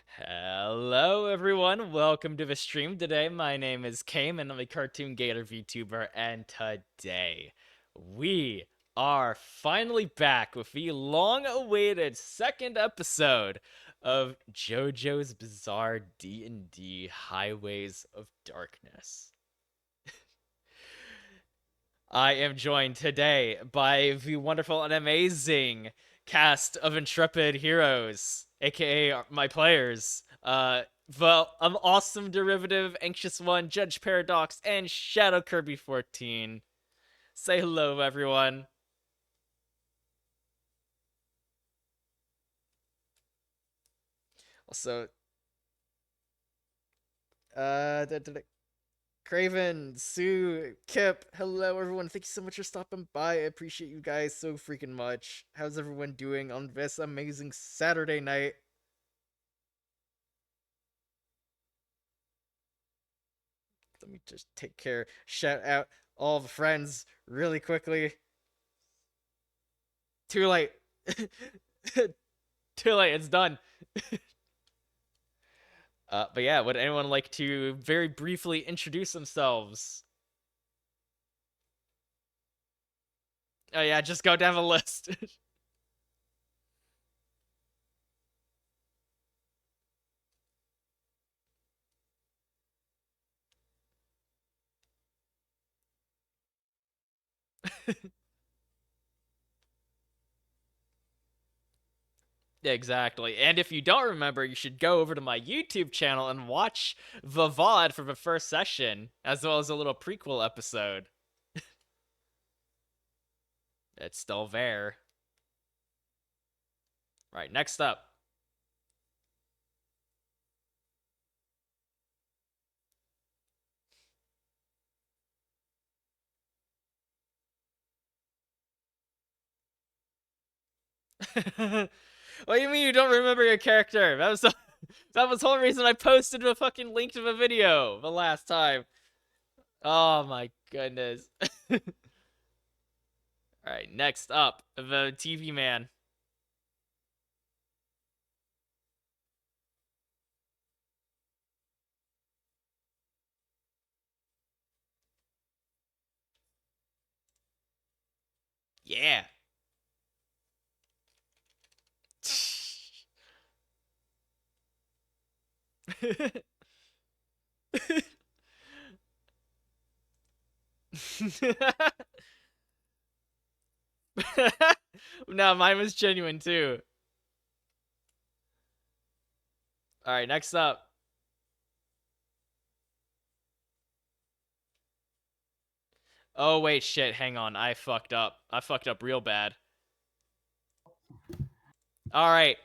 Hello everyone, welcome to the stream. Today my name is Kame and I'm a Cartoon Gator VTuber, and today we are finally back with the long-awaited second episode of JoJo's Bizarre D&D Highways of Darkness. I am joined today by the wonderful and amazing cast of intrepid heroes, aka my players. The awesome derivative, anxious one, Judge Paradox, and Shadow Kirby 14. Say hello, everyone. Also, Craven, Sue, Kip, hello everyone. Thank you so much for stopping by. I appreciate you guys so freaking much. How's everyone doing on this amazing Saturday night? Let me just take care, shout out all the friends really quickly. Too late. Too late, it's done. But yeah, would anyone like to very briefly introduce themselves? Oh yeah, just go down the list. Exactly. And if you don't remember, you should go over to my YouTube channel and watch the VOD for the first session, as well as a little prequel episode. It's still there. Right, next up. What do you mean you don't remember your character? That was the whole reason I posted a fucking link to the video the last time. Oh my goodness. Alright, next up, the TV man. Yeah. No, mine was genuine too. Alright, next up. Oh wait, shit, hang on. I fucked up. I fucked up real bad. Alright.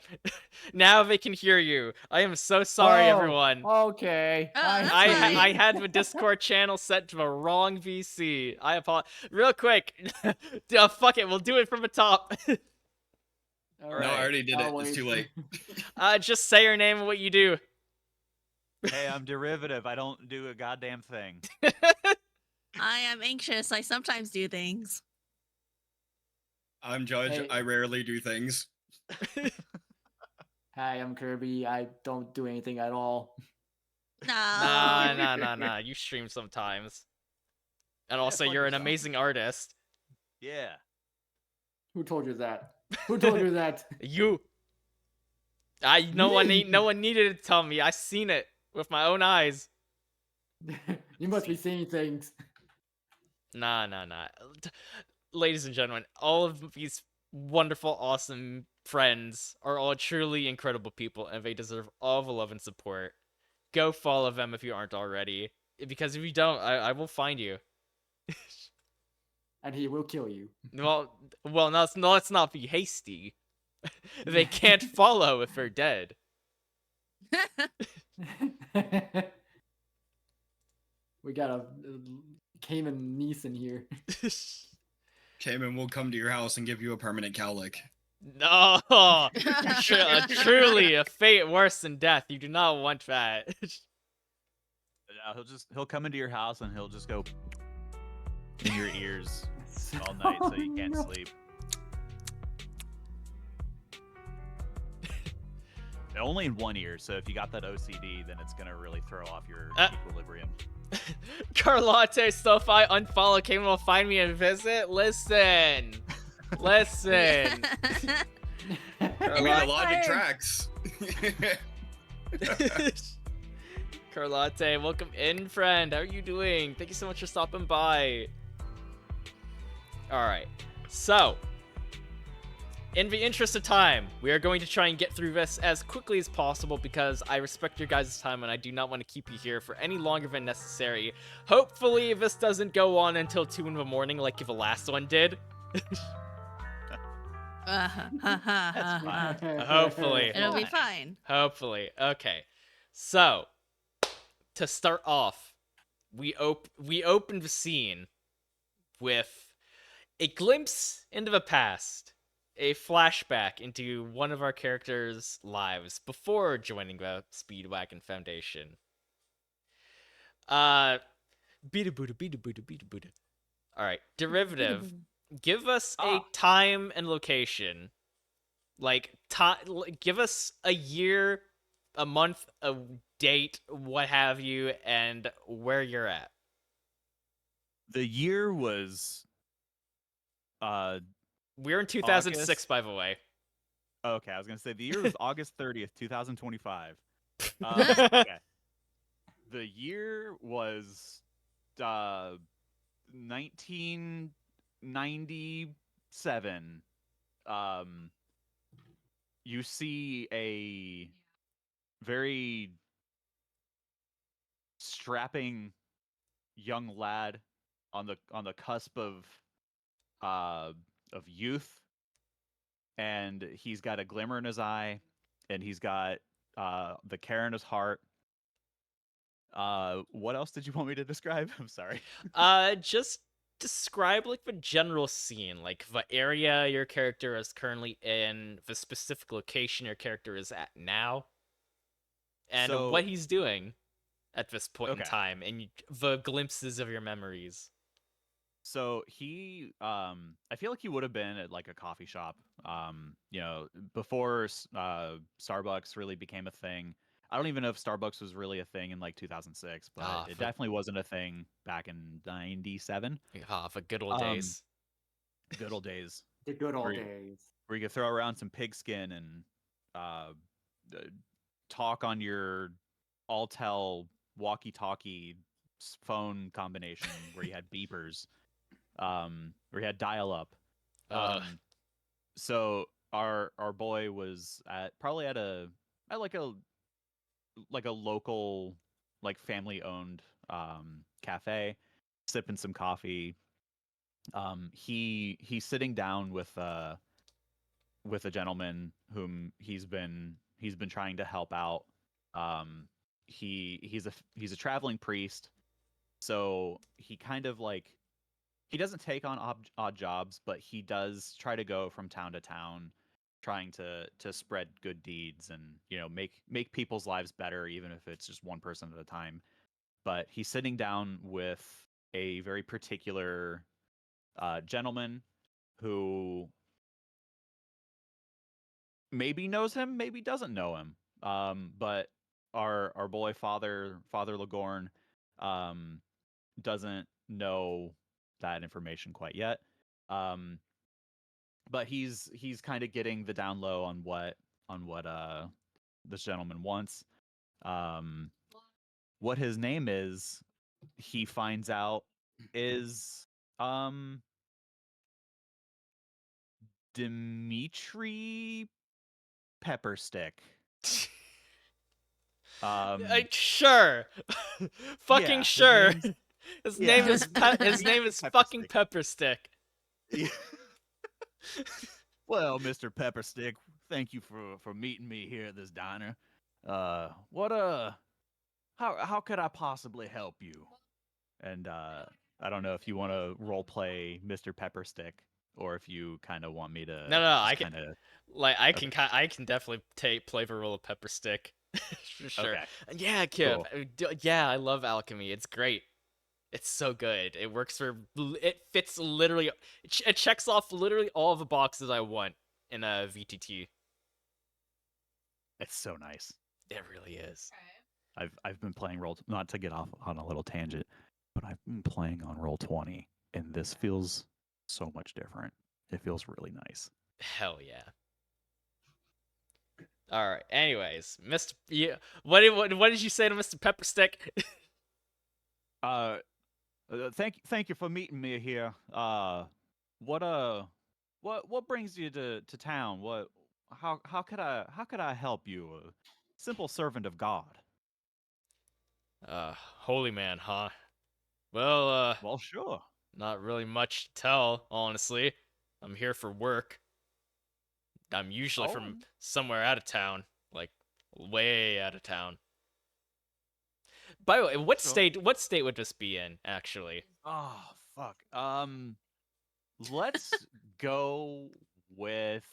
Now they can hear you. I am so sorry, everyone. Okay. I had the Discord channel set to the wrong VC. I apologize. Real quick. Fuck it, we'll do it from the top. All No, I already did it. It's too late. Just say your name and what you do. Hey, I'm derivative. I don't do a goddamn thing. I am anxious. I sometimes do things. I'm Judge. Hey. I rarely do things. Hi, I'm Kirby. I don't do anything at all. No. Nah. You stream sometimes. And also, fuck you're an yourself. amazing artist. Yeah. Who told you that? Who told you that? You. No one needed to tell me. I seen it with my own eyes. You must be seeing things. Nah. Ladies and gentlemen, all of these wonderful, awesome friends are all truly incredible people, and they deserve all the love and support. Go follow them if you aren't already, because if you don't, I will find you. And he will kill you. Well, no, let's not be hasty. They can't follow if they're dead. We got a Cayman niece in here. Cayman will come to your house and give you a permanent cowlick. No, truly a fate worse than death. You do not want that. He'll come into your house and he'll just go in your ears all night so you can't sleep. only in one ear. So if you got that OCD, then it's gonna really throw off your equilibrium. Carlotte, Sophie, unfollow, Cayman will find me and visit. Listen. Listen. I mean, the logic tracks. Carlotte, welcome in, friend. How are you doing? Thank you so much for stopping by. Alright, so, in the interest of time, we are going to try and get through this as quickly as possible because I respect your guys' time and I do not want to keep you here for any longer than necessary. Hopefully, this doesn't go on until 2 in the morning like the last one did. Hopefully. It'll be fine. Hopefully. Okay. So, to start off, we open the scene with a glimpse into the past, a flashback into one of our characters' lives before joining the Speedwagon Foundation. Beata Buddha, Beata Buddha, Beata Buddha. Alright, derivative. Give us a time and location. Like, give us a year, a month, a date, what have you, and where you're at. The year was We're in 2006, August. by the way. Okay, I was gonna say the year was August 30th, 2025. Okay. The year was 1997. You see a very strapping young lad on the cusp of youth, and he's got a glimmer in his eye, and he's got the care in his heart. What else did you want me to describe? I'm sorry. Just describe like the general scene, like the area your character is currently in, the specific location your character is at now, and So- what he's doing at this point in Okay. time, and the glimpses of your memories. So he, I feel like he would have been at like a coffee shop, before Starbucks really became a thing. I don't even know if Starbucks was really a thing in like 2006, but it definitely wasn't a thing back in 97. The good old days. Good old days. The good old Where- days. Where you could throw around some pigskin and talk on your Altel walkie-talkie phone combination where you had beepers, where you had dial-up. So our boy was probably at like a local, like, family-owned cafe, sipping some coffee. He's sitting down with a gentleman whom he's been trying to help out. He's a traveling priest, so he kind of like, he doesn't take on odd jobs, but he does try to go from town to town, trying to spread good deeds and make people's lives better, even if it's just one person at a time. But he's sitting down with a very particular gentleman who maybe knows him, maybe doesn't know him. But our boy Father Lagorn doesn't know that information quite yet. But he's kind of getting the down low on what this gentleman wants. What his name is, he finds out, is Dimitri Pepperstick. Sure. Fucking yeah, sure. his His name is name's- his name is fucking Pepperstick. Well, Mr. Pepperstick, thank you for meeting me here at this diner. How could I possibly help you? And I don't know if you want to role play Mr. Pepperstick, or if you kind of want me to. No, I just can kinda... I can definitely play the role of Pepperstick. For sure. Okay. Yeah, kid. Cool. Yeah, I love alchemy. It's great. It's so good. It works for. It fits literally. It checks off literally all of the boxes I want in a VTT. It's so nice. It really is. I've been playing roll, not to get off on a little tangent, but I've been playing on Roll20, and this feels so much different. It feels really nice. Hell yeah. All right. Anyways, Mr. Yeah, what did you say to Mr. Pepperstick? Thank you for meeting me here. What what brings you to town? How could I help you? A simple servant of God. Holy man, huh? Well, Well, sure. not really much to tell, honestly. I'm here for work. I'm usually Oh, from somewhere out of town, like way out of town. By the way, Sure. what state would this be in, actually? Oh, fuck. Let's go with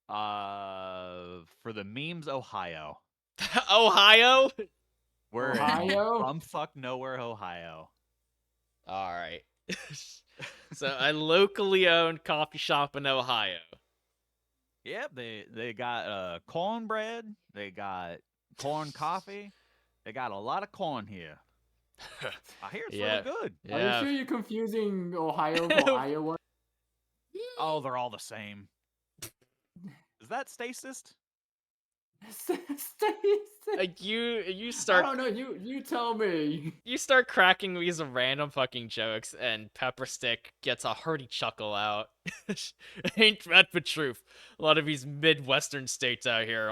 for the memes, Ohio. Ohio? We're in Ohio? bumfuck nowhere, Ohio. All right. So a locally owned coffee shop in Ohio. Yep, they got cornbread, they got corn coffee, they got a lot of corn here. I hear it's Yeah. really good. Are you Yeah. sure you're confusing Ohio with Iowa? Oh, they're all the same. Is that stacist? Like you I start don't know. You tell me. you start cracking these random fucking jokes, and Pepperstick gets a hearty chuckle out. Ain't that the truth? A lot of these midwestern states out here,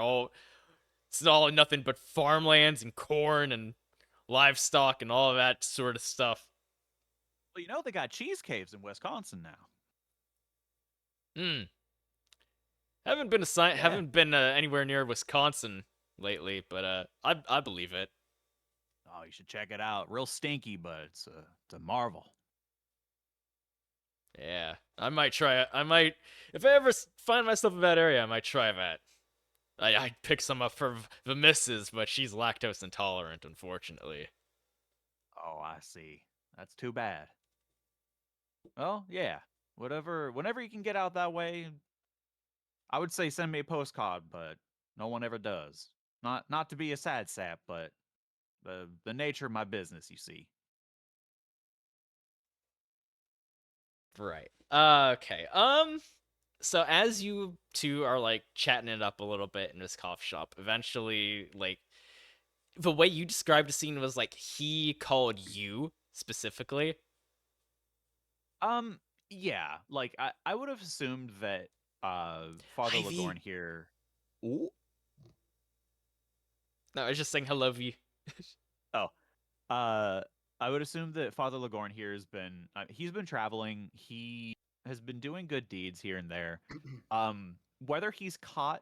it's all nothing but farmlands and corn and livestock and all of that sort of stuff. Well, you know they got cheese caves in Wisconsin now. Hmm. Haven't been anywhere near Wisconsin lately, but I believe it. Oh, you should check it out. Real stinky, but it's a marvel. Yeah, I might try it. I might, if I ever find myself in that area, I might try that. I'd pick some up for the missus, but she's lactose intolerant, unfortunately. Oh, I see. That's too bad. Well, yeah. Whenever you can get out that way, I would say send me a postcard, but no one ever does. Not to be a sad sap, but the nature of my business, you see. Right. Okay. So as you two are like chatting it up a little bit in this coffee shop, eventually, like the way you described the scene was like he called you specifically. Yeah, like I would have assumed that Father Ivy. Lagorn here. Ooh. No, I was just saying hello, V. Oh. Uh I would assume that Father Lagorn here has been he's been traveling. He has been doing good deeds here and there. Whether he's caught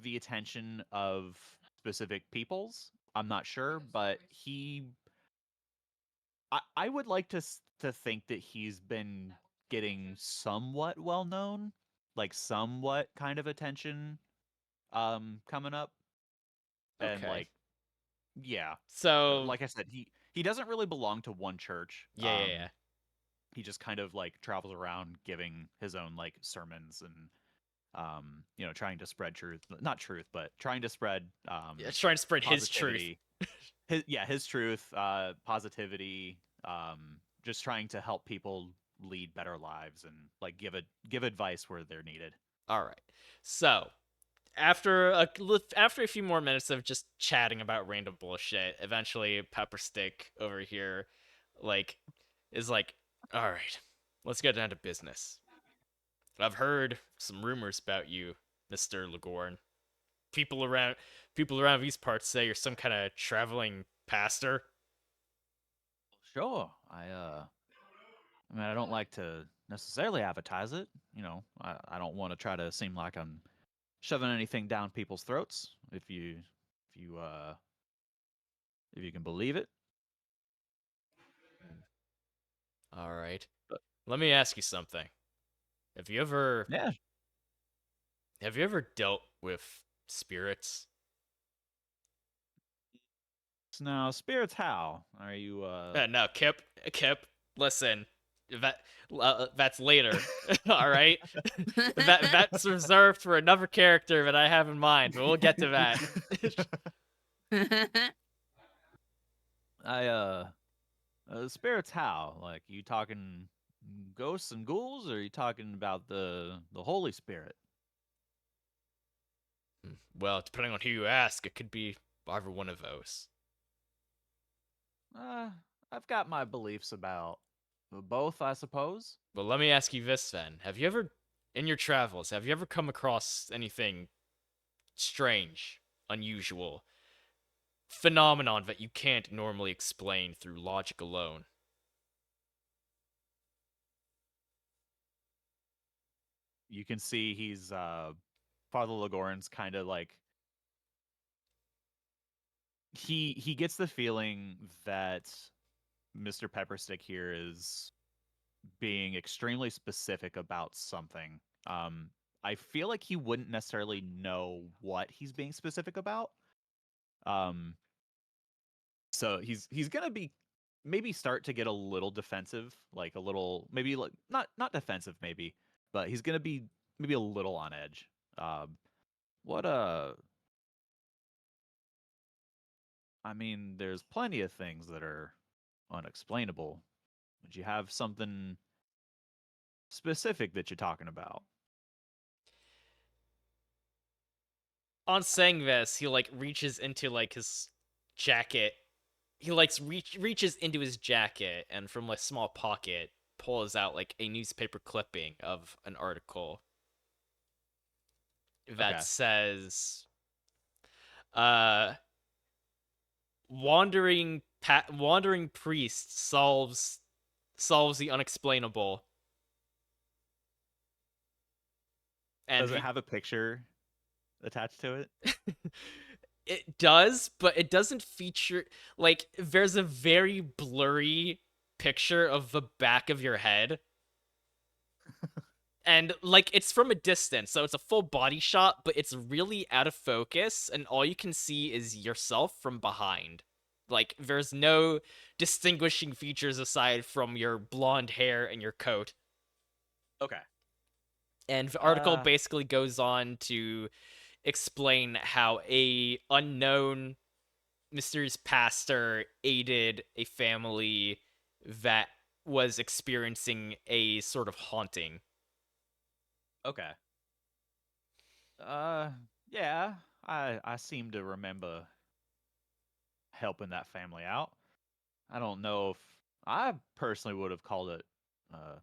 the attention of specific peoples, I'm not sure, but I would like to think that he's been getting somewhat well known, like somewhat kind of attention coming up. And Okay. like yeah, So like I said, he doesn't really belong to one church. yeah. He just kind of like travels around giving his own like sermons and trying to spread truth, not truth, but trying to spread Yeah, trying to spread his truth. positivity. His truth, positivity, just trying to help people lead better lives and like give advice where they're needed. All right. So after a few more minutes of just chatting about random bullshit, eventually Pepperstick over here, like, is like, all right, let's get down to business. I've heard some rumors about you, Mister Lagorn. People around these parts say you're some kind of traveling pastor. Sure, I mean, I don't like to necessarily advertise it. I don't want to try to seem like I'm shoving anything down people's throats. If you uh if you can believe it. All right. But- Let me ask you something. Have you ever Yeah. dealt with spirits? So now, spirits, how are you? No, Kip, listen. That's later. All right, that's reserved for another character that I have in mind, but we'll get to that. Spirits how? Like, you talking ghosts and ghouls, or are you talking about the Holy Spirit? Well, depending on who you ask, it could be either one of those. I've got my beliefs about both, I suppose. Well, let me ask you this then: Have you ever, in your travels, have you ever come across anything strange, unusual, phenomenon that you can't normally explain through logic alone? You can see he's Father Lagorn's kind of like he gets the feeling that Mr. Pepperstick here is being extremely specific about something. I feel like he wouldn't necessarily know what he's being specific about. Um, so he's gonna be maybe start to get a little defensive, like a little maybe like not defensive maybe, but he's gonna be maybe a little on edge. What I mean, there's plenty of things that are unexplainable. Would you have something specific that you're talking about? On saying this, he like reaches into like his jacket. He like reaches into his jacket and from a small pocket pulls out like a newspaper clipping of an article that Okay. says wandering priest solves the unexplainable. And Does it have a picture attached to it? it does, but it doesn't feature like there's a very blurry picture of the back of your head. And like it's from a distance, so it's a full body shot, but it's really out of focus and all you can see is yourself from behind. Like there's no distinguishing features aside from your blonde hair and your coat. Okay. And the article basically goes on to explain how a unknown mysterious pastor aided a family that was experiencing a sort of haunting. Okay. Uh, yeah, I seem to remember helping that family out. I don't know if I personally would have called it uh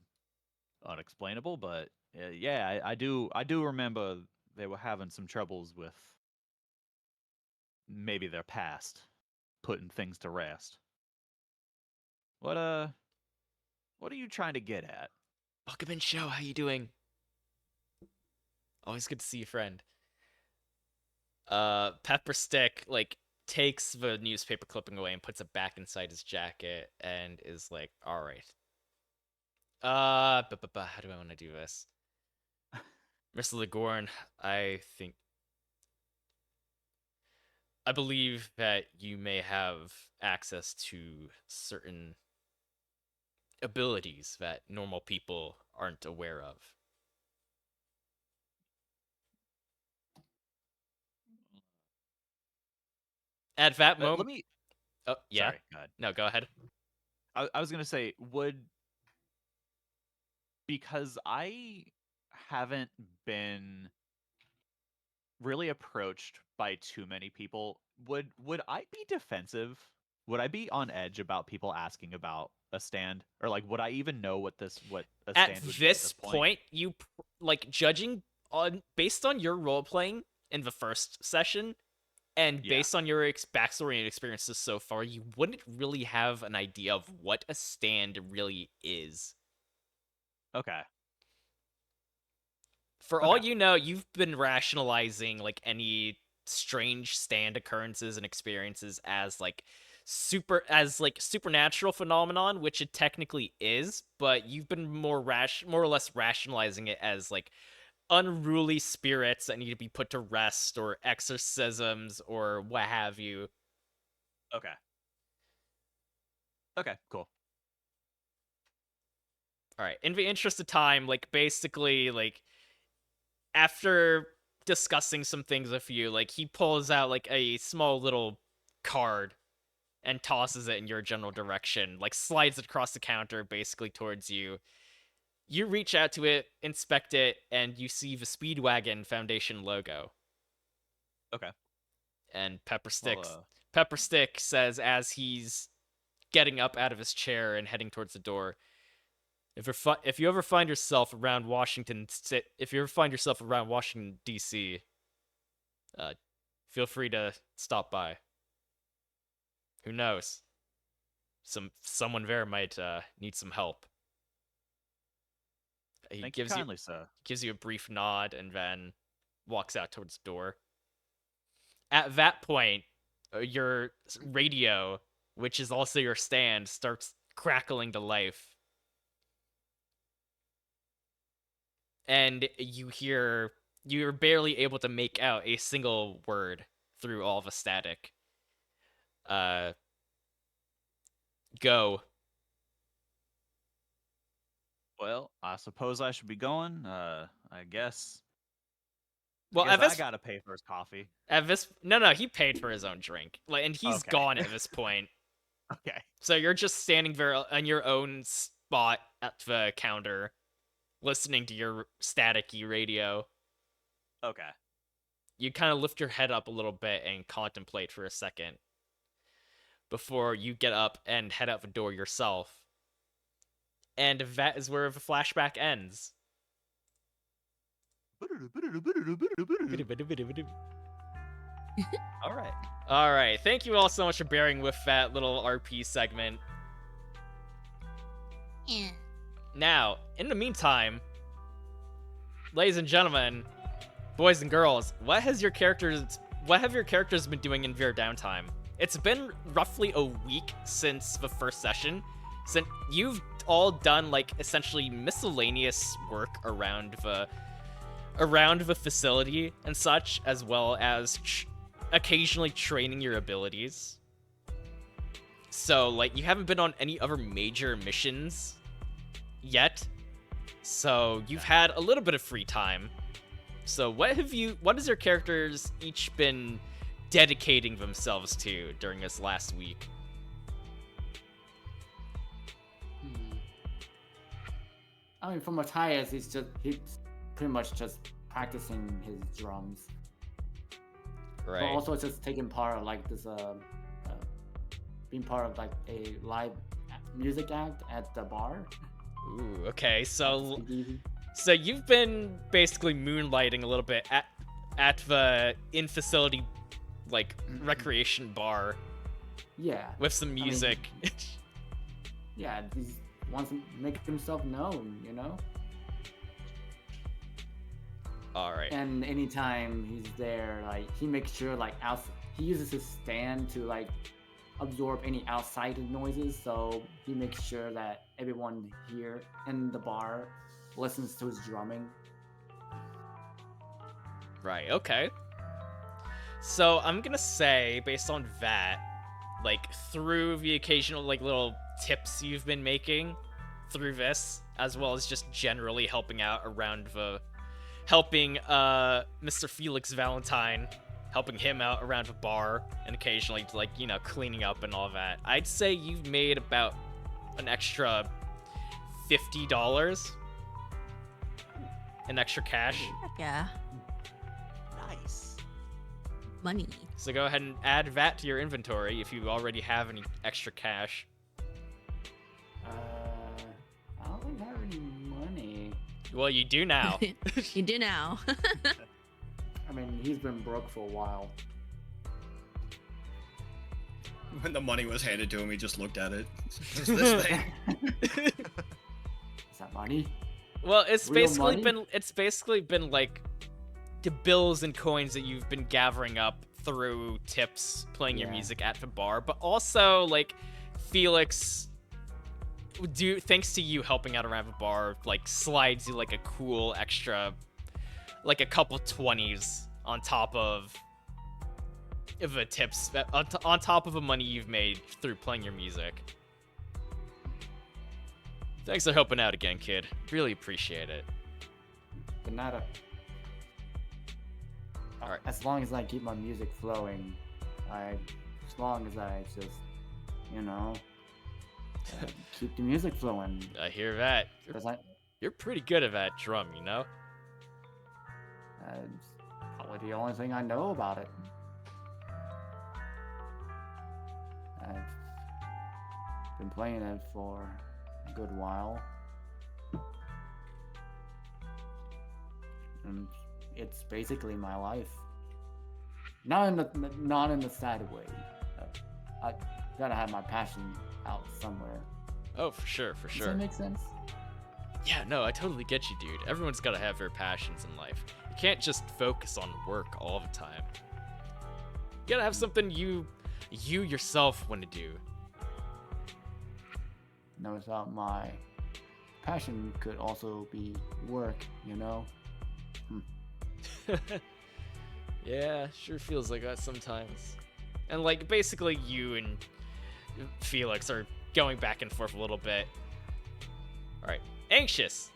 unexplainable, but yeah, I do remember they were having some troubles with maybe their past, putting things to rest. What what are you trying to get at? Welcome in, show. How you doing? Always good to see you, friend. Pepper Stick like takes the newspaper clipping away and puts it back inside his jacket and is like, "All right. How do I want to do this, Mr. Legorn? I believe that you may have access to certain abilities that normal people aren't aware of." At that Let moment, me. oh yeah, Sorry, go ahead. no, go ahead. I was gonna say, would because I haven't been really approached by too many people, would I be defensive? Would I be on edge about people asking about a stand, or like would I even know what a At stand would be at this this point? point, like judging on based on your role playing in the first session and Yeah. based on your backstory and experiences so far, you wouldn't really have an idea of what a stand really is. Okay. For all Okay. you know, you've been rationalizing like any strange stand occurrences and experiences as like supernatural phenomenon, which it technically is, but you've been more or less rationalizing it as like unruly spirits that need to be put to rest or exorcisms or what have you. Okay. Okay. Cool. All right. In the interest of time, like basically, like after discussing some things with you, like he pulls out like a small little card and tosses it in your general direction, like slides it across the counter basically towards you. You reach out to it, inspect it, and you see the Speedwagon Foundation logo. Okay. And Well, Pepper Stick says as he's getting up out of his chair and heading towards the door, if you ever find yourself around Washington D.C., feel free to stop by. Who knows? Someone there might need some help. He thank you kindly, sir. gives you a brief nod and then walks out towards the door. At that point, your radio, which is also your stand, starts crackling to life. And you're barely able to make out a single word through all the static. Go. Well, I suppose I should be going. I guess. Well, I gotta pay for his coffee. No, he paid for his own drink, like, and he's Okay. gone at this point. Okay. So you're just standing there on your own spot at the counter, listening to your staticky radio. Okay. You kind of lift your head up a little bit and contemplate for a second before you get up and head out the door yourself. And that is where the flashback ends. All right. All right, thank you all so much for bearing with that little RP segment. Yeah. Now, in the meantime, ladies and gentlemen, boys and girls, what have your characters been doing in their downtime? It's been roughly a week since the first session, since you've all done like essentially miscellaneous work around the facility and such, as well as occasionally training your abilities. So like you haven't been on any other major missions yet, so you've had a little bit of free time. So what has your characters each been dedicating themselves to during this last week? I mean, for Matthias, he's pretty much just practicing his drums. Right. But also just taking part of like this, being part of like a live music act at the bar. Ooh, okay. So So you've been basically moonlighting a little bit at the in-facility like recreation bar yeah, with some music. yeah, he wants to make himself known, you know. All right. And anytime he's there, like he makes sure like he uses his stand to like absorb any outside noises, so he makes sure that everyone here in the bar listens to his drumming. Right, okay. So I'm gonna say, based on that, like through the occasional like little tips you've been making through this, as well as just generally helping Mr. Felix Valentine, helping him out around the bar, and occasionally like, you know, cleaning up and all that, I'd say you've made about an extra $50 in extra cash. Heck yeah. Nice. Money. So go ahead and add that to your inventory if you already have any extra cash. I don't think I have any money. Well, you do now. You do now. I mean, he's been broke for a while. When the money was handed to him, he just looked at it. What's this thing? Is that money? Well, it's Real basically been like the bills and coins that you've been gathering up through tips, playing your Yeah. music at the bar, but also like Felix, thanks to you helping out around the bar, like slides you like a cool extra, like a couple 20s on top of the tips, on top of the money you've made through playing your music. Thanks for helping out again, kid. Really appreciate it. But not a. Alright. As long as I keep my music flowing, as long as I just, you know, keep the music flowing. I hear that. Because You're pretty good at that drum, you know? it's probably the only thing I know about it. I've been playing it for a good while. And it's basically my life. Not in the sad way. I gotta have my passion out somewhere. Oh, for sure, for Does sure. that make sense? Yeah, no, I totally get you, dude. Everyone's gotta have their passions in life. You can't just focus on work all the time. You gotta have something you yourself want to do. Never thought my passion could also be work, you know? Yeah, sure feels like that sometimes. And like basically you and Felix are going back and forth a little bit. Alright. Anxious.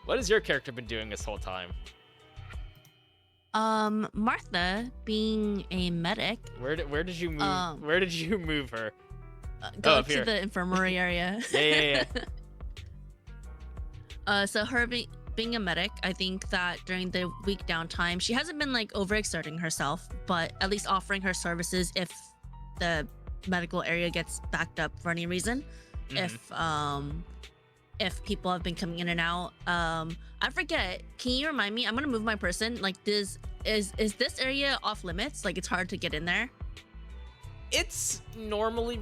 What has your character been doing this whole time? Martha, being a medic, Where did you move where did you move her? go up to here. the infirmary area. Yeah. So her being a medic, I think that during the week downtime, she hasn't been like overexerting herself, but at least offering her services if the medical area gets backed up for any reason. If people have been coming in and out. I forget. Can you remind me? I'm gonna move my person. Like this is this area off limits? Like it's hard to get in there? It's normally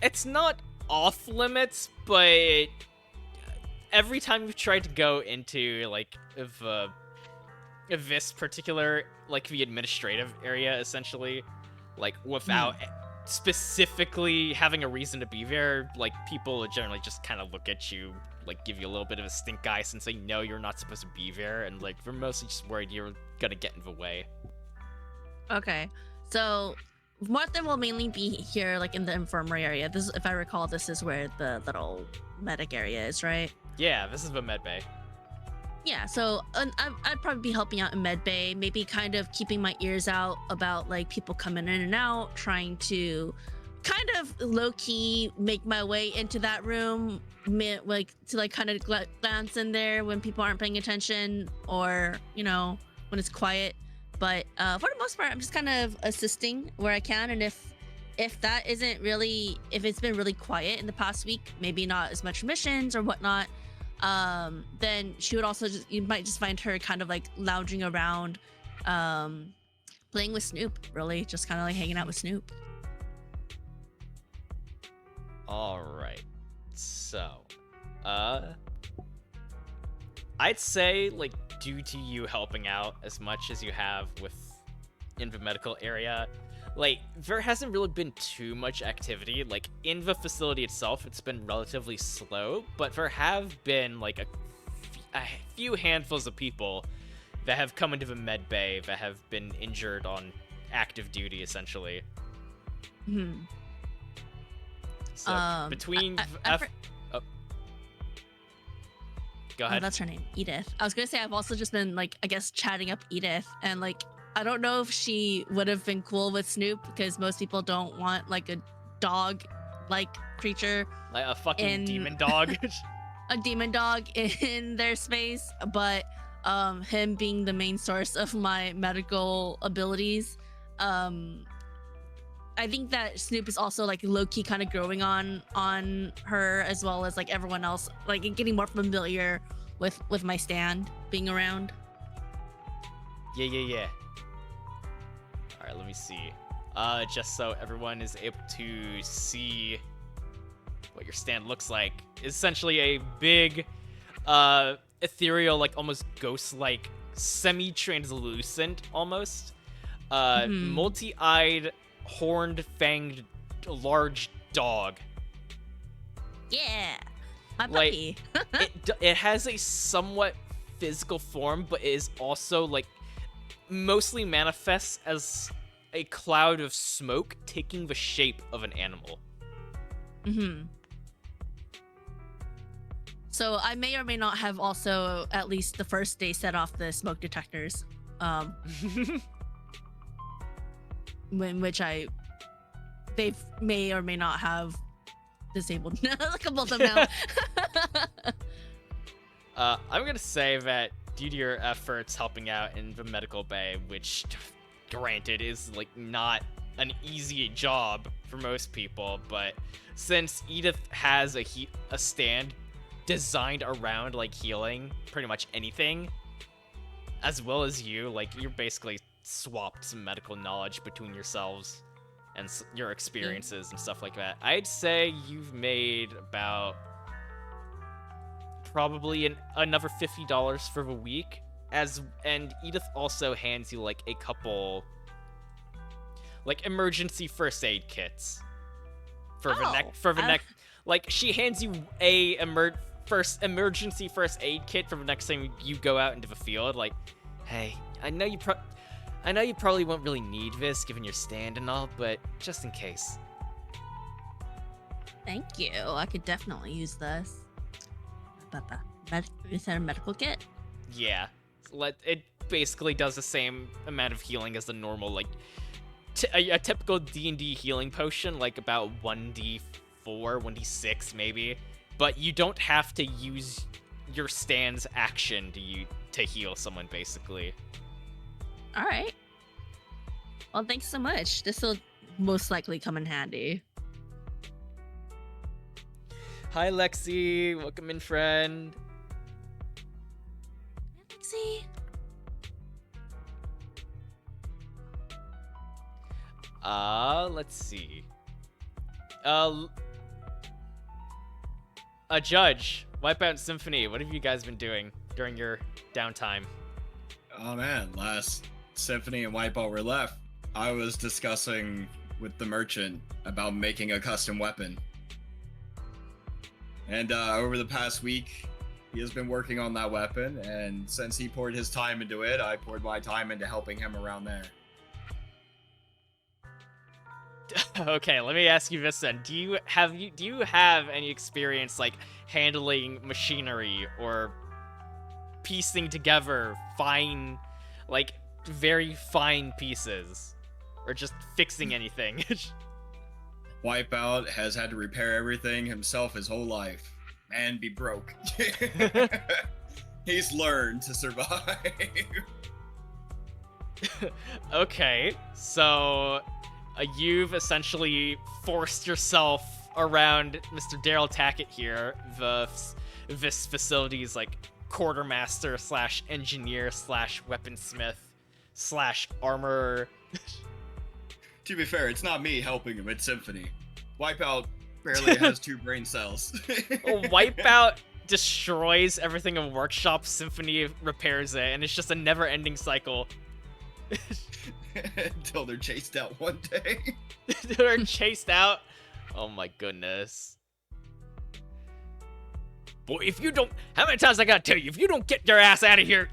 it's not off limits, but every time you've tried to go into like if this particular like the administrative area essentially, like without specifically having a reason to be there, like people generally just kind of look at you, like give you a little bit of a stink eye since they know you're not supposed to be there, and like they're mostly just worried you're gonna get in the way. Okay, so Martha will mainly be here, like in the infirmary area. This, if I recall, this is where the little medic area is, right? Yeah, this is the med bay. Yeah, so I'd probably be helping out in med bay, maybe kind of keeping my ears out about like people coming in and out, trying to kind of low key make my way into that room, like to like kind of glance in there when people aren't paying attention, or you know when it's quiet. But for the most part, I'm just kind of assisting where I can, and if that isn't really, if it's been really quiet in the past week, maybe not as much missions or whatnot, then she would also just, you might just find her kind of like lounging around, playing with Snoop, really just kind of like hanging out with Snoop. All right, so I'd say like due to you helping out as much as you have in the medical area, like there hasn't really been too much activity. Like in the facility itself, it's been relatively slow, but there have been like a few handfuls of people that have come into the med bay that have been injured on active duty, essentially. So between go ahead. Oh, that's her name, Edith. I was gonna say I've also just been like, I guess, chatting up Edith, and like I don't know if she would have been cool with Snoop because most people don't want like a dog-like creature, like a fucking demon dog. a demon dog in their space. But him being the main source of my medical abilities, I think that Snoop is also like low-key kind of growing on her, as well as like everyone else, like getting more familiar with my stand being around. Yeah. All right, let me see. Just so everyone is able to see what your stand looks like. It's essentially a big, ethereal, like almost ghost-like, semi-translucent almost, multi-eyed, horned, fanged, large dog. Yeah, my Like, puppy. it has a somewhat physical form, but it is also like mostly manifests as a cloud of smoke taking the shape of an animal. So I may or may not have also at least the first day set off the smoke detectors. In which they may or may not have disabled a couple of them now. I'm gonna say that due to your efforts helping out in the medical bay, which granted is like not an easy job for most people, but since Edith has a stand designed around like healing pretty much anything, as well as you, like you're basically swapped some medical knowledge between yourselves and your experiences and stuff like that. I'd say you've made about probably another $50 for the week, and Edith also hands you like a couple like emergency first aid kits for the next like she hands you a emergency first aid kit for the next time you go out into the field. Like, hey, I know you probably won't really need this given your stand and all, but just in case. Thank you. I could definitely use this. Is that a medical kit? Yeah, it basically does the same amount of healing as the normal, like a typical D&D healing potion, like about 1d4, 1d6 maybe. But you don't have to use your stand's action to heal someone, basically. All right. Well, thanks so much. This will most likely come in handy. Hi, Lexi. Welcome in, friend. Lexi. Let's see. A Judge, Wipeout Symphony, what have you guys been doing during your downtime? Oh man, last Symphony and Wipeout were left. I was discussing with the merchant about making a custom weapon. And over the past week, he has been working on that weapon, and since he poured his time into it, I poured my time into helping him around there. Okay, let me ask you this then. Do you have any experience like handling machinery or piecing together fine, like very fine pieces, or just fixing anything? Wipeout has had to repair everything himself his whole life and be broke. He's learned to survive. Okay, so you've essentially forced yourself around Mr. Daryl Tackett here, this facility's like quartermaster slash engineer slash weaponsmith slash armor. To be fair, it's not me helping him, it's Symphony. Wipeout barely has 2 brain cells. Wipeout destroys everything in workshop, Symphony repairs it, and it's just a never-ending cycle. Until they're chased out one day. They're chased out? Oh my goodness. Boy, if you don't... How many times I gotta tell you, if you don't get your ass out of here...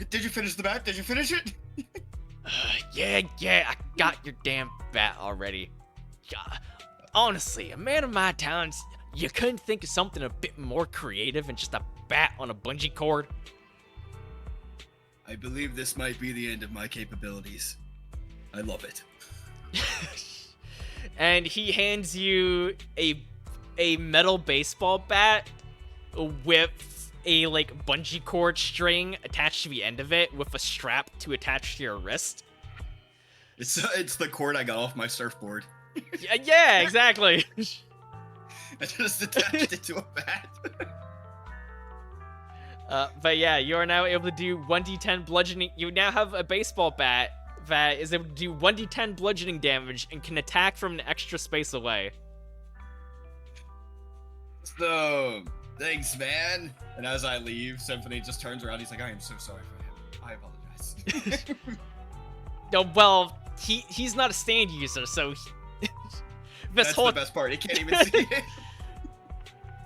Did you finish the bat? Did you finish it? Yeah, I got your damn bat already. Honestly, a man of my talents, you couldn't think of something a bit more creative than just a bat on a bungee cord? I believe this might be the end of my capabilities. I love it. And he hands you a metal baseball bat with a like bungee cord string attached to the end of it with a strap to attach to your wrist. It's the cord I got off my surfboard. Yeah, exactly. I just attached it to a bat. But yeah, you are now able to do 1d10 bludgeoning. You now have a baseball bat that is able to do 1d10 bludgeoning damage and can attack from an extra space away. So, thanks, man. And as I leave, Symphony just turns around. He's like, I am so sorry for him. I apologize. No, well, he's not a stand user, so That's the best part. He can't even see it.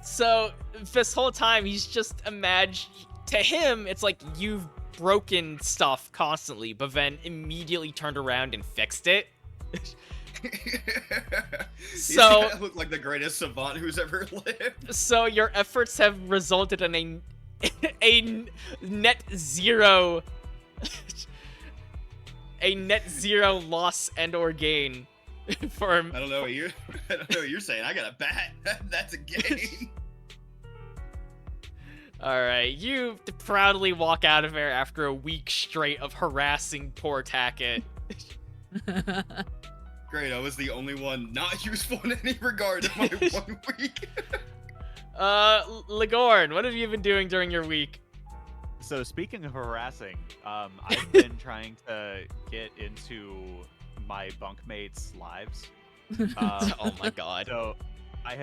So this whole time he's just to him it's like you've broken stuff constantly, but then immediately turned around and fixed it. So- look like the greatest savant who's ever lived. So your efforts have resulted in a net zero a net zero loss and or gain for I don't know what you're. I don't know what you're saying. I got a bat. That's a game. all right. You proudly walk out of there after a week straight of harassing poor Tackett. Great. I was the only one not useful in any regard in my 1 week. Ligorn, what have you been doing during your week? So speaking of harassing, I've been trying to get into my bunkmates' lives. Oh my god. So I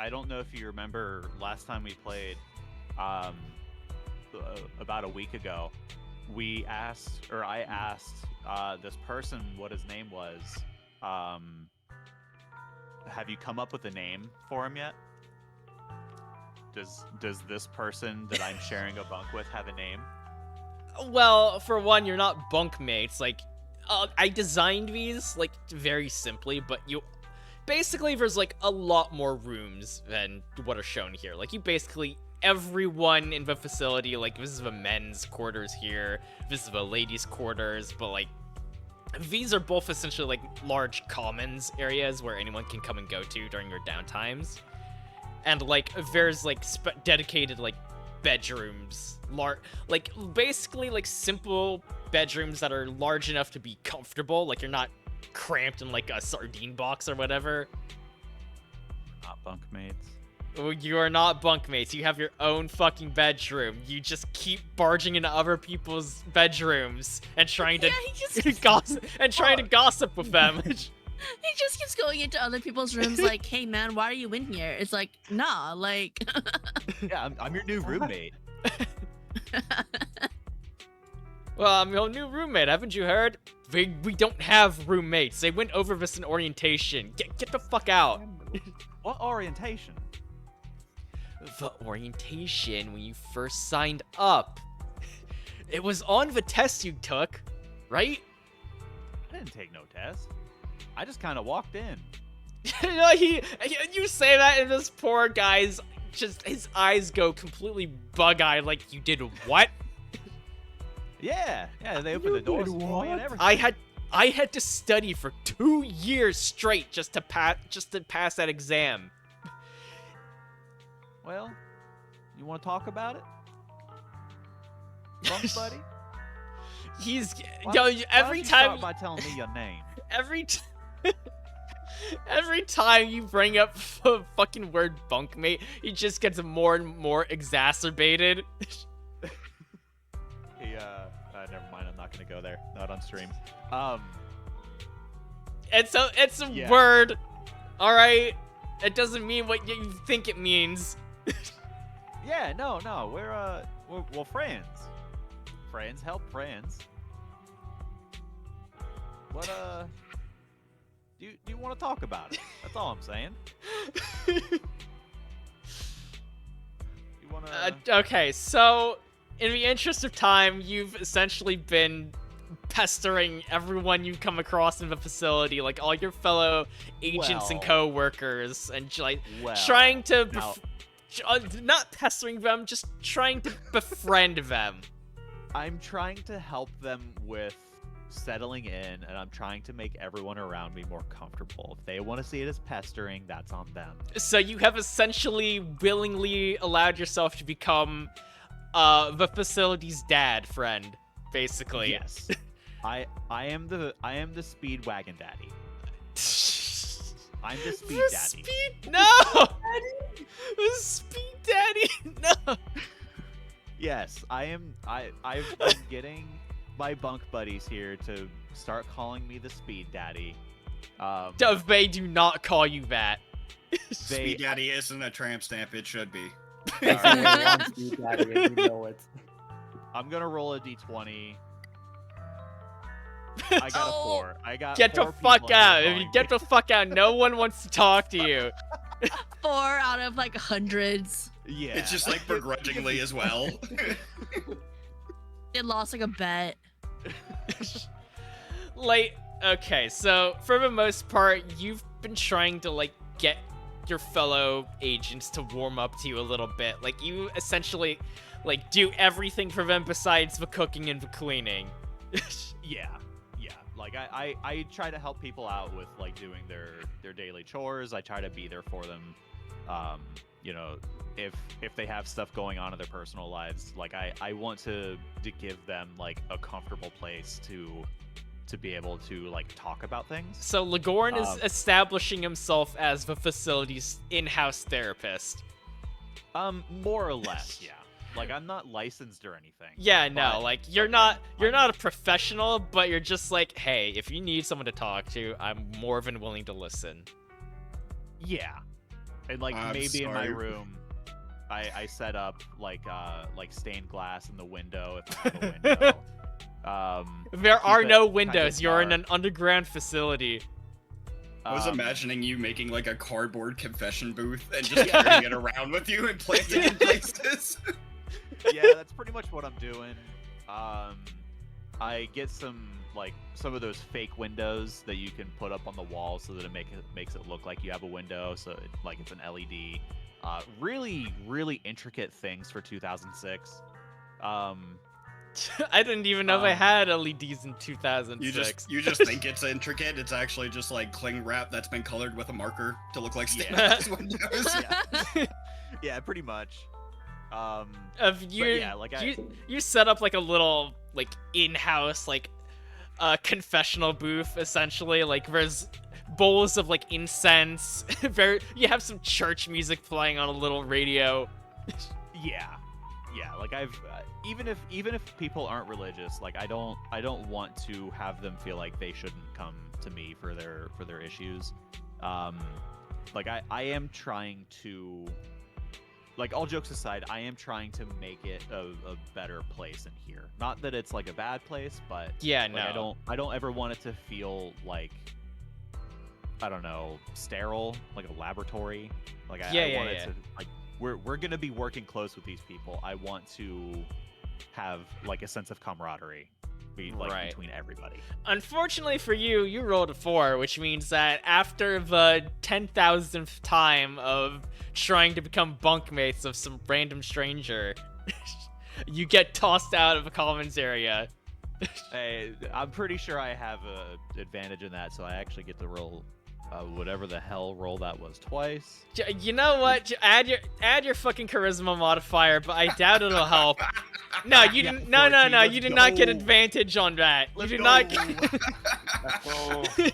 don't know if you remember last time we played, about a week ago, I asked this person what his name was. Have you come up with a name for him yet? Does this person that I'm sharing a bunk with have a name? Well, for one, you're not bunkmates. Like, I designed these, like, very simply, but basically, there's, like, a lot more rooms than what are shown here. Like, everyone in the facility, like, this is the men's quarters here, this is the ladies' quarters, but, like, these are both essentially, like, large commons areas where anyone can come and go to during their downtimes. And, like, there's, like, dedicated, like, bedrooms. Basically, like, simple bedrooms that are large enough to be comfortable. Like, you're not cramped in, like, a sardine box or whatever. Not bunkmates. You are not bunkmates. You have your own fucking bedroom. You just keep barging into other people's bedrooms and trying to gossip with them. He just keeps going into other people's rooms like, hey man, why are you in here? It's like, nah, like... Yeah, I'm your new roommate. Well, I'm your new roommate, haven't you heard? We don't have roommates. They went over this in orientation. Get the fuck out. What orientation? The orientation when you first signed up. It was on the test you took, right? I didn't take no test. I just kind of walked in. You say that, and this poor guy's his eyes go completely bug-eyed. Like, you did what? Yeah, they opened the doors for me and everything. I had to study for 2 years straight just to pass that exam. Well, you want to talk about it, bunk buddy? Every time. Start by telling me your name. Every time you bring up the fucking word bunkmate, he just gets more and more exacerbated. Never mind. I'm not gonna go there. Not on stream. It's a Yeah. word. All right. It doesn't mean what you think it means. Yeah, no, we're friends. Friends help friends. What do you want to talk about it? That's all I'm saying. You wanna? Okay, so in the interest of time, you've essentially been pestering everyone you come across in the facility, like all your fellow agents and Well. co-workers, and Well, trying to now- not pestering them, just trying to befriend them. I'm trying to help them with settling in, and I'm trying to make everyone around me more comfortable. If they want to see it as pestering, that's on them. So you have essentially willingly allowed yourself to become the facility's dad friend, basically. Yes. I am the speed wagon daddy. I'm the speed daddy. No! The speed daddy! No! Yes, I've been getting my bunk buddies here to start calling me the speed daddy. They do not call you that. Speed Daddy isn't a tramp stamp. It should be. Speed Daddy, and you know it. I'm gonna roll a d20. I got a 4. I got Get the 4 fuck people out. here If you calling get the fuck out, no one wants to talk to you. 4 out of like hundreds. me. Yeah. It's just like begrudgingly as well. It lost like a bet. Like, Okay, so for the most part, you've been trying to like get your fellow agents to warm up to you a little bit. Like you essentially like do everything for them besides the cooking and the cleaning. Yeah. Like I try to help people out with like doing their daily chores. I try to be there for them. You know, if they have stuff going on in their personal lives, like I want to give them like a comfortable place to be able to like talk about things. So Ligorn is establishing himself as the facility's in-house therapist. More or less, yeah. Like I'm not licensed or anything. Yeah, no, but, like you're not a professional, but you're just like, hey, if you need someone to talk to, I'm more than willing to listen. Yeah. And like I'm maybe in my sorry. room I set up like stained glass in the window if I have a window. There keep are it no kinda windows. You're in dark. an underground facility. I was Um, imagining you making like a cardboard confession booth and just carrying it around with you and planting in places. Yeah, that's pretty much what I'm doing. I get some of those fake windows that you can put up on the wall so that it makes it look like you have a window, so like it's an LED. Really, really intricate things for 2006. I didn't even know they had LEDs in 2006. You just think it's intricate. It's actually just like cling wrap that's been colored with a marker to look like stained Yeah. glass windows. Yeah, pretty much. You set up like a little like in-house like confessional booth essentially. Like there's bowls of like incense. You have some church music playing on a little radio. Yeah, like I've even if people aren't religious, like I don't want to have them feel like they shouldn't come to me for their issues. Like I am trying to, like, all jokes aside, I am trying to make it a better place in here. Not that it's like a bad place, but Yeah, like, no. I don't ever want it to feel like, I don't know, sterile, like a laboratory. Like I want it to, like, we're gonna be working close with these people. I want to have like a sense of camaraderie between everybody. Unfortunately for you, you rolled a 4, which means that after the 10,000th time of trying to become bunkmates of some random stranger, you get tossed out of a commons area. Hey, I'm pretty sure I have a advantage in that, so I actually get to roll whatever the hell roll that was twice. You know what? Add your fucking charisma modifier, but I doubt it'll help. No, you didn't. No. Let's You did not get go. advantage on that. Let's you did go. not.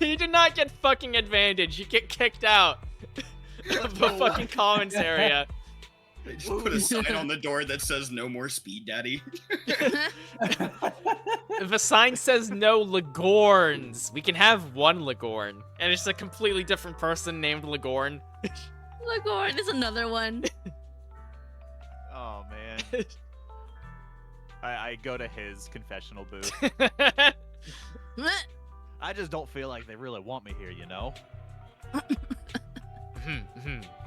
You did not get fucking advantage. You get kicked out of the fucking commons area. They just put a sign on the door that says "No more speed, daddy." The sign says no Ligorns. We can have one Ligorn, and it's a completely different person named Ligorn. Ligorn is another one. Oh man. I go to his confessional booth. I just don't feel like they really want me here, you know? I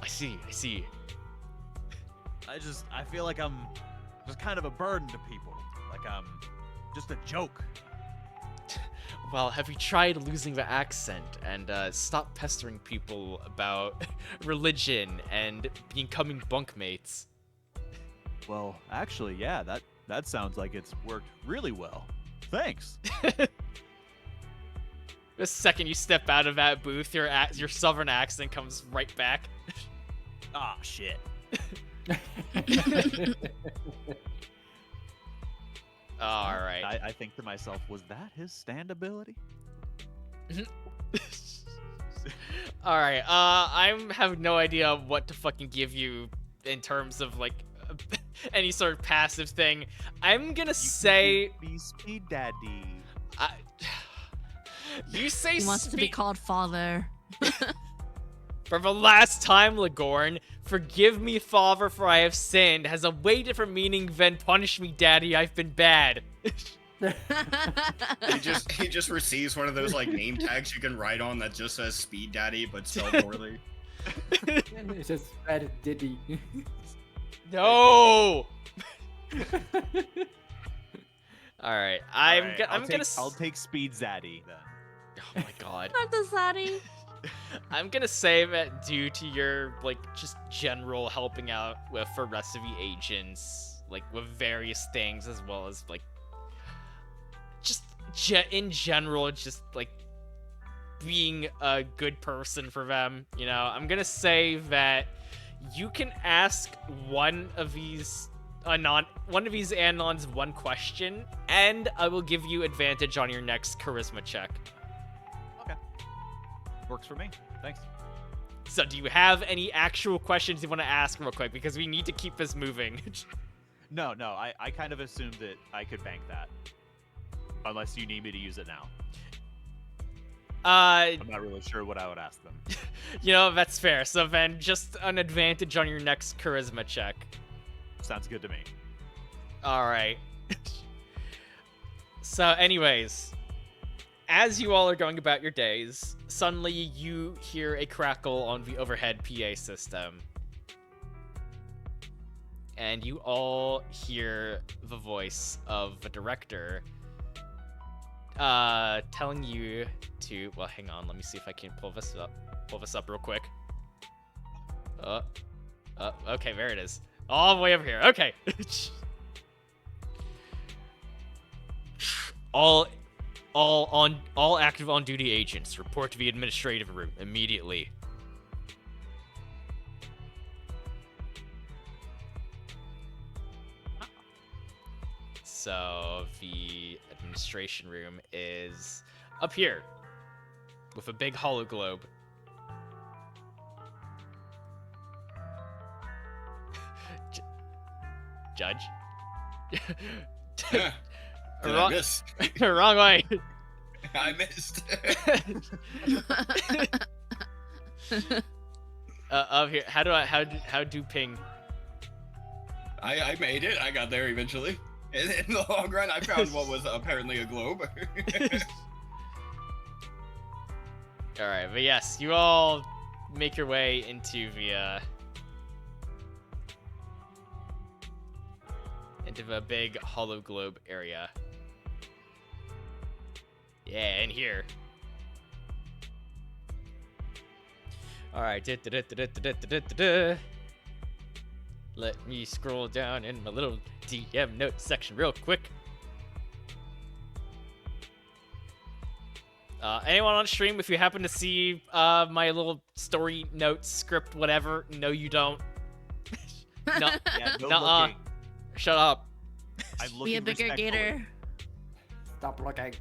see. I feel like I'm just kind of a burden to people. Like I'm just a joke. Well, have you tried losing the accent and stop pestering people about religion and becoming bunkmates? Well, actually, yeah, that sounds like it's worked really well. Thanks. The second you step out of that booth, your southern accent comes right back. Ah, shit. All right. I think to myself, was that his stand ability? All right. I have no idea what to fucking give you in terms of like any sort of passive thing. I'm gonna say be speed daddy. you say He wants to be speed called father. for the last time, Ligorn. Forgive me, father, for I have sinned. Has a way different meaning than punish me, daddy. I've been bad. He just receives one of those like name tags you can write on that just says "Speed Daddy" but spelled poorly. It's just Red Diddy. No. All right. I'm Alright, gonna. I'll take speed zaddy then. Oh my god. Not the Sadi. I'm gonna say that due to your like just general helping out with for rest of the agents, like with various things as well as like just in general, just like being a good person for them, you know, I'm gonna say that you can ask one of these Anons one question, and I will give you advantage on your next charisma check. Okay. Works for me. Thanks. So do you have any actual questions you want to ask real quick? Because we need to keep this moving. No, I kind of assumed that I could bank that. Unless you need me to use it now. I'm not really sure what I would ask them. You know, that's fair. So then just an advantage on your next charisma check. Sounds good to me. All right. So anyways, as you all are going about your days, suddenly you hear a crackle on the overhead PA system. And you all hear the voice of the director telling you to, well, hang on, let me see if I can pull this up real quick. Okay, there it is. All the way over here. Okay. All active on duty agents report to the administrative room immediately. So the administration room is up here with a big hollow globe. Judge? Yeah. Did I miss? Wrong way. I missed. Up here. How do ping? I made it. I got there eventually. In the long run, I found what was apparently a globe. All right, but yes, you all make your way into the big hollow globe area. Yeah, in here. All right. Let me scroll down in my little DM notes section real quick. Anyone on stream, if you happen to see my little story notes, script, whatever, no, you don't. No, Yeah, no nuh-uh. looking. Shut up. I'm looking Be a bigger respectfully. gator. Stop looking.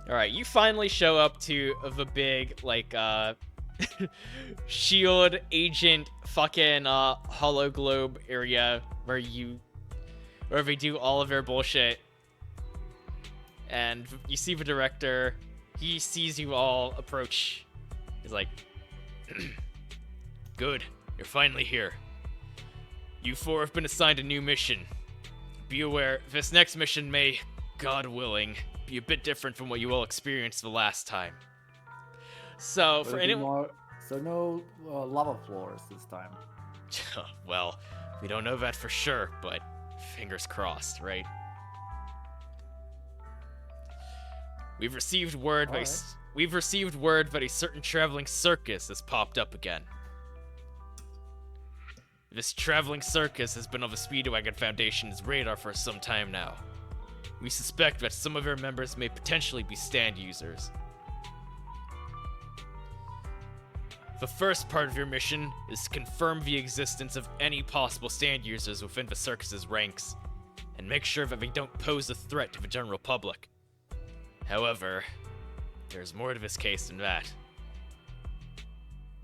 All right, you finally show up to the big, like, shield agent fucking hollow globe area where they do all of their bullshit. And you see the director. He sees you all approach. He's like, good, you're finally here. You four have been assigned a new mission. Be aware, this next mission may, God willing, be a bit different from what you all experienced the last time. So, for anyone... So no lava floors this time. Well, we don't know that for sure, but fingers crossed, right? We've received word that a certain traveling circus has popped up again. This traveling circus has been on the Speedwagon Foundation's radar for some time now. We suspect that some of their members may potentially be stand users. The first part of your mission is to confirm the existence of any possible stand users within the circus's ranks, and make sure that they don't pose a threat to the general public. However, there's more to this case than that.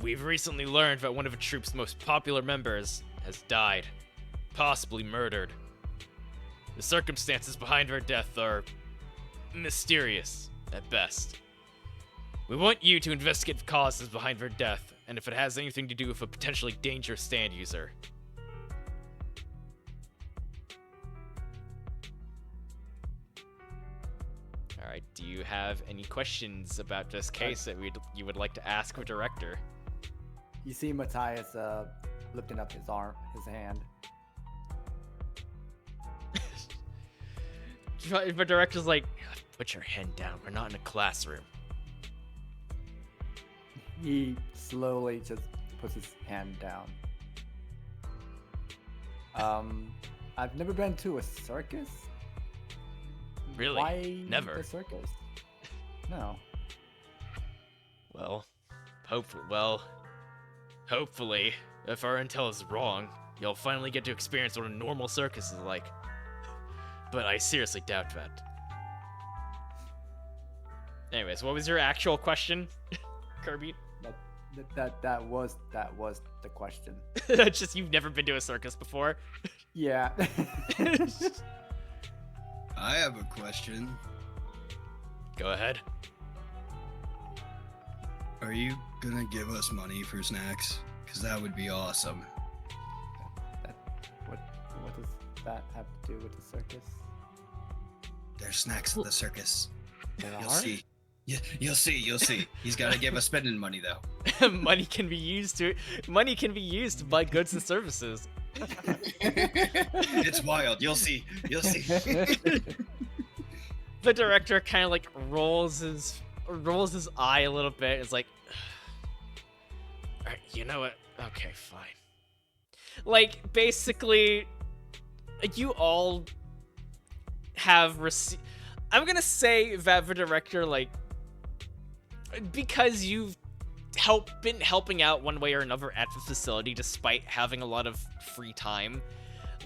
We've recently learned that one of the troop's most popular members has died, possibly murdered. The circumstances behind her death are mysterious, at best. We want you to investigate the causes behind her death, and if it has anything to do with a potentially dangerous stand user. Alright, do you have any questions about this case that you would like to ask the director? You see Matthias lifting up his hand. The director's like, Put your hand down. We're not in a classroom. He slowly just puts his hand down. I've never been to a circus. Really? Why Never? the circus? No. Well, hopefully, if our intel is wrong, you'll finally get to experience what a normal circus is like. But I seriously doubt that. Anyways, what was your actual question, Kirby? That was the question. Just you've never been to a circus before? Yeah. I have a question. Go ahead. Are you gonna give us money for snacks? Because that would be awesome. What does that have to do with the circus? There's snacks at the circus. There You'll are? see. Yeah, you'll see. He's gotta give us spending money though. Money can be used to buy goods and services. It's wild. You'll see. The director kind of like rolls his eye a little bit. It's like, alright, you know what? Okay, fine. Like basically, you all have received. I'm gonna say that the director, like, because you've been helping out one way or another at the facility despite having a lot of free time,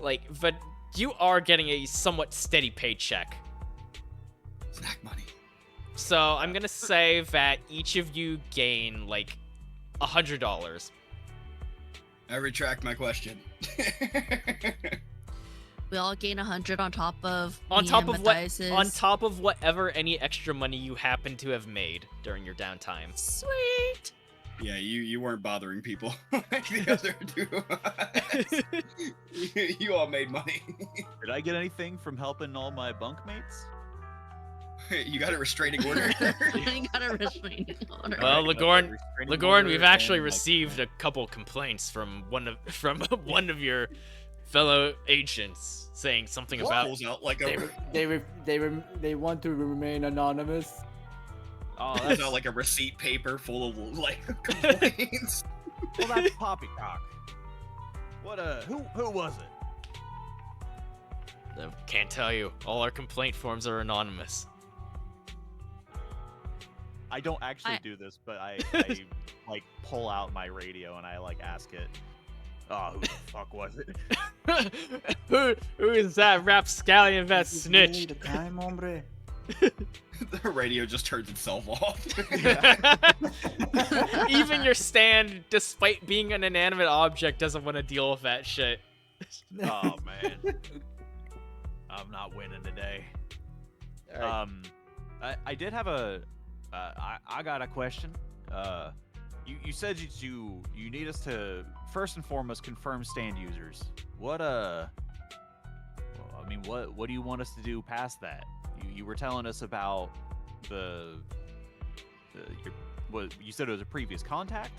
like, but you are getting a somewhat steady paycheck. Snack money. So I'm gonna say that each of you gain like $100. I retract my question. We all gain 100 on top of On me top and of what? Matthias's. On top of whatever any extra money you happen to have made during your downtime. Sweet. Yeah, you weren't bothering people like the other two. You all made money. Did I get anything from helping all my bunkmates? You got a restraining order. I got a restraining order. Well, Alright, Lagorn- restraining Lagorn, order we've actually and, like, received a couple complaints from one of your fellow agents saying something about. Pulls out like a They want to remain anonymous. Oh, pulls that's out like a receipt paper full of like complaints. well, that's poppycock. What who was it? Can't tell you. All our complaint forms are anonymous. I don't actually I- do this, but I like pull out my radio and I like ask it. Oh, who the fuck was it? who is that rapscallion that This is really snitched? the time, hombre. The radio just turns itself off. Even your stand, despite being an inanimate object, doesn't want to deal with that shit. Oh man, I'm not winning today. I did have a. I got a question. You said you need us to first and foremost confirm stand users. What well, I mean, what do you want us to do past that? You were telling us about what you said it was a previous contact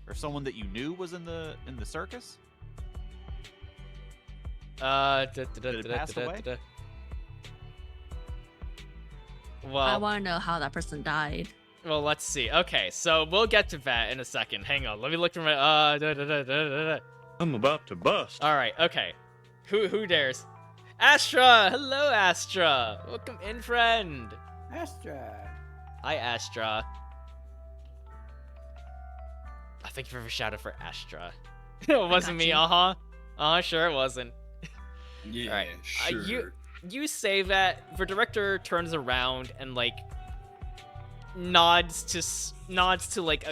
or someone that you knew was in the circus. Did it pass away? I Well, want to know how that person died. let's see. Okay, so we'll get to that in a second. Hang on, let me look through my. I'm about to bust. All right, okay. Who dares? Astra, hello, Astra. Welcome in, friend. Astra. Hi, Astra. I think you ever shouted for Astra. It wasn't got me. you. Sure it wasn't. Yeah, Alright, sure. You say that the director turns around and like nods to like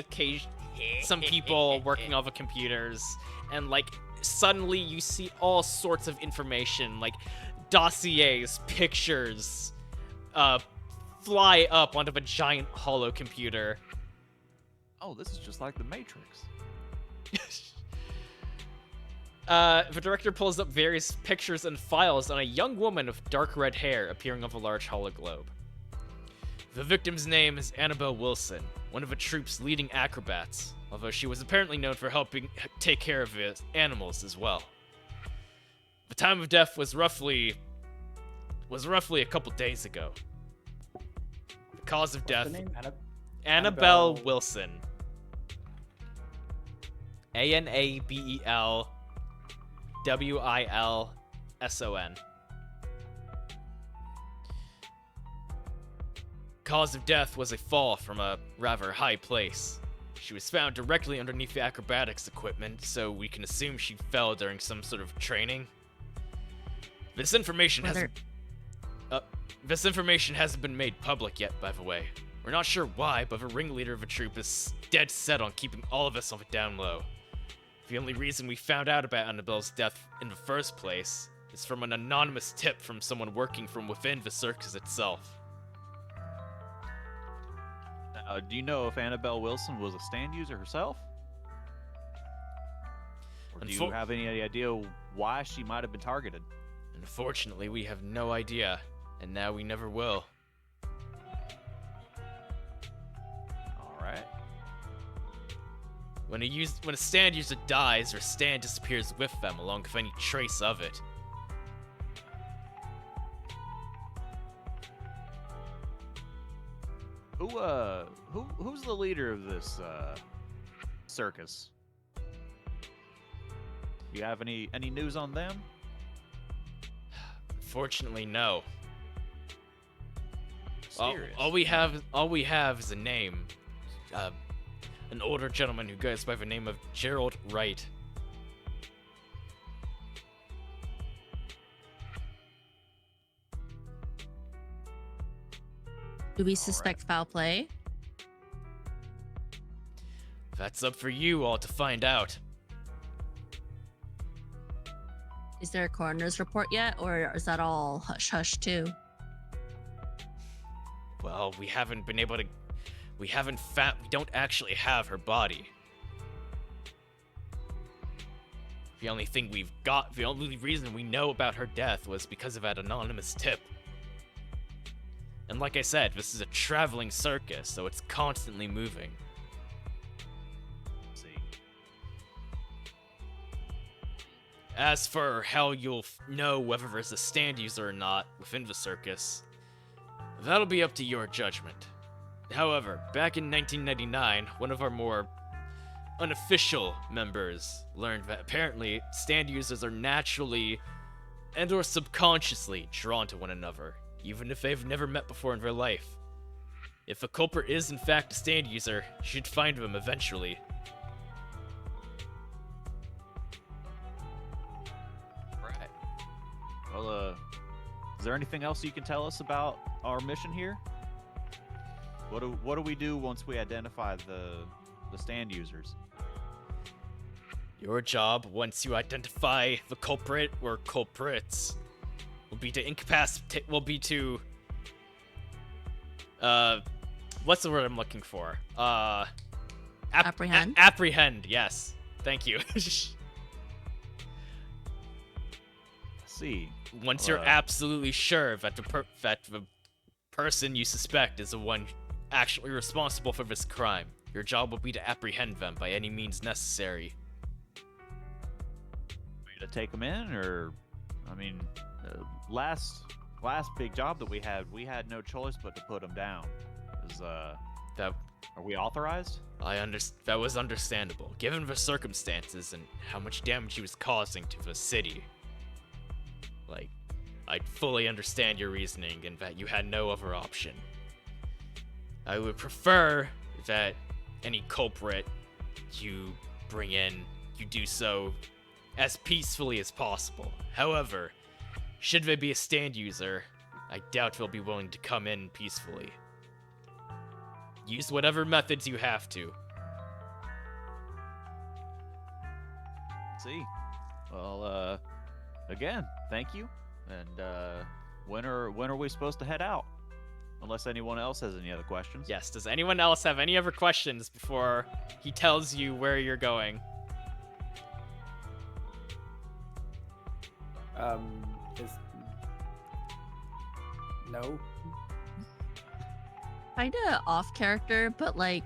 some people working off of computers, and like suddenly you see all sorts of information like dossiers, pictures, fly up onto a giant hollow computer. Oh, this is just like the Matrix. The director pulls up various pictures and files on a young woman with dark red hair appearing on a large hollow globe. The victim's name is Annabelle Wilson, one of the troop's leading acrobats, although she was apparently known for helping take care of the animals as well. The time of death was roughly was roughly a couple days ago. The cause of What's death, the name? Annabelle Wilson. Annabel Wilson. Cause of death was a fall from a rather high place. She was found directly underneath the acrobatics equipment, so we can assume she fell during some sort of training. This information hasn't been made public yet, by the way. We're not sure why, but the ringleader of the troop is dead set on keeping all of us on the down low. The only reason we found out about Annabelle's death in the first place is from an anonymous tip from someone working from within the circus itself. Do you know if Annabelle Wilson was a stand user herself? Or do you have any idea why she might have been targeted? Unfortunately, we have no idea, and now we never will. Alright. When a stand user dies, their stand disappears with them, along with any trace of it. Who's the leader of this circus? You have any news on them? Fortunately, no. Mysterious. All we have is a name. An older gentleman who goes by the name of Gerald Wright. Do we suspect foul play? That's up for you all to find out. Is there a coroner's report yet, or is that all hush-hush too? Well, we haven't been able to... We don't actually have her body. The only reason we know about her death was because of that anonymous tip. And like I said, this is a traveling circus, so it's constantly moving. Let's see. As for how you'll know whether there's a stand user or not within the circus, that'll be up to your judgment. However, back in 1999, one of our more unofficial members learned that apparently stand users are naturally and or subconsciously drawn to one another, even if they've never met before in their life. If a culprit is in fact a stand user, you should find them eventually. Right. Well, is there anything else you can tell us about our mission here? What do we do once we identify the stand users? Your job, once you identify the culprit or culprits, will be to incapacitate. What's the word I'm looking for? Apprehend? Apprehend. Yes. Thank you. See. Once you're absolutely sure that the person you suspect is the one actually responsible for this crime, your job will be to apprehend them by any means necessary. To take them in, or I mean, last big job that we had no choice but to put them down. That Are we authorized? That was understandable, given the circumstances and how much damage he was causing to the city. Like, I fully understand your reasoning and that you had no other option. I would prefer that any culprit you bring in, you do so as peacefully as possible. However, should they be a stand user, I doubt they'll be willing to come in peacefully. Use whatever methods you have to. Let's see. Well, again, thank you. And when are we supposed to head out? Unless anyone else has any other questions. Yes, does anyone else have any other questions before he tells you where you're going? Just no. Kinda off character, but like,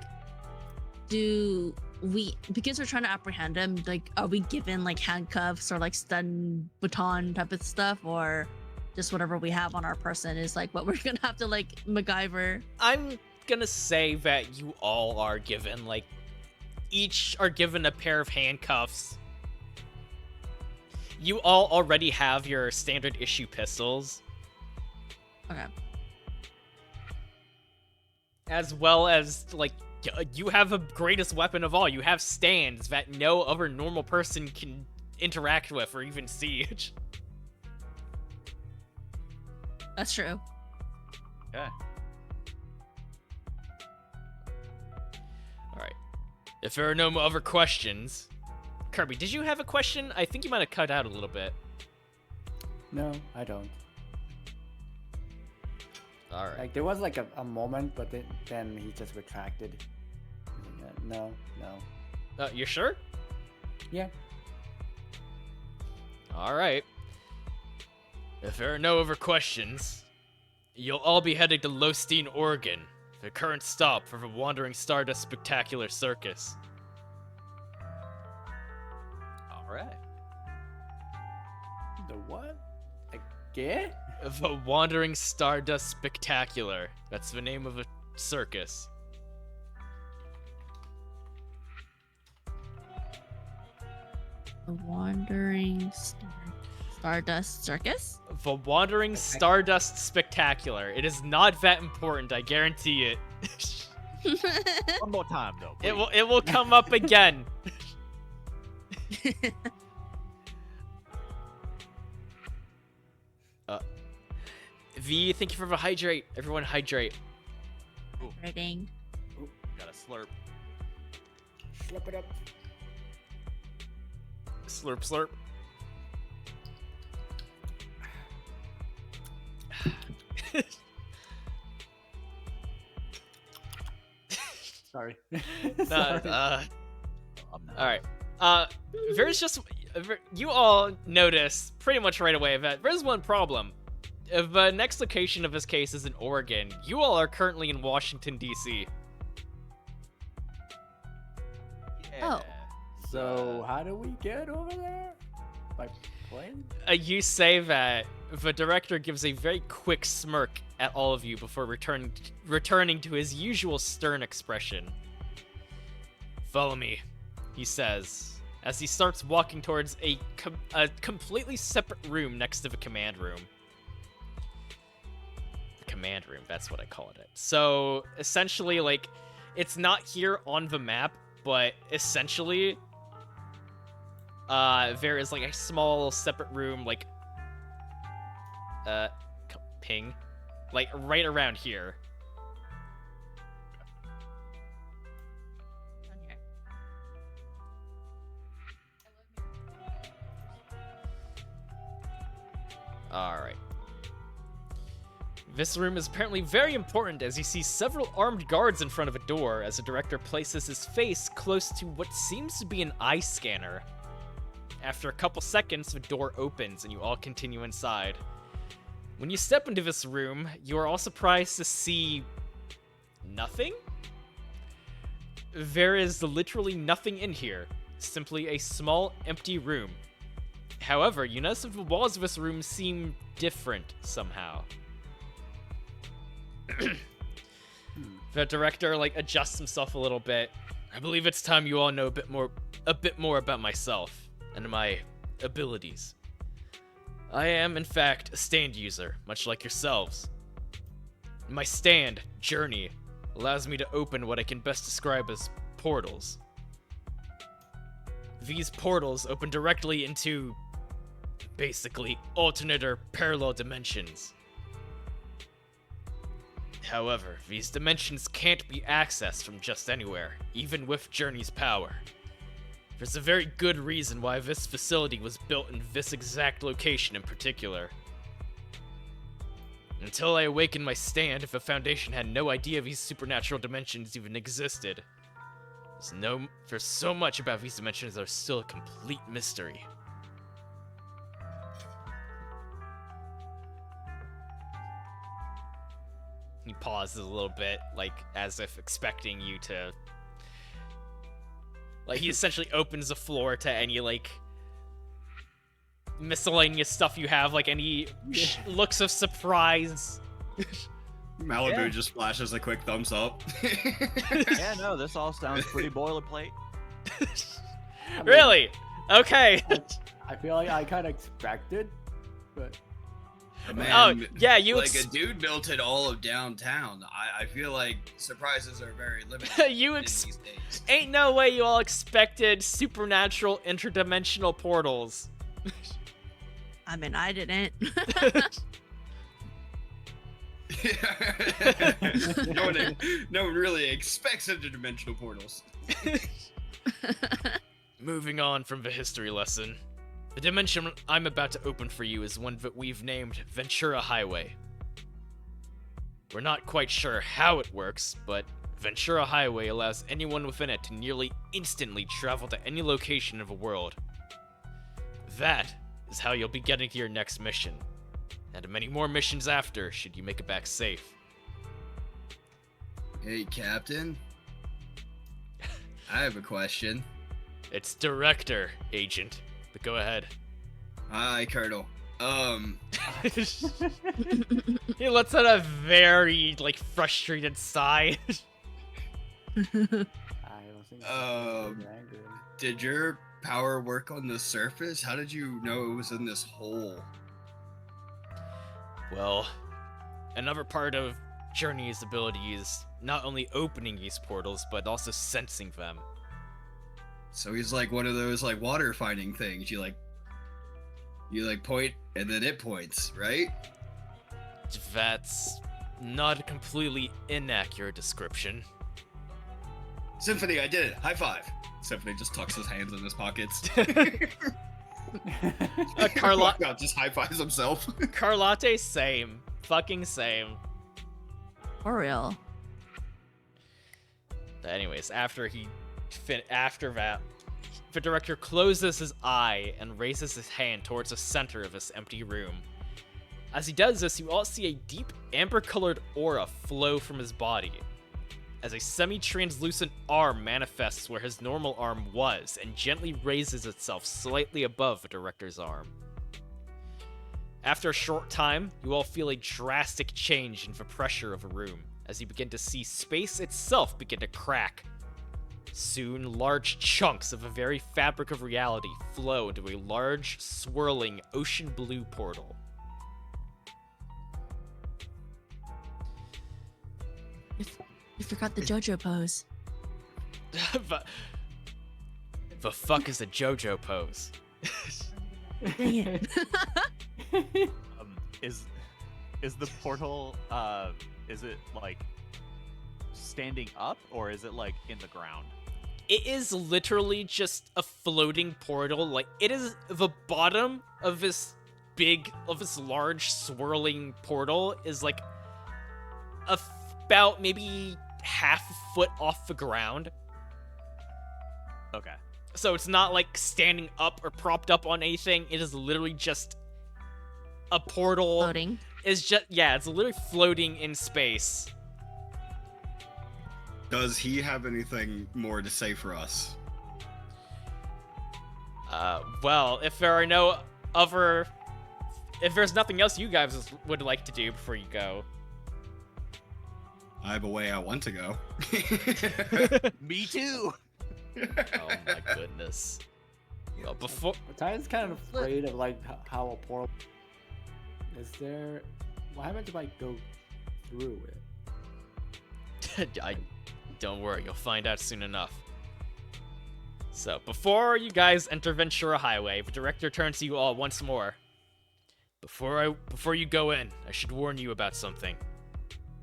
do we, because we're trying to apprehend him, like, are we given like handcuffs or like stun baton type of stuff, or just whatever we have on our person is like what we're gonna have to like MacGyver. I'm gonna say that you all are given, like, each are given a pair of handcuffs. You all already have your standard issue pistols, Okay. as well as, like, you have the greatest weapon of all. You have stands that no other normal person can interact with or even siege. That's true. Okay. All right. If there are no other questions, Kirby, did you have a question? I think you might have cut out a little bit. No, I don't. All right. Like there was like a moment, but then he just retracted. No. You sure? Yeah. All right. If there are no other questions, you'll all be heading to Lostine, Oregon, the current stop for the Wandering Stardust Spectacular Circus. All right. The what? Again? The Wandering Stardust Spectacular. That's the name of a circus. The Wandering Stardust Circus? The Wandering Stardust Spectacular. It is not that important, I guarantee it. One more time, though. It will come up again. V, thank you for the hydrate. Everyone hydrate. Rating. Got a slurp. Slip it up. Slurp, slurp. Sorry. All I'm not. right. There's just you all notice pretty much right away that there's one problem. If the next location of this case is in Oregon, you all are currently in Washington, D.C. Oh. So how do we get over there? By plane? You say that the director gives a very quick smirk at all of you before returning to his usual stern expression. Follow me, he says, as he starts walking towards a completely separate room next to the command room. The command room, that's what I call it. So, essentially, like, it's not here on the map, but essentially, there is, like, a small separate room, like, ping, like, right around here. Alright. This room is apparently very important as you see several armed guards in front of a door as the director places his face close to what seems to be an eye scanner. After a couple seconds, the door opens and you all continue inside. When you step into this room, you are all surprised to see nothing? There is literally nothing in here, simply a small empty room. However, you notice that the walls of this room seem different somehow. The director, like, adjusts himself a little bit. I believe it's time you all know a bit more about myself and my abilities. I am, in fact, a stand user, much like yourselves. My stand, Journey, allows me to open what I can best describe as portals. These portals open directly into, basically, alternate or parallel dimensions. However, these dimensions can't be accessed from just anywhere, even with Journey's power. There's a very good reason why this facility was built in this exact location in particular. Until I awakened my stand, the Foundation had no idea these supernatural dimensions even existed. There's so much about these dimensions that are still a complete mystery. He pauses a little bit, like, as if expecting you to... Like, he essentially opens the floor to any, like... miscellaneous stuff you have, like any looks of surprise. Malibu Yeah. just flashes a quick thumbs up. Yeah, no, this all sounds pretty boilerplate. I mean, Really? Okay. I feel like I kind of expected, but Man, Oh, yeah, you like a dude built it all of downtown. I feel like surprises are very limited you these days. ain't no way you all expected supernatural interdimensional portals. I mean, I didn't. No one really expects interdimensional portals. Moving on from the history lesson. The dimension I'm about to open for you is one that we've named Ventura Highway. We're not quite sure how it works, but Ventura Highway allows anyone within it to nearly instantly travel to any location of the world. That is how you'll be getting to your next mission, and many more missions after, should you make it back safe. Hey, Captain. I have a question. It's Director, Agent, but go ahead. Hi, Colonel. He lets out a very, frustrated sigh. I don't think so. Angry. Did your power work on the surface? How did you know it was in this hole? Well, another part of Journey's ability is not only opening these portals, but also sensing them. So he's like one of those water finding things. You point and then it points, right? That's not a completely inaccurate description. Symphony, I did it. High five. Symphony just tucks his hands in his pockets. Carla- Walk out, just high fives himself. Carlotte, same. Fucking same. For real. But anyways, after that, the director closes his eye and raises his hand towards the center of this empty room. As he does this, you all see a deep amber-colored aura flow from his body, as a semi-translucent arm manifests where his normal arm was and gently raises itself slightly above the director's arm. After a short time, you all feel a drastic change in the pressure of the room, as you begin to see space itself begin to crack. Soon, large chunks of the very fabric of reality flow into a large, swirling, ocean blue portal. You forgot the JoJo pose. The fuck is a JoJo pose? Dang it. Is the portal is it standing up or is it in the ground? It is literally just a floating portal. It is the bottom of this large swirling portal is about maybe half a foot off the ground. Okay. So it's not standing up or propped up on anything. It is literally just a portal. Floating. It's literally floating in space. Does he have anything more to say for us? Well, if there's nothing else you guys would like to do before you go. I have a way I want to go. Me too. Oh my goodness. Well, before Titan's kind of afraid of how a portal. Is there? What happens if I go through it? Don't worry, you'll find out soon enough. So, before you guys enter Ventura Highway, the director turns to you all once more. Before you go in, I should warn you about something.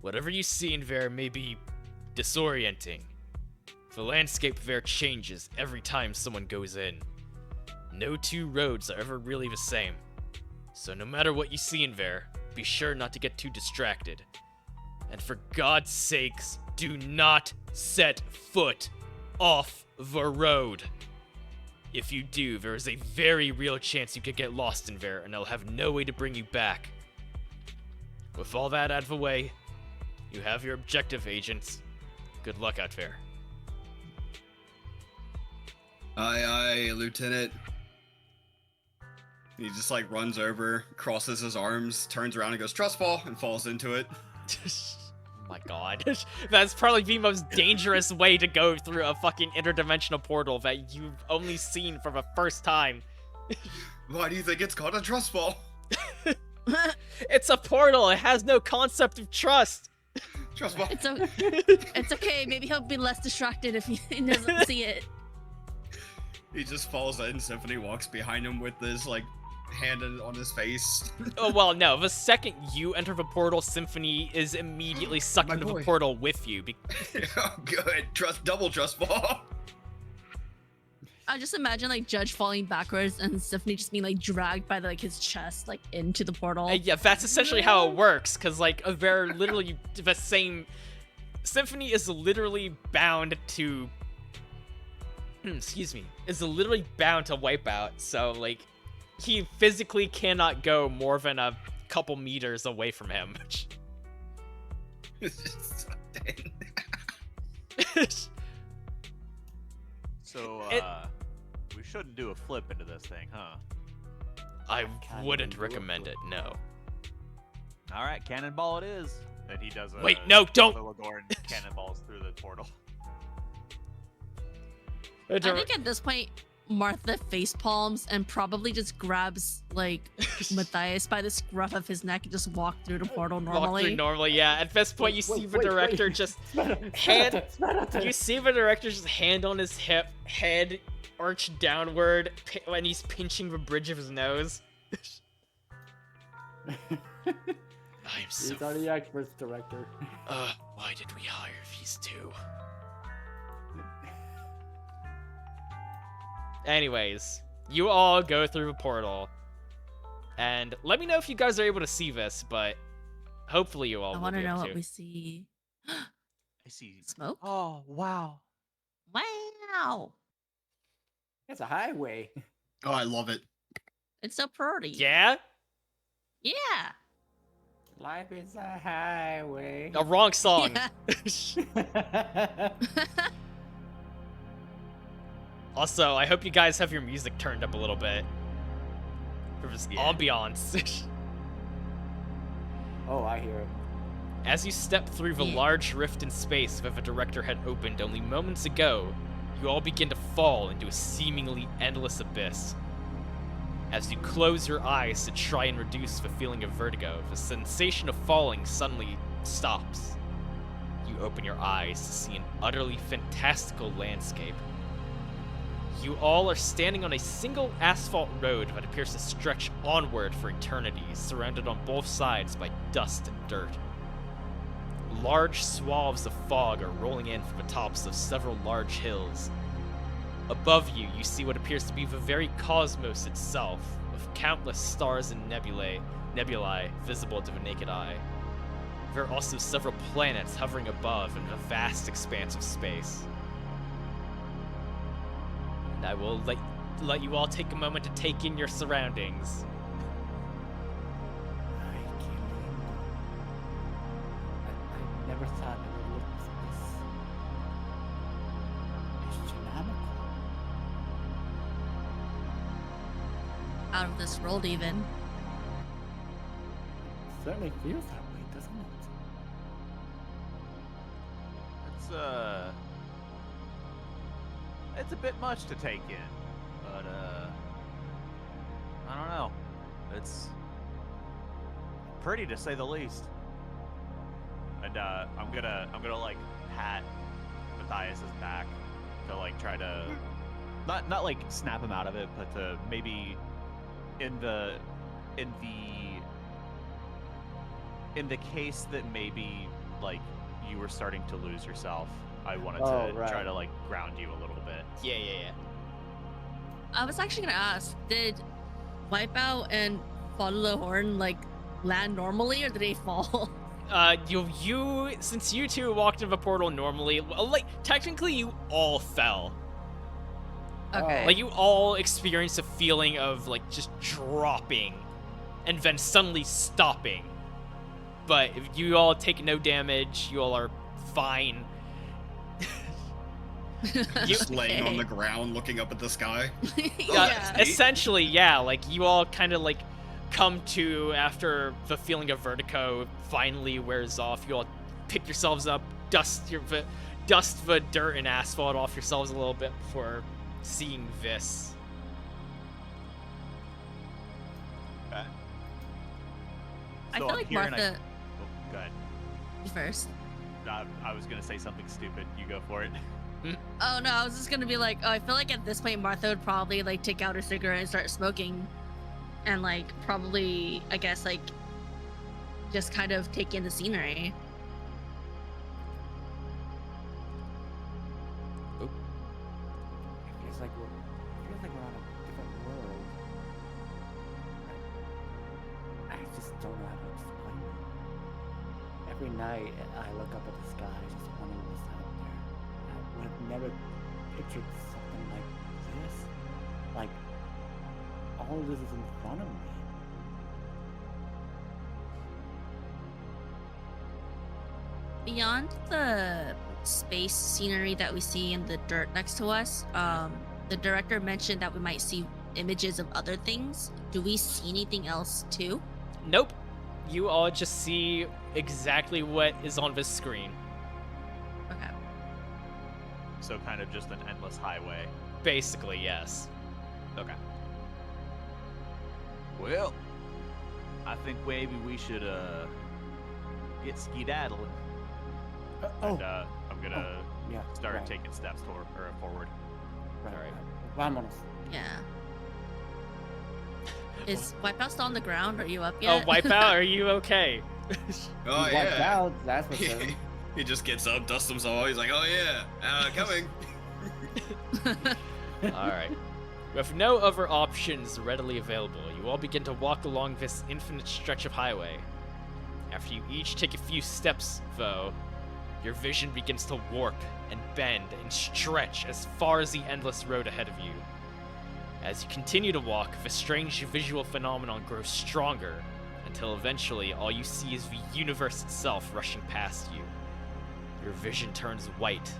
Whatever you see in there may be disorienting. The landscape there changes every time someone goes in. No two roads are ever really the same. So no matter what you see in there, be sure not to get too distracted. And for God's sakes, do not set foot off the road. If you do, there is a very real chance you could get lost in there, and I'll have no way to bring you back. With all that out of the way, you have your objective, agents. Good luck out there. Aye, aye, Lieutenant. He just like runs over, crosses his arms, turns around and goes trust fall and falls into it. Oh my god. That's probably the most dangerous way to go through a fucking interdimensional portal that you've only seen for the first time. Why do you think it's called a trust fall? It's a portal. It has no concept of trust. Trust fall. It's okay. Maybe he'll be less distracted if he doesn't see it. He just falls in. Symphony walks behind him with his like hand on his face. Oh, well, no. The second you enter the portal, Symphony is immediately sucked My into the boy. portal with you. Oh, good. Double trust fall. I just imagine like Judge falling backwards and Symphony just being like dragged by like his chest like into the portal. Yeah, that's essentially how it works, because, like, they're literally the same... Symphony is literally bound to... excuse me. Is literally bound to Wipeout, so, like, he physically cannot go more than a couple meters away from him. It's just so dang. So, we shouldn't do a flip into this thing, huh? I Kinda wouldn't do it, recommend it, no. All right, cannonball it is. And he does a Wait, no, don't! Lilligorn cannonballs through the portal. I think at this point, Martha face palms and probably just grabs like Matthias by the scruff of his neck and just walk through the portal Walk normally. through normally, yeah. At this point, you see the director just hand... You see the director just hand on his hip, head arched downward, and he's pinching the bridge of his nose. I'm so... He's already experts director. Why did we hire these two? Anyways, you all go through the portal. And let me know if you guys are able to see this, but hopefully you all I will want to be know able what to. we see. I see. Smoke? Oh, wow. Wow. It's a highway. Oh, I love it. It's so pretty. Yeah? Yeah. Life is a highway. A wrong song. Yeah. Also, I hope you guys have your music turned up a little bit. For this ambiance. Oh, I hear it. As you step through the Yeah. large rift in space that the director had opened only moments ago, you all begin to fall into a seemingly endless abyss. As you close your eyes to try and reduce the feeling of vertigo, the sensation of falling suddenly stops. You open your eyes to see an utterly fantastical landscape. You all are standing on a single asphalt road that appears to stretch onward for eternity, surrounded on both sides by dust and dirt. Large swaths of fog are rolling in from the tops of several large hills. Above you, you see what appears to be the very cosmos itself, with countless stars and nebulae visible to the naked eye. There are also several planets hovering above in the vast expanse of space. And I will let you all take a moment to take in your surroundings. Ay, qué lindo. I never thought it would look this astronomical. Out of this world, even. Certainly feels that way, doesn't it? It's a bit much to take in, but I don't know. It's pretty to say the least. And I'm gonna like pat Matthias's back to like try to not like snap him out of it, but to maybe in the case that maybe like you were starting to lose yourself, I wanted to right. try to like ground you a little bit. Yeah. I was actually gonna ask, did Wipeout and Follow the Horn like land normally or did they fall? You since you two walked into the portal normally, well, like technically you all fell. Okay. Like you all experienced a feeling of like just dropping and then suddenly stopping. But if you all take no damage, you all are fine. Just laying on the Okay. ground, looking up at the sky. Yeah. Essentially, yeah. Like you all kind of like come to after the feeling of vertigo finally wears off. You all pick yourselves up, dust the dirt and asphalt off yourselves a little bit before seeing this. Okay. I So feel I'm like here and Martha Oh, go ahead. first. I was gonna say something stupid. You go for it. Oh no, I was just gonna be like, oh, I feel like at this point Martha would probably like take out her cigarette and start smoking, and like probably, I guess, like just kind of take in the scenery. It feels like we're on a different world. I just don't know how to explain it. Every night I look up at the sky, just wondering what's out there. I would have never pictured something like this. Like all this is in front of me. Beyond the space scenery that we see in the dirt next to us, the director mentioned that we might see images of other things. Do we see anything else too? Nope. You all just see exactly what is on this screen. Okay. So kind of just an endless highway. Basically, yes. Okay. Well, I think maybe we should get skedaddling. Oh, And I'm gonna yeah. start right, taking steps forward. right, alright. Vámonos. Yeah. Is Wipeout still on the ground? Are you up Oh, yet? Wipeout, are you okay? Oh He wiped yeah. out, that's for certain. He just gets up, dusts himself. He's like, "Oh yeah, coming." Alright. With no other options readily available, you all begin to walk along this infinite stretch of highway. After you each take a few steps, though, your vision begins to warp and bend and stretch as far as the endless road ahead of you. As you continue to walk, the strange visual phenomenon grows stronger, until eventually all you see is the universe itself rushing past you. Your vision turns white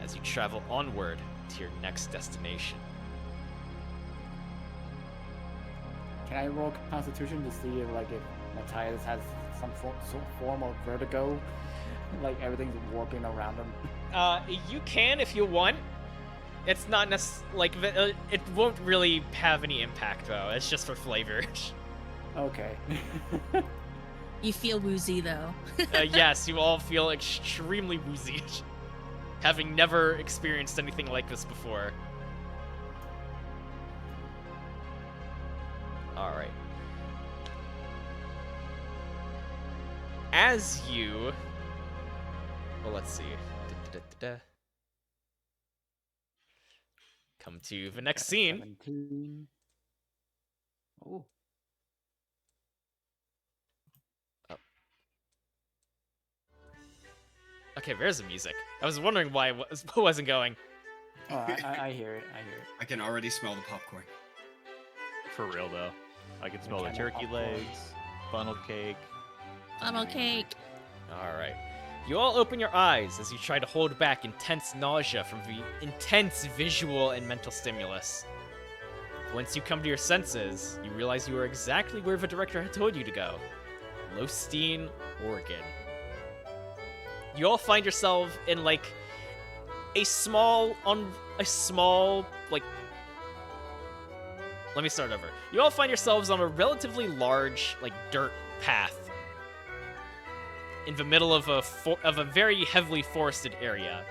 as you travel onward to your next destination. Can I roll Constitution to see if Matthias has some form of vertigo? Like everything's warping around him. You can if you want. It's not it won't really have any impact though. It's just for flavor. Okay. You feel woozy though. Yes, you all feel extremely woozy, having never experienced anything like this before. All right. As you, well, let's see. Come to the next scene. 17. Oh. Okay, there's the music. I was wondering why it wasn't going. Oh, I hear it. I hear it. I can already smell the popcorn. For real though, I can smell the Caramel turkey popcorn. legs, funnel cake. Funnel cake. All right. You all open your eyes as you try to hold back intense nausea from the intense visual and mental stimulus. Once you come to your senses, you realize you are exactly where the director had told you to go. Losteen, Oregon. You all find yourself in like a small like let me start over. You all find yourselves on a relatively large like dirt path in the middle of a very heavily forested area.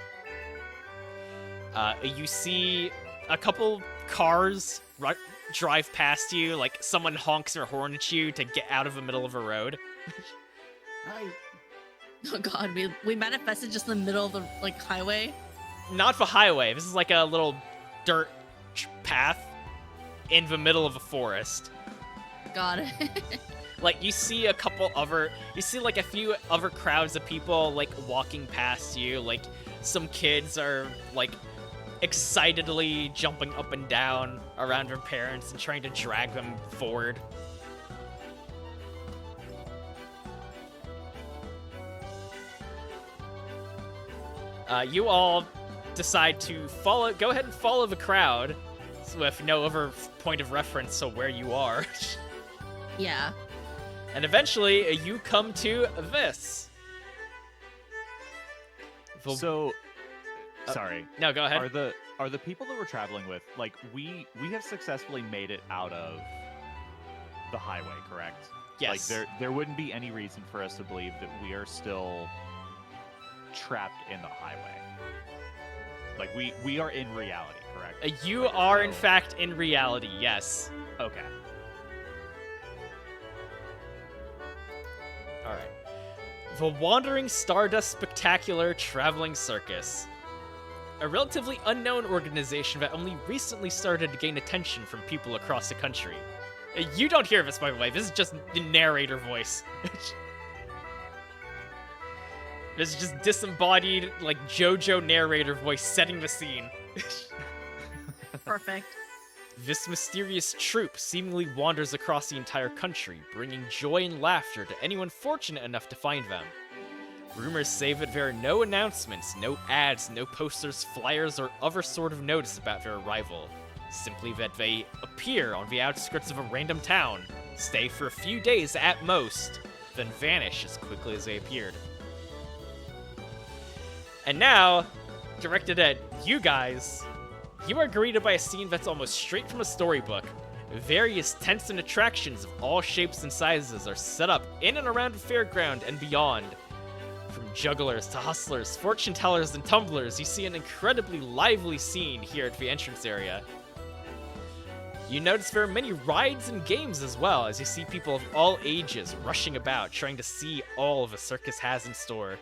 You see a couple cars drive past you, like someone honks their horn at you to get out of the middle of a road. Hi. Oh god, we manifested just in the middle of the like highway. Not the highway. This is like a little dirt path in the middle of a forest. Got it. Like you see like a few other crowds of people like walking past you. Like some kids are like excitedly jumping up and down around their parents and trying to drag them forward. You all decide to go ahead and follow the crowd with no other point of reference to where you are. Yeah. And eventually, you come to this. So, sorry. No, go ahead. Are the people that we're traveling with, like, we have successfully made it out of the highway, correct? Yes. Like, there wouldn't be any reason for us to believe that we are still trapped in the highway. Like, we are in reality, correct? You Like, are, in no- fact, in reality, yes. Okay. Alright. The Wandering Stardust Spectacular Traveling Circus. A relatively unknown organization that only recently started to gain attention from people across the country. You don't hear this, by the way. This is just the narrator voice. This is just disembodied, like, JoJo narrator voice setting the scene. Perfect. This mysterious troupe seemingly wanders across the entire country, bringing joy and laughter to anyone fortunate enough to find them. Rumors say that there are no announcements, no ads, no posters, flyers, or other sort of notice about their arrival. Simply that they appear on the outskirts of a random town, stay for a few days at most, then vanish as quickly as they appeared. And now, directed at you guys, you are greeted by a scene that's almost straight from a storybook. Various tents and attractions of all shapes and sizes are set up in and around the fairground and beyond. From jugglers to hustlers, fortune tellers, and tumblers, you see an incredibly lively scene here at the entrance area. You notice there are many rides and games as well, as you see people of all ages rushing about, trying to see all the circus has in store.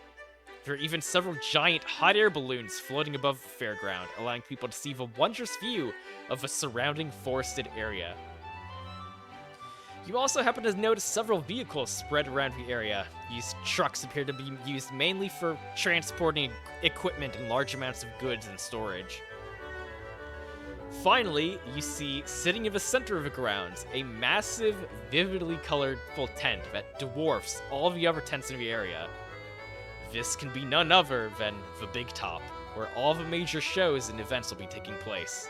There are even several giant hot air balloons floating above the fairground, allowing people to see the wondrous view of the surrounding forested area. You also happen to notice several vehicles spread around the area. These trucks appear to be used mainly for transporting equipment and large amounts of goods and storage. Finally, you see, sitting in the center of the grounds, a massive, vividly colorful tent that dwarfs all the other tents in the area. This can be none other than the Big Top, where all the major shows and events will be taking place.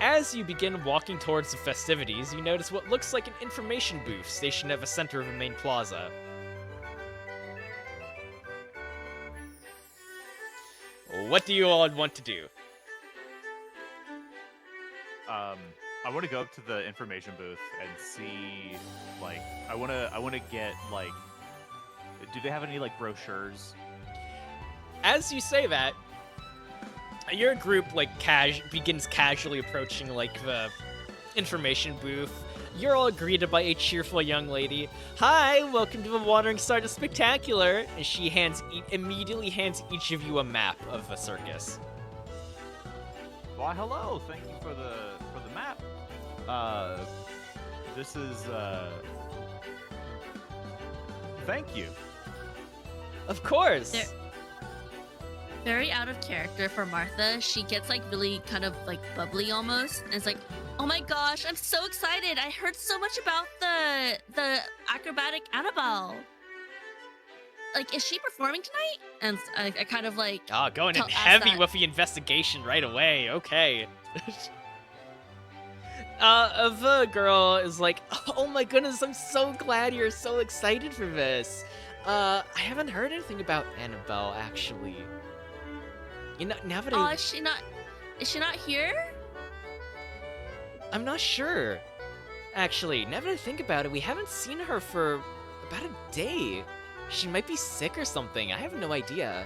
As you begin walking towards the festivities, you notice what looks like an information booth stationed at the center of the main plaza. What do you all want to do? I want to go up to the information booth and see, like, I want to get, like, do they have any, like, brochures? As you say that, your group, like, begins casually approaching, like, the information booth. You're all greeted by a cheerful young lady. Hi, welcome to the Wandering Stardust Spectacular. And she immediately hands each of you a map of the circus. Why, hello, thank you for the map. This is, thank you. Of course. There- Very out of character for Martha. She gets like really kind of like bubbly almost, and it's like, oh my gosh, I'm so excited! I heard so much about the acrobatic Annabelle. Like, is she performing tonight? And I kind of like, Ah, going in ask heavy that. with the investigation right away. Okay. The girl is like, oh my goodness, I'm so glad you're so excited for this. I haven't heard anything about Annabelle, actually. You know, now that oh, I... is she not here? I'm not sure. Actually, now that I think about it, we haven't seen her for about a day. She might be sick or something. I have no idea.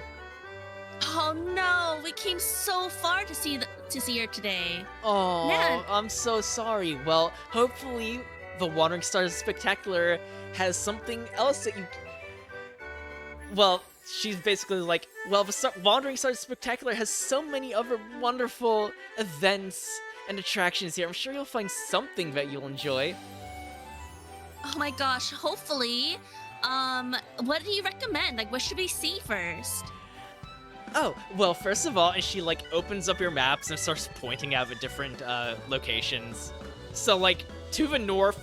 Oh no, we came so far to see her today. Oh, Man. I'm so sorry. Well, hopefully the Wandering Stars Spectacular has something else that you... Well, she's basically like, well, the Wandering Stars Spectacular has so many other wonderful events and attractions here. I'm sure you'll find something that you'll enjoy. Oh my gosh, hopefully. What do you recommend? Like, what should we see first? Oh, well, first of all, and she, like, opens up your maps and starts pointing out the different, locations. So, like, to the north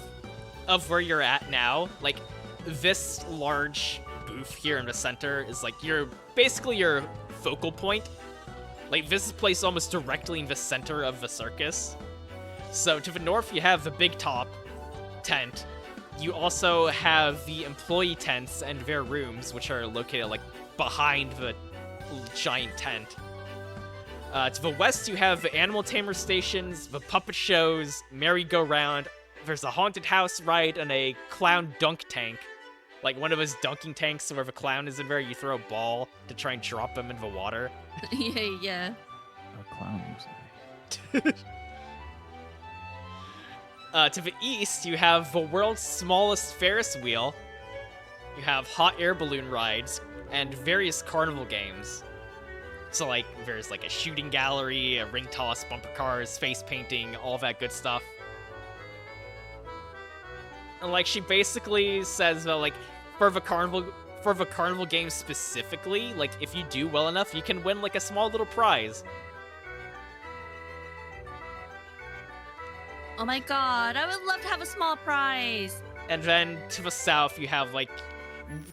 of where you're at now, like, this large booth here in the center is like basically your focal point. Like this is placed almost directly in the center of the circus. So to the north you have the big top tent. You also have the employee tents and their rooms, which are located like behind the giant tent. To the west you have the animal tamer stations, the puppet shows, merry-go-round. There's a haunted house ride and a clown dunk tank. Like one of those dunking tanks where the clown is in there, you throw a ball to try and drop him into the water. Yeah. A clown music. To the east, you have the world's smallest Ferris wheel. You have hot air balloon rides and various carnival games. So like, there's like a shooting gallery, a ring toss, bumper cars, face painting, all that good stuff. And like, she basically says that like, for the carnival games specifically, like if you do well enough, you can win like a small little prize. Oh my god, I would love to have a small prize. And then to the south, you have like,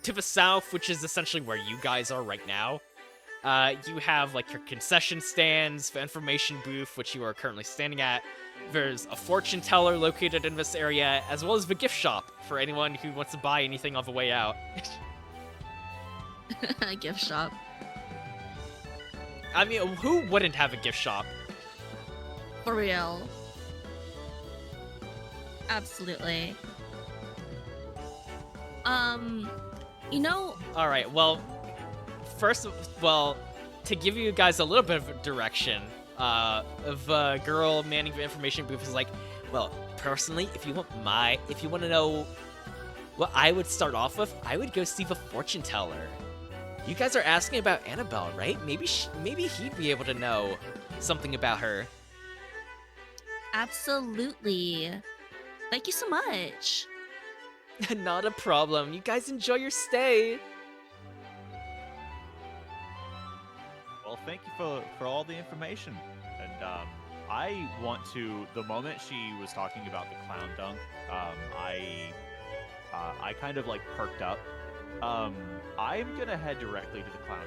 to the south, which is essentially where you guys are right now. You have like your concession stands, the information booth, which you are currently standing at. There's a fortune teller located in this area, as well as the gift shop for anyone who wants to buy anything on the way out. A gift shop. I mean, who wouldn't have a gift shop? For real. Absolutely. You know, All right, well, to give you guys a little bit of direction, the girl manning the information booth is like, well, personally, if you want to know what I would start off with, I would go see the fortune teller. You guys are asking about Annabelle, right? Maybe he'd be able to know something about her. absolutely. Thank you so much. Not a problem. You guys enjoy your stay. Well, thank you for all the information. And I want to. The moment she was talking about the clown dunk, I kind of like perked up. I'm gonna head directly to the clown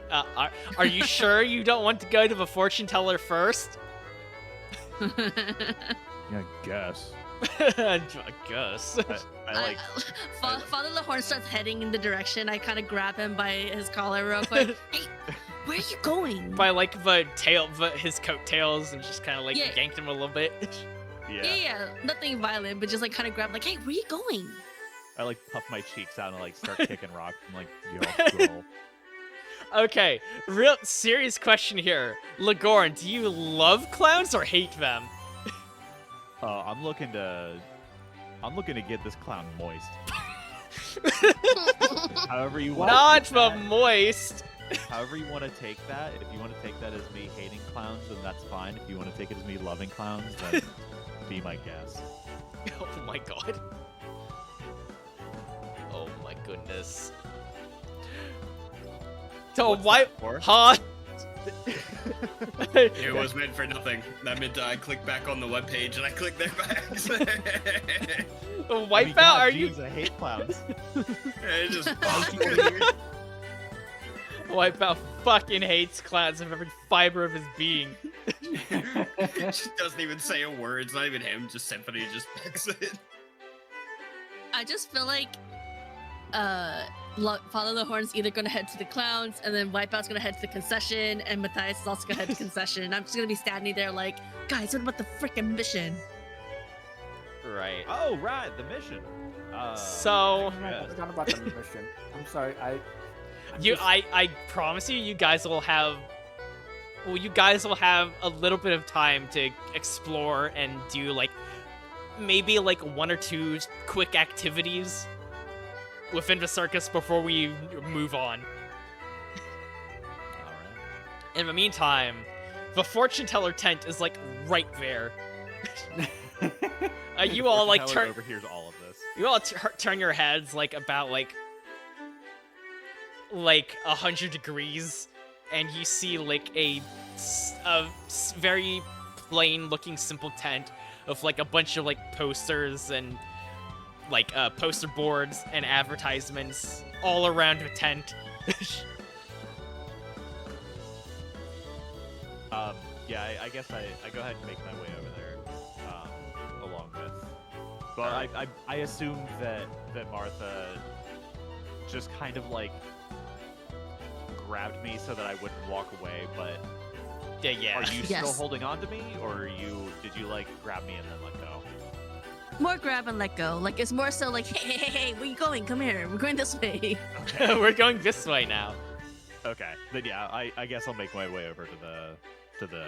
dunker. Are you sure you don't want to go to the fortune teller first? Yeah, I guess. I guess. I like. Father Lahorn starts heading in the direction. I kind of grab him by his collar real quick. Hey, where are you going? By like his coattails, and just kind of like yanked him a little bit. Yeah, nothing violent, but just like kind of grab, like, hey, where are you going? I like puff my cheeks out and like start kicking rocks. I'm like, yo, girl. Okay, real serious question here. Lagorn, do you love clowns or hate them? I'm looking to get this clown moist. However you want. Not the moist. However you want to take that. If you want to take that as me hating clowns, then that's fine. If you want to take it as me loving clowns, then be my guest. Oh my god. Oh my goodness. So What's why? that for? Huh? It was meant for nothing. That meant I clicked back on the webpage and I clicked their backs. Wipeout? Are you? I hate clowns. It just Wipeout fucking hates clowns with every fiber of his being. She doesn't even say a word. It's not even him. Just Symphony just picks it. I just feel like Father Lahorn's either gonna head to the clowns, and then Wipeout's gonna head to the concession, and Matthias is also gonna head to the concession. I'm just gonna be standing there like, guys, what about the freaking mission? Right. Oh, right, the mission. So I forgot about the mission. I'm sorry. I promise you, you guys will have a little bit of time to explore and do like maybe like one or two quick activities within the circus before we move on. Alright. In the meantime, the fortune teller tent is like right there. You all like Teller turn. overhears all of this. You all turn your heads like about like 100 degrees, and you see like a very plain looking simple tent of like a bunch of like posters and like poster boards and advertisements all around the tent. Yeah, I guess I go ahead and make my way over there, along with. But I assumed that Martha just kind of like grabbed me so that I wouldn't walk away. But Yeah. are you Yes. still holding on to me, or did you like grab me and then let go? More grab and let go. Like it's more so like, hey, where you going? Come here. We're going this way. Okay. We're going this way now. Okay. Then yeah, I guess I'll make my way over to the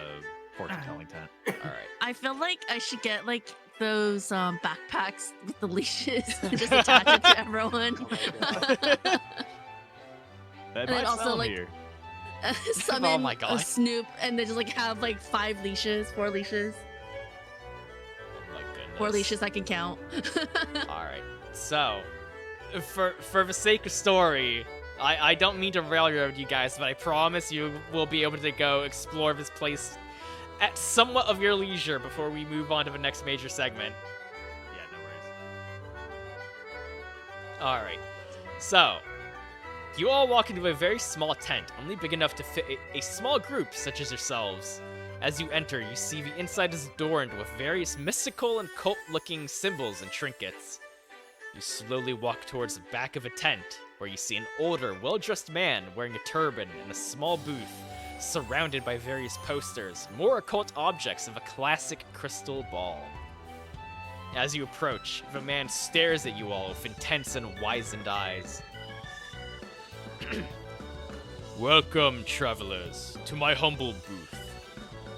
fortune telling tent. All right. I feel like I should get like those backpacks with the leashes and just attach it to everyone. Oh my God. That And might then also, sell like, here. Summon my a God. Snoop and then just like have like 4 leashes. Oh my goodness. 4 leashes I can count. All right. So, for the sake of story, I don't mean to railroad you guys, but I promise you will be able to go explore this place at somewhat of your leisure before we move on to the next major segment. Yeah, no worries. All right. So, you all walk into a very small tent, only big enough to fit a small group such as yourselves. As you enter, you see the inside is adorned with various mystical and cult-looking symbols and trinkets. You slowly walk towards the back of a tent, where you see an older, well-dressed man wearing a turban in a small booth, surrounded by various posters, more occult objects of a classic crystal ball. As you approach, the man stares at you all with intense and wizened eyes. Welcome, travelers, to my humble booth.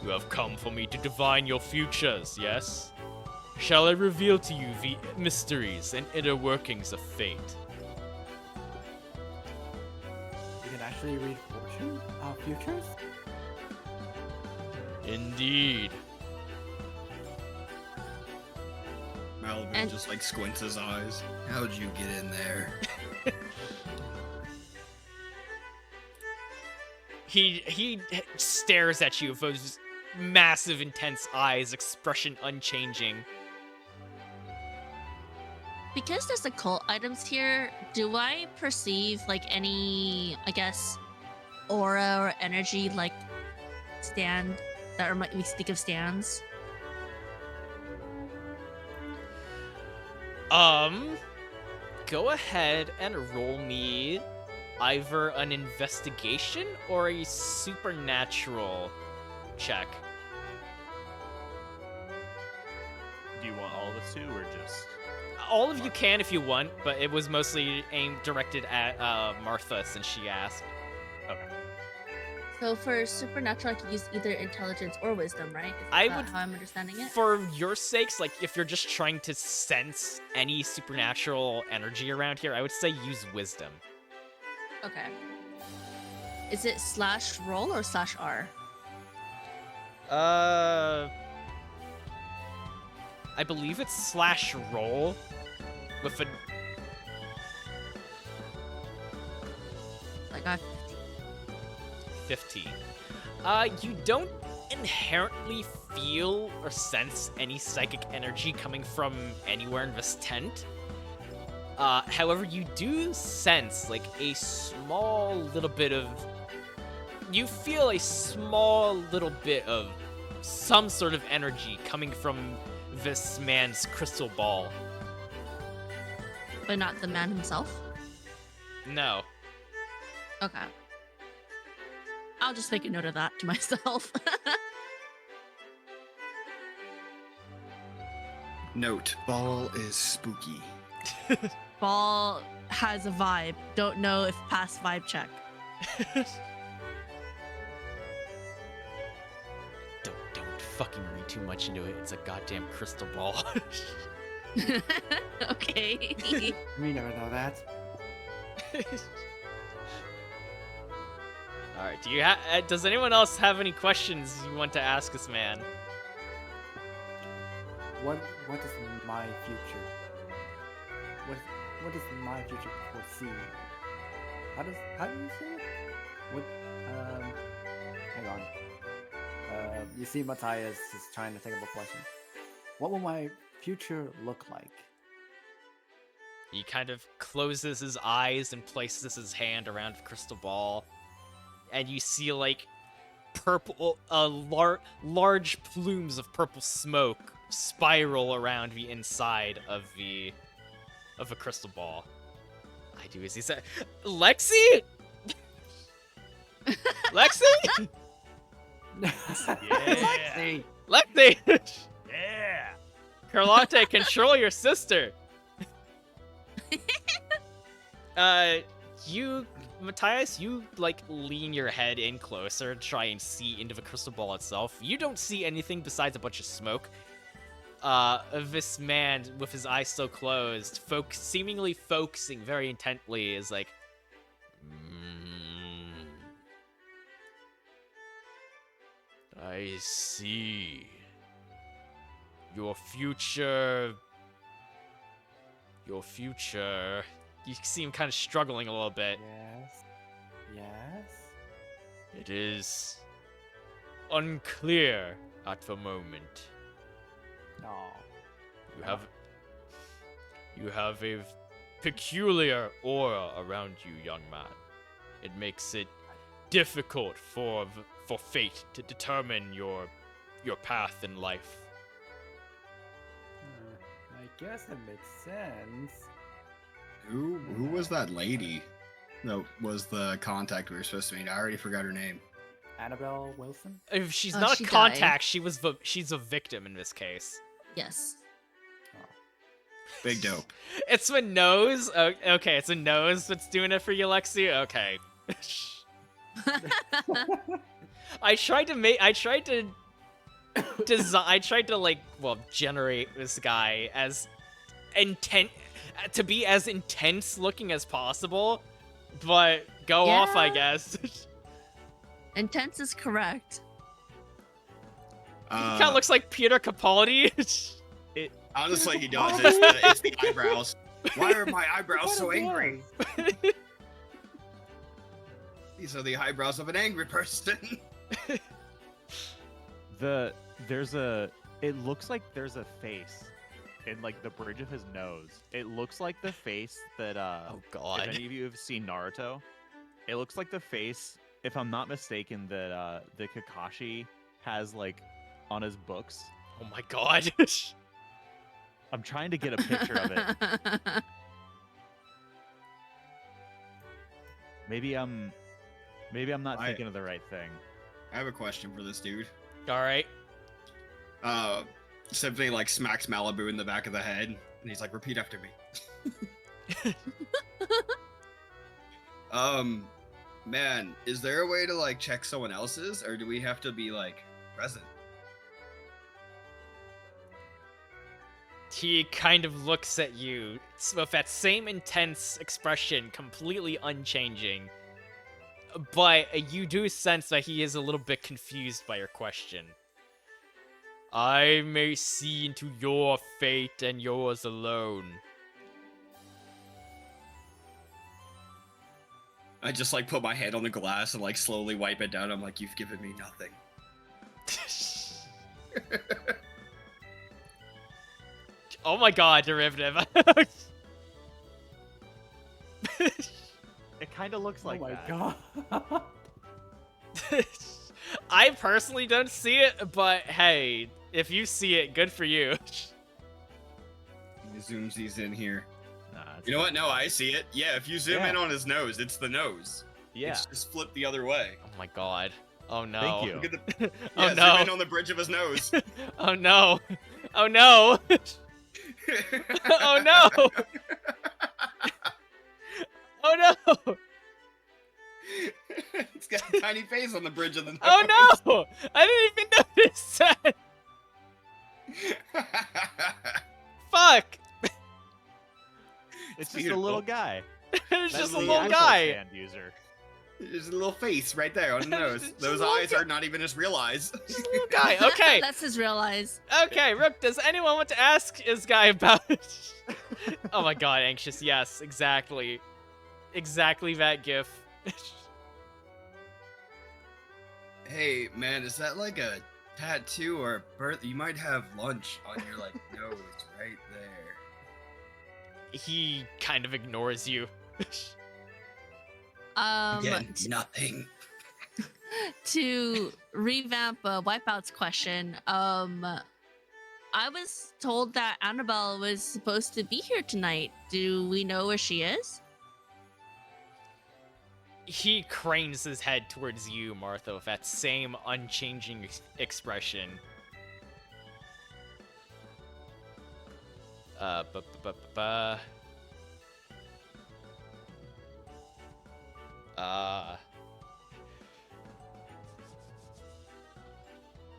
You have come for me to divine your futures, yes? Shall I reveal to you the mysteries and inner workings of fate? You can actually read fortune futures. Indeed. Malibu And- just like squints his eyes. How'd you get in there? He stares at you with those massive, intense eyes, expression unchanging. Because there's occult items here, do I perceive like any, I guess, aura or energy like stand that might me speak of stands? Go ahead and roll me either an investigation or a supernatural check. Do you want all of us to, or just? All of you can if you want, but it was mostly directed at Martha since she asked. Okay. So for supernatural, I could use either intelligence or wisdom, right? Is I that would- how I'm understanding it. For your sakes, like if you're just trying to sense any supernatural energy around here, I would say use wisdom. Okay. Is it /roll or /r? I believe it's /roll with a Like I 15. You don't inherently feel or sense any psychic energy coming from anywhere in this tent. However, you do sense like a small little bit of. You feel a small little bit of some sort of energy coming from this man's crystal ball. but not the man himself. No. Okay. I'll just make a note of that to myself. Note: ball is spooky. Ball has a vibe. Don't know if pass vibe check. Don't fucking read too much into it. It's a goddamn crystal ball. Okay. We never know that. All right. Does anyone else have any questions you want to ask this man? What is my future? What is my future foresee? How do you say it? What hang on. You see Matthias is trying to think of a question. What will my future look like? He kind of closes his eyes and places his hand around the crystal ball, and you see like purple, large plumes of purple smoke spiral around the inside of a crystal ball. I do as he said, Lexi. Lexi. Lexi! Lexi. Yeah. Carlotte, control your sister. You, Matthias, you like lean your head in closer to try and see into the crystal ball itself. You don't see anything besides a bunch of smoke. This man with his eyes still closed, seemingly focusing very intently, is like, I see. Your future. You seem kind of struggling a little bit. Yes. Yes. It is unclear at the moment. Oh. You have a peculiar aura around you, young man. It makes it difficult for fate to determine your path in life. I guess it makes sense. Who was that lady that was the contact we were supposed to meet? I already forgot her name. Annabelle Wilson? If she's Oh, not she a died. contact, she's a victim in this case. Yes. Big dope. It's a nose. Okay, it's a nose that's doing it for you, Lexi. Okay. I tried to generate this guy as to be as intense looking as possible, but go off, I Yeah. guess. Intense is correct. He kind of looks like Peter Capaldi. Honestly, he does. It's the eyebrows. Why are my eyebrows so angry? These are the eyebrows of an angry person. It looks like there's a face in like the bridge of his nose. It looks like the face that Oh if God. any of you have seen Naruto, it looks like the face, if I'm not mistaken, that the Kakashi has like on his books. Oh my God. I'm trying to get a picture of it. Maybe I'm not thinking of the right thing. I have a question for this dude. All right. Symphony like smacks Malibu in the back of the head, and he's like, "Repeat after me." Man, is there a way to like check someone else's, or do we have to be like present? He kind of looks at you with that same intense expression, completely unchanging. But you do sense that he is a little bit confused by your question. I may see into your fate and yours alone. I just like put my hand on the glass and like slowly wipe it down. I'm like, "You've given me nothing." Oh my God, derivative. It kind of looks like oh my that. god. I personally don't see it, but hey, if you see it, good for you. He zooms these in here. Nah, it's You know what? No, I see it. Yeah, if you zoom Yeah. in on his nose, it's the nose. Yeah. It's just flipped the other way. Oh my God. Oh no. Thank you. Look at the. Oh Yeah, no. zoom in on the bridge of his nose. Oh no. Oh no. Oh no. Oh no. It's got a tiny face on the bridge of the nose. Oh no. I didn't even notice that. Fuck. It's just beautiful. a little guy. It's That's just a the little actual guy. stand user. There's a little face right there on the nose. Just a Those little eyes are not even his real eyes. Just a little guy. Okay. That's his real eyes. Okay, Rook, does anyone want to ask this guy about it? Oh my God, anxious. Yes, exactly. Exactly that gif. Hey, man, is that like a tattoo or a birth? You might have lunch on your like nose right there. he kind of ignores you. Again, nothing. To revamp Wipeout's question, I was told that Annabelle was supposed to be here tonight. Do we know where she is? He cranes his head towards you, Martha, with that same unchanging expression.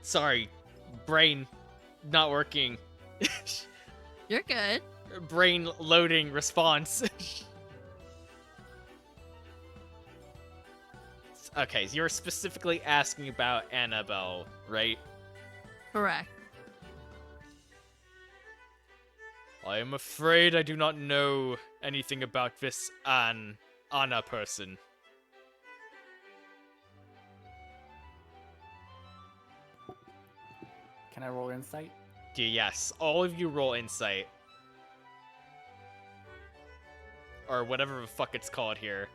Sorry, brain not working. You're good. Brain loading response. Okay, so you're specifically asking about Annabelle, right? Correct. I am afraid I do not know anything about this Anna person. Can I roll insight? Yes, all of you roll insight. Or whatever the fuck it's called here.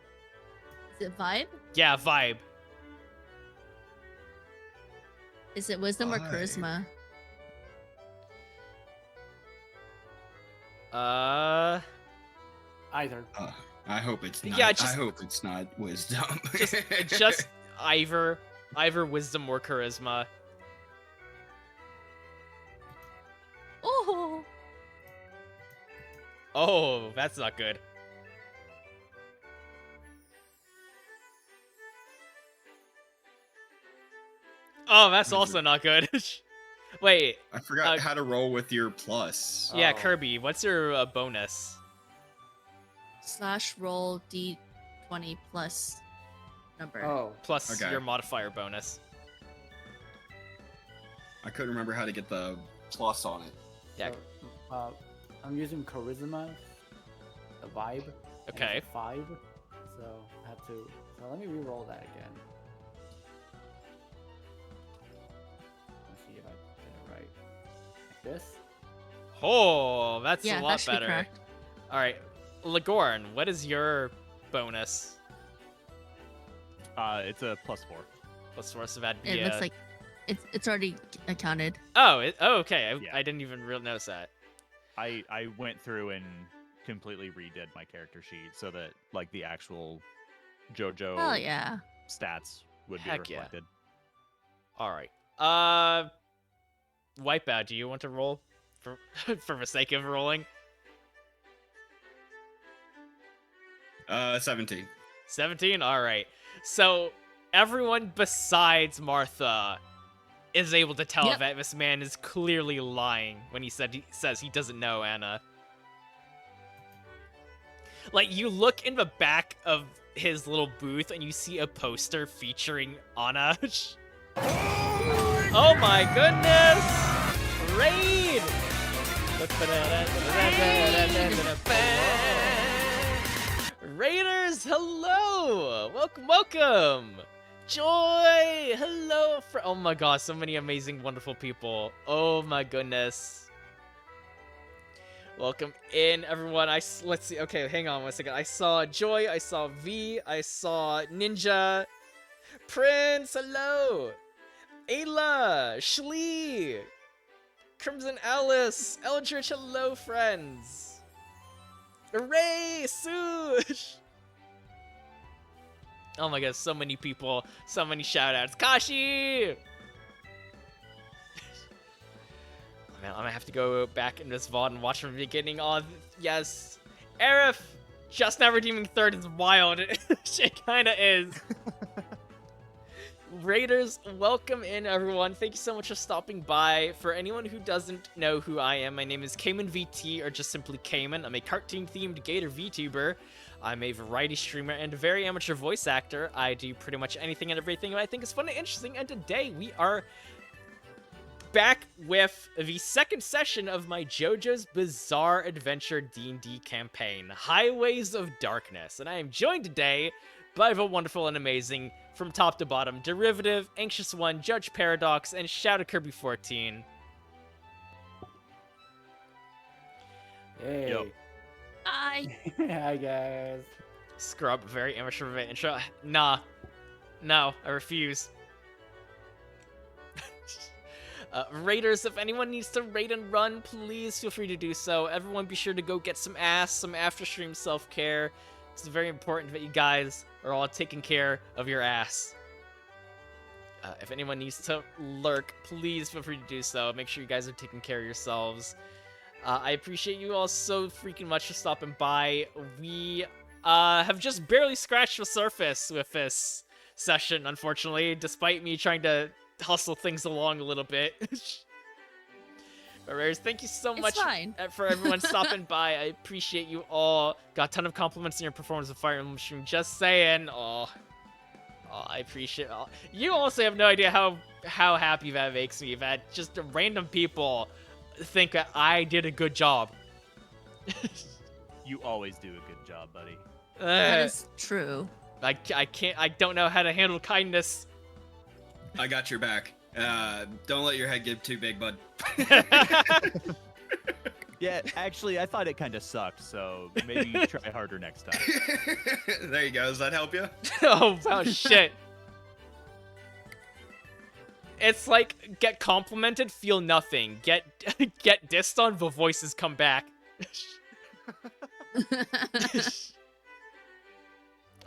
Is it vibe? Yeah, vibe. Is it wisdom or Vibe. charisma? Either. I hope it's not. Yeah, I just- hope it's not wisdom. just either wisdom or charisma. Oh, Oh, that's not good. Oh, that's What is also not good. Wait, I forgot Uh, how to roll with your plus. yeah, Oh. Kirby, what's your bonus? / roll d20 plus number. Oh. Plus Okay. your modifier bonus. I couldn't remember how to get the plus on it. Yeah. So, I'm using charisma, the vibe. and it's Okay. 5. So I have to. So let me re-roll that again. Let's see if I get it right. Like this. Oh, that's Yeah, a that lot should be better. correct. All right, Lagorn, what is your bonus? It's a +4. What's the rest of that? It looks like it's already accounted. Oh, okay. Yeah. I didn't even really notice that. I went through and completely redid my character sheet so that like the actual JoJo Oh yeah. stats would be Heck yeah. reflected. All right. Wipeout. Do you want to roll for for the sake of rolling? 17. 17. All right. So everyone besides Martha is able to tell Yep. that this man is clearly lying when he says he doesn't know Anna. Like, you look in the back of his little booth and you see a poster featuring Anna. Oh my goodness! Raid! Raiders, hello! Welcome! Joy! Hello! Oh my god, so many amazing, wonderful people. Oh my goodness. Welcome in, everyone. Let's see. Okay, hang on one second. I saw Joy, I saw V, I saw Ninja, Prince, hello! Ayla, Shlee, Crimson Alice, Eldritch, hello, friends! Hooray, Sush! Oh my god, so many people, so many shoutouts. Kashi! Oh man, I'm gonna have to go back in this VOD and watch from the beginning. Oh, yes. Aerith, just now redeeming third is wild. It kinda is. Raiders, welcome in, everyone. Thank you so much for stopping by. For anyone who doesn't know who I am, my name is Cayman VT, or just simply Cayman. I'm a cartoon-themed Gator VTuber. I'm a variety streamer and a very amateur voice actor. I do pretty much anything and everything that I think is fun and interesting, and today we are back with the second session of my JoJo's Bizarre Adventure D&D campaign, Highways of Darkness, and I am joined today by the wonderful and amazing, from top to bottom, Derivative, Anxious One, Judge Paradox, and Shout at Kirby 14. Yay. Yo. Hi. Hi guys. Scrub, very amateur intro. Nah. No, I refuse. Raiders, if anyone needs to raid and run, please feel free to do so. Everyone be sure to go get some ass, some after-stream self-care. It's very important that you guys are all taking care of your ass. If anyone needs to lurk, please feel free to do so. Make sure you guys are taking care of yourselves. I appreciate you all so freaking much for stopping by. We have just barely scratched the surface with this session, unfortunately, despite me trying to hustle things along a little bit. But Rares, thank you so It's much fine. for everyone stopping by. I appreciate you all. Got a ton of compliments on your performance of Fire Emblem Stream. Just saying. Oh, I appreciate it. You also have no idea how happy that makes me, that just random people think that I did a good job. You always do a good job, buddy. That is true. I don't know how to handle kindness. I got your back. Don't let your head get too big, bud. Yeah, actually, I thought it kind of sucked, so maybe try harder next time. There you go. Does that help you? Oh, shit. It's like, get complimented, feel nothing. Get dissed on, the voices come back.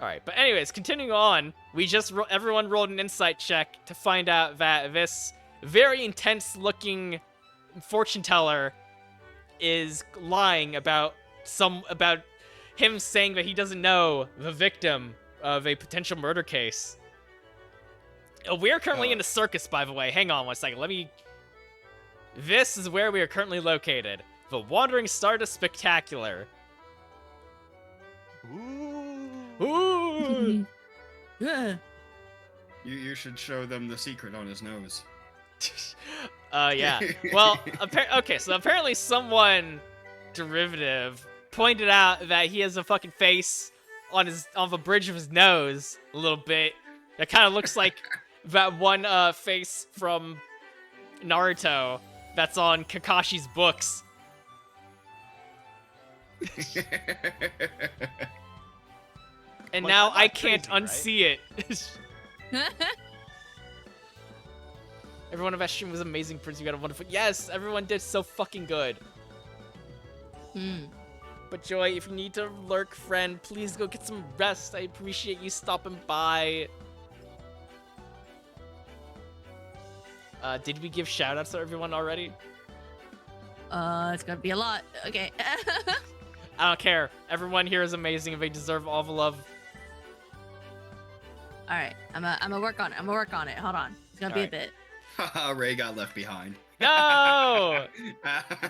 Alright, but anyways, continuing on, we just, everyone rolled an insight check to find out that this very intense-looking fortune teller is lying about him saying that he doesn't know the victim of a potential murder case. We're currently in a circus, by the way. Hang on one second. This is where we are currently located. The Wandering Stardust Spectacular. Ooh! Yeah. You should show them the secret on his nose. Yeah. Well, okay, so apparently someone derivative pointed out that he has a fucking face on the bridge of his nose a little bit. That kind of looks like that one face from Naruto that's on Kakashi's books. And Like, now I'm not I can't crazy, unsee it. Everyone of that stream was amazing, Prince. You got a wonderful... Yes, everyone did so fucking good. But Joy, if you need to lurk, friend, please go get some rest. I appreciate you stopping by. Did we give shoutouts to everyone already? It's gonna be a lot. Okay. I don't care. Everyone here is amazing and they deserve all the love. All right. I'm gonna work on it. Hold on. It's gonna be a Alright. bit. Ray got left behind. No!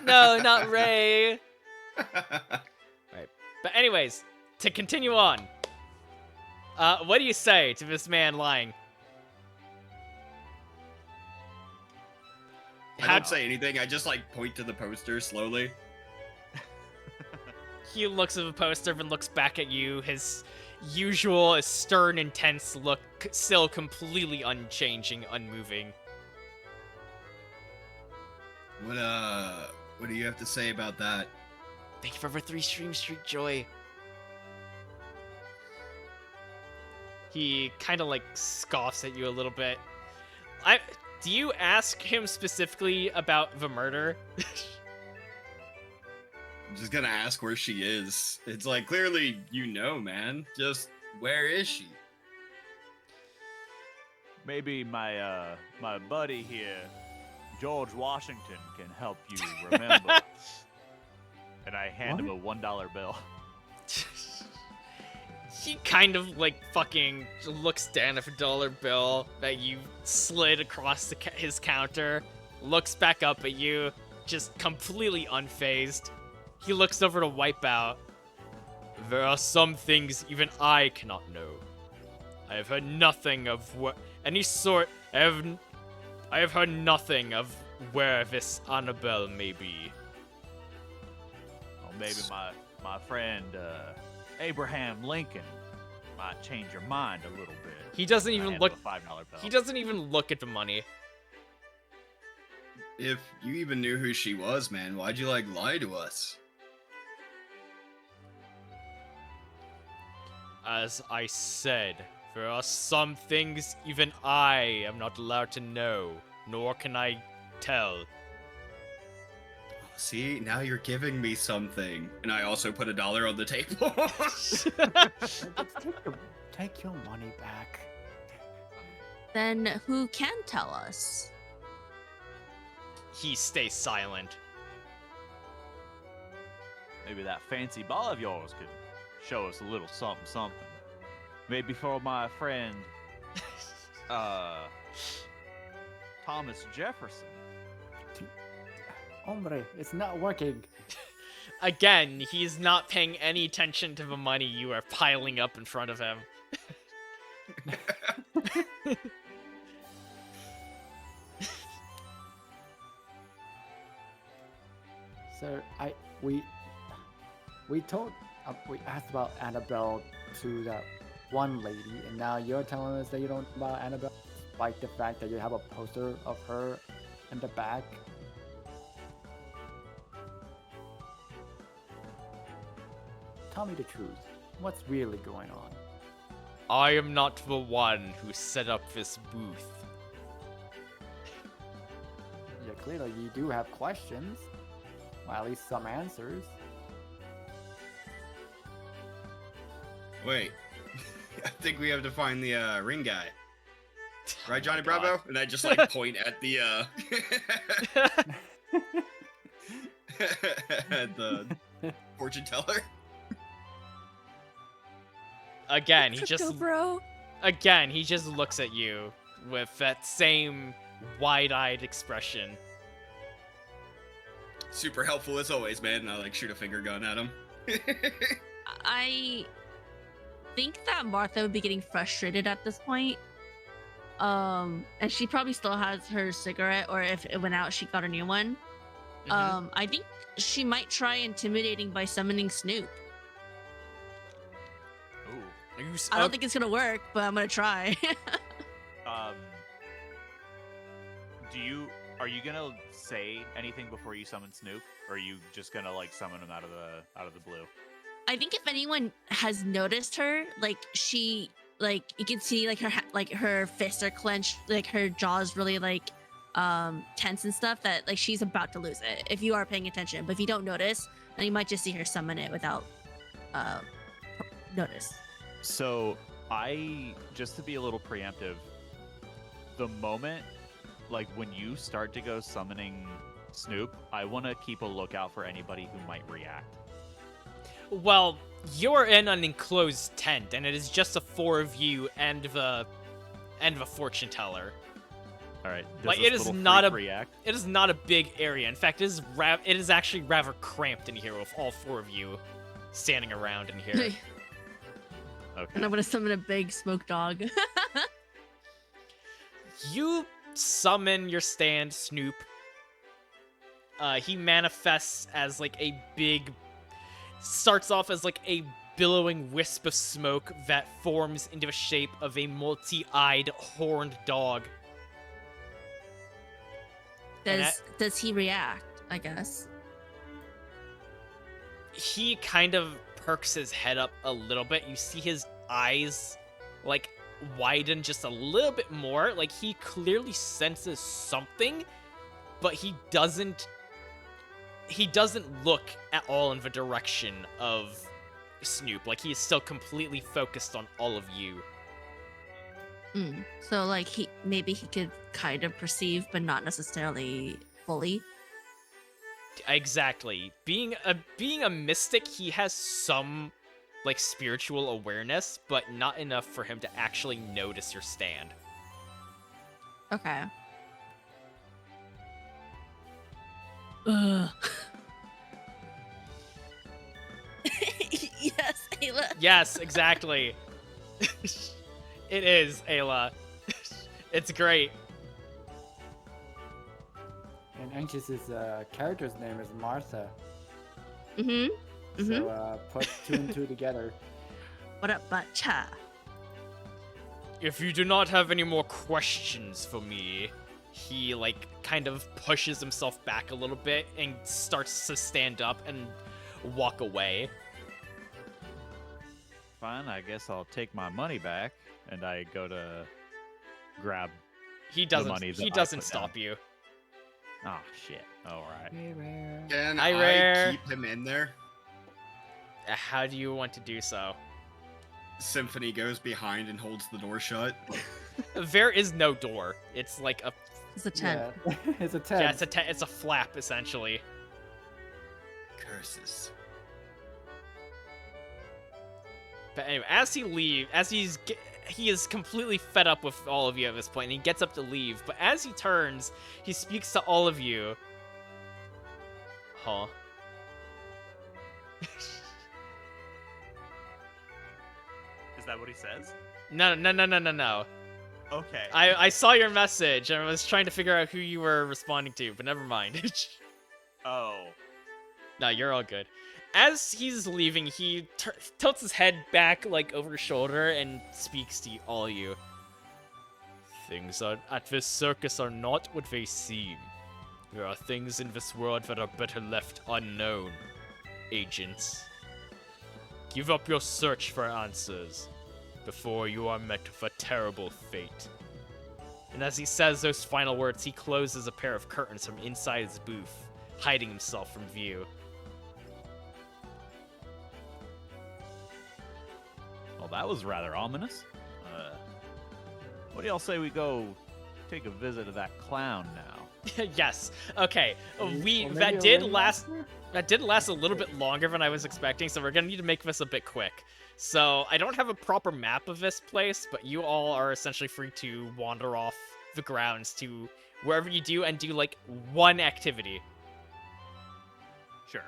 No, not Ray. But anyways, to continue on. What do you say to this man lying? I don't say anything. I just like point to the poster slowly. He looks at the poster and looks back at you, his usual stern, intense look still completely unchanging, unmoving. What do you have to say about that? Thank you for over 3 streams, Street Joy. He kind of like scoffs at you a little bit. Do you ask him specifically about the murder? I'm just gonna ask where she is. It's like, clearly you know, man. Just, where is she? Maybe my my buddy here, George Washington, can help you remember. And I hand him a $1 bill. He kind of like fucking looks down at the dollar bill that you slid across his counter, looks back up at you, just completely unfazed. He looks over to Wipeout. There are some things even I cannot know. I have heard nothing of any sort. I have heard nothing of where this Annabelle may be. Or maybe my friend Abraham Lincoln might change your mind a little bit. He doesn't I even hand look. him a $5 bill. He doesn't even look at the money. If you even knew who she was, man, why'd you like lie to us? As I said, there are some things even I am not allowed to know, nor can I tell. See, now you're giving me something. And I also put $1 on the table. Take your money back. Then who can tell us? He stays silent. Maybe that fancy ball of yours could show us a little something, something. Maybe for my friend, Thomas Jefferson. Hombre, it's not working. Again, he's not paying any attention to the money you are piling up in front of him. Sir, we asked about Annabelle to that one lady, and now you're telling us that you don't know about Annabelle, despite the fact that you have a poster of her in the back. Tell me the truth. What's really going on? I am not the one who set up this booth. Yeah, clearly you do have questions. Well, at least some answers. Wait. I think we have to find the ring guy. Right, Johnny Oh my God. Bravo? And I just like point at the at the fortune teller. Again, he Crypto just bro. looks at you with that same wide-eyed expression. Super helpful as always, man. And I like shoot a finger gun at him. I think that Martha would be getting frustrated at this point. And she probably still has her cigarette, or if it went out, she got a new one. Mhm. I think she might try intimidating by summoning Snoop. Ooh. I don't think it's gonna work, but I'm gonna try. Um. Are you gonna say anything before you summon Snoop, or are you just gonna like summon him out of the blue? I think if anyone has noticed her, like she, like you can see, like her fists are clenched, like her jaw's really like tense and stuff. That like she's about to lose it. If you are paying attention, but if you don't notice, then you might just see her summon it without notice. So just to be a little preemptive, the moment, like when you start to go summoning Snoop, I want to keep a lookout for anybody who might react. Well, you're in an enclosed tent, and it is just the four of you and the fortune teller. All right. Does Like, this it is little not freak a- react. It is not a big area. In fact, it is actually rather cramped in here with all four of you standing around in here. Okay. And I'm gonna summon a big smoke dog. You summon your stand, Snoop. He manifests as like starts off as like a billowing wisp of smoke that forms into the shape of a multi-eyed horned dog. And Does he react? I guess. He kind of perks his head up a little bit. You see his eyes like widen just a little bit more. Like he clearly senses something, but he doesn't look at all in the direction of Snoop. Like he is still completely focused on all of you. So like maybe he could kind of perceive, but not necessarily fully. Exactly. Being a mystic, he has some like spiritual awareness, but not enough for him to actually notice your stand. Okay. Ugh. Yes, Ayla. Yes, exactly. It is, Ayla. It's great. And Anxious's character's name is Martha. Mm-hmm. So put two and two together. What up, Batcha? If you do not have any more questions for me, he like kind of pushes himself back a little bit and starts to stand up and walk away. Fine, I guess I'll take my money back, and I go to grab. He the doesn't. money that He I doesn't put stop down. you. Oh shit! All right. Can Hi, I Rare. keep him in there? How do you want to do so? Symphony goes behind and holds the door shut. There is no door. It's like a It's a tent. Yeah, it's a tent. yeah. It's a flap essentially. Curses. But anyway, he is completely fed up with all of you at this point, and he gets up to leave. But as he turns, he speaks to all of you. Huh? Is that what he says? No. Okay. I saw your message and I was trying to figure out who you were responding to, but never mind. Oh. No, you're all good. As he's leaving, he tilts his head back, like, over his shoulder and speaks to all of you. Things at this circus are not what they seem. There are things in this world that are better left unknown, agents. Give up your search for answers before you are met with a terrible fate. And as he says those final words, he closes a pair of curtains from inside his booth, hiding himself from view. Well, that was rather ominous. What do y'all say we go take a visit to that clown now? Yes. Okay. Or maybe That a did ring last. master? That did last a little bit longer than I was expecting, so we're gonna need to make this a bit quick. So I don't have a proper map of this place, but you all are essentially free to wander off the grounds to wherever you do and do like one activity. Sure.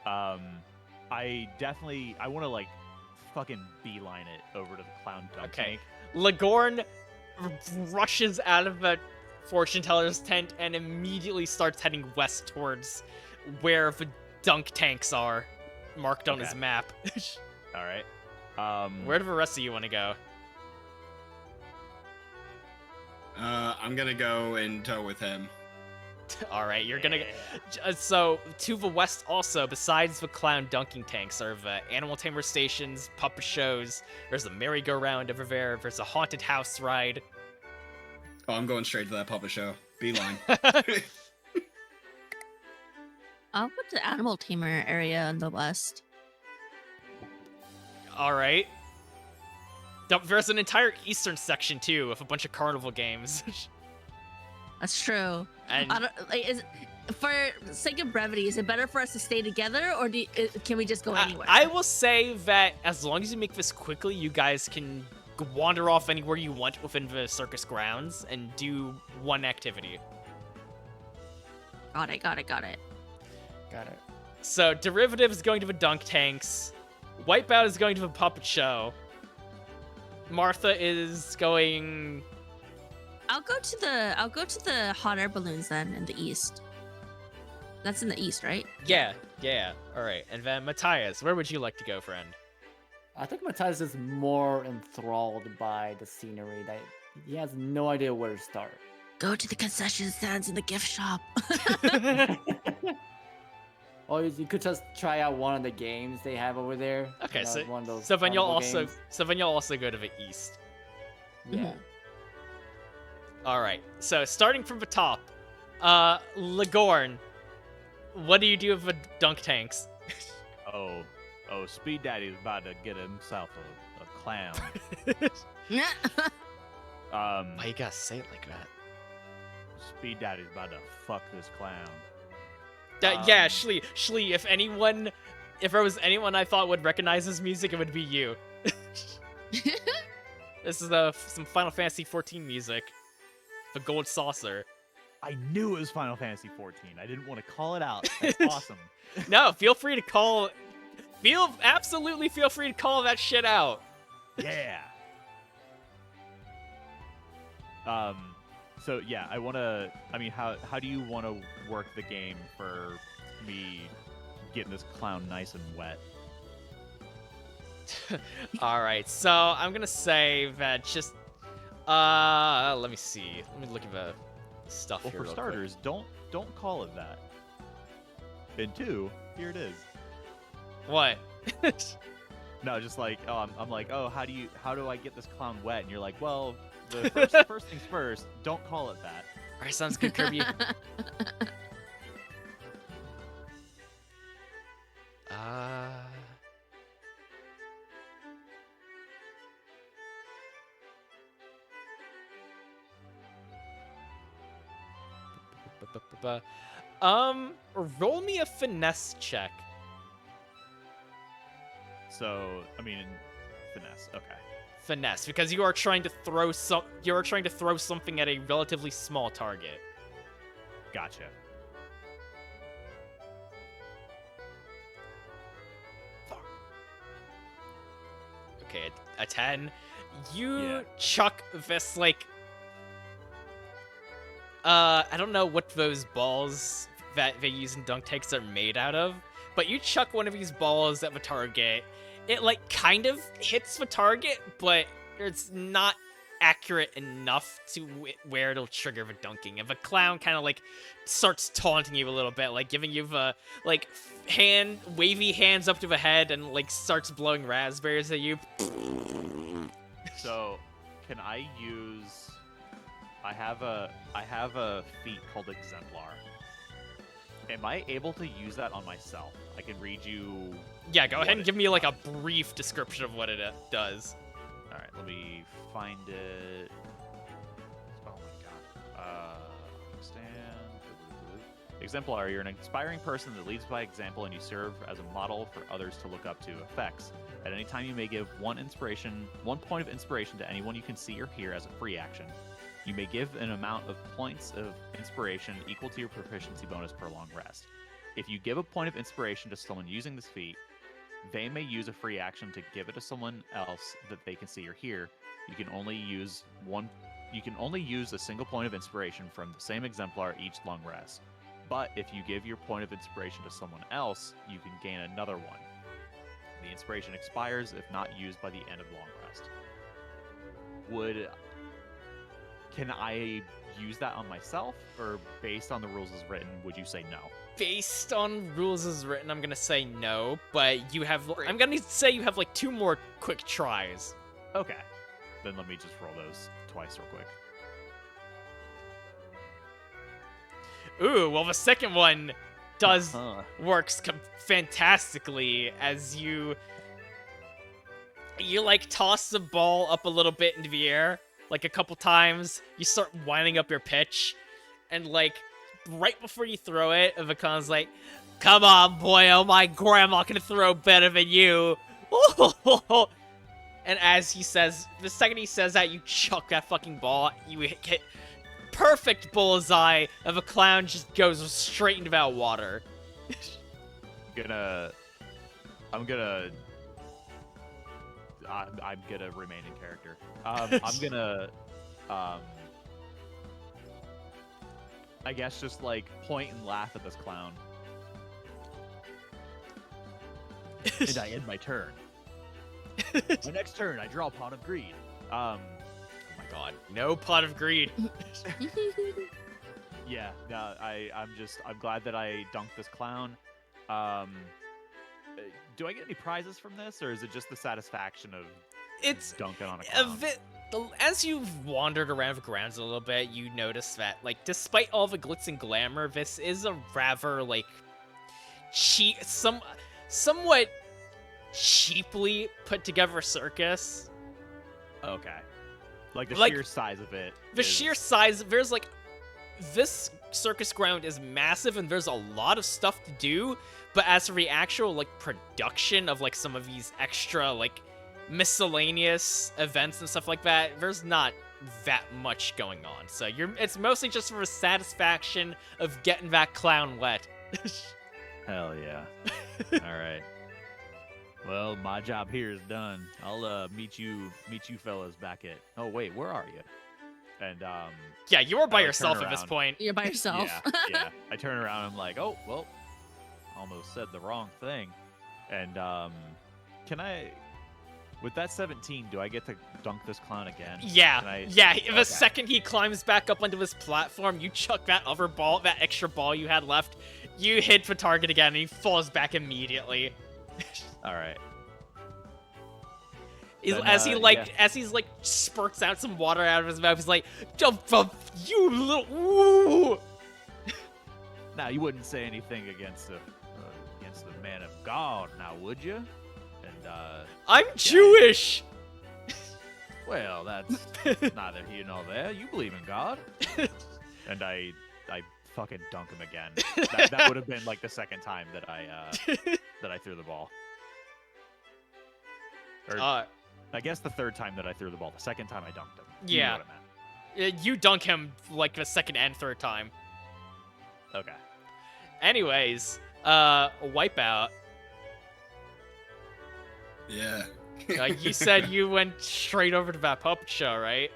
I want to like fucking beeline it over to the clown dunk Okay. tank. Lagorn rushes out of the fortune teller's tent and immediately starts heading west towards where the dunk tanks are, marked on his Okay. map. All right. Where do the rest of you want to go? I'm gonna go in tow with him. All right, you're gonna. So to the west, also besides the clown dunking tanks, are the animal tamer stations, puppet shows. There's a merry-go-round over there. There's a haunted house ride. Oh, I'm going straight to that puppet show. Beeline. I'll go to the animal tamer area in the west. All right. There's an entire eastern section too, with a bunch of carnival games. That's true. And I don't, like, for sake of brevity, is it better for us to stay together, or can we just go anywhere? I will say that as long as you make this quickly, you guys can wander off anywhere you want within the circus grounds and do one activity. Got it. Got it. So Derivative is going to the dunk tanks. Wipeout is going to the puppet show. Martha is going. I'll go to the hot air balloons then in the east. That's in the east, right? Yeah. All right. And then Matthias, where would you like to go, friend? I think Matthias is more enthralled by the scenery that he has no idea where to start. Go to the concession stands in the gift shop. Or you could just try out one of the games they have over there. Okay, you know, so one of those so then you'll carnival also games. go to the east. Yeah. All right. So starting from the top, Lagorn, what do you do with the dunk tanks? Oh, Speed Daddy's about to get himself a clown. Why you gotta say it like that? Speed Daddy's about to fuck this clown. Yeah, Shlee, if there was anyone I thought would recognize this music, it would be you. This is some Final Fantasy XIV music. The Gold Saucer. I knew it was Final Fantasy 14. I didn't want to call it out. That's awesome. No, feel free to call. Absolutely feel free to call that shit out. Yeah. So yeah, how do you want to work the game for me getting this clown nice and wet? All right, so I'm gonna say that just let me see. Let me look at the stuff Well, here. for real starters, don't call it that. And two, here it is. quick. What? No, just like, oh, I'm like, oh, how do I get this clown wet? And you're like, well, the first things first, don't call it that. All right, sounds good, Kirby. Roll me a finesse check. So, I mean, finesse. Okay. Finesse, because you are trying to throw something at a relatively small target. Gotcha. Okay, a 10. You Yeah. chuck this, like... I don't know what those balls that they use in dunk tanks are made out of, but you chuck one of these balls at the target. It, like, kind of hits the target, but it's not accurate enough to where it'll trigger the dunking. And the clown kind of, like, starts taunting you a little bit, like, giving you the, like, wavy hands up to the head and, like, starts blowing raspberries at you. So, can I use... I have a feat called Exemplar. Am I able to use that on myself? I can read you... Yeah, go ahead what and give me, like, a brief description of what it does. Alright, let me find it. Oh my god. Stand. Exemplar, you're an inspiring person that leads by example and you serve as a model for others to look up to. Effects. At any time you may give one point of inspiration to anyone you can see or hear as a free action. You may give an amount of points of inspiration equal to your proficiency bonus per long rest. If you give a point of inspiration to someone using this feat, they may use a free action to give it to someone else that they can see or hear. You can only use a single point of inspiration from the same exemplar each long rest. But if you give your point of inspiration to someone else, you can gain another one. The inspiration expires if not used by the end of long rest. Can I use that on myself, or based on the rules as written, would you say no? Based on rules as written, I'm gonna say no, but you have... I'm gonna say you have, like, 2 more quick tries. Okay. Then let me just roll those twice real quick. Ooh, well, the second one works fantastically as you like, toss the ball up a little bit into the air, like, a couple times. You start winding up your pitch, and, like, right before you throw it, Vakan's like, "Come on, boy, oh, my grandma can throw better than you." And as he says, the second he says that, you chuck that fucking ball, you hit perfect bullseye, and the clown just goes straight into that water. I'm gonna remain in character. I'm gonna, I guess just, like, point and laugh at this clown. And I end my turn. My next turn, I draw a Pot of Greed. Oh my god, no Pot of Greed. Yeah, no, I'm glad that I dunked this clown. Do I get any prizes from this, or is it just the satisfaction of dunking on a clown? As you've wandered around the grounds a little bit, you notice that, like, despite all the glitz and glamour, this is a rather, like, somewhat cheaply put together circus. Okay. Like, the Like, sheer size of it. The sheer size, there's, like, this circus ground is massive and there's a lot of stuff to do, but as for the actual, like, production of, like, some of these extra, like, miscellaneous events and stuff like that, there's not that much going on. So it's mostly just for the satisfaction of getting that clown wet. Hell yeah. All right. Well, my job here is done. I'll meet you fellas back at... Oh, wait, where are you? And, yeah, you are by I yourself turn at this around. point. You're by yourself. Yeah. I turn around and I'm like, oh, well, almost said the wrong thing. And, can I... With that 17, do I get to dunk this clown again? Yeah, the Okay. second he climbs back up onto his platform, you chuck that other ball, that extra ball you had left, you hit the target again, and he falls back immediately. All right. Then, as he yeah. as he's like spurts out some water out of his mouth, he's like, "You little ooh." Now you wouldn't say anything against the man of God, now would you? And I'm Jewish. well, that's neither here nor there. You believe in God, and I fucking dunk him again. That would have been like the second time that I threw the ball. Or I guess the third time that I threw the ball. The second time I dunked him. You know Yeah. what I meant. You dunk him like the second and third time. Okay. Anyways, Wipeout. Yeah. You said you went straight over to that puppet show, right?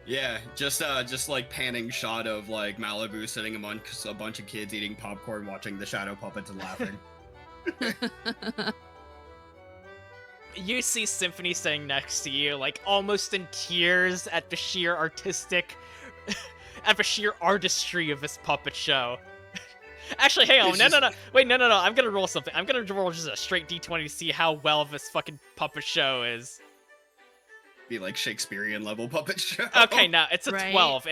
Yeah, just like panning shot of like Malibu sitting amongst a bunch of kids eating popcorn, watching the shadow puppets and laughing. You see Symphony sitting next to you, like almost in tears at the sheer artistry of this puppet show. Actually, hang on, It's no, wait, no, I'm gonna roll something. I'm gonna roll just a straight d20 to see how well this fucking puppet show is. Be like Shakespearean level puppet show. Okay, no, it's a Right. 12.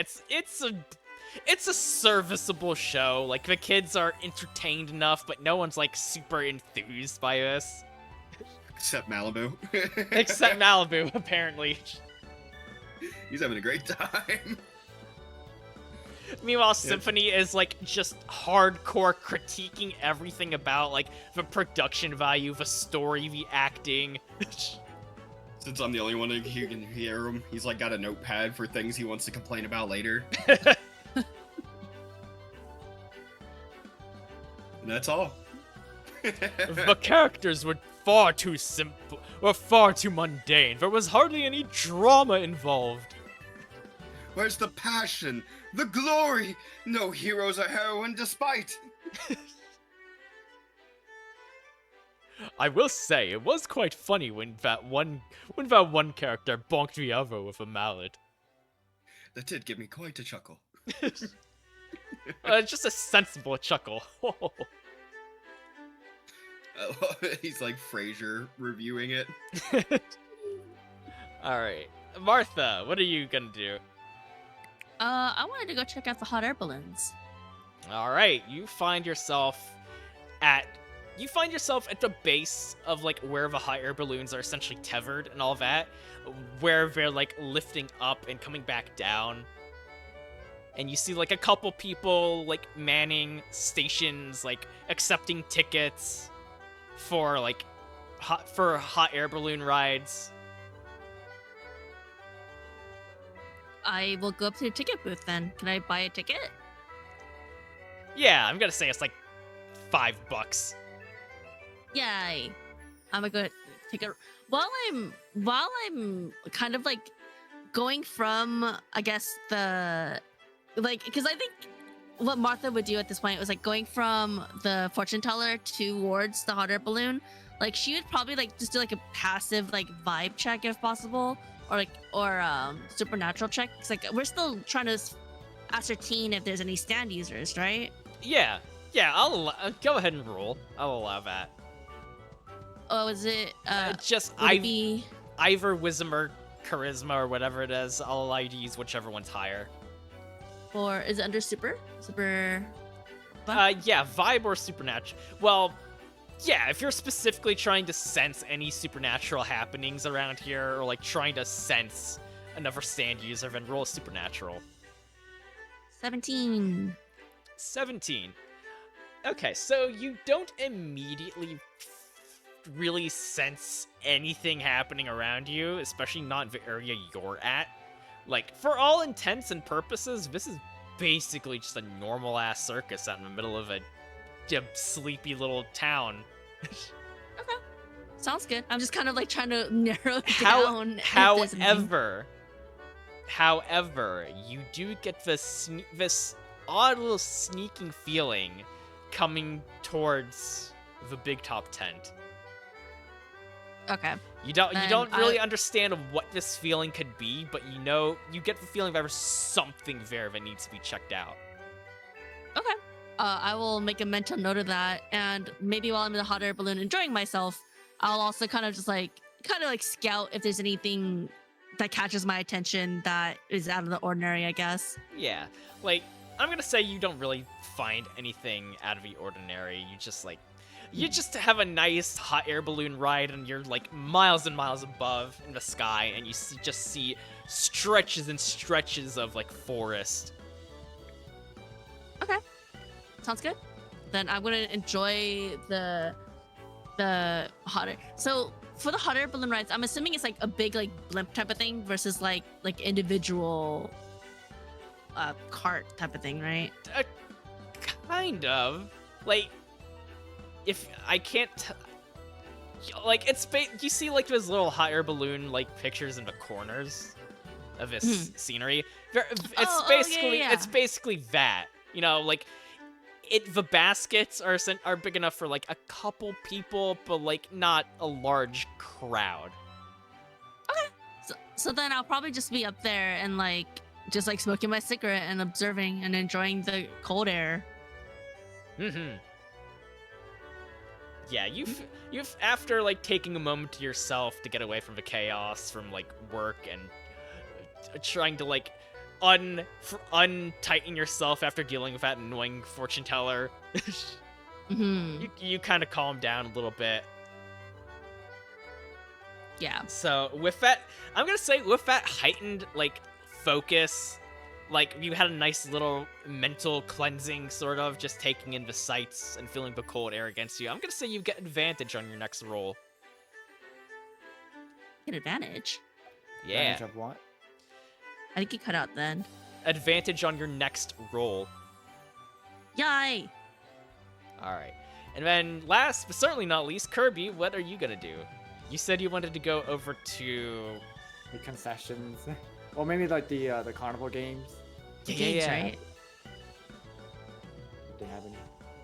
It's a serviceable show. Like the kids are entertained enough, but no one's like super enthused by this. Except Malibu. Except Malibu, apparently. He's having a great time. Meanwhile, Symphony is like just hardcore critiquing everything about like the production value, the story, the acting. Since I'm the only one who can hear him, he's like got a notepad for things he wants to complain about later. And that's all. The characters were far too simple, or far too mundane. There was hardly any drama involved. Where's the passion? The glory? No heroes or heroine despite. I will say, it was quite funny when that one character bonked the other with a mallet. That did give me quite a chuckle. Just a sensible chuckle. He's like Frasier reviewing it. Alright. Martha, what are you gonna do? I wanted to go check out the hot air balloons. Alright, you find yourself at the base of like where the hot air balloons are essentially tethered and all that, where they're like lifting up and coming back down. And you see like a couple people like manning stations, like accepting tickets for like hot air balloon rides. I will go up to the ticket booth then. Can I buy a ticket? Yeah, I'm gonna say it's like $5. Yay! I'm gonna go take a while I'm kind of like going from, I guess, the like, because I think what Martha would do at this point was like going from the fortune teller towards the hot air balloon. Like she would probably like just do like a passive like vibe check if possible, or supernatural check. 'Cause like we're still trying to ascertain if there's any stand users, right? Yeah, I'll go ahead and roll. I'll allow that. Oh, is it? Just Would it be? either wisdom or charisma or whatever it is. I'll allow you to use whichever one's higher. Or is it under super? Super. Yeah, vibe or supernatural. Well, yeah, if you're specifically trying to sense any supernatural happenings around here, or like trying to sense another stand user, then roll supernatural. 17. 17. Okay, so you don't immediately really sense anything happening around you, especially not the area you're at. Like, for all intents and purposes, this is basically just a normal-ass circus out in the middle of a sleepy little town. Okay. Sounds good. I'm just kind of like trying to narrow down. if there's anything. However, you do get this odd little sneaking feeling coming towards the big top tent. Okay. You don't Then really understand what this feeling could be, but you get the feeling that there's something there that needs to be checked out. Okay. I will make a mental note of that, and maybe while I'm in the hot air balloon enjoying myself, I'll also kind of just like kind of like scout if there's anything that catches my attention that is out of the ordinary, I guess. Yeah, like, I'm gonna say you don't really find anything out of the ordinary. You just have a nice hot air balloon ride, and you're like miles and miles above in the sky, and you just see stretches and stretches of like forest. Okay, sounds good. Then I'm gonna enjoy the hot air. So for the hot air balloon rides, I'm assuming it's like a big like blimp type of thing versus like individual cart type of thing, right? Kind of. Like, if I can't, like, you see like those little hot air balloon like pictures in the corners of this scenery. It's basically that. You know, like, the baskets are big enough for like a couple people, but like not a large crowd. Okay. So then I'll probably just be up there and like just like smoking my cigarette and observing and enjoying the cold air. Mm-hmm. Yeah, you've after like taking a moment to yourself to get away from the chaos from like work and trying to like untighten yourself after dealing with that annoying fortune teller. You kind of calm down a little bit. Yeah. So with that, I'm gonna say with that heightened like focus, like you had a nice little mental cleansing sort of, just taking in the sights and feeling the cold air against you. I'm gonna say you get advantage on your next roll. Get advantage. Yeah. Advantage of what? I think you cut out then. Advantage on your next roll. Yay! Alright. And then last, but certainly not least, Kirby, what are you gonna do? You said you wanted to go over to... The concessions. Or maybe like the carnival games. The games, right? If they have any.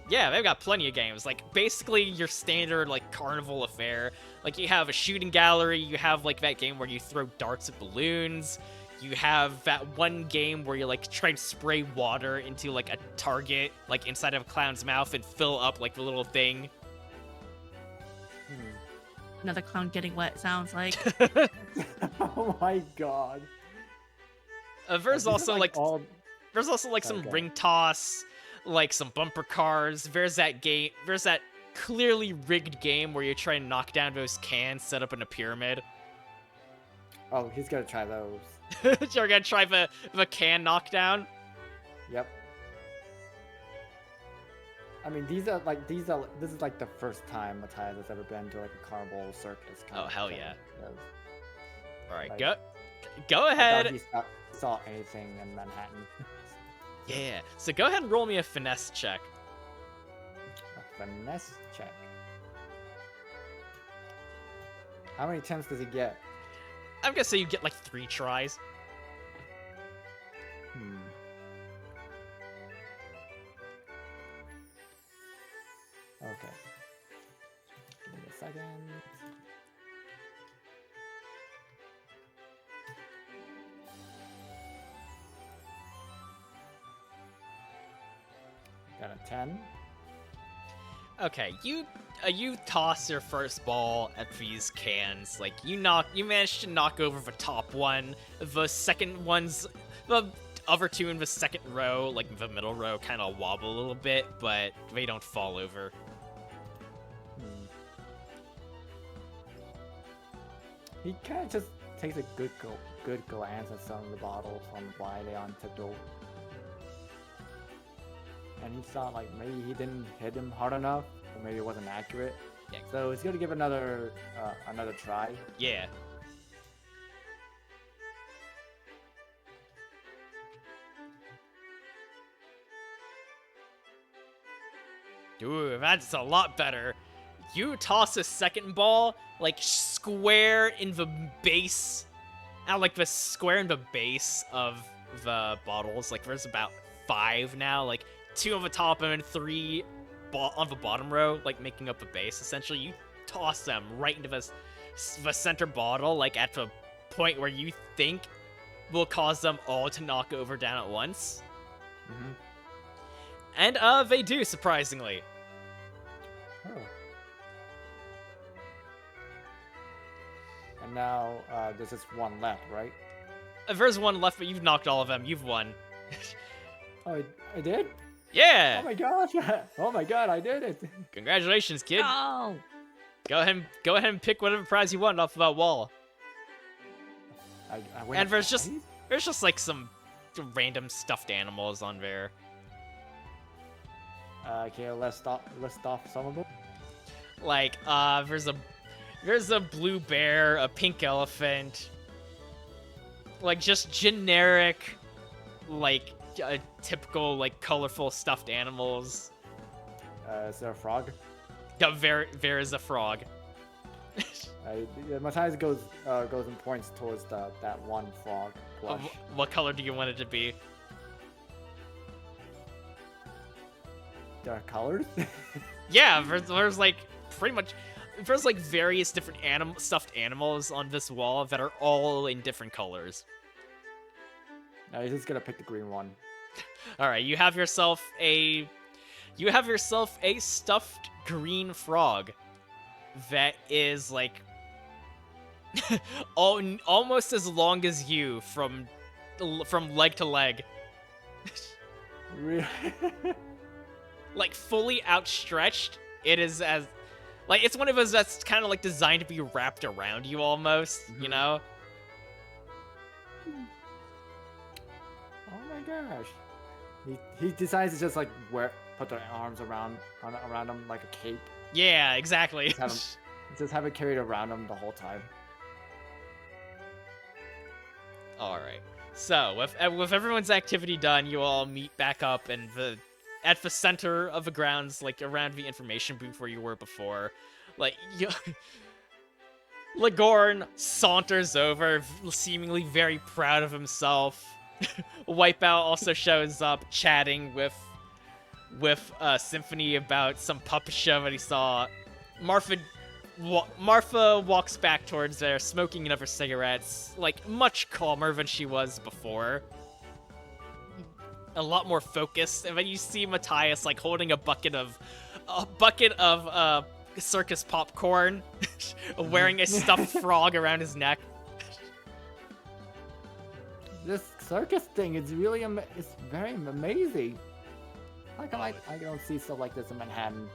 Yeah, they've got plenty of games. Like, basically your standard, like, carnival affair. Like, you have a shooting gallery, you have, like, that game where you throw darts at balloons, you have that one game where you, like, try and spray water into, like, a target, like, inside of a clown's mouth and fill up, like, the little thing. Another clown getting wet sounds like. Oh my god. There's also, like, all... there's also, like, some Okay. ring toss, like, some bumper cars. There's that clearly rigged game where you try and knock down those cans set up in a pyramid. Oh, he's gonna try those. You're gonna try the can knockdown? Yep. I mean, this is like the first time Matthias has ever been to like a carnival circus kind Oh, of hell thing, yeah. 'cause Alright, Like, go I doubt ahead. he saw anything in Manhattan. Yeah, so go ahead and roll me a finesse check. A finesse check. How many attempts does he get? I'm gonna say you get like 3 tries. Okay. Give me a second. Got a 10. Okay, you toss your first ball at these cans. Like you managed to knock over the top one. The second one's the other two in the second row, like the middle row, kind of wobble a little bit, but they don't fall over. He kind of just takes a good glance at some of the bottles on why they on tiptoe. And he thought like maybe he didn't hit him hard enough, or maybe it wasn't accurate. Yeah. So he's gonna give another try. Yeah. Ooh, that's a lot better. You toss a second ball, like, square in the base. Like, the square in the base of the bottles. Like, there's about 5 now. Like, 2 on the top and then 3 on the bottom row, like, making up the base, essentially. You toss them right into the center bottle, like, at the point where you think will cause them all to knock over down at once. Mm-hmm. And, they do, surprisingly. Oh. And now there's just one left, right? There's one left, but you've knocked all of them. You've won. Oh, I did? Yeah. Oh my gosh! Oh my god, I did it! Congratulations, kid. Oh, Go ahead and pick whatever prize you want off of that wall. I win And a there's prize? just like some random stuffed animals on there. Okay, list off some of them. Like there's a blue bear, a pink elephant, like just generic, like typical like colorful stuffed animals. Is there a frog? There is a frog. Matthias goes and points towards that one frog plush. What color do you want it to be? There are colors? Yeah, there's like pretty much there's like various different stuffed animals on this wall that are all in different colors. No, he's just gonna pick the green one. All right, you have yourself a stuffed green frog that is like almost as long as you from leg to leg. Really? Like fully outstretched. It is as like it's one of those that's kind of like designed to be wrapped around you almost, you know? Oh my gosh. He decides to just like put their arms around him like a cape. Yeah, exactly. Just have it carried around him the whole time. All right. So with everyone's activity done, you all meet back up at the center of the grounds, like around the information booth where you were before. Like Lagorn saunters over, seemingly very proud of himself. Wipeout also shows up, chatting with Symphony about some puppet show that he saw. Martha walks back towards there, smoking another cigarettes, like much calmer than she was before. A lot more focused, and then you see Matthias like holding a bucket of circus popcorn, wearing a stuffed frog around his neck. This circus thing is really it's very amazing. How come I don't see stuff like this in Manhattan?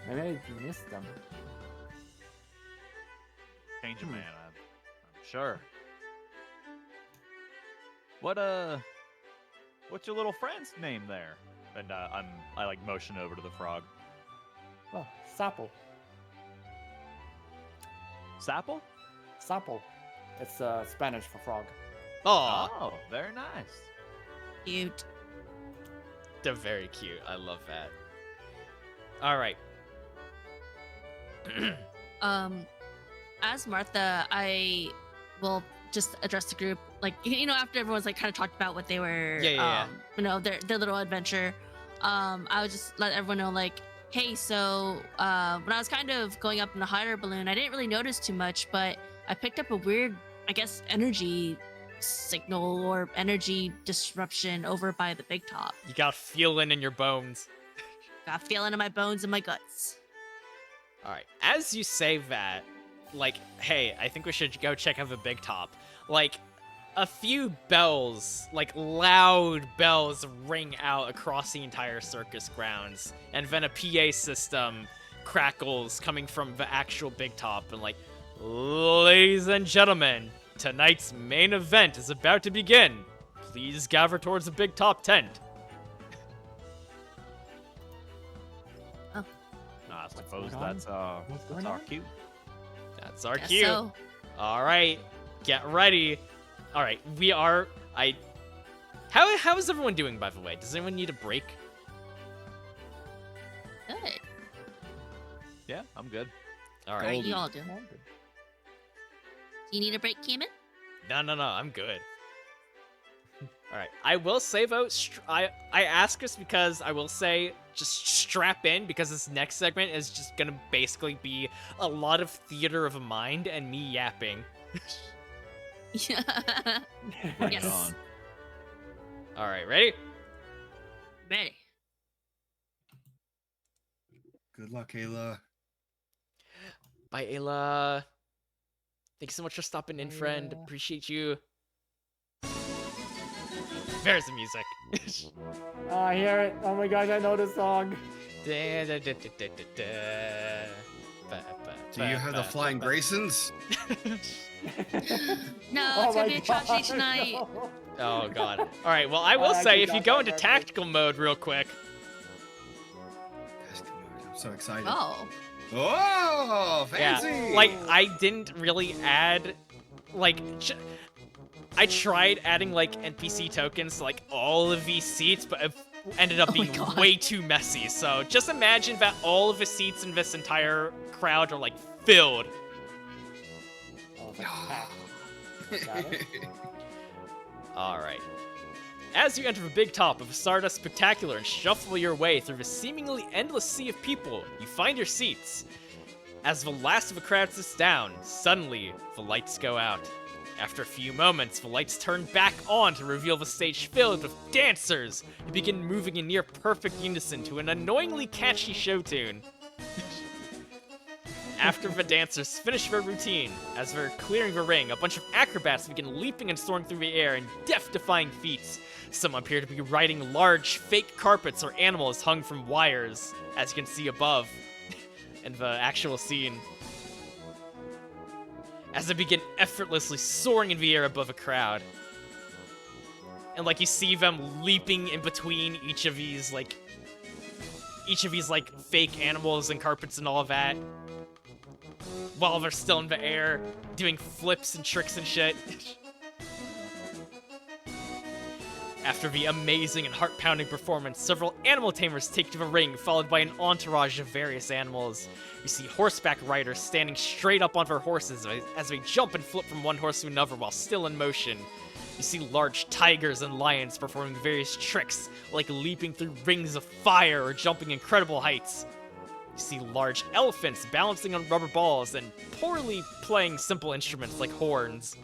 Maybe I missed them. Change of man, I'm sure. What's your little friend's name there? And I like motion over to the frog. Oh, Sapple. Sapple? Sapple. It's Spanish for frog. Aw, Oh, very nice. cute. they're very cute. I love that. All right. As Martha, I will just address the group, like, after everyone's like kind of talked about what they were, Yeah. their little adventure. I would just let everyone know, like, hey, so when I was kind of going up in the hot air balloon, I didn't really notice too much, but I picked up a weird, I guess, energy signal or energy disruption over by the big top. You got a feeling in your bones. Got a feeling in my bones and my guts. All right. As you say that, like, hey, I think we should go check out the big top. Like, a few bells, like loud bells, ring out across the entire circus grounds, and then a PA system crackles coming from the actual big top, and like, ladies and gentlemen, tonight's main event is about to begin. Please gather towards the big top tent. I suppose going on? that's What's that's going our on? cue. That's our Guess cue. so. All right, get ready. All right, we are. How is everyone doing, by the way? Does anyone need a break? Good. Yeah, I'm good. All How are right. you all doing? Do you need a break, Keeman? No, I'm good. All right. I will say though, I ask this because I will say just strap in because this next segment is just gonna basically be a lot of theater of a mind and me yapping. Yeah. Bring Yes. it on. All right, ready? Ready. Good luck, Ayla. Bye, Ayla. Thanks so much for stopping in, friend. Yeah. Appreciate you. There's the music. Oh, I hear it. Oh my gosh, I know this song. Do you have the Flying Graysons? No, Oh it's gonna my be a tragedy God, tonight. no. Oh god. Alright, well I will I say if you forgot go that into reference. tactical mode real quick. I'm so excited. Oh. Oh, fancy! Yeah, like I didn't really add like I tried adding like NPC tokens to like all of these seats, but it ended up Oh my being God. way too messy. So just imagine that all of the seats in this entire crowd are like filled. Oh, it's like packed. Got it. Alright. As you enter the big top of the Stardust Spectacular and shuffle your way through the seemingly endless sea of people, you find your seats. As the last of the crowd sits down, suddenly the lights go out. After a few moments, the lights turn back on to reveal the stage filled with dancers who begin moving in near perfect unison to an annoyingly catchy show tune. After the dancers finish their routine, as they're clearing the ring, a bunch of acrobats begin leaping and soaring through the air in death-defying feats. Some appear to be riding large, fake carpets or animals hung from wires, as you can see above in the actual scene. As they begin effortlessly soaring in the air above a crowd. And like you see them leaping in between each of these like fake animals and carpets and all of that. While they're still in the air, doing flips and tricks and shit. After the amazing and heart-pounding performance, several animal tamers take to the ring, followed by an entourage of various animals. You see horseback riders standing straight up on their horses as they jump and flip from one horse to another while still in motion. You see large tigers and lions performing various tricks, like leaping through rings of fire or jumping incredible heights. You see large elephants balancing on rubber balls and poorly playing simple instruments like horns.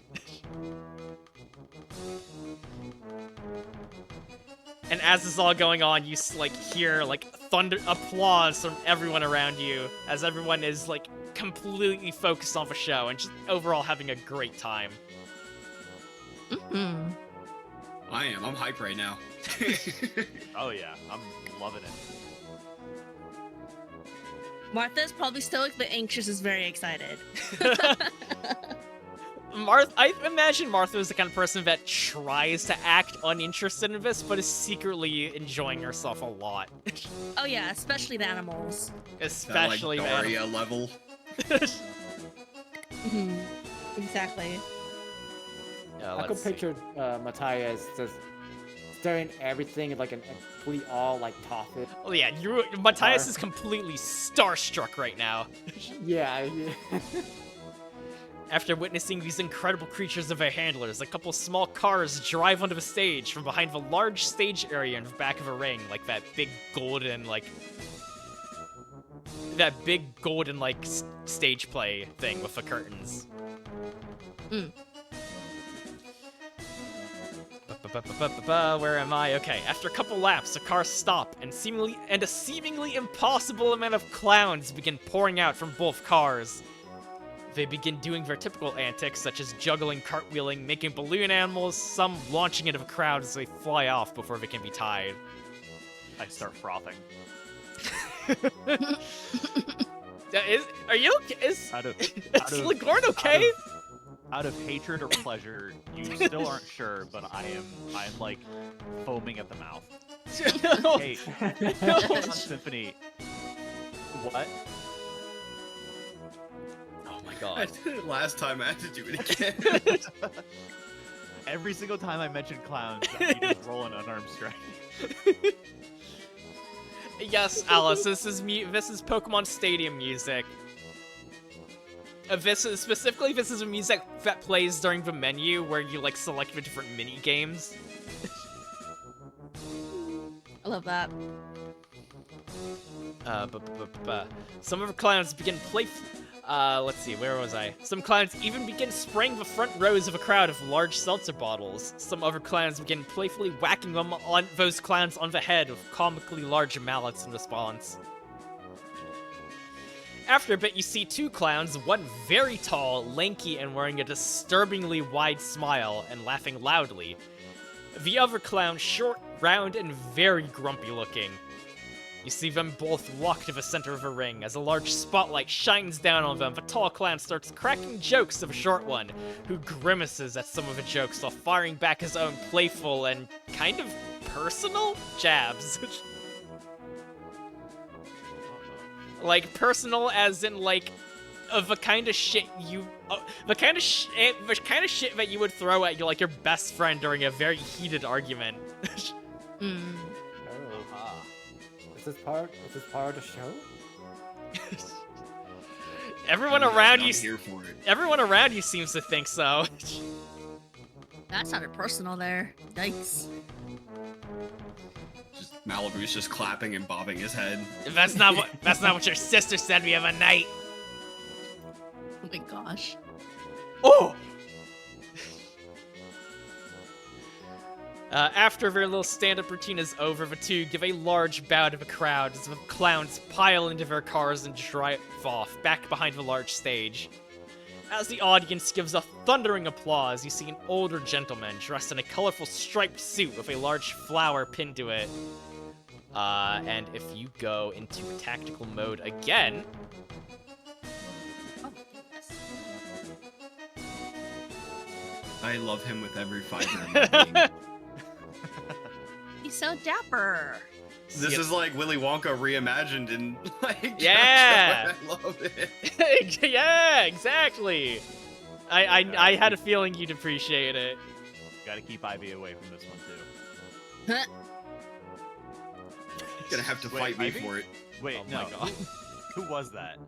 And as this is all going on, you like hear like thunder applause from everyone around you as everyone is like completely focused on the show and just overall having a great time. Mm-hmm. I'm hyped right now. Oh yeah, I'm loving it. Martha's probably stoic, but anxious is very excited. I imagine Martha is the kind of person that tries to act uninterested in this, but is secretly enjoying herself a lot. Oh yeah, especially the animals. Especially that, like, Daria level. Mm-hmm. Exactly. Yeah, I could let's see. picture Matthias just staring at everything like a complete all like topic. Oh yeah, Matthias is completely starstruck right now. Yeah. After witnessing these incredible creatures of their handlers, a couple small cars drive onto the stage from behind the large stage area in the back of a ring, like that big golden, stage play thing with the curtains. Mm. Where am I? Okay, after a couple laps, the cars stop, and a seemingly impossible amount of clowns begin pouring out from both cars. They begin doing their typical antics, such as juggling, cartwheeling, making balloon animals, some launching into the crowd as they fly off before they can be tied. I start frothing. Are you okay? Is Out of Lagorn okay? out of hatred or pleasure, you still aren't sure, but I'm like foaming at the mouth. Hey, on Symphony. What? Oh my I god. did it last time. I had to do it again. Every single time I mention clowns, you just roll an unarmed strike. Yes, Alice, this is Pokemon Stadium music. This is a music that plays during the menu where you like select the different mini games. I love that. Some of the clowns begin let's see, where was I? Some clowns even begin spraying the front rows of a crowd of large seltzer bottles. Some other clowns begin playfully whacking those clowns on the head with comically large mallets in response. After a bit, you see two clowns, one very tall, lanky, and wearing a disturbingly wide smile and laughing loudly. The other clown, short, round, and very grumpy looking. You see them both walk to the center of a ring. As a large spotlight shines down on them, the tall clown starts cracking jokes of a short one, who grimaces at some of the jokes while firing back his own playful and kind of personal jabs. Like, personal as in, like, of the kind of shit you... the kind of shit that you would throw at like your best friend during a very heated argument. Mm. Oh. Is this part of the show? Everyone I'm around you... here for it. Everyone around you seems to think so. That sounded personal there. Yikes. Malibu's just clapping and bobbing his head. That's not what your sister said the other night. Oh my gosh. Oh! After their little stand-up routine is over, the two give a large bow to the crowd as the clowns pile into their cars and drive off, back behind the large stage. As the audience gives a thundering applause, you see an older gentleman dressed in a colorful striped suit with a large flower pinned to it. And if you go into tactical mode again... Oh, yes. I love him with every fiber in my being. He's so dapper. This is like Willy Wonka reimagined in like Yeah! I love it. Yeah, exactly! I had a feeling you'd appreciate it. Gotta keep Ivy away from this one, too. You're gonna have to Wait, fight me Ivy? for it. Wait, Oh no. my God. Who was that?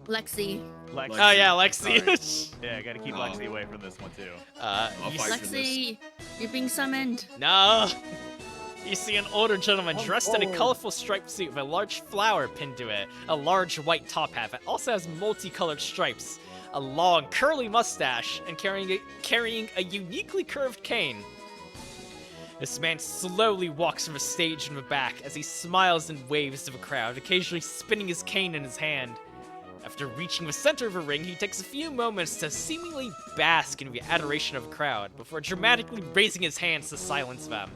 Lexi. Lexi. Oh yeah, Lexi. Yeah, I gotta keep Oh. Lexi away from this one, too. You fight s- for this. Lexi, you're being summoned. No! You see an older gentleman Come dressed in a forward. colorful striped suit with a large flower pinned to it, a large white top hat that also has multicolored stripes, a long curly mustache, and carrying a uniquely curved cane. This man slowly walks from the stage in the back as he smiles and waves to the crowd, occasionally spinning his cane in his hand. After reaching the center of the ring, he takes a few moments to seemingly bask in the adoration of the crowd before dramatically raising his hands to silence them.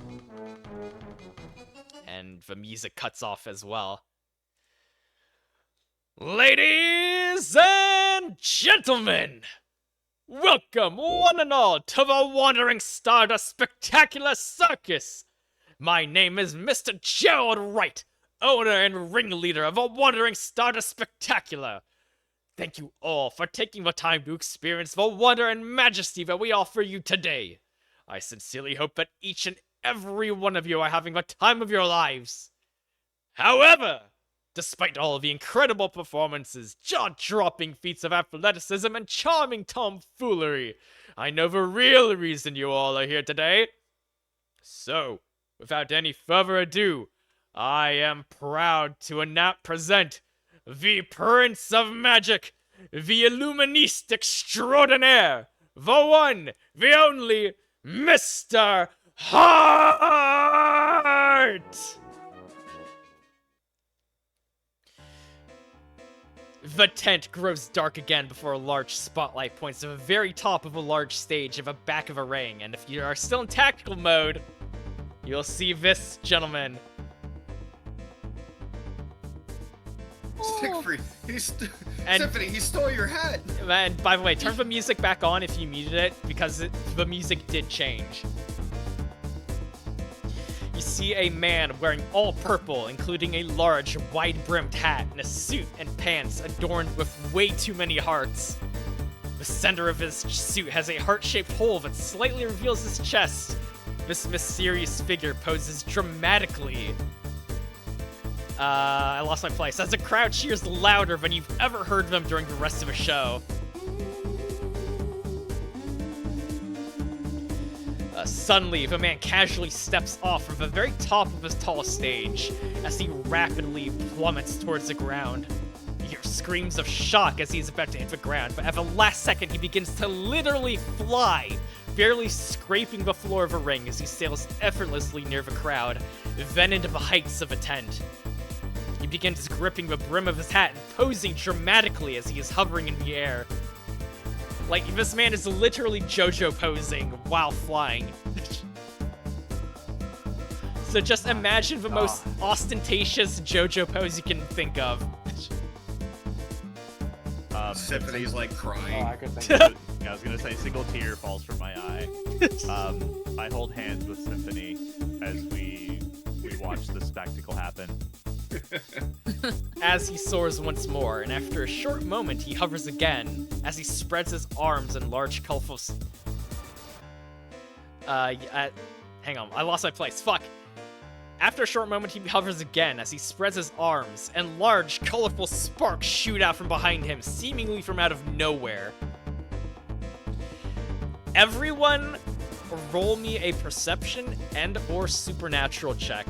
And the music cuts off as well. Ladies and gentlemen, welcome one and all to the Wandering Stardust Spectacular Circus. My name is Mr. Gerald Wright, owner and ringleader of the Wandering Stardust Spectacular. Thank you all for taking the time to experience the wonder and majesty that we offer you today. I sincerely hope that each and every one of you are having the time of your lives. However, despite all of the incredible performances, jaw-dropping feats of athleticism, and charming tomfoolery, I know the real reason you all are here today. So, without any further ado, I am proud to present the Prince of Magic, the Illuministe Extraordinaire, the one, the only, Mr. Heart! The tent grows dark again before a large spotlight points to the very top of a large stage at the back of a ring, and if you are still in tactical mode, you'll see this gentleman. Siegfried, And- Symphony, he stole your hat. And by the way, turn the music back on if you muted it, because the music did change. You see a man wearing all purple, including a large, wide-brimmed hat and a suit and pants adorned with way too many hearts. The center of his suit has a heart-shaped hole that slightly reveals his chest. This mysterious figure poses dramatically. I lost my place. As the crowd cheers louder than you've ever heard them during the rest of the show. Suddenly, the man casually steps off from the very top of his tall stage as he rapidly plummets towards the ground. You hear screams of shock as he's about to hit the ground, but at the last second, he begins to literally fly, barely scraping the floor of a ring as he sails effortlessly near the crowd, then into the heights of a tent. He begins gripping the brim of his hat and posing dramatically as he is hovering in the air. Like, this man is literally JoJo posing while flying. So just imagine the most ostentatious JoJo pose you can think of. Symphony's like Oh, crying. I could think of I was gonna say single tear falls from my eye. I hold hands with Symphony as we watch the spectacle happen. As he soars once more, and after a short moment, he hovers again as he spreads his arms in large, colorful. Hang on, I lost my place. Fuck. After a short moment, he hovers again as he spreads his arms, and large, colorful sparks shoot out from behind him, seemingly from out of nowhere. Everyone, roll me a perception and/or supernatural check.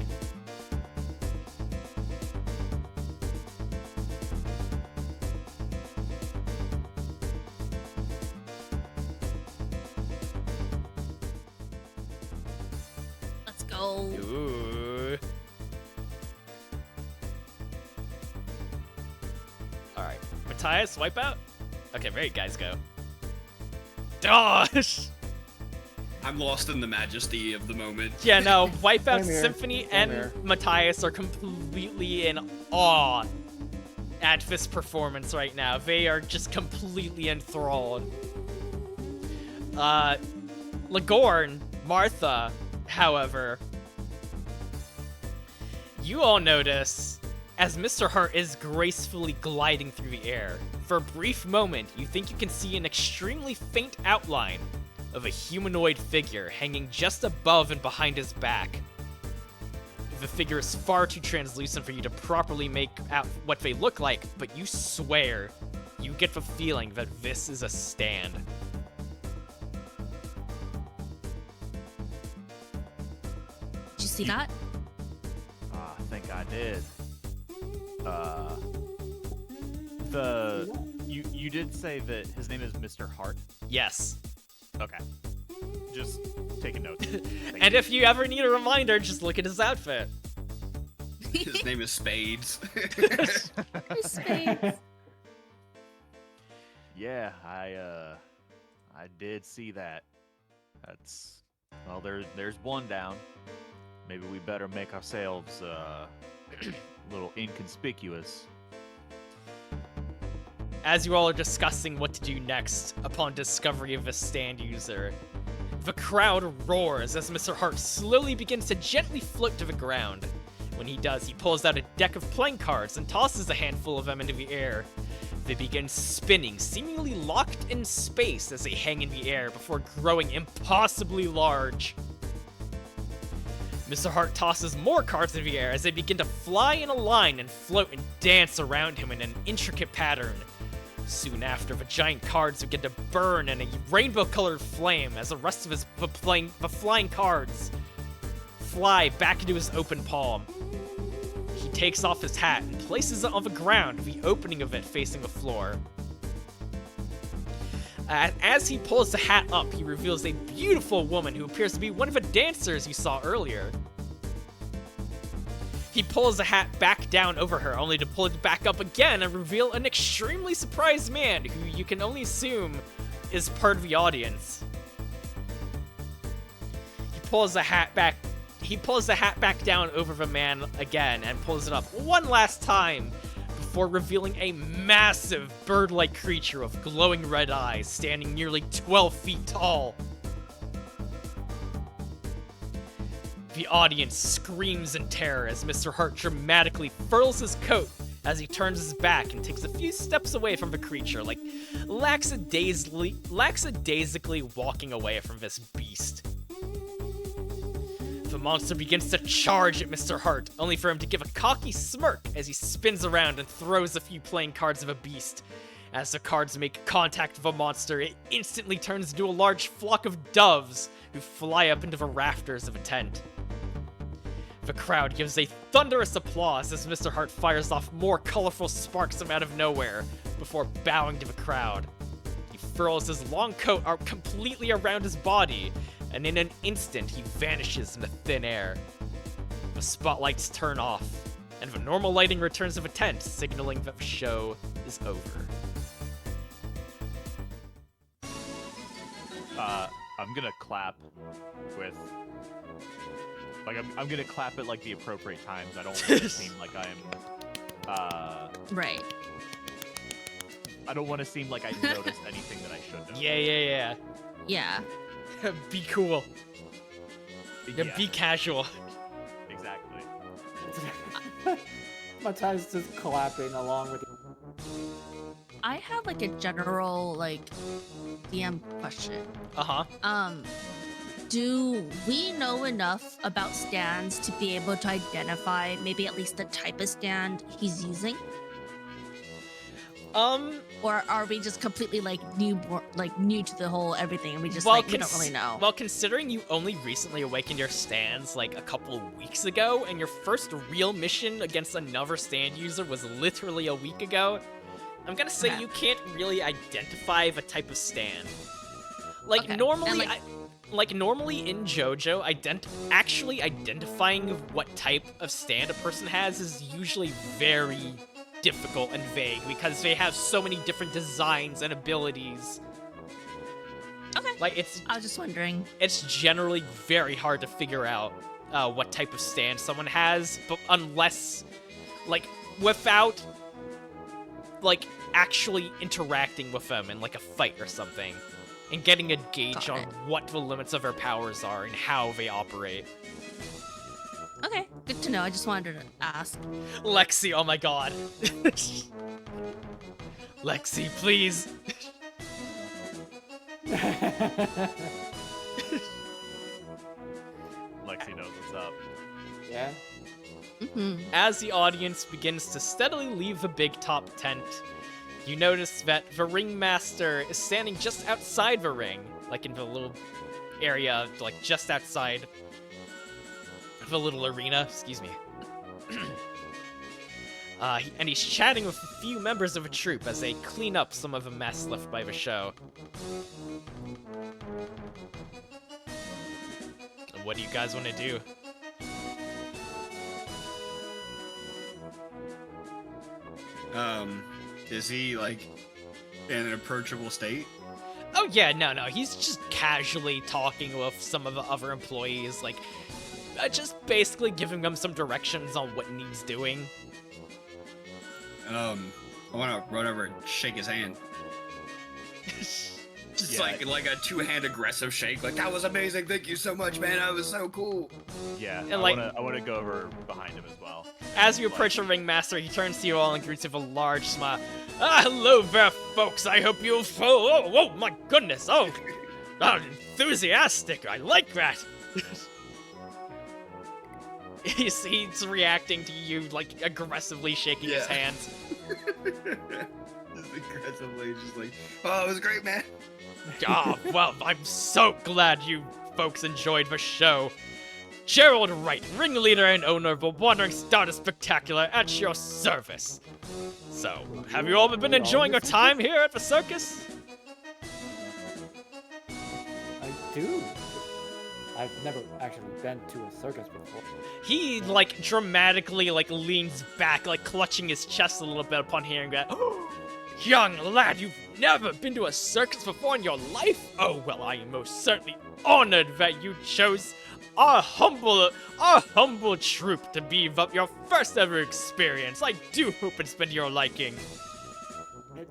Let's go. Ooh. Alright. Matthias, wipe out? Okay, very guys go. Gosh! I'm lost in the majesty of the moment. Yeah, no, Wipeout, Same here. Symphony, Same and here. Matthias are completely in awe at this performance right now. They are just completely enthralled. Lagorn, Martha, however, you all notice as Mr. Hart is gracefully gliding through the air. For a brief moment, you think you can see an extremely faint outline of a humanoid figure hanging just above and behind his back. The figure is far too translucent for you to properly make out what they look like, but you swear you get the feeling that this is a stand. Did you see that? I think I did. You did say that his name is Mr. Hart. Yes. Okay. Just taking notes. Thank And you. if you ever need a reminder, just look at his outfit. His name is Spades. Spades. Yeah, I did see that. That's well, there's one down. Maybe we better make ourselves a little inconspicuous. As you all are discussing what to do next upon discovery of a stand user, the crowd roars as Mr. Hart slowly begins to gently float to the ground. When he does, he pulls out a deck of playing cards and tosses a handful of them into the air. They begin spinning, seemingly locked in space as they hang in the air before growing impossibly large. Mr. Hart tosses more cards into the air as they begin to fly in a line and float and dance around him in an intricate pattern. Soon after, the giant cards begin to burn in a rainbow-colored flame as the rest of the flying cards fly back into his open palm. He takes off his hat and places it on the ground, the opening of it facing the floor. As he pulls the hat up, he reveals a beautiful woman who appears to be one of the dancers you saw earlier. He pulls the hat back down over her, only to pull it back up again and reveal an extremely surprised man who you can only assume is part of the audience. He pulls the hat back down over the man again and pulls it up one last time before revealing a massive bird-like creature with glowing red eyes standing nearly 12 feet tall. The audience screams in terror as Mr. Hart dramatically furls his coat as he turns his back and takes a few steps away from the creature, like lackadaisically walking away from this beast. The monster begins to charge at Mr. Hart, only for him to give a cocky smirk as he spins around and throws a few playing cards of a beast. As the cards make contact with the monster, it instantly turns into a large flock of doves who fly up into the rafters of a tent. The crowd gives a thunderous applause as Mr. Hart fires off more colorful sparks from out of nowhere before bowing to the crowd. He furls his long coat out completely around his body, and in an instant he vanishes into thin air. The spotlights turn off, and the normal lighting returns of a tent, signaling that the show is over. I'm gonna clap with, like, I'm gonna clap at like the appropriate times. I don't want to seem like I'm, Right. I don't want to seem like I noticed anything that I shouldn't have. Yeah. Yeah. Be cool. Yeah, Be casual. exactly. Matai's just clapping along with. I have like a general like DM question. Uh-huh. Do we know enough about stands to be able to identify maybe at least the type of stand he's using? Or are we just completely like new to the whole everything and we just we don't really know? Well, considering you only recently awakened your stands like a couple weeks ago, and your first real mission against another stand user was literally a week ago, I'm gonna say Okay. you can't really identify the type of stand. Like Okay. normally, And, normally in JoJo, actually identifying what type of stand a person has is usually very difficult and vague because they have so many different designs and abilities. Okay. Like it's I was just wondering. generally very hard to figure out what type of stand someone has, but unless, like, without, like, actually interacting with them in, like, a fight or something, and getting a gauge Got on it. what the limits of their powers are and how they operate. Okay, good to know. I just wanted to ask. Lexi, oh my god. Lexi, please. Lexi knows what's up. Yeah. Mm-hmm. As the audience begins to steadily leave the big top tent, you notice that the ringmaster is standing just outside the ring, like in the little area, like just outside the little arena, excuse me. And he's chatting with a few members of a troupe as they clean up some of the mess left by the show. What do you guys want to do? Is he like in an approachable state? Oh yeah, no, he's just casually talking with some of the other employees, like, just basically giving them some directions on what needs doing. I want to run over and shake his hand. Just Yeah. like a two-hand aggressive shake. Like, that was amazing. Thank you so much, man. That was so cool. Yeah, And, I like- wanna go over behind him as well. As you approach the ringmaster, he turns to you all and greets you with a large smile. Hello there, folks. I hope you... Oh, my goodness. Oh, enthusiastic. I like that. He's reacting to you, like, aggressively shaking his Yeah. hands. Just aggressively, just like, oh, it was great, man. Ah, well, I'm so glad you folks enjoyed the show. Gerald Wright, ringleader and owner of the Wandering Stardust Spectacular, at your service. So, have you all been enjoying your time here at the circus? I do. I've never actually been to a circus before. He, like, dramatically, like, leans back, like, clutching his chest a little bit upon hearing that. Young lad, you've never been to a circus before in your life? Oh, well, I am most certainly honored that you chose our humble troupe to be your first ever experience. I do hope it's been to your liking. It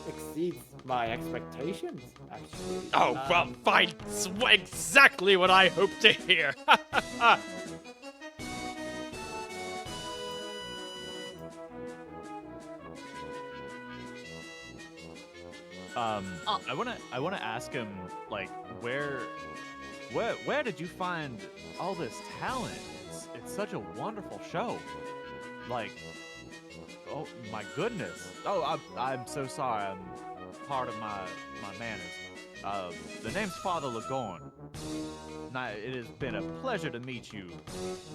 exceeds my expectations, actually. Oh, well, fine. It's exactly what I hope to hear. I wanna ask him, like, where did you find all this talent? It's such a wonderful show. Like, oh my goodness. Oh, I'm so sorry. I'm part of my manners. The name's Father Lagorn. Now, it has been a pleasure to meet you,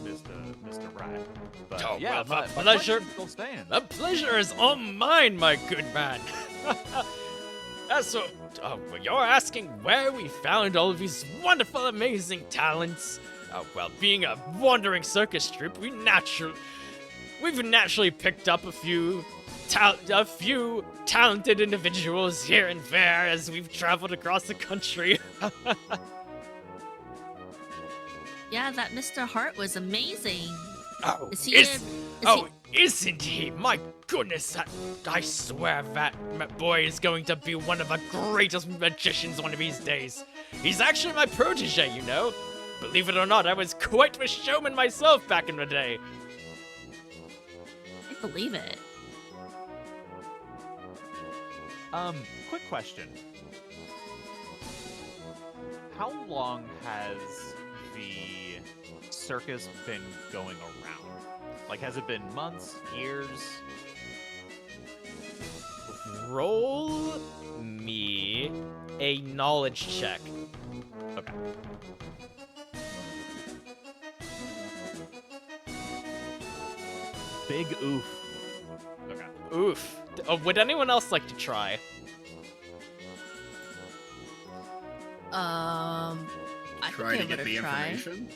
Mr. Wright. But Oh, yeah, well, my pleasure. still stands. The pleasure is all mine, my good man. So, well, you're asking where we found all of these wonderful, amazing talents. Well, being a wandering circus troupe, we naturally... we've naturally picked up a few talented individuals here and there as we've traveled across the country. Yeah, that Mr. Hart was amazing. Oh, Is he? isn't he? My goodness, I swear that boy is going to be one of the greatest magicians one of these days. He's actually my protege, you know. Believe it or not, I was quite the showman myself back in the day. I believe it. Quick question. How long has the circus been going around? Like, has it been months, years? Roll me a knowledge check. Okay. Big oof. Okay. Oof. Would anyone else like to try? I Try think to I'm get gonna the try. information.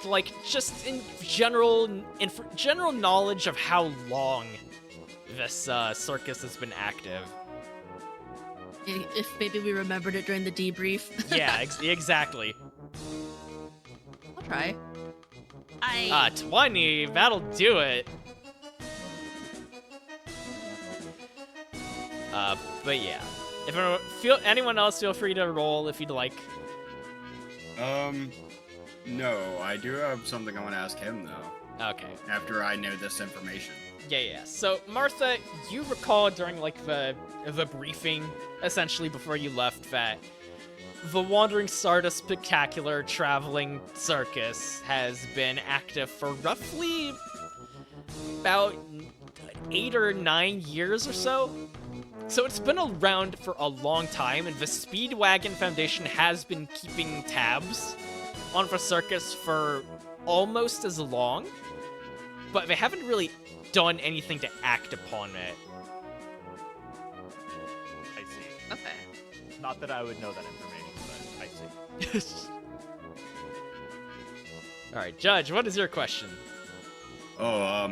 Like, just in general knowledge of how long this circus has been active. If maybe we remembered it during the debrief. Yeah, exactly. I'll try. 20, that'll do it. But yeah. If anyone else, feel free to roll if you'd like. No, I do have something I want to ask him though. Okay. After I know this information. Yeah. So, Martha, you recall during, like, the briefing, essentially, before you left, that the Wandering Stardust Spectacular Traveling Circus has been active for roughly about 8 or 9 years or so. So it's been around for a long time, and the Speedwagon Foundation has been keeping tabs on the circus for almost as long, but they haven't really done anything to act upon it. I see. Okay. Not that I would know that information, but I see. All right, Judge, what is your question? Oh,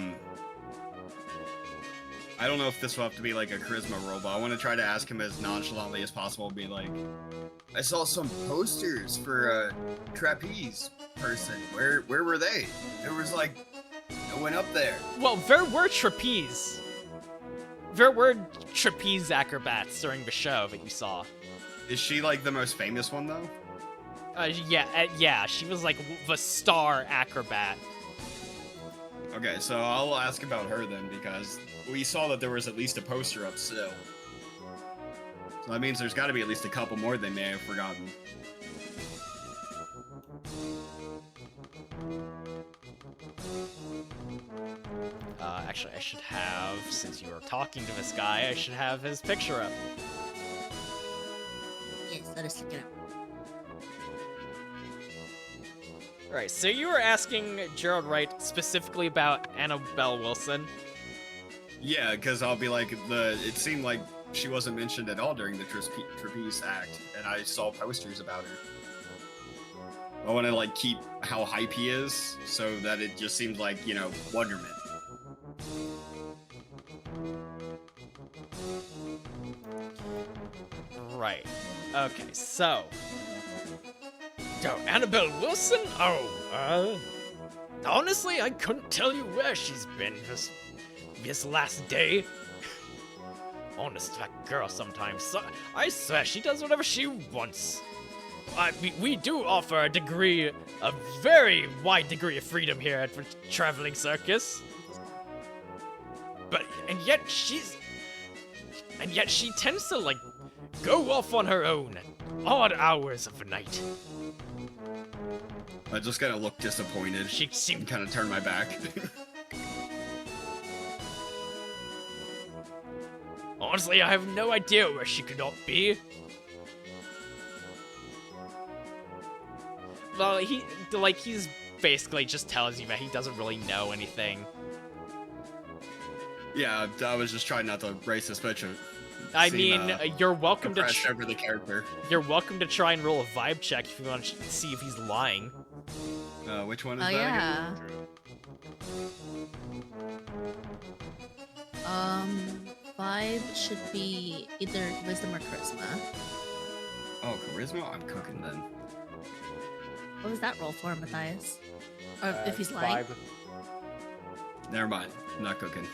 I don't know if this will have to be like a charisma roll, but I want to try to ask him as nonchalantly as possible. Be like, I saw some posters for a trapeze person. Where were they? There was like, I went up there. Well, there were trapeze. There were trapeze acrobats during the show that you saw. Is she like the most famous one though? Yeah, she was like the star acrobat. Okay, so I'll ask about her then, because we saw that there was at least a poster up still. So that means there's got to be at least a couple more they may have forgotten. Actually, I should have, since you were talking to this guy, I should have his picture up. Yes, let us look it up. Alright, so you were asking Gerald Wright specifically about Annabelle Wilson. Yeah, because I'll be like, it seemed like she wasn't mentioned at all during the trapeze act, and I saw posters about her. I want to like keep how hype he is, so that it just seems like, you know, wonderment. Right. Okay, so. Annabelle Wilson? Honestly, I couldn't tell you where she's been this last day. Honest, that girl sometimes. I swear, she does whatever she wants. We do offer a very wide degree of freedom here at the Traveling Circus. And yet she tends to, like, go off on her own at odd hours of the night. I just kind of look disappointed. She seemed and kind of turn my back. Honestly, I have no idea where she could not be. Well, he's basically just tells you that he doesn't really know anything. Yeah, I was just trying not to raise suspicion. I mean, you're welcome to over the character. You're welcome to try and roll a vibe check if you want to see if he's lying. Which one is Oh that yeah. again? 5 should be either wisdom or charisma. Oh, charisma? I'm cooking then. What was that roll for, Matthias? Or if he's lying. 5. Never mind. I'm not cooking.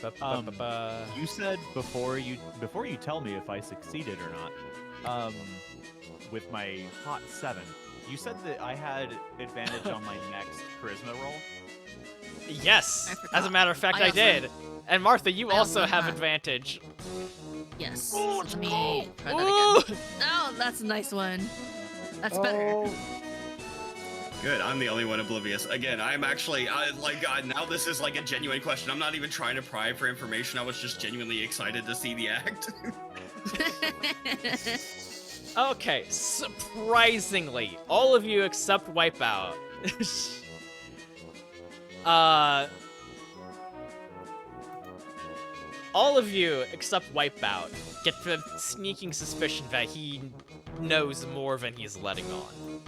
You said before you tell me if I succeeded or not, with my hot 7, you said that I had advantage on my next charisma roll. Yes. I forgot. As a matter of fact, I I also- did. And Martha, you I also also have have- advantage. Yes. Oh, Let me try that Ooh! again. Oh, that's a nice one. That's better. Oh, Good. I'm the only one oblivious. Again, I'm actually now this is like a genuine question. I'm not even trying to pry for information. I was just genuinely excited to see the act. Okay, surprisingly, all of you except Wipeout. All of you except Wipeout get the sneaking suspicion that he knows more than he's letting on.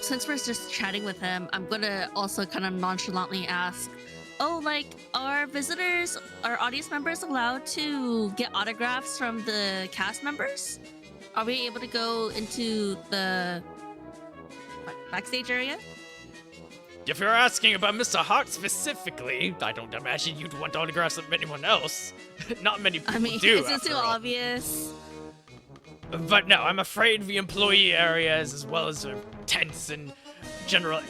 Since we're just chatting with him, I'm gonna also kind of nonchalantly ask, oh, like, are visitors, are audience members allowed to get autographs from the cast members? Are we able to go into the backstage area? If you're asking about Mr. Hart specifically, I don't imagine you'd want autographs from anyone else. Not many people I mean, do, it's after too all. obvious. But no, I'm afraid the employee areas, as well as the tents and general...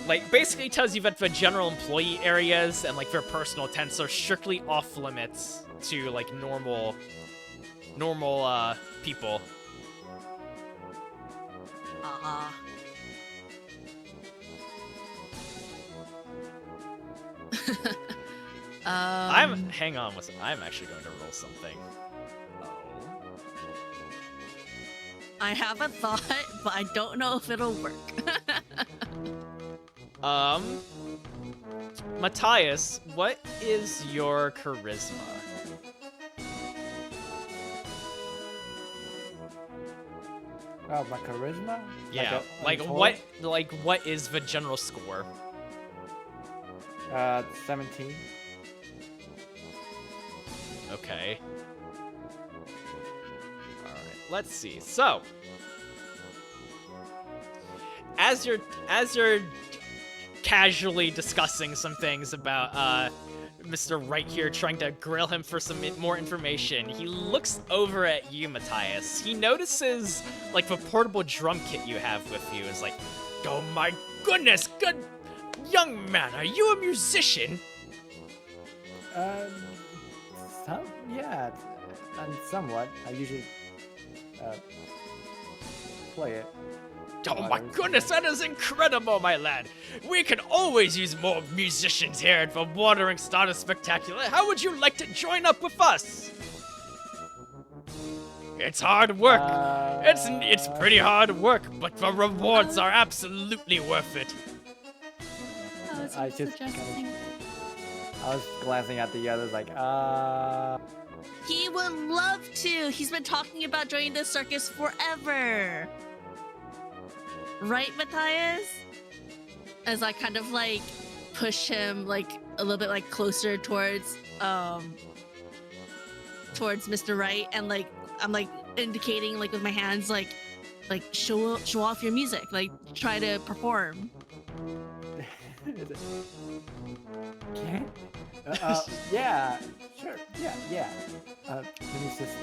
Like, basically tells you that the general employee areas and, like, their personal tents are strictly off limits to, like, normal people. Hang on, listen, I'm actually going to roll something. I have a thought, but I don't know if it'll work. Matthias, what is your charisma? oh, my charisma? Yeah, Like a what is the general score? 17. Okay. Alright, let's see. So, as you're casually discussing some things about Mr. Right here, trying to grill him for some more information, he looks over at you, Matthias. He notices, like, the portable drum kit you have with you is like, oh my goodness, good young man, are you a musician? Yeah, and somewhat. I usually play it. Oh my goodness, that is incredible, my lad! We could always use more musicians here at the Wandering Stardust Spectacular. How would you like to join up with us? It's hard work. It's pretty hard work, but the rewards are absolutely worth it. I just suggesting. I was glancing at the others like, He would love to. He's been talking about joining the circus forever. Right, Matthias? As I kind of like push him like a little bit like closer towards Mr. Right, and like I'm like indicating like with my hands like show off your music, like try to perform. okay. Yeah, sure, yeah. Let me just,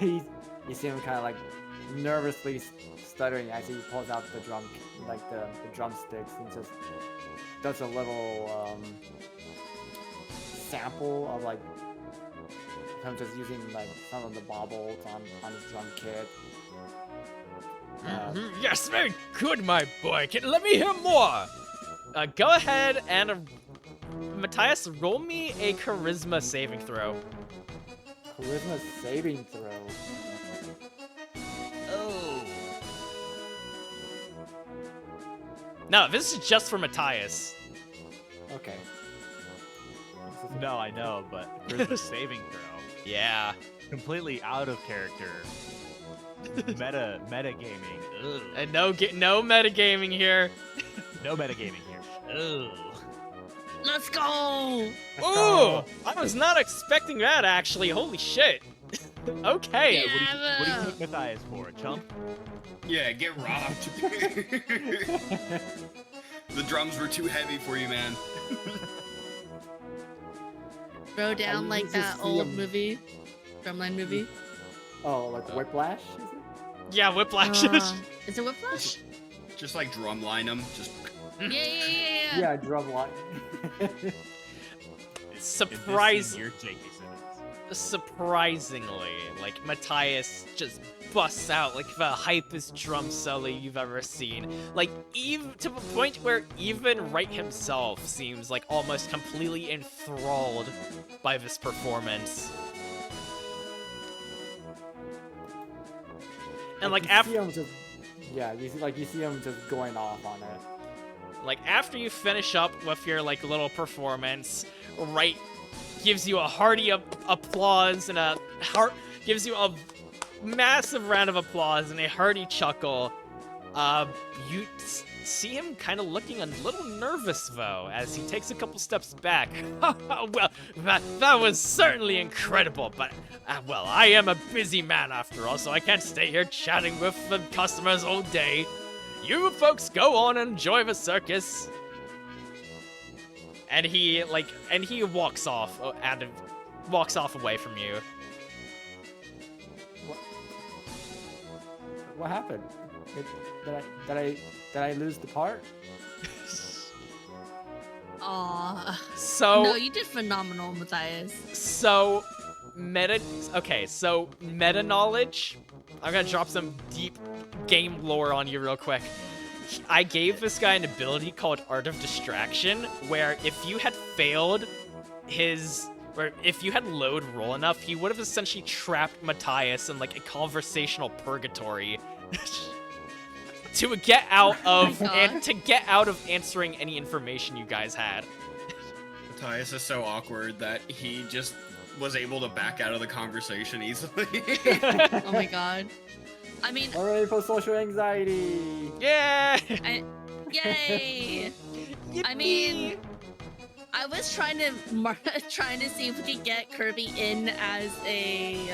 you see him kind of like nervously stuttering as he pulls out the drum, like the drumsticks, and just does a little sample of like him just using like some of the bobbles on his drum kit. Yes, very good, my boy. Let me hear more. Go ahead and Matthias, roll me a charisma saving throw. Charisma saving throw. Oh. No, this is just for Matthias. Okay. No, I know, but charisma saving throw. Yeah. Completely out of character. Meta gaming. Ugh. And no metagaming here. No metagaming here. Ugh. Let's go. Ooh! I was not expecting that actually. Holy shit. Okay. Yeah, What do you take Matthias for? A chump? Yeah, get robbed. The drums were too heavy for you, man. Throw down like used to that see old 'em- movie, Drumline movie. Oh, like Whiplash? Is it? Yeah, Whiplash. Is it Whiplash? Just like drumline them. Just Yeah. Yeah, drumline. Surprise. You're J.K. Simmons. Surprisingly, like Matthias just busts out like the hypest drum solo you've ever seen. Like even to the point where even Wright himself seems like almost completely enthralled by this performance. And like you after see him just, yeah, you see him just going off on it. Like after you finish up with your like little performance, Wright gives you a hearty applause and gives you a massive round of applause and a hearty chuckle. You see him kind of looking a little nervous though as he takes a couple steps back. Well, that was certainly incredible, but well, I am a busy man after all, so I can't stay here chatting with the customers all day. You folks go on and enjoy the circus. And he walks off walks off away from you. What happened? Did I lose the part? Aw. So No, you did phenomenal, Matthias. so meta knowledge. I'm gonna drop some deep game lore on you real quick. I gave this guy an ability called Art of Distraction, where if you had failed if you had load roll enough, he would have essentially trapped Matthias in like a conversational purgatory to get out of God. to get out of answering any information you guys had. Matthias is so awkward that he just was able to back out of the conversation easily. Oh my god. I mean, Hooray for social anxiety! Yeah. yay! I mean, I was trying to see if we could get Kirby in as a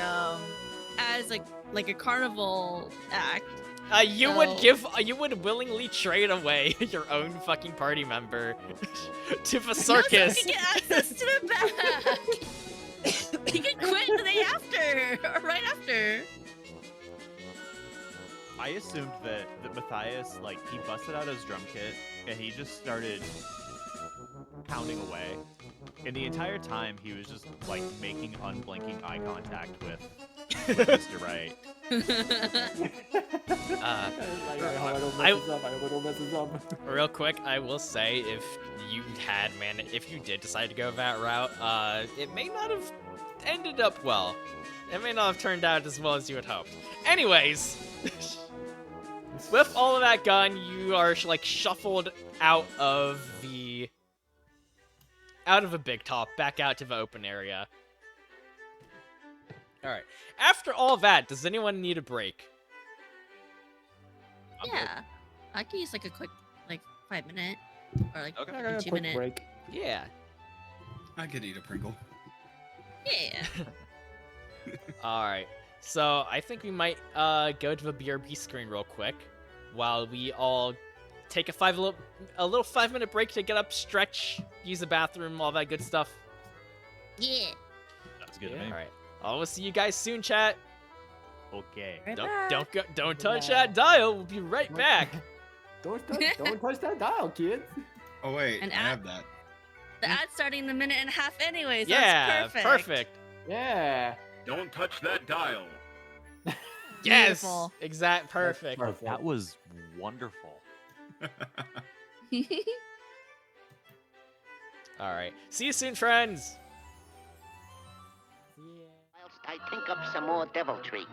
like a carnival act. You would willingly trade away your own fucking party member to the circus. No, so we can get access to the back. He can quit the day after or right after. I assumed that Matthias, like, he busted out his drum kit and he just started pounding away. And the entire time he was just like making unblinking eye contact with Mr. Wright. Uh, I hope I don't mess this up. Real quick, I will say if you did decide to go that route, it may not have ended up well. It may not have turned out as well as you had hoped. Anyways, with all of that gone, you are like shuffled out of a big top, back out to the open area. All right. After all that, does anyone need a break? Yeah, I could use like a quick 5-minute or like Okay. I got a 2 quick minute. break. Yeah. I could eat a Pringle. Yeah. All right. So I think we might go to the BRB screen real quick while we all take a little 5-minute break to get up, stretch, use the bathroom, all that good stuff. Yeah. That's good All to me. right. I will see you guys soon, chat. Okay. Right Don't back. don't touch that dial. We'll be right back. Don't touch that dial, kids. Oh wait, An I have that. The ad's starting in a minute and a half anyways. Yeah, That's perfect. Yeah. Don't touch that dial. Yes, Beautiful. exact, perfect. Perfect. That was wonderful. All right. See you soon, friends. Whilst I think up some more deviltry.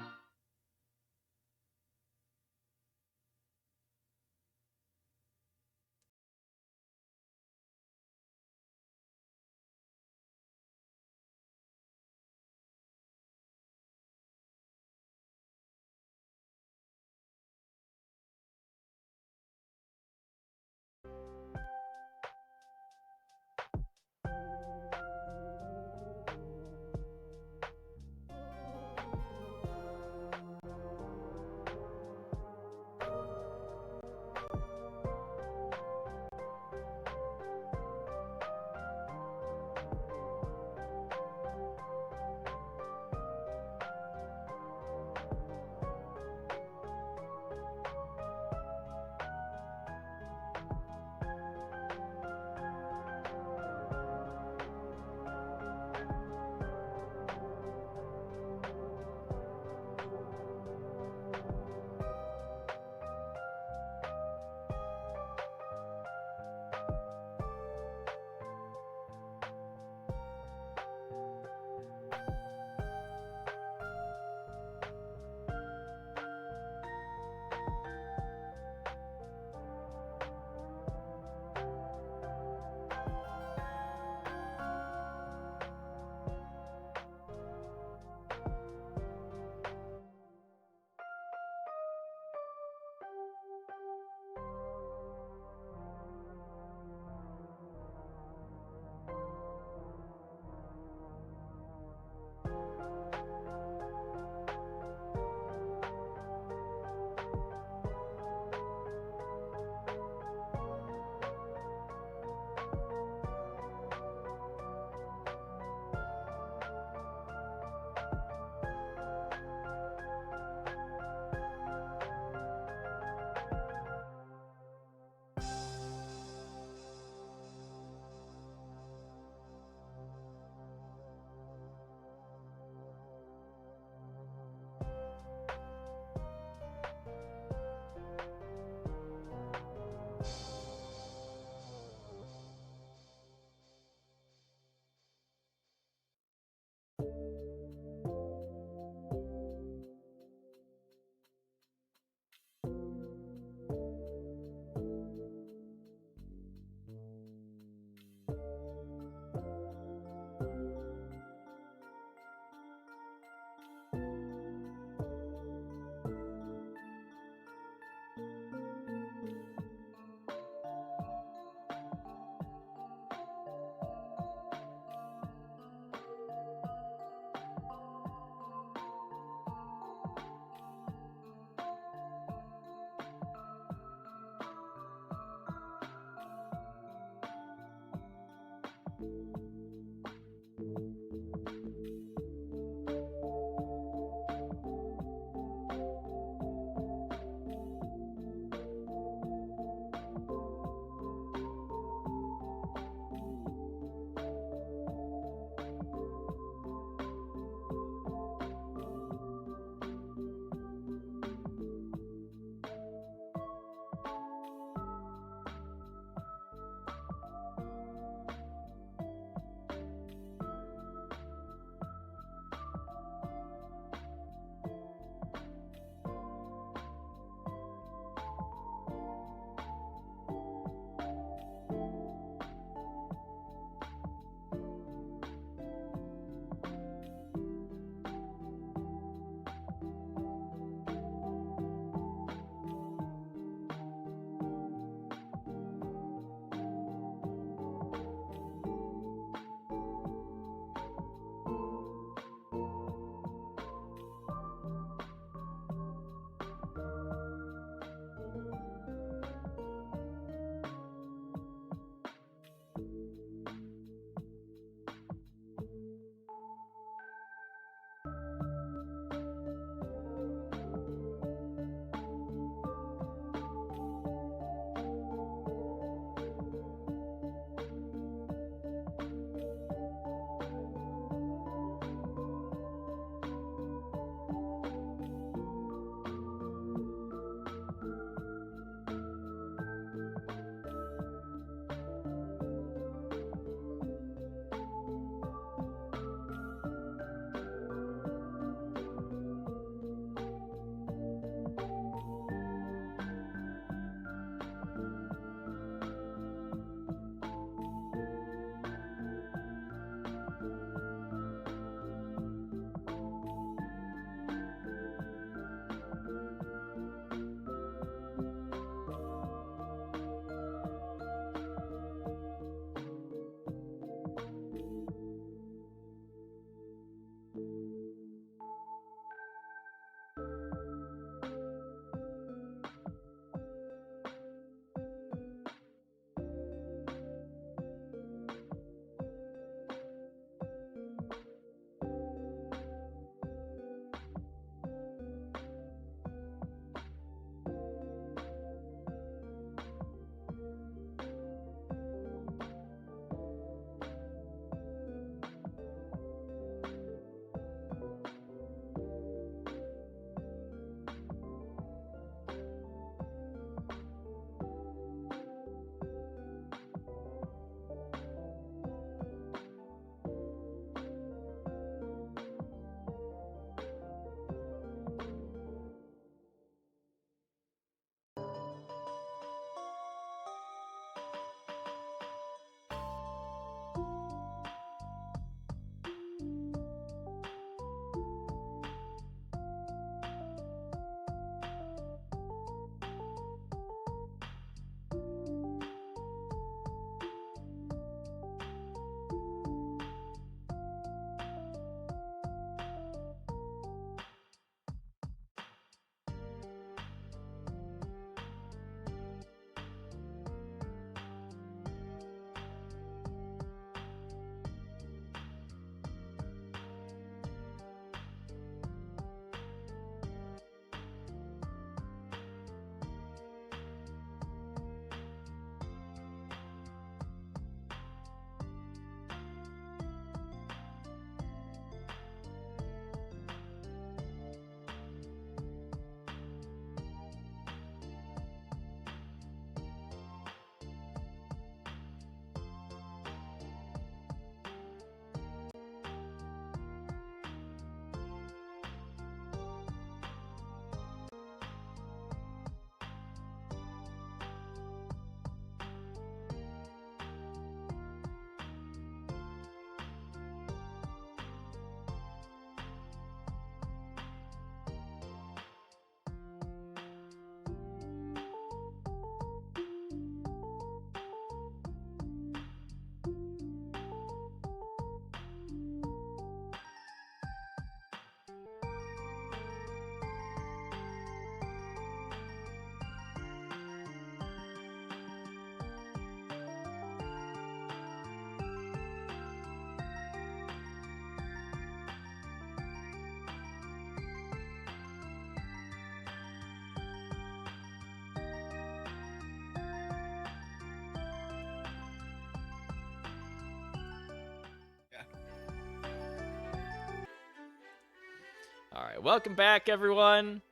All right, welcome back, everyone.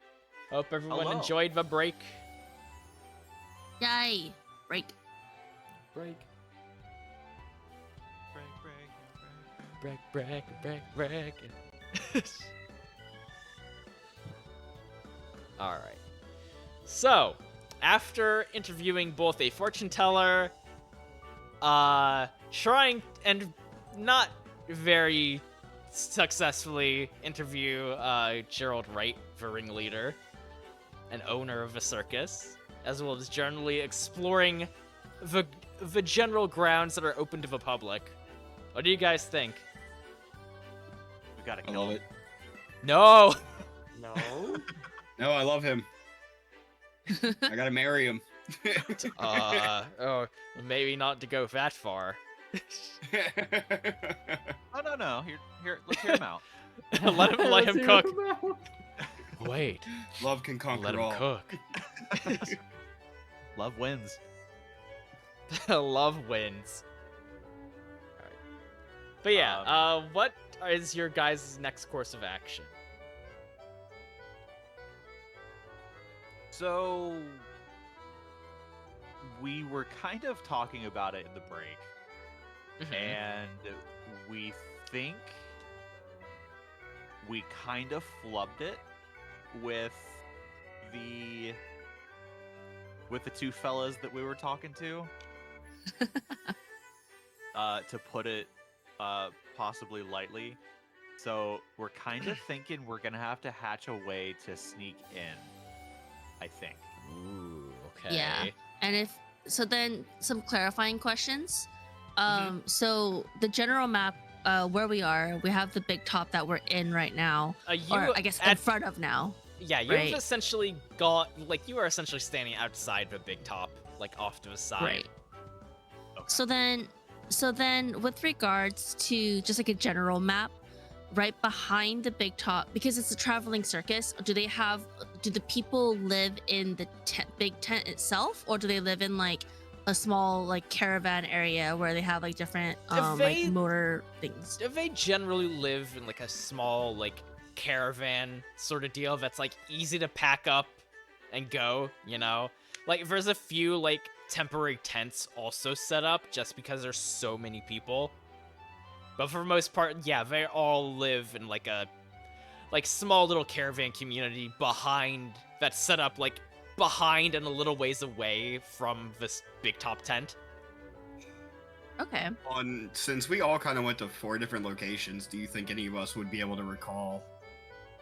Hope everyone Hello. enjoyed the break. Yay! Break. Break. Break. All right. So, after interviewing both a fortune teller, trying and not very successfully interview Gerald Wright, the ringleader and owner of a circus, as well as generally exploring the general grounds that are open to the public. What do you guys think? We gotta I kill love him. it. No. No. No, I love him. I gotta marry him. Oh, maybe not to go that far. Oh no. Here. Let's hear him out. let him Let's cook. hear him out. Wait, Love can conquer let him all. cook. Love wins. Love wins. All right. But yeah, what is your guys' next course of action? So we were kind of talking about it in the break, Mm-hmm. and we think we kind of flubbed it with the two fellas that we were talking to. To put it possibly lightly. So we're kind of thinking we're gonna have to hatch a way to sneak in, I think. Ooh, okay. Yeah. And if so, then some clarifying questions. So the general map, where we are, we have the big top that we're in right now, or I guess in front of now. Yeah, you right? have essentially you are essentially standing outside the big top, like off to the side. Right. Okay. So then, with regards to just like a general map, right behind the big top, because it's a traveling circus, do the people live in the big tent itself, or do they live in like a small like caravan area where they have like different like motor things? They generally live in like a small like caravan sort of deal that's like easy to pack up and go, you know? Like there's a few like temporary tents also set up just because there's so many people. But for the most part, yeah, they all live in like a small little caravan community that's set up like behind and a little ways away from this big top tent. Okay. Since we all kind of went to 4 different locations, do you think any of us would be able to recall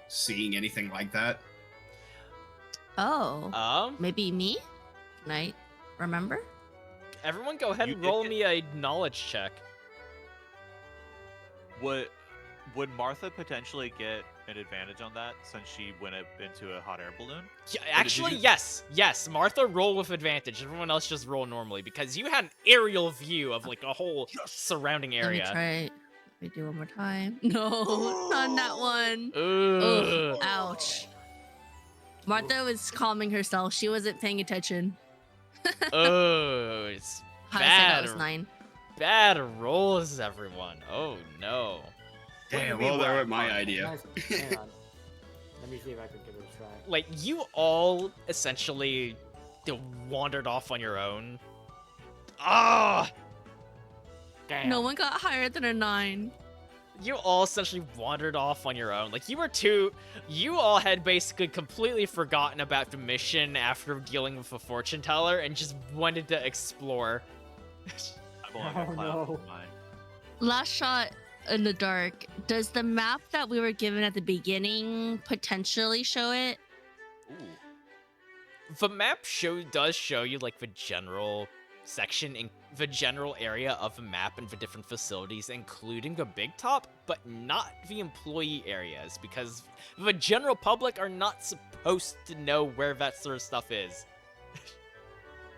seeing anything like that? Oh. Maybe me? Can I remember? Everyone go ahead You and did roll it. me a knowledge check. Would Martha potentially get an advantage on that since she went up into a hot air balloon? Yeah, did you actually, just- yes. Martha, roll with advantage. Everyone else just roll normally because you had an aerial view of like a whole surrounding area. Let me try. Let me do one more time. No, not that one. Ugh. Ugh, ouch. Martha was calming herself. She wasn't paying attention. Oh, it's How I said that bad. was 9. Bad rolls, everyone. Oh no. Damn, What do you well, mean, there what? went my idea. Nice. Hang on. Let me see if I can give it a try. Like you all essentially wandered off on your own. Ah! Damn. No one got higher than a 9. You all essentially wandered off on your own. Like you all had basically completely forgotten about the mission after dealing with a fortune teller and just wanted to explore. I've only got Oh, clouds no. in mine. Last shot in the dark. Does the map that we were given at the beginning potentially show it? Ooh. The map does show you like the general section in the general area of the map and the different facilities, including the big top, but not the employee areas, because the general public are not supposed to know where that sort of stuff is.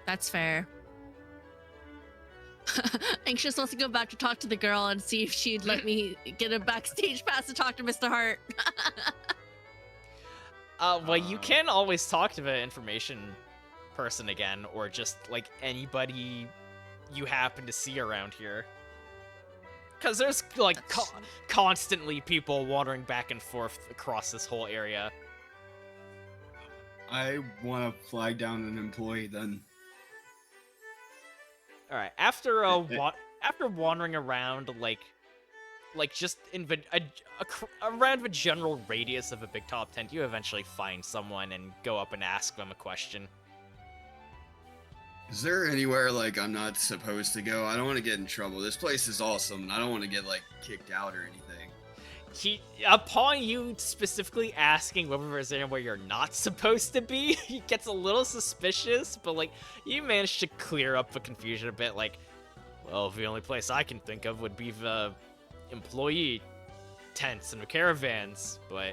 That's fair. Anxious wants to go back to talk to the girl and see if she'd let me get a backstage pass to talk to Mr. Hart. Well, you can always talk to the information person again, or just like anybody you happen to see around here. Because there's like constantly people wandering back and forth across this whole area. I want to flag down an employee then. All right. After after wandering around like just in around the general radius of a big top tent, you eventually find someone and go up and ask them a question. Is there anywhere like I'm not supposed to go? I don't want to get in trouble. This place is awesome, and I don't want to get like kicked out or anything. Upon you specifically asking whether there's anywhere you're not supposed to be, he gets a little suspicious, but like you managed to clear up the confusion a bit. Like, well, the only place I can think of would be the employee tents and the caravans, but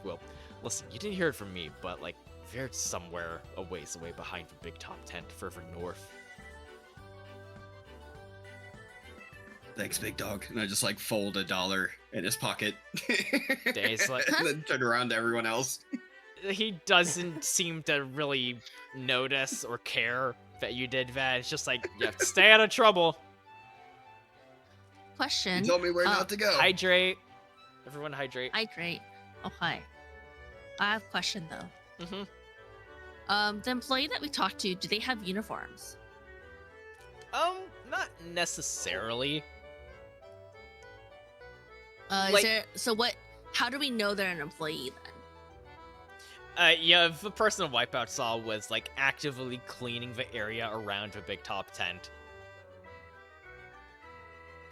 well, listen, you didn't hear it from me, but like they're somewhere a ways away behind the big top tent further north. Thanks, big dog. And I just like fold $1 in his pocket. Days like and then turn around to everyone else. He doesn't seem to really notice or care that you did that. It's just like you have to stay out of trouble. Question. You told me where not to go. Hydrate. Everyone hydrate. Hydrate. Okay. I have a question though. Mm-hmm. The employee that we talked to, do they have uniforms? Not necessarily. Is there, so what, how do we know they're an employee then? Yeah, the person Wipeout saw was like actively cleaning the area around the big top tent.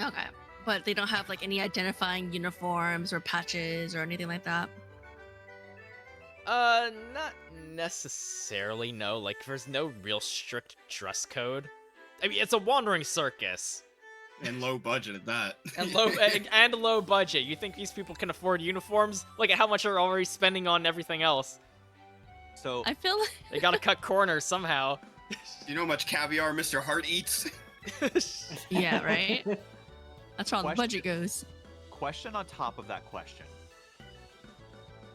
Okay. But they don't have like any identifying uniforms or patches or anything like that? Not necessarily, no. Like, there's no real strict dress code. I mean, it's a wandering circus. And low budget at that. And low budget. You think these people can afford uniforms? Look at how much they're already spending on everything else. So I feel like They gotta cut corners somehow. Do you know how much caviar Mr. Hart eats? yeah, right? That's how the Question- budget goes. question on top of that question.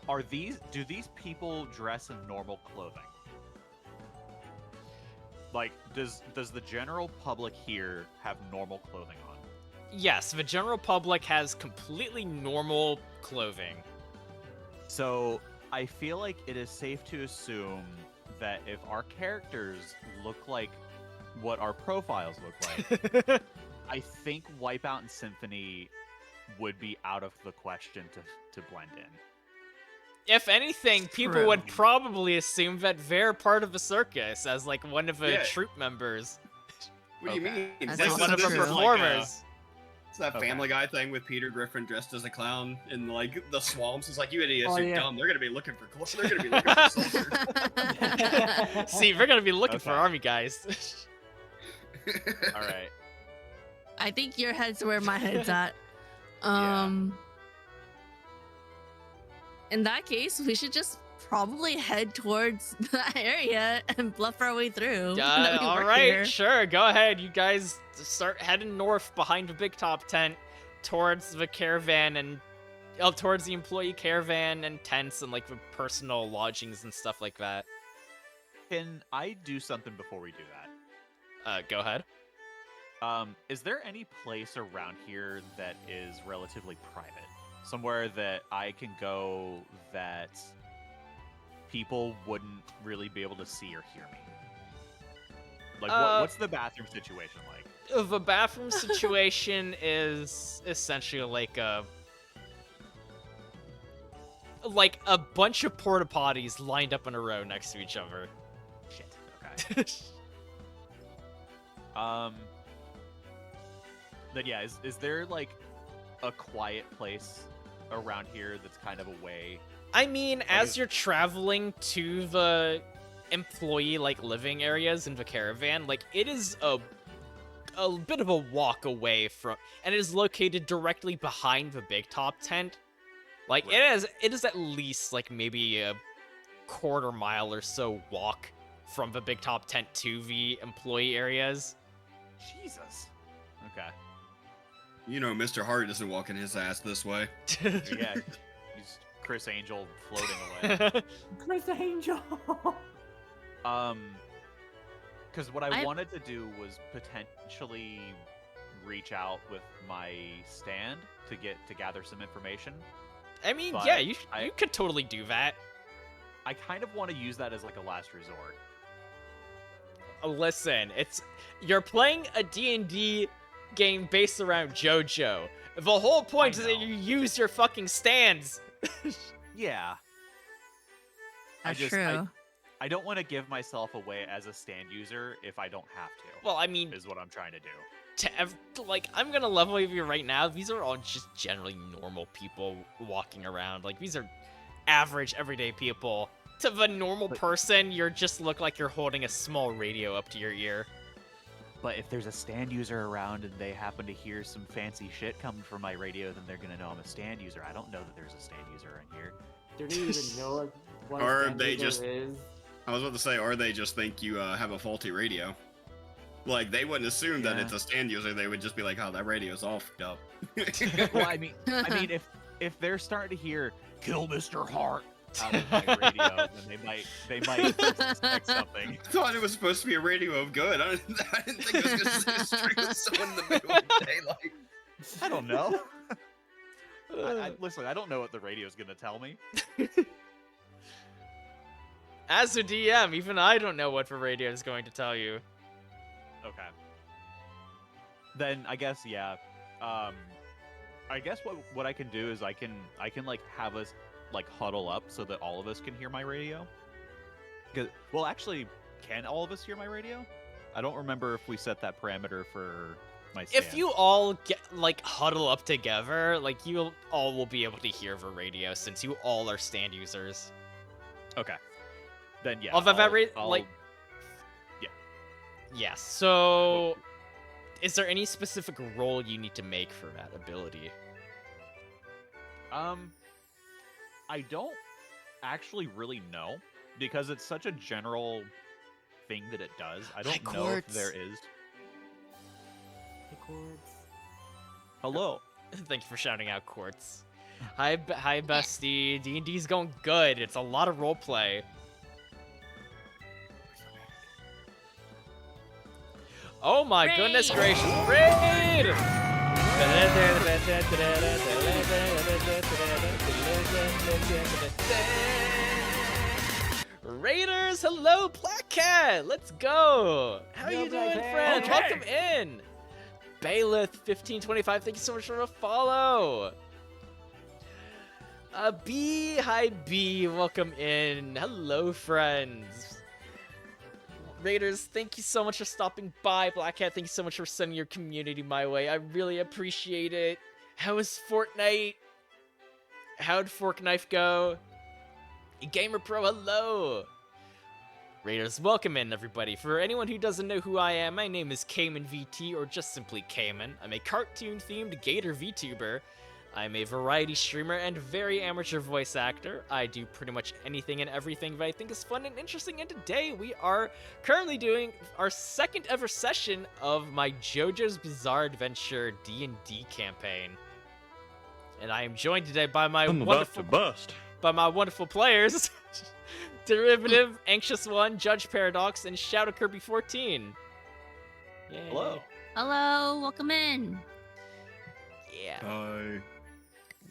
Do these people dress in normal clothing? Like, does the general public here have normal clothing on? Yes, the general public has completely normal clothing. So, I feel like it is safe to assume that if our characters look like what our profiles look like, I think Wipeout and Symphony would be out of the question to blend in. If anything, people True. would probably assume that they're part of the circus as like one of the Yeah. troop members. What do you Okay. mean? That's Like also one of the true. performers. It's that Okay. Family Guy thing with Peter Griffin dressed as a clown in like the swamps. It's like, you idiots Oh, are yeah. dumb. They're gonna be looking for clothes. They're gonna be looking for soldiers. See, we're gonna be looking for Okay. army guys. All right. I think your head's where my head's at. In that case, we should just probably head towards that area and bluff our way through. now that we All work right, here. sure, go ahead. You guys start heading north behind the big top tent towards the caravan and towards the employee caravan and tents and like the personal lodgings and stuff like that. Can I do something before we do that? Go ahead. Is there any place around here that is relatively private? Somewhere that I can go that people wouldn't really be able to see or hear me? Like, what's the bathroom situation like? The bathroom situation is essentially like a bunch of porta potties lined up in a row next to each other. Shit. Okay. Then yeah, is there like a quiet place around here that's kind of away? I mean, as is- you're traveling to the employee like living areas in the caravan, like it is a bit of a walk away from, and it is located directly behind the big top tent. Like it is at least like maybe a quarter mile or so walk from the big top tent to the employee areas. Jesus. Okay. You know, Mr. Hart isn't walking his ass this way. Yeah. He's Chris Angel floating away. Chris Angel. Because what I I- wanted to do was potentially reach out with my stand to gather some information. I mean, But yeah, you I- could totally do that. I kind of want to use that as like a last resort. Listen, you're playing a D&D game based around JoJo. The whole point I is that know. you use your fucking stands. Yeah. That's just- true. I don't want to give myself away as a stand user if I don't have to. Well, I mean, Is what I'm trying to do. I'm gonna level with you right now. These are all just generally normal people walking around. Like, these are average, everyday people. To the normal person, you just look like you're holding a small radio up to your ear. But if there's a stand user around and they happen to hear some fancy shit coming from my radio, then they're gonna know I'm a stand user. I don't know that there's a stand user in here. Do they even know what Or stand they user just- is? I was about to say, or they just think you have a faulty radio. Like, they wouldn't assume that Yeah. it's a stand user. They would just be like, oh, that radio's all fucked up. Well, I mean, if they're starting to hear "Kill Mr. Hart" out of my radio, then they might suspect something. I thought it was supposed to be a radio of good. I didn't think it was just string someone in the middle of the daylight. I don't know. Listen, I don't know what the radio's gonna tell me. As a DM, even I don't know what the radio is going to tell you. Okay. Then I guess yeah. I guess what I can do is I can like have us like huddle up so that all of us can hear my radio. Well, actually, can all of us hear my radio? I don't remember if we set that parameter for my stand. If you all get huddle up together, you all will be able to hear the radio since you all are stand users. Okay. Then yeah. Although that I'll- Yes. So, is there any specific role you need to make for that ability? I don't actually really know because it's such a general thing that it does. I don't Hi, know if Quartz. there is. Hey, Quartz. Hello. Thank you for shouting out, Quartz. Hi, bestie. D&D's going good. It's a lot of roleplay. Oh my goodness Raid! gracious, raid! Raiders, hello, Black Cat! Let's go! How Yo, you Black doing, Cat. friend? Okay. Welcome in! Bailiff1525, thank you so much for the follow! B, hi B, welcome in. Hello, friends. Raiders, thank you so much for stopping by. Black Cat, thank you so much for sending your community my way. I really appreciate it. How is Fortnite? How'd Fork Knife go? Gamer Pro, hello. Raiders, welcome in, everybody. For anyone who doesn't know who I am, my name is Cayman VT, or just simply Cayman. I'm a cartoon-themed gator VTuber. I'm a variety streamer and very amateur voice actor. I do pretty much anything and everything that I think is fun and interesting, and today we are currently doing our second ever session of my JoJo's Bizarre Adventure D&D campaign. And I am joined today by my I'm about wonderful to bust. by my wonderful players, Derivative, Anxious One, Judge Paradox, and Shadow Kirby 14. Yay. Hello. Hello, welcome in. Yeah. Hi.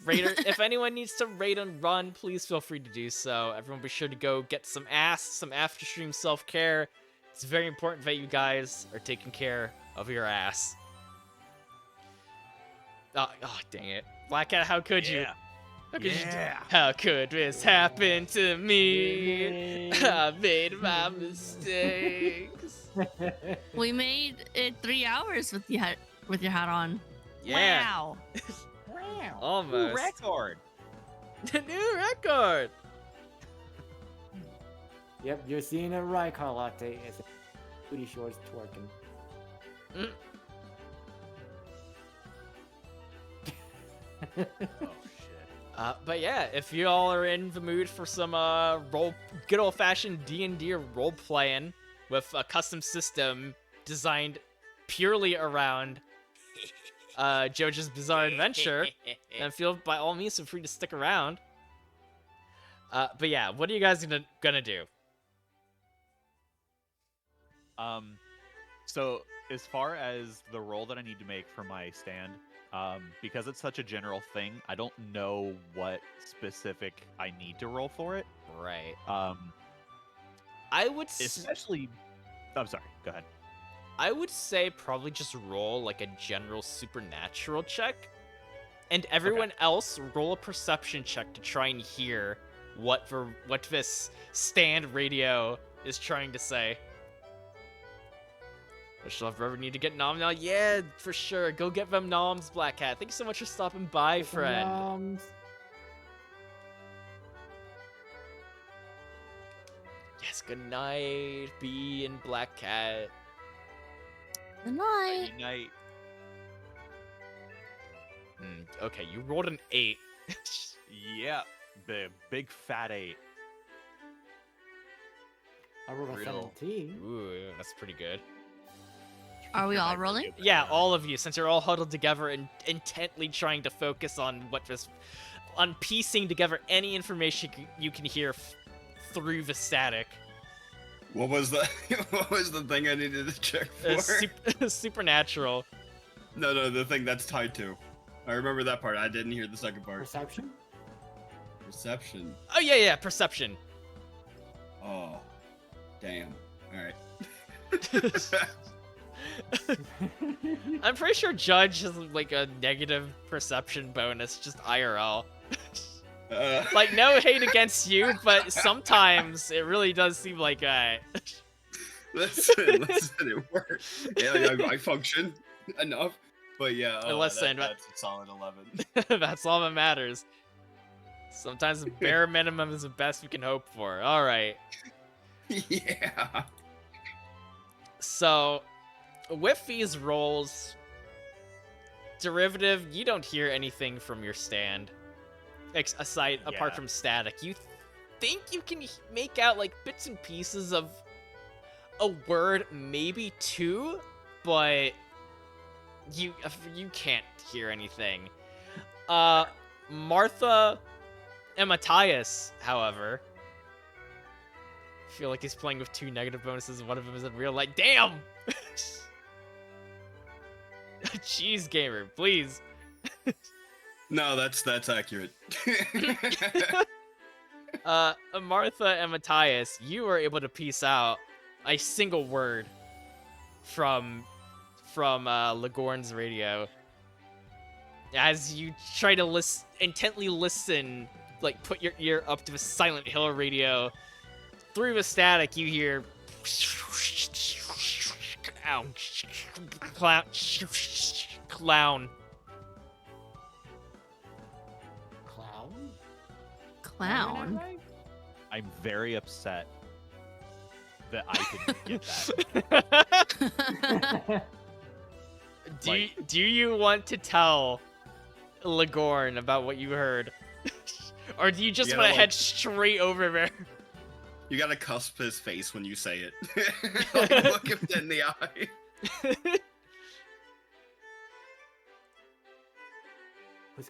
Raider, if anyone needs to raid and run, please feel free to do so. Everyone be sure to go get some after stream self-care. It's very important that you guys are taking care of your ass. Oh, dang it. Black Cat, how could you? Yeah. How could you do- Yeah. How could this happen to me? I made my mistakes. We made it 3 hours with your hat on. Yeah, Wow. Wow. almost. Record. The new record. Yep, you're seeing it right, Carlotte. It's booty shorts twerking. Oh shit. But yeah, if you all are in the mood for some good old-fashioned D&D role playing with a custom system designed purely around JoJo's Bizarre Adventure, then feel by all means free to stick around. But yeah, what are you guys gonna do? So as far as the roll that I need to make for my stand, because it's such a general thing, I don't know what specific I need to roll for it. Right. Um, I would especially. I'm sorry. Go ahead. I would say probably just roll like a general supernatural check, and everyone else roll a perception check to try and hear what this stand radio is trying to say. I shall ever need to get nom now. Yeah, for sure. Go get them noms, Black Cat. Thanks so much for stopping by, friend. Yes, good night, Bee and Black Cat. Good night. Good night. Okay, you rolled an 8. Yeah, the big fat 8. I rolled a Brutal. 17. Ooh, that's pretty good. Are we all rolling? Yeah, all of you, since you're all huddled together and intently trying to focus on on piecing together any information you can hear through the static. What was the what was the thing I needed to check for? Supernatural. No, the thing that's tied to. I remember that part. I didn't hear the second part. Perception? Perception. Oh yeah, perception. Oh, damn. All right. I'm pretty sure Judge has like a negative perception bonus, just IRL. Like, no hate against you, but sometimes it really does seem like listen, it works. Yeah, I function enough. But yeah, listen, that's a solid 11. that's all that matters. Sometimes the bare minimum is the best we can hope for. All right. Yeah. So, with these rolls, Derivative, you don't hear anything from your stand, apart from static. You think you can make out like bits and pieces of a word, maybe two, but you can't hear anything. Martha and Matthias, however, feel like he's playing with 2 negative bonuses. One of them is in real life. Damn! Jeez, gamer, please. No, that's accurate. Martha and Matthias, you were able to piece out a single word from Ligorn's radio. As you try to intently listen, like put your ear up to the Silent Hill radio, through the static you hear clown. Clown. I'm very upset that I didn't get that. Do you want to tell Ligorn about what you heard? Or do you just want to head straight over there? You gotta cusp his face when you say it. Like, look him in the eye.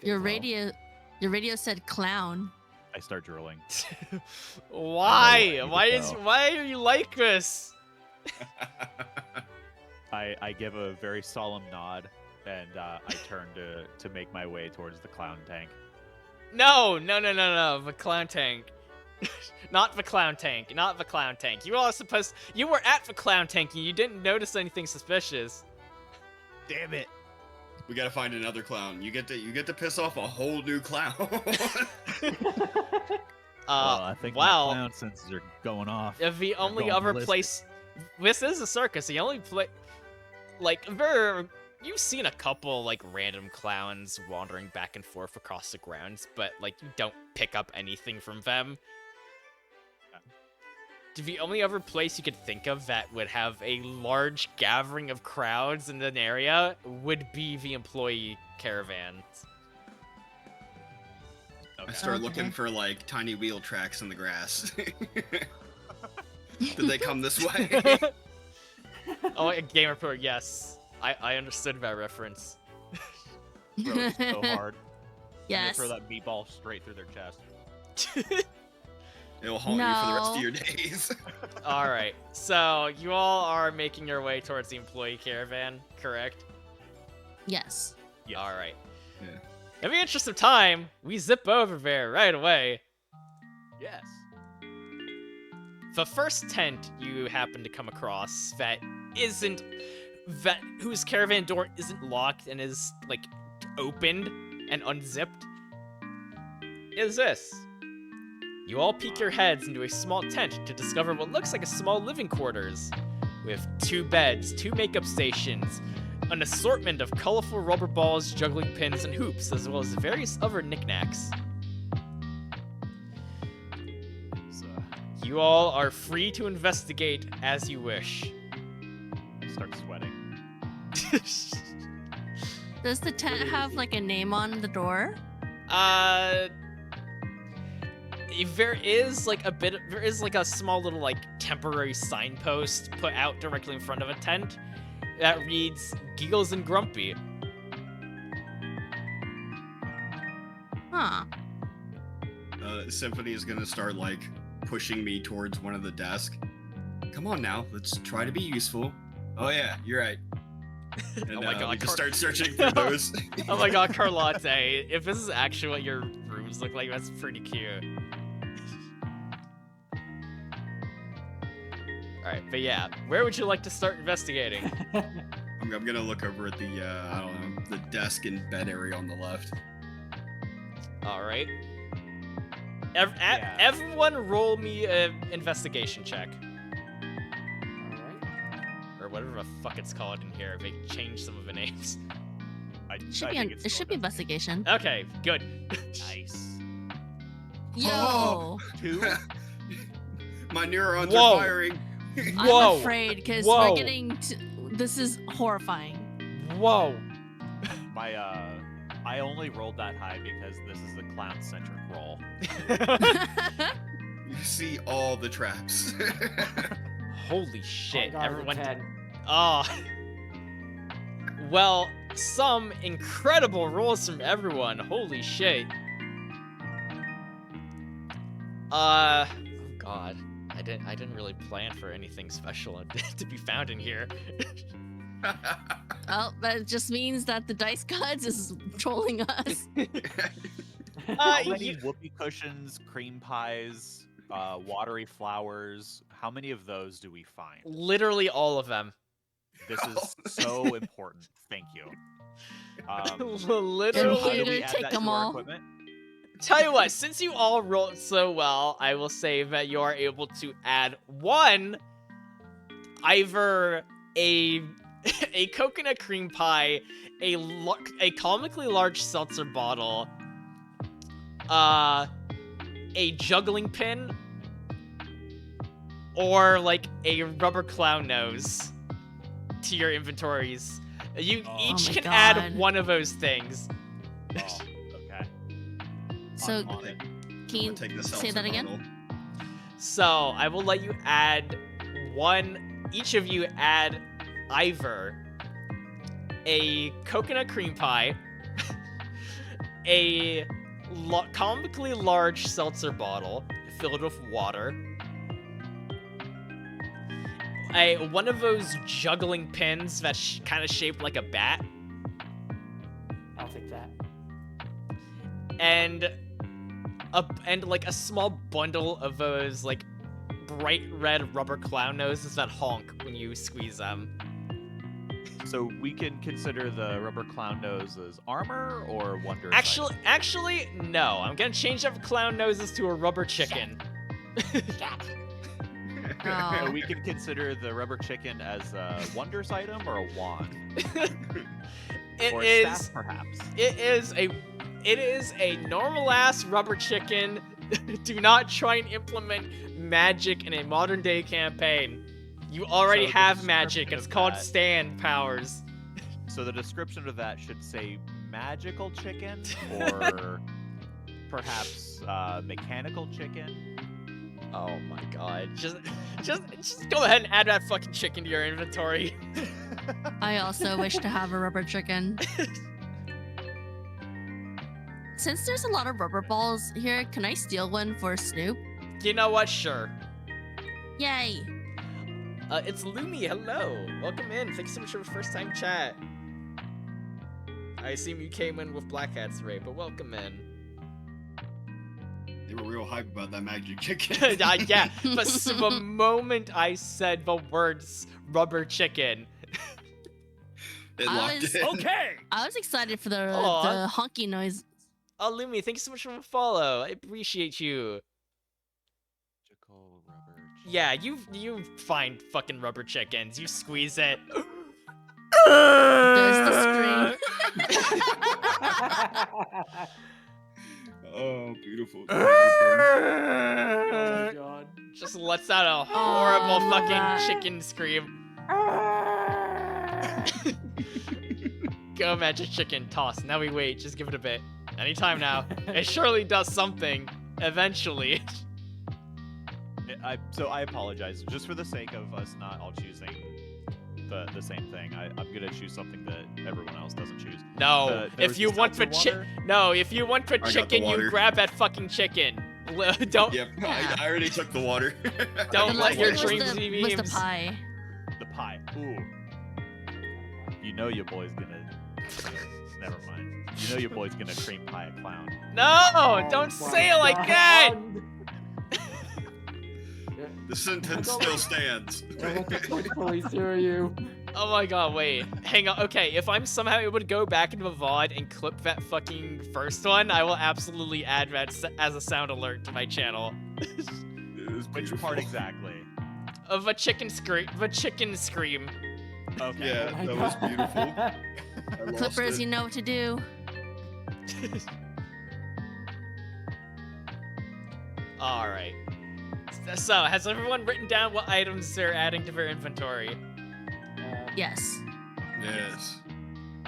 Your radio said clown. I start drooling. Why? I Why are you like this? I give a very solemn nod, and I turn to make my way towards the clown tank. No, the clown tank. Not the clown tank. You were at the clown tank and you didn't notice anything suspicious. Damn it. We gotta find another clown. You get to piss off a whole new clown. I think my clown senses are going off. If the only going other ballistic. place, this is a circus. The only place, like you've seen a couple like random clowns wandering back and forth across the grounds, but like you don't pick up anything from them. The only other place you could think of that would have a large gathering of crowds in an area would be the employee caravans. I start looking for like tiny wheel tracks in the grass. Did they come this way? Oh, a game report, yes. I understood that reference. Throw it so hard. Yes. Throw that meatball straight through their chest. It'll haunt you for the rest of No. your days. All right. So you all are making your way towards the employee caravan, correct? Yes. Yes. All right. Yeah. In the interest of time, we zip over there right away. Yes. The first tent you happen to come across whose caravan door isn't locked and is like opened and unzipped is this. You all peek your heads into a small tent to discover what looks like a small living quarters with 2 beds, 2 makeup stations, an assortment of colorful rubber balls, juggling pins, and hoops, as well as various other knickknacks. So, You all are free to investigate as you wish. start sweating. Does the tent have like a name on the door? There is like a small little like temporary signpost put out directly in front of a tent that reads Giggles and Grumpy. Huh. Symphony is gonna start like pushing me towards one of the desks. Come on now, let's try to be useful. Oh yeah, you're right. And, Oh my God, we just Car- start searching through those. Oh my god, Carlotte, if this is actually what your rooms look like, that's pretty cute. Alright, but yeah, where would you like to start investigating? I'm gonna look over at the I don't know, the desk and bed area on the left. Alright. Yeah. Everyone roll me an investigation check. Alright. Or whatever the fuck it's called in here. They changed some of the names. I Should be think it it's should be investigation. Okay, good. nice. Yo, Oh. 2. My neurons Whoa. are firing. Whoa. I'm afraid because Whoa. we're getting this is horrifying. Whoa. My I only rolled that high because this is the clown-centric roll. You see all the traps. Holy shit, Oh God, everyone. 10. Oh. Well, some incredible rolls from everyone. Holy shit. Oh god. I didn't really plan for anything special to be found in here. Oh, that just means that the dice gods is trolling us. How you- many whoopee cushions, cream pies, watery flowers? How many of those do we find? Literally all of them. This is so important. Thank you. How Literally. Here do we to add take that them to our all. equipment? Tell you what, since you all rolled so well, I will say that you are able to add either a coconut cream pie, a comically large seltzer bottle, a juggling pin, or like a rubber clown nose to your inventories. You Oh each my can God. add one of those things. Oh, okay. So On it. can I'm you gonna take the say seltzer that again? bottle. So I will let you add each of you add either a coconut cream pie, a comically large seltzer bottle filled with water, one of those juggling pins that's kind of shaped like a bat, I'll take that. and like a small bundle of those like bright red rubber clown noses that honk when you squeeze them. So we can consider the rubber clown nose as armor or wonder. Actually, no. I'm gonna change up clown noses to a rubber chicken. So Oh. we can consider the rubber chicken as a wonders item or a wand It or a is. staff, perhaps. It is a normal ass rubber chicken. Do not try and implement magic in a modern day campaign. You already So the have magic. description It's of called that- stand powers. So the description of that should say magical chicken or perhaps mechanical chicken. Oh my god. Just go ahead and add that fucking chicken to your inventory. I also wish to have a rubber chicken. Since there's a lot of rubber balls here, can I steal one for Snoop? You know what? Sure. Yay. It's Lumi. Hello. Welcome in. Thanks so much for your first time chat. I assume you came in with Black Hats Ray, but welcome in. They were real hype about that magic chicken. Yeah, but the moment I said the words rubber chicken. It I locked was- in. Okay. I was excited for the Aw. honky noise. Oh, Lumi, thanks so much for the follow. I appreciate you. Magical rubber Yeah, you find fucking rubber chickens. You squeeze it. There's the scream. Oh, beautiful. Oh my god. Just lets out a horrible Oh, fucking God. chicken scream. Go magic chicken, toss. Now we wait, just give it a bit. Anytime now. It surely does something. Eventually. So I apologize. Just for the sake of us not all choosing the same thing, I'm gonna choose something that everyone else doesn't choose. No. There If was you just want for seltzer water. No, if you want for got the chicken, you water. grab that fucking chicken. Don't Yep, I already took the water. Don't The let last your one was dreams the, be was the memes. pie. The pie. Ooh. You know your boy's gonna. Never mind. You know your boy's gonna cream pie a clown. No, Oh don't my say it like that. God. The sentence still stands. I want to forcefully hear you. Oh my god, wait. Hang on. Okay, if I'm somehow able to go back into the VOD and clip that fucking first one, I will absolutely add that as a sound alert to my channel. It was Which beautiful. part exactly? Of a chicken scream. The chicken scream. Okay. Yeah, Oh my that was God. beautiful. I lost Clippers, it. you know what to do. Alright. So, has everyone written down what items they're adding to their inventory? Yes. Yes.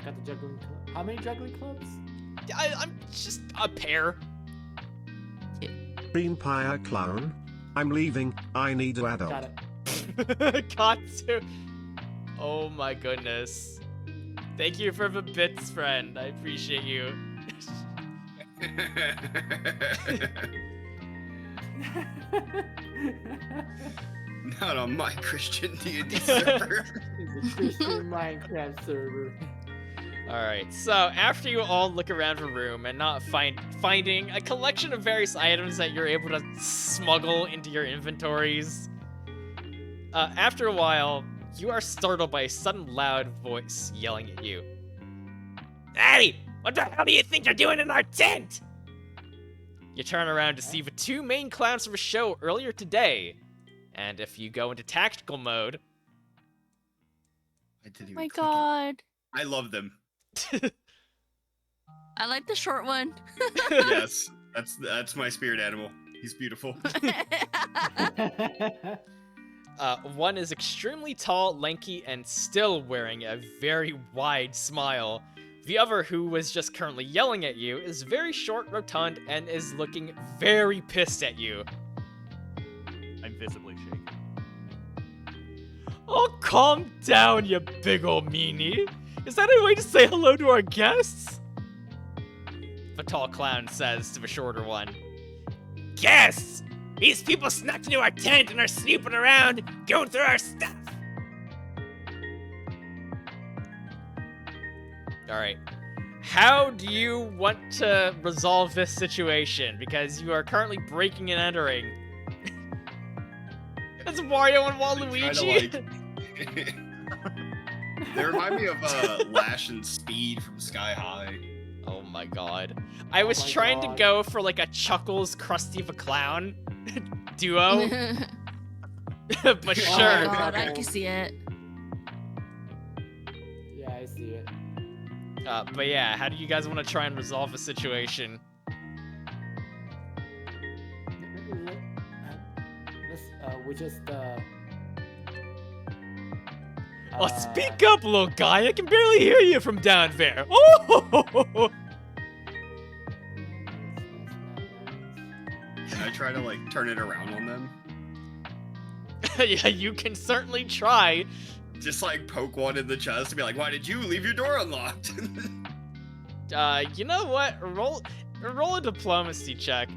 Got the juggling club. How many juggling clubs? I'm just a pair. Cream pie clown. I'm leaving. I need a adult. Got it. Got to. Oh my goodness. Thank you for the bits, friend. I appreciate you. Not on my Christian D&D server. It's a Christian Minecraft server. Alright, so after you all look around the room and not finding a collection of various items that you're able to smuggle into your inventories, after a while, you are startled by a sudden loud voice yelling at you. Hey! What the hell do you think you're doing in our tent? You turn around to see the two main clowns from a show earlier today, and if you go into tactical mode, I didn't even Oh my click it. god. I love them. I like the short one. Yes, that's my spirit animal. He's beautiful. One is extremely tall, lanky, and still wearing a very wide smile. The other, who was just currently yelling at you, is very short, rotund, and is looking very pissed at you. I'm visibly shaking. Oh, calm down, you big ol' meanie. Is that a way to say hello to our guests? The tall clown says to the shorter one. Guests! These people snuck into our tent and are snooping around, going through our stuff. Alright. How do you want to resolve this situation? Because you are currently breaking and entering. It's Mario and Waluigi. Kinda like- They remind me of Lash and Speed from Sky High. Oh my god. I was my trying God. to go for like a Chuckles Krusty the Clown duo, but Oh sure. my god, I can see it. Yeah, I see it. But yeah, how do you guys want to try and resolve the situation? We just Oh, speak up, little guy. I can barely hear you from down there. Oh! Can I try to like turn it around on them? Yeah, you can certainly try. Just like poke one in the chest and be like, "Why did you leave your door unlocked?" You know what? Roll a diplomacy check.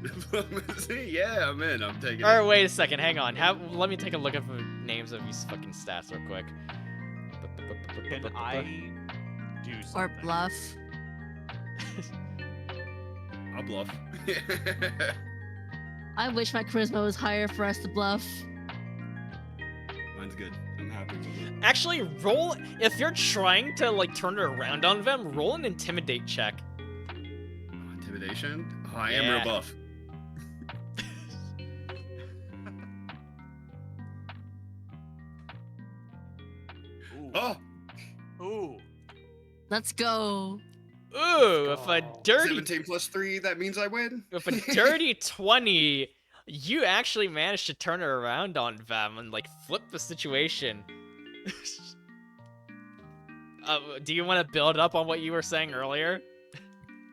Diplomacy? Yeah, I'm in. I'm taking Or it. wait a second, hang on. Let me take a look at the names of these fucking stats real quick. Can I do something? Or bluff. I'll bluff. I wish my charisma was higher for us to bluff. Mine's good. I'm happy with it. Actually, roll if you're trying to like turn it around on them. Roll an intimidate check. Oh, intimidation? Oh, I am Yeah. real buff. Ooh. Oh! Ooh. Let's go. Ooh, if a dirty 17 plus 3, that means I win? with a dirty 20, you actually managed to turn it around on them and like flip the situation. Do you want to build up on what you were saying earlier?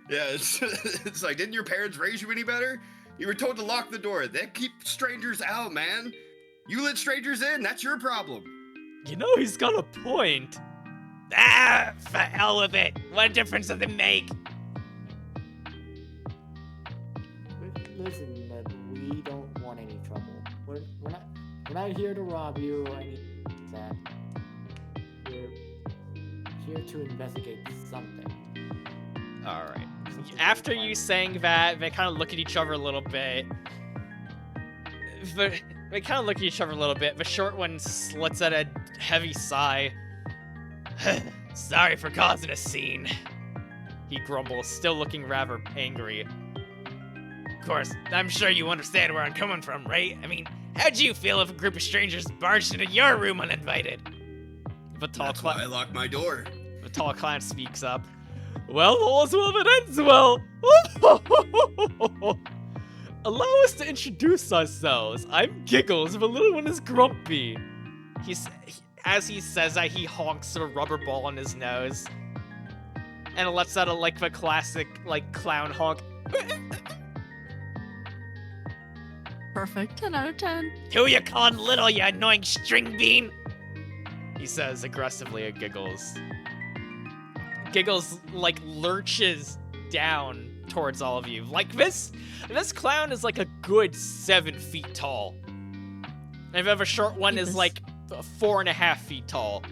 Yeah, it's like, didn't your parents raise you any better? You were told to lock the door. They keep strangers out, man. You let strangers in, that's your problem. You know he's got a point. Ah, for hell with it. What difference does it make? Listen, Ned, we don't want any trouble. We're not here to rob you or anything like that. We're here to investigate something. All right. Something After very you private. saying that, they kind of look at each other a little bit. They kind of look at each other a little bit. The short one lets out a heavy sigh. Sorry for causing a scene. He grumbles, still looking rather angry. Of course, I'm sure you understand where I'm coming from, right? I mean, how'd you feel if a group of strangers barged into your room uninvited? The tall, That's why I locked my door. the tall clown speaks up. Well, all's well that ends well. Allow us to introduce ourselves. I'm Giggles, the little one is Grumpy. As he says that, he honks a rubber ball on his nose. And lets out like the classic, like, clown honk. Perfect. 10 out of 10. Who you calling little, you annoying string bean? He says aggressively at Giggles. Giggles, like, lurches down towards all of you. Like, this clown is, like, a good 7 feet tall. And the other short one is, Jesus. like, 4.5 feet tall.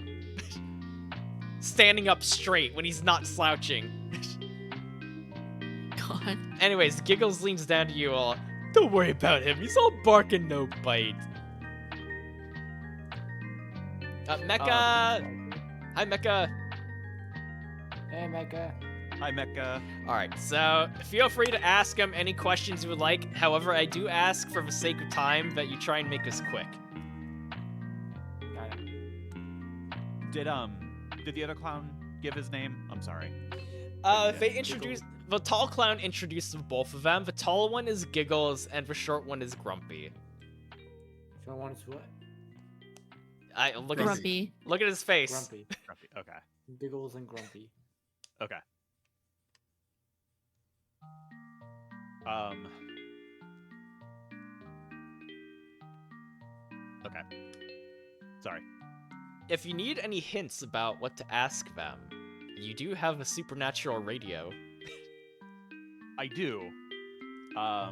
Standing up straight when he's not slouching. God. Anyways, Giggles leans down to you all. Don't worry about him. He's all bark and no bite. Mecha. Hi, Mecha. Hey, Mecca. Hi, Mecca. Alright, so feel free to ask him any questions you would like. However, I do ask for the sake of time that you try and make this quick. Got it. Did the other clown give his name? I'm sorry. They introduced the tall clown introduced both of them. The tall one is Giggles, and the short one is Grumpy. So one is what? Look Grumpy. at his face. Grumpy. Grumpy. Okay. Giggles and Grumpy. Okay. Okay. Sorry. If you need any hints about what to ask them, you do have a supernatural radio. I do. I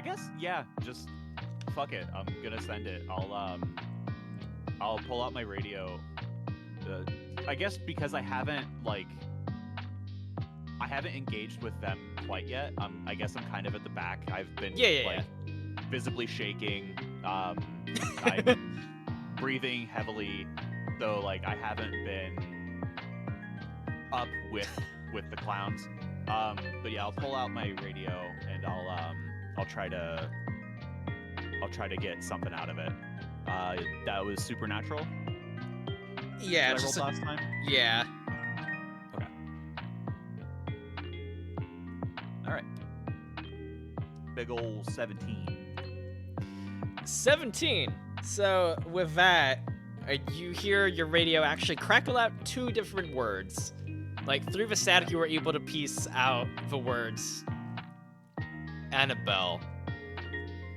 guess yeah. Just fuck it. I'm gonna send it. I'll pull out my radio. I guess because I haven't engaged with them quite yet. I guess I'm kind of at the back. I've been visibly shaking. I'm breathing heavily, so like I haven't been up with the clowns. But yeah, I'll pull out my radio and I'll try to get something out of it. That was supernatural. Yeah, That I rolled last time. yeah. Okay. All right. Big ol' 17. 17. So with that, you hear your radio actually crackle out 2 different words. Like through the static, you were able to piece out the words Annabelle,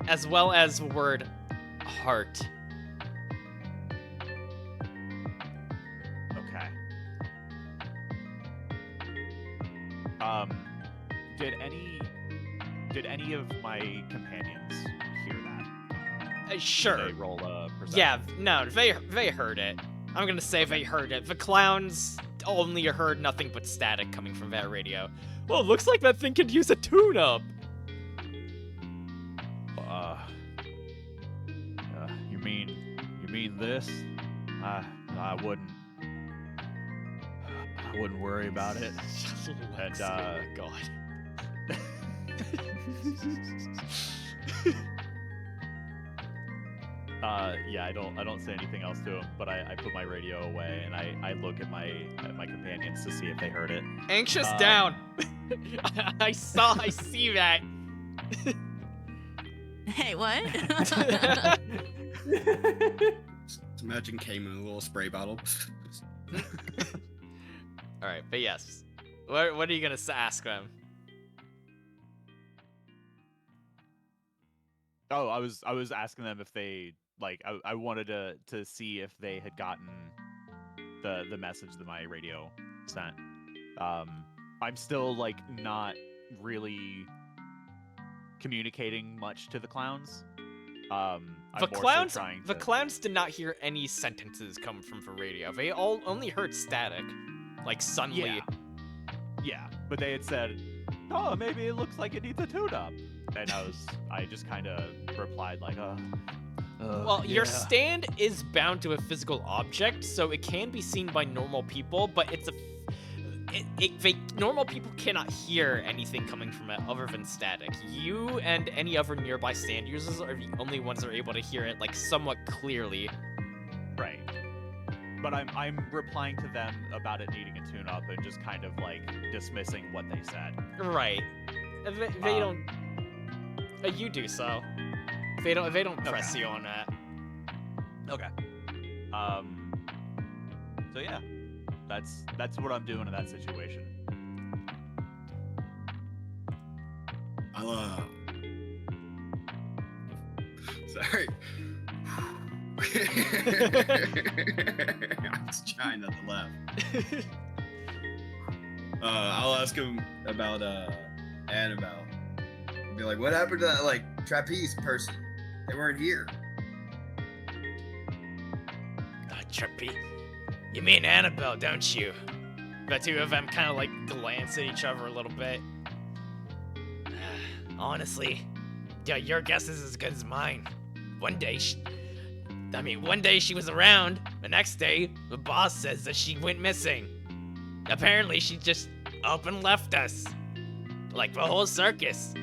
as well as the word heart. Okay. Did any did any of my companions hear that? Sure. They roll a perception. Yeah, no, they heard it. I'm gonna say they heard it. The clowns only heard nothing but static coming from that radio. Well, it looks like that thing could use a tune-up. You mean this? I wouldn't worry about it. And, uh, God. Yeah, I don't say anything else to him, but I put my radio away and I look at my companions to see if they heard it. Anxious down. I see that. Hey, what? Just imagine came in a little spray bottle. All right, but yes. What are you gonna ask them? Oh, I was asking them if they I wanted to see if they had gotten the message that my radio sent. I'm still not really communicating much to the clowns. The clowns did not hear any sentences come from the radio. They all only heard static, suddenly. Yeah, but they had said, "Oh, maybe it looks like it needs a tune-up," and I just kind of replied Well, yeah. your stand is bound to a physical object, so it can be seen by normal people, but normal people cannot hear anything coming from it other than static. You and any other nearby stand users are the only ones that are able to hear it somewhat clearly. Right. But I'm replying to them about it needing a tune-up and just kind of dismissing what they said. Right. They don't. You do so. They don't press Okay. you on that. Okay. So yeah, that's what I'm doing in that situation. I'll sorry. I was trying not to laugh. I'll ask him about Annabelle. Be like, what happened to that trapeze person? They weren't here. Trapeze? You mean Annabelle, don't you? The two of them kind of glance at each other a little bit. Honestly, yeah, your guess is as good as mine. One day she was around. The next day, the boss says that she went missing. Apparently, she just up and left us. Like the whole circus.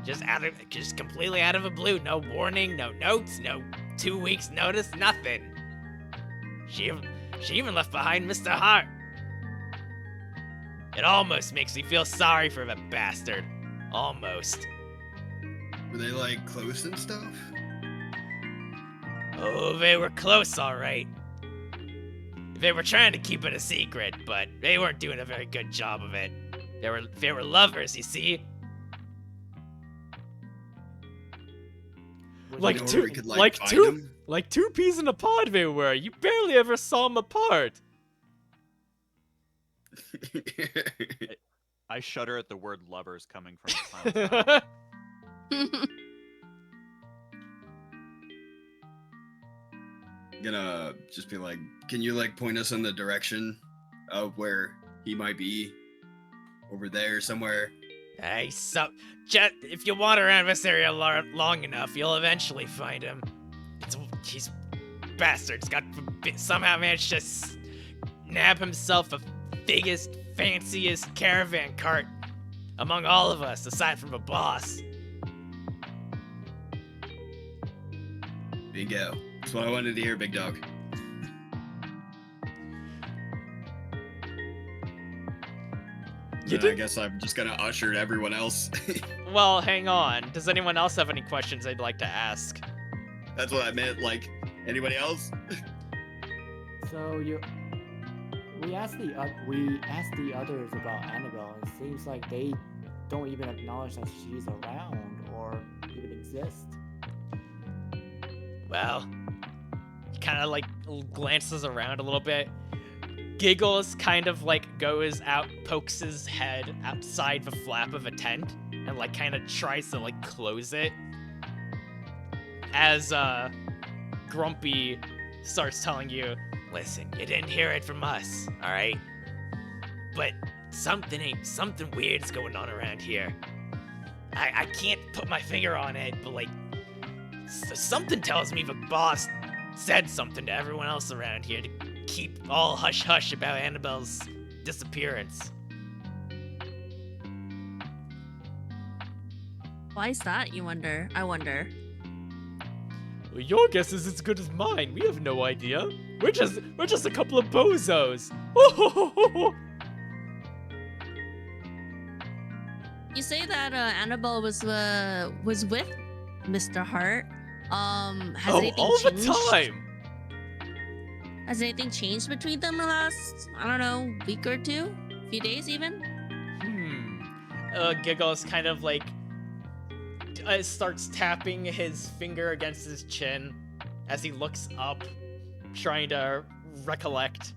Just completely out of the blue. No warning, no notes, no 2 weeks notice, nothing. She even left behind Mr. Hart. It almost makes me feel sorry for the bastard. Almost. Were they close and stuff? Oh, they were close, all right. They were trying to keep it a secret, but they weren't doing a very good job of it. They were lovers, you see. You know where we could, find them? Like two peas in a pod they were. You barely ever saw them apart. I shudder at the word lovers coming from the clown's mouth. Gonna just be like, can you point us in the direction of where he might be? Over there somewhere. Hey, Jet, if you wander around this area long enough, you'll eventually find him. He's bastard's somehow managed to nab himself the biggest, fanciest caravan cart among all of us, aside from a boss. Bingo. That's what I wanted to hear, big dog. I guess I'm just gonna usher everyone else. Well, hang on. Does anyone else have any questions they'd like to ask? That's what I meant. Anybody else? So we asked the others about Annabelle. It seems like they don't even acknowledge that she's around or even exist. Well, he kind of glances around a little bit, giggles, kind of goes out, pokes his head outside the flap of a tent, and like kind of tries to like close it as Grumpy starts telling you, listen, you didn't hear it from us, all right? But something weird's going on around here. I can't put my finger on it, but like something tells me the boss said something to everyone else around here to keep all hush hush about Annabelle's disappearance. Why is that, you wonder? I wonder. Well, your guess is as good as mine. We have no idea. We're just a couple of bozos. You say that Annabelle was with Mr. Hart. Has anything all the changed? time. Has anything changed between them the last, I don't know, week or two? Few days even? Giggles kind of like starts tapping his finger against his chin as he looks up, trying to recollect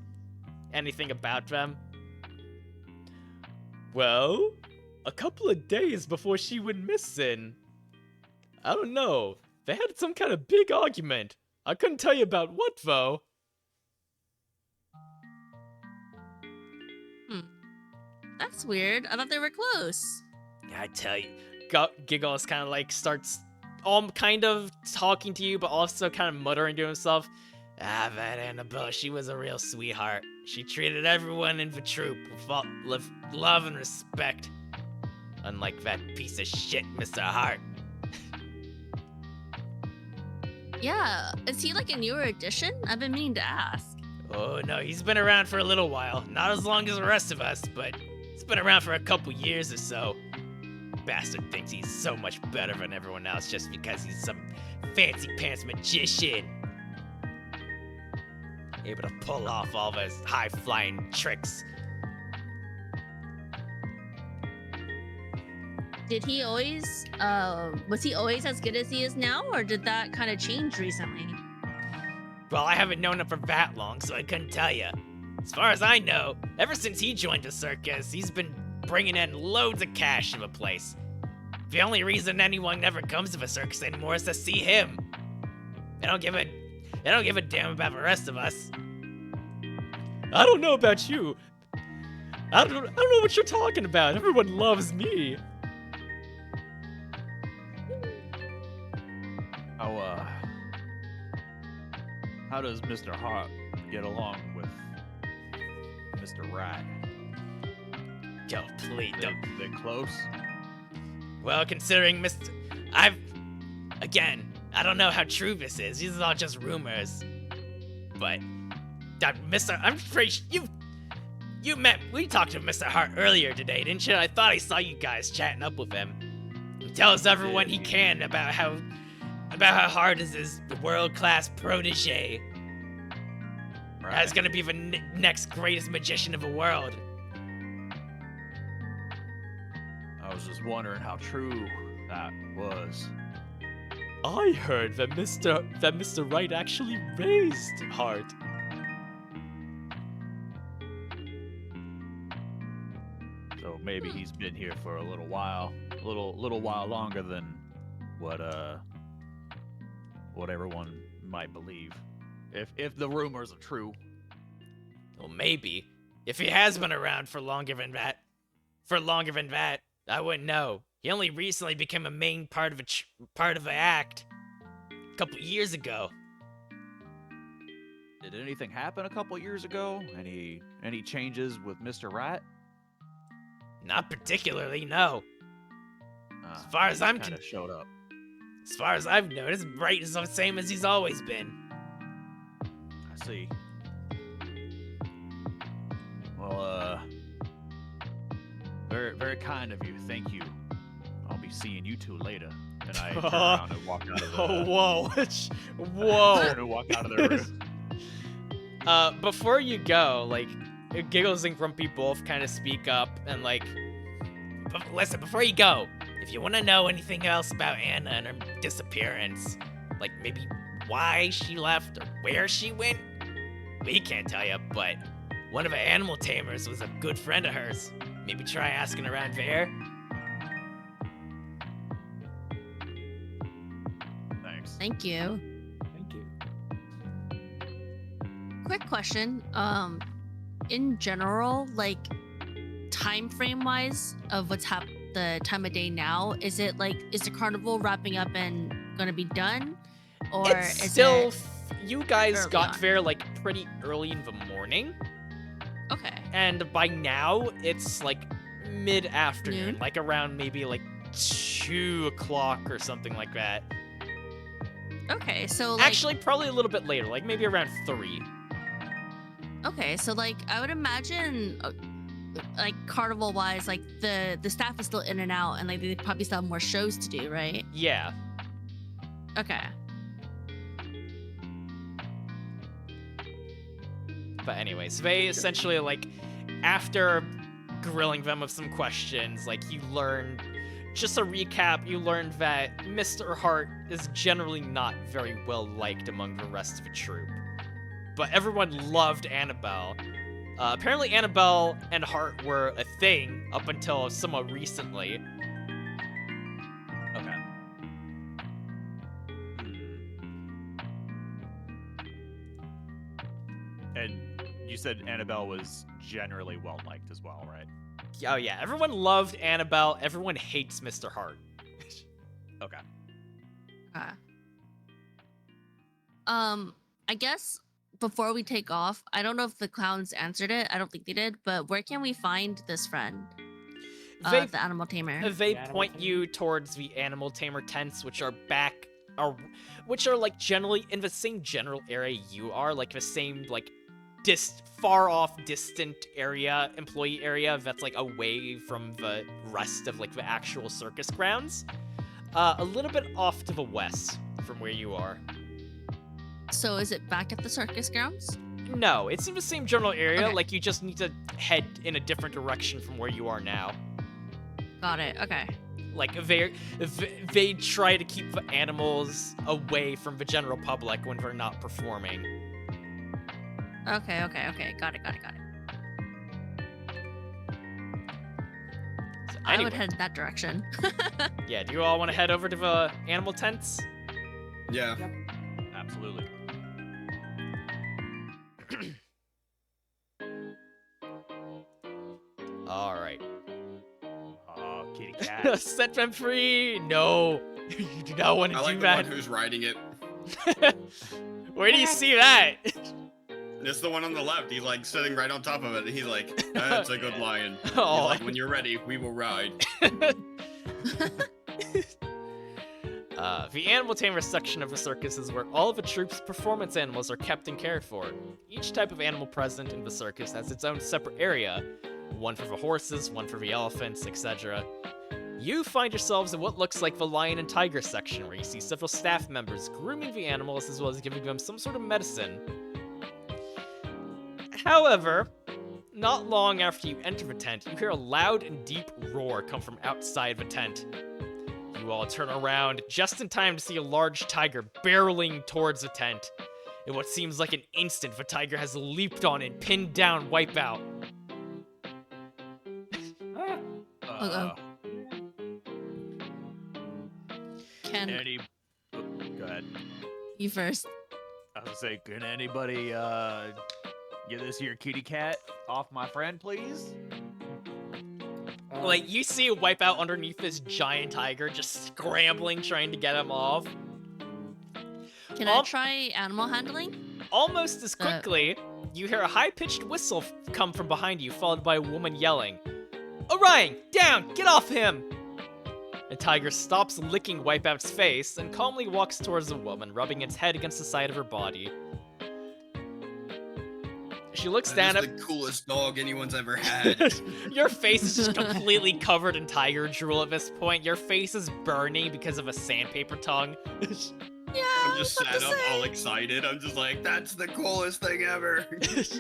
anything about them. Well, a couple of days before she went missing, I don't know, they had some kind of big argument. I couldn't tell you about what, though. That's weird. I thought they were close. I tell you, Giggles kind of like starts kind of talking to you, but also kind of muttering to himself. That Annabelle, she was a real sweetheart. She treated everyone in the troop with love and respect. Unlike that piece of shit, Mr. Hart. Yeah, is he like a newer addition? I've been meaning to ask. Oh no, he's been around for a little while. Not as long as the rest of us, but he's been around for a couple years or so. Bastard thinks he's so much better than everyone else just because he's some fancy pants magician. Able to pull off all those high-flying tricks. Did he always, was he always as good as he is now, or did that kind of change recently? Well, I haven't known him for that long, so I couldn't tell you. As far as I know, ever since he joined the circus, he's been bringing in loads of cash to the place. The only reason anyone ever comes to the circus anymore is to see him. They don't give a damn about the rest of us. I don't know about you. I don't know what you're talking about. Everyone loves me. How does Mr. Hart get along with Mr. Rat? Yo, please don't. They close? Well, considering Again, I don't know how true this is. These are all just rumors. But that I'm afraid we talked to Mr. Hart earlier today, didn't you? I thought I saw you guys chatting up with him. He tells everyone he can about how Hart is his world-class protege. Right. That's gonna be the next greatest magician of the world. I was just wondering how true that was. I heard that Mr. Wright actually raised Hart. So maybe he's been here for a little while, a little while longer than what everyone might believe. If the rumors are true. Well, maybe. If he has been around for longer than that, I wouldn't know. He only recently became a main part of the act a couple years ago. Did anything happen a couple years ago? Any changes with Mr. Rat? Not particularly, no. As far as I'm kind of showed up. As far as I've noticed, Wright is the same as he's always been. I see. Well, very, very kind of you. Thank you. I'll be seeing you two later. And I turn around and walk out of the... Oh, whoa. Whoa. Turn and walk out of the room. Before you go, like, Giggles and Grumpy both kind of speak up and, like, listen, before you go, if you want to know anything else about Anna and her disappearance, like maybe why she left or where she went, we can't tell you, but one of the animal tamers was a good friend of hers. Maybe try asking around there. Thank you. Thank you. Quick question. In general, like time frame wise of what's the time of day now, is it like is the carnival wrapping up and gonna be done? Or It's is still. it You guys early got on? there like pretty early in the morning, okay? and by now it's like mid-afternoon, Noon? like around maybe like 2 o'clock or something like that. Okay, so like Actually, probably a little bit later, like maybe around 3. okay, so like I would imagine like carnival wise, like the staff is still in and out and like they probably still have more shows to do, right? Yeah. Okay. But anyways, they essentially, like, after grilling them with some questions, like, you learned, just a recap, you learned that Mr. Hart is generally not very well liked among the rest of the troupe. But everyone loved Annabelle. Apparently Annabelle and Hart were a thing up until somewhat recently. Okay. And you said Annabelle was generally well liked as well, right? Oh yeah, everyone loved Annabelle, everyone hates Mr. Hart. Okay. I guess before we take off, I don't know if the clowns answered it. I don't think they did, but where can we find this friend? They The animal tamer. They The animal point tamer? you towards the animal tamer tents, which are which are like generally in the same general area you are, like the same like far off distant area, employee area that's like away from the rest of like the actual circus grounds. A little bit off to the west from where you are. So is it back at the circus grounds? No, it's in the same general area, Okay. like you just need to head in a different direction from where you are now. Got it. Okay. Like they try to keep the animals away from the general public when they're not performing. Okay. Got it. So I anyway, would head in that direction. yeah, do you all want to head over to the animal tents? Yeah. Yep. Absolutely. All right. Oh, kitty cat. Set them free. No, you do not want to I do like the one that. who's riding it. Where do you see that? It's the one on the left. He's like sitting right on top of it. And he's like, "That's a good lion." He's Oh. like, "When you're ready, we will ride." The animal tamer section of the circus is where all of the troupe's performance animals are kept and cared for. Each type of animal present in the circus has its own separate area. One for the horses, one for the elephants, etc. You find yourselves in what looks like the lion and tiger section, where you see several staff members grooming the animals as well as giving them some sort of medicine. However, not long after you enter the tent, you hear a loud and deep roar come from outside the tent. You all turn around just in time to see a large tiger barreling towards the tent. In what seems like an instant, the tiger has leaped on and pinned down Wipeout. Uh-oh. Can Any? Go ahead. you first? I was gonna say, can anybody get this here kitty cat off my friend, please? Like, you see Wipeout underneath this giant tiger just scrambling trying to get him off. Can I try animal handling? Almost as quickly, you hear a high-pitched whistle come from behind you, followed by a woman yelling, "Orion, down! Get off him!" The tiger stops licking Wipeout's face and calmly walks towards the woman, rubbing its head against the side of her body. She looks down That at... is the coolest dog anyone's ever had. Your face is just completely covered in tiger drool at this point. Your face is burning because of a sandpaper tongue. Yeah. I'm just sat up all excited. I'm just like, that's the coolest thing ever.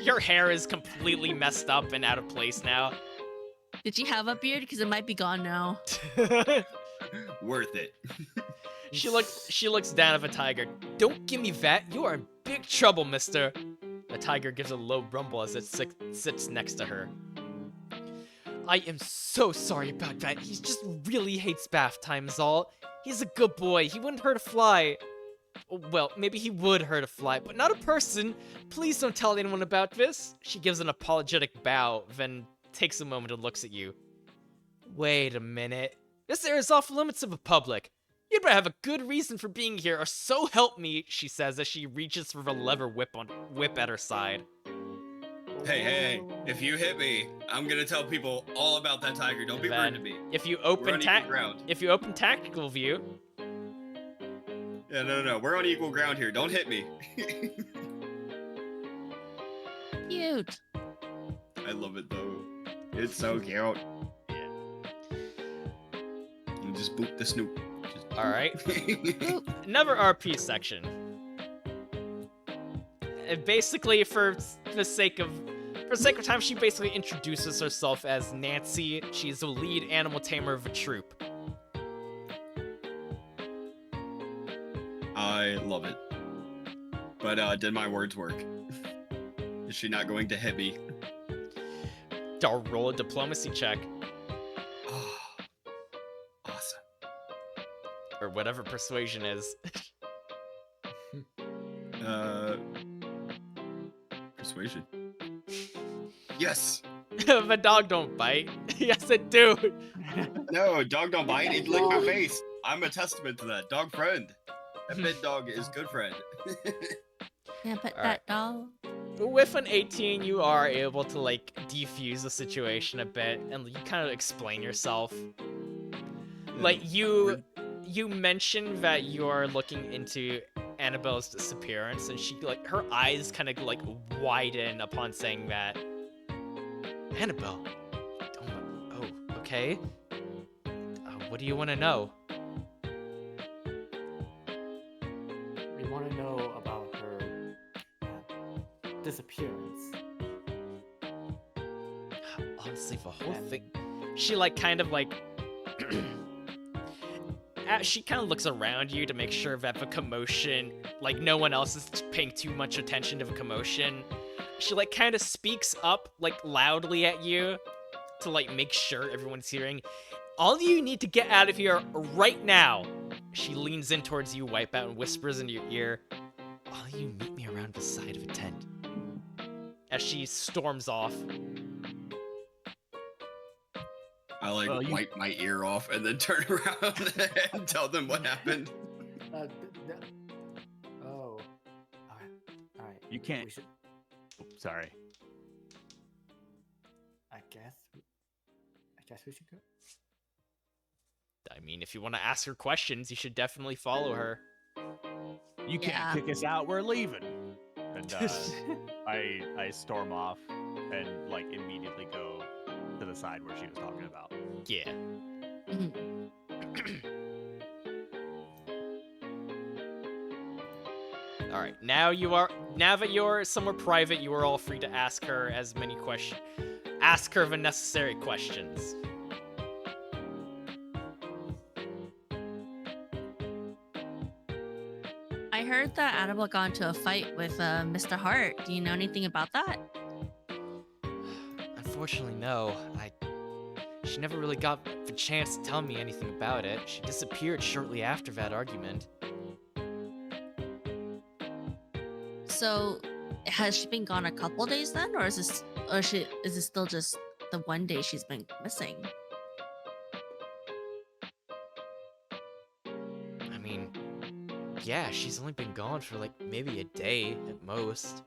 Your hair is completely messed up and out of place now. Did you have a beard? Because it might be gone now. Worth it. She looks down at the tiger. "Don't give me that. You are in big trouble, mister." The tiger gives a low rumble as it sits next to her. "I am so sorry about that. He just really hates bath time is all. He's a good boy. He wouldn't hurt a fly." Well, maybe he would hurt a fly, but not a person. Please don't tell anyone about this. She gives an apologetic bow, then takes a moment and looks at you. Wait a minute. This area is off limits to the public. You'd better have a good reason for being here, or so help me, she says as she reaches for the leather whip at her side. Hey, if you hit me, I'm gonna tell people all about that tiger. Don't be rude to me. If you We're open on equal ground. if you open tactical view, Yeah, no. We're on equal ground here. Don't hit me. Cute. I love it though. It's so cute. Yeah. You just boot the snoop. All right. Another RP section. Basically, for the sake of time, she basically introduces herself as Nancy. She's the lead animal tamer of the troop. I love it. But did my words work? Is she not going to hit me? I'll roll a diplomacy check. Oh, awesome. Or whatever persuasion is. Persuasion. Yes. The dog don't bite. Yes, it do. No, dog don't bite. It licked my face. I'm a testament to that. Dog friend. That big dog is good friend. Yeah, but All that doll. With an 18, you are able to, like, defuse the situation a bit, and you kind of explain yourself. Like, you mentioned that you're looking into Annabelle's disappearance, and she, like, her eyes kind of, like, widen upon saying that. Annabelle? Oh, okay. What do you want to know? We want to know about her disappearance. Honestly, the whole And- thing. She, like, kind of, like. She kind of looks around you to make sure that the commotion, like, no one else is paying too much attention to the commotion. She, like, kind of speaks up, like, loudly at you to, like, make sure everyone's hearing. All you need to get out of here right now. She leans in towards you, Wipeout, and whispers into your ear, all you meet me around the side of a tent. As she storms off. I like Well, you- wipe my ear off and then turn around and tell them what happened. Oh. Alright. You can't- We should, Oops, sorry. I guess we should go. I mean, if you want to ask her questions, you should definitely follow her. You can't Yeah. kick us out. We're leaving. And I storm off and like immediately go to the side where she was talking about. Yeah. Mhm. All right. Now that you're somewhere private, you are all free to ask her as many questions. Ask her the necessary questions. I heard that Annabelle got into a fight with Mr. Hart. Do you know anything about that? Unfortunately, no. She never really got the chance to tell me anything about it. She disappeared shortly after that argument. So, has she been gone a couple days then, or is it still just the one day she's been missing? I mean, yeah, she's only been gone for like maybe a day at most.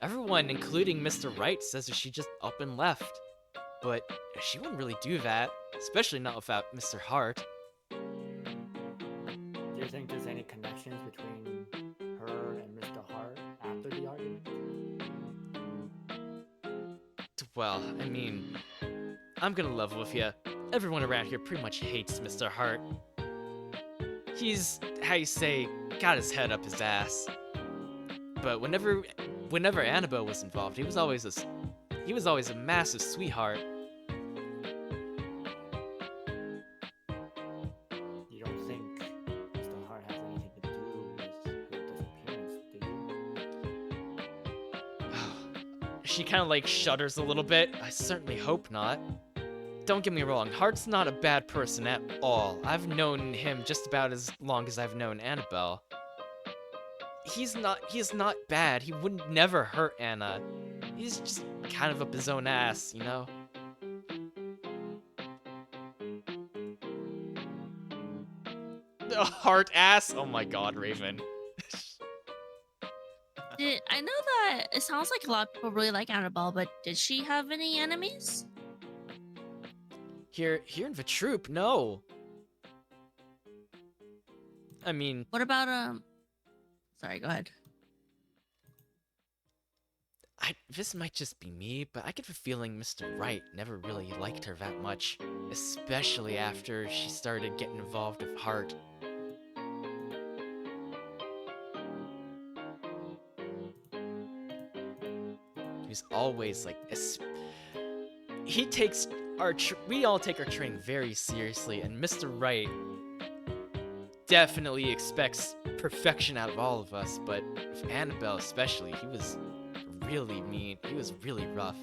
Everyone, including Mr. Wright, says that she just up and left. But she wouldn't really do that, especially not without Mr. Hart. Do you think there's any connections between her and Mr. Hart after the argument? Well, I mean, I'm gonna level with you. Everyone around here pretty much hates Mr. Hart. He's, how you say, got his head up his ass. But whenever Annabelle was involved, he was always a massive sweetheart. You don't think Mr. Hart has anything to do with her disappearance, do you? She kind of like shudders a little bit. I certainly hope not. don't get me wrong, Hart's not a bad person at all. I've known him just about as long as I've known Annabelle. He's not bad. He wouldn't never hurt Anna. He's just kind of up his own ass, you know? Hart ass? Oh my god, Raven. I know that it sounds like a lot of people really like Annabelle, but did she have any enemies? Here in the troop, no. I mean, What about Sorry, go ahead. this might just be me, but I get the feeling Mr. Wright never really liked her that much, especially after she started getting involved with Hart. He was always like, he takes we all take our training very seriously, and Mr. Wright definitely expects perfection out of all of us, but with Annabelle especially, he was really mean. He was really rough.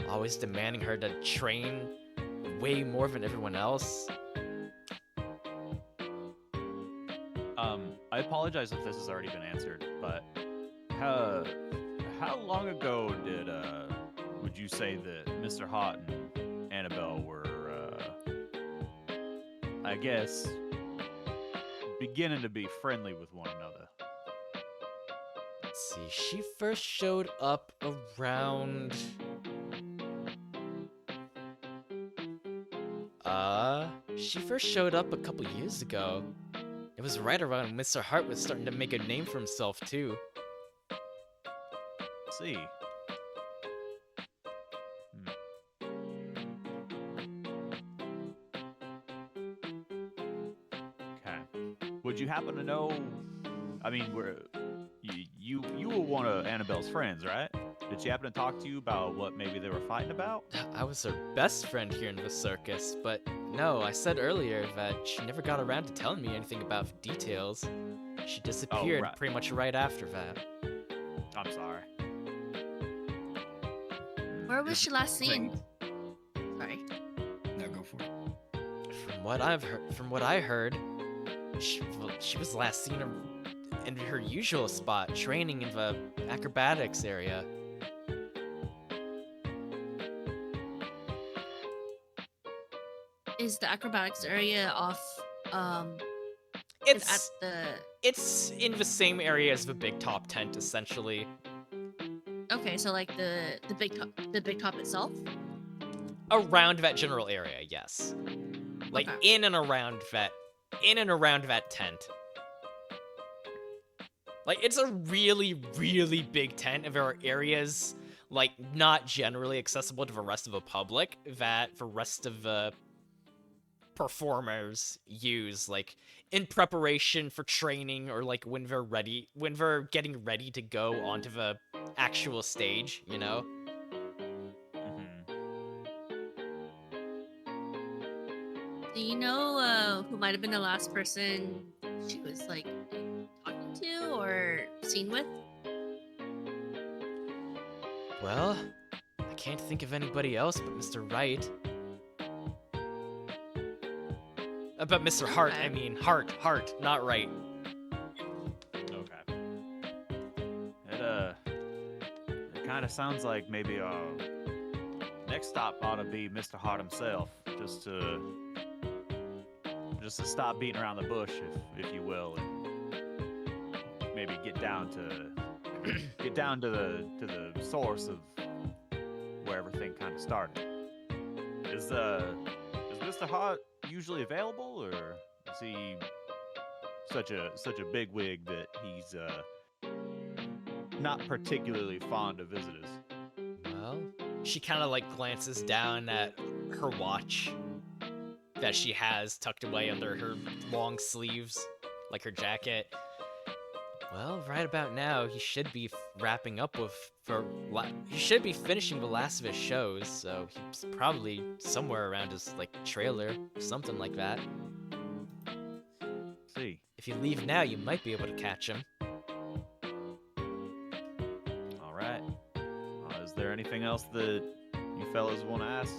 Always demanding her to train way more than everyone else. I apologize if this has already been answered, but how long ago would you say that Mr. Hot and Annabelle were, I guess, beginning to be friendly with one another? Let's see, she first showed up around... she first showed up a couple years ago. It was right around when Mr. Hart was starting to make a name for himself, too. Let's see. Okay. Would you happen to know? I mean, you were one of Annabelle's friends, right? Did she happen to talk to you about what maybe they were fighting about? I was her best friend here in the circus, but no, I said earlier that she never got around to telling me anything about the details. She disappeared right. pretty much right after that. I'm sorry. Where was she last seen? Sorry. No, go for it. From what I heard, she was last seen in her usual spot, training in the acrobatics area. Is the acrobatics area off? It's at the. It's in the same area as the big top tent, essentially. Okay, so like the big top itself. Around that general area, yes. Like Okay. in and around that tent. Like it's a really, really big tent, and there are areas like not generally accessible to the rest of the public that the rest of the performers use, like in preparation for training, or like when they're getting ready to go onto the actual stage, you know? Do you know who might have been the last person she was like talking to or seen with? Well, I can't think of anybody else but Mr. Wright. But Mr. Hart, Okay. I mean, Hart, not Wright. Okay. It kind of sounds like maybe next stop ought to be Mr. Hart himself, just to stop beating around the bush, if you will, and maybe get down to the source of where everything kind of started. Is Mr. Hart usually available, or is he such a big wig that he's not particularly fond of visitors? Well, she kind of like glances down at her watch that she has tucked away under her long sleeves, like her jacket. Well, right about now, he should be wrapping up he should be finishing the last of his shows, so he's probably somewhere around his, like, trailer, something like that. See. If you leave now, you might be able to catch him. All right. Is there anything else that you fellas want to ask?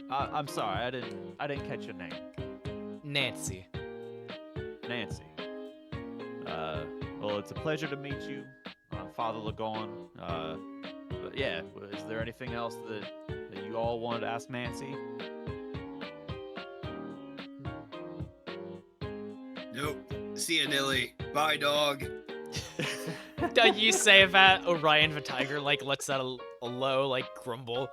I'm sorry, I didn't catch your name. Nancy. Nancy. Well, it's a pleasure to meet you. I'm Father Lagon. But yeah, is there anything else that you all wanted to ask Nancy? Nope. See ya, Nilly. Bye, dog. You say that, Orion the tiger like lets out a low like grumble,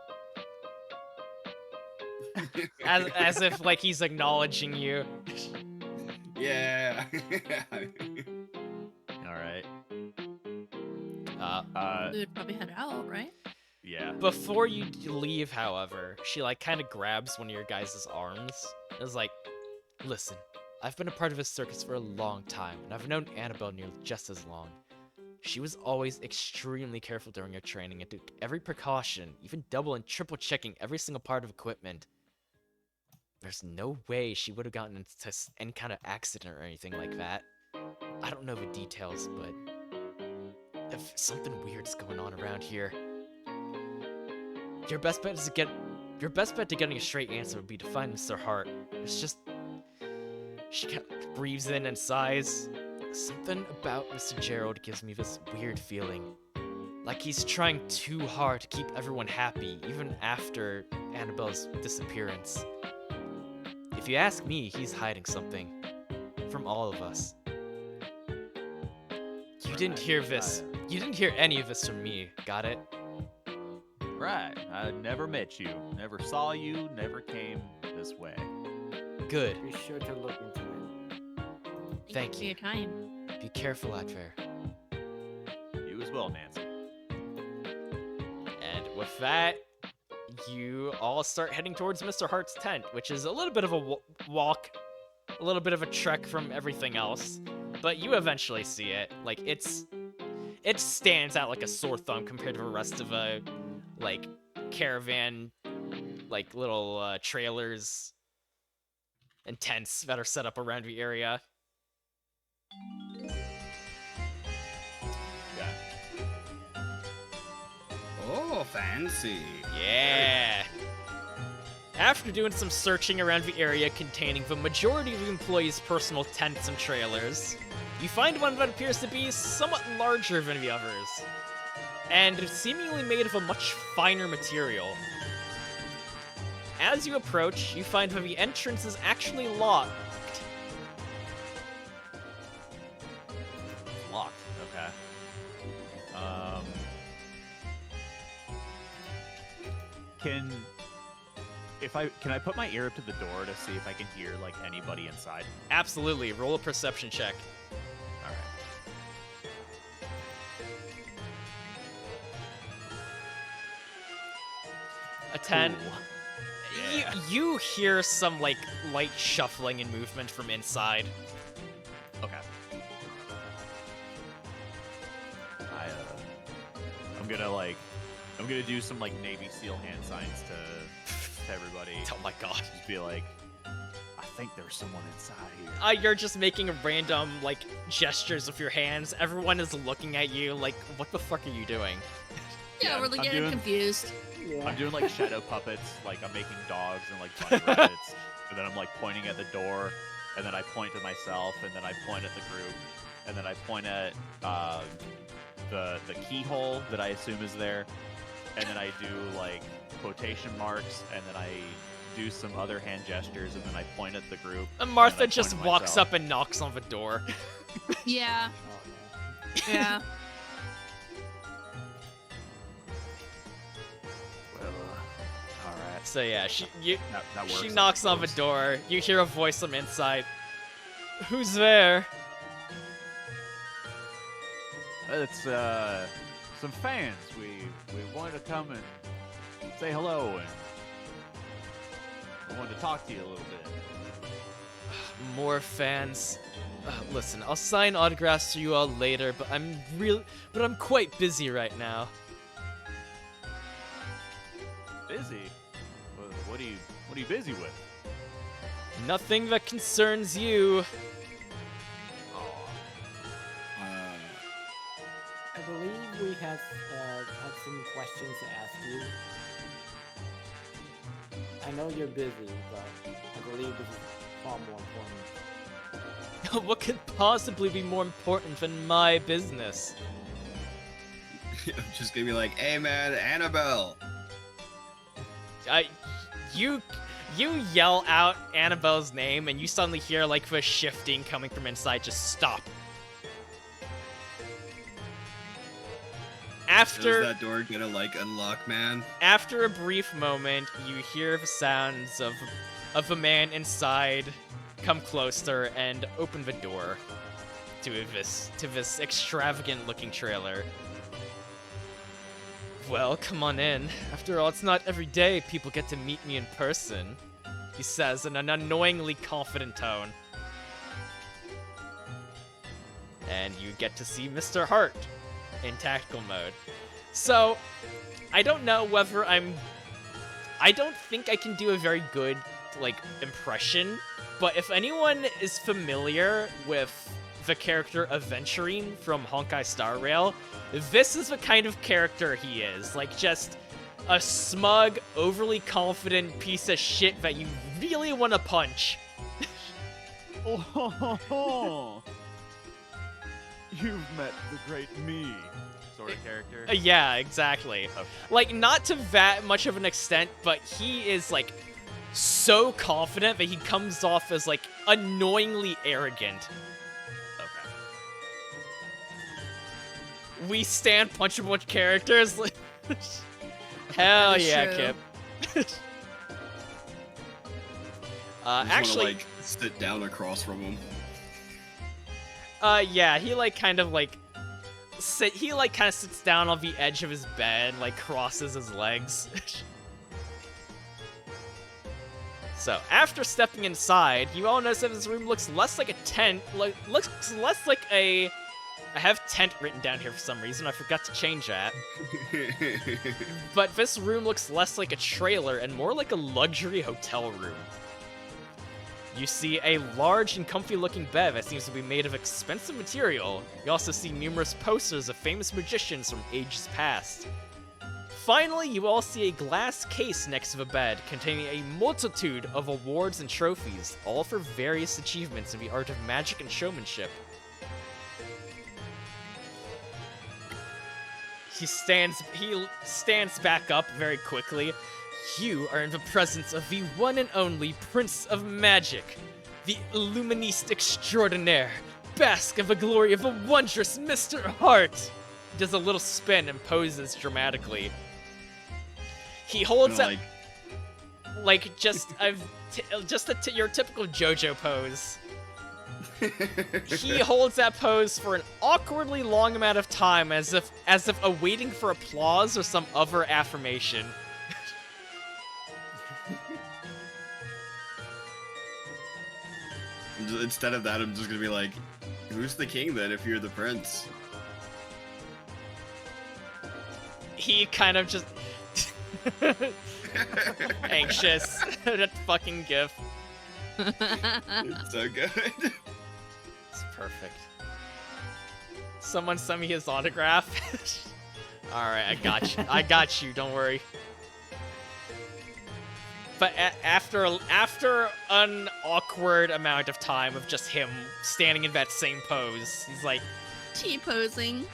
as if like he's acknowledging you. Yeah. All right. We would probably head out, right? Yeah. Before you leave, however, she like kind of grabs one of your guys' arms. And is like, listen, I've been a part of this circus for a long time, and I've known Annabelle nearly just as long. She was always extremely careful during her training and took every precaution, even double and triple checking every single part of equipment. There's no way she would have gotten into any kind of accident or anything like that. I don't know the details, but if something weird's going on around here, your best bet to getting a straight answer would be to find Mr. Hart. It's just she kind of breathes in and sighs. Something about Mr. Gerald gives me this weird feeling. Like he's trying too hard to keep everyone happy, even after Annabelle's disappearance. If you ask me, he's hiding something. From all of us. You didn't hear this. You didn't hear any of this from me, got it? Right. I never met you, never saw you, never came this way. Good. Be sure to look into it. Thank for you. your time. Be careful out there. You as well, Nancy. And with that, you all start heading towards Mr. Hart's tent, which is a little bit of a walk, a little bit of a trek from everything else, but you eventually see it. Like, it stands out like a sore thumb compared to the rest of a, like, caravan, like, little trailers and tents that are set up around the area. Oh, fancy. Yeah. After doing some searching around the area containing the majority of the employees' personal tents and trailers, you find one that appears to be somewhat larger than the others, and seemingly made of a much finer material. As you approach, you find that the entrance is actually locked. Locked. Okay. Can I put my ear up to the door to see if I can hear like anybody inside? Absolutely. Roll a perception check. All right. A 10. Ooh. Yeah. You hear some, like, light shuffling and movement from inside. Okay. I'm gonna do some like Navy SEAL hand signs to everybody. Oh my god. Just be like, I think there's someone inside here. You're just making random, like, gestures with your hands. Everyone is looking at you like, what the fuck are you doing? Yeah, Yeah, we're like I'm getting doing- confused. I'm doing like shadow puppets, like I'm making dogs and like bunny rabbits, and then I'm like pointing at the door, and then I point to myself, and then I point at the group, and then I point at the keyhole that I assume is there, and then I do like quotation marks, and then I do some other hand gestures, and then I point at the group. And Martha and then I just point to walks myself. up and knocks on the door. Yeah, Oh, yeah. Well, all right. So yeah, That works. she I knocks on the suppose. door. You hear a voice from inside. Who's there? It's some fans. We wanted to come and say hello, and I wanted to talk to you a little bit. More fans. Listen, I'll sign autographs for you all later, but I'm quite busy right now. Busy? What are you busy with? Nothing that concerns you. I believe we have some questions to ask you. I know you're busy, but I believe this is far more important. What could possibly be more important than my business? I'm just gonna be like, hey man, Annabelle. You yell out Annabelle's name, and you suddenly hear like the shifting coming from inside. Just stop. Is After that door gonna like unlock, man? After a brief moment, you hear the sounds of a man inside come closer and open the door to this extravagant looking trailer. Well, come on in. After all, it's not every day people get to meet me in person, he says in an annoyingly confident tone. And you get to see Mr. Hart in tactical mode. So, I don't know whether I don't think I can do a very good, like, impression, but if anyone is familiar with the character Aventurine from Honkai Star Rail, this is the kind of character he is. Like, just a smug, overly confident piece of shit that you really want to punch. Oh, you've met the great me, sort of character. Yeah, exactly. Okay. Like, not to that much of an extent, but he is, like, so confident that he comes off as, like, annoyingly arrogant. Okay. We stand punchable characters. Hell yeah, Sure. Kip. I just Actually, wanna, like, sit down across from him. yeah, he like kind of sits down on the edge of his bed, like crosses his legs. So, after stepping inside, you all notice that this room looks less like a tent, looks less like a... I have tent written down here for some reason, I forgot to change that. But this room looks less like a trailer and more like a luxury hotel room. You see a large and comfy looking bed that seems to be made of expensive material. You also see numerous posters of famous magicians from ages past. Finally, you all see a glass case next to the bed containing a multitude of awards and trophies, all for various achievements in the art of magic and showmanship. He stands back up very quickly. You are in the presence of the one and only Prince of Magic, the Illuministe Extraordinaire. Bask in the glory of a wondrous Mr. Hart. He does a little spin and poses dramatically. He holds up, like your typical JoJo pose. He holds that pose for an awkwardly long amount of time, as if awaiting for applause or some other affirmation. Instead of that, I'm just gonna be like, who's the king then if you're the prince? He kind of just... anxious. That fucking gif. It's so good. It's perfect. Someone send me his autograph. Alright, I got you. I got you, don't worry. But after an awkward amount of time of just him standing in that same pose, he's like... T-posing.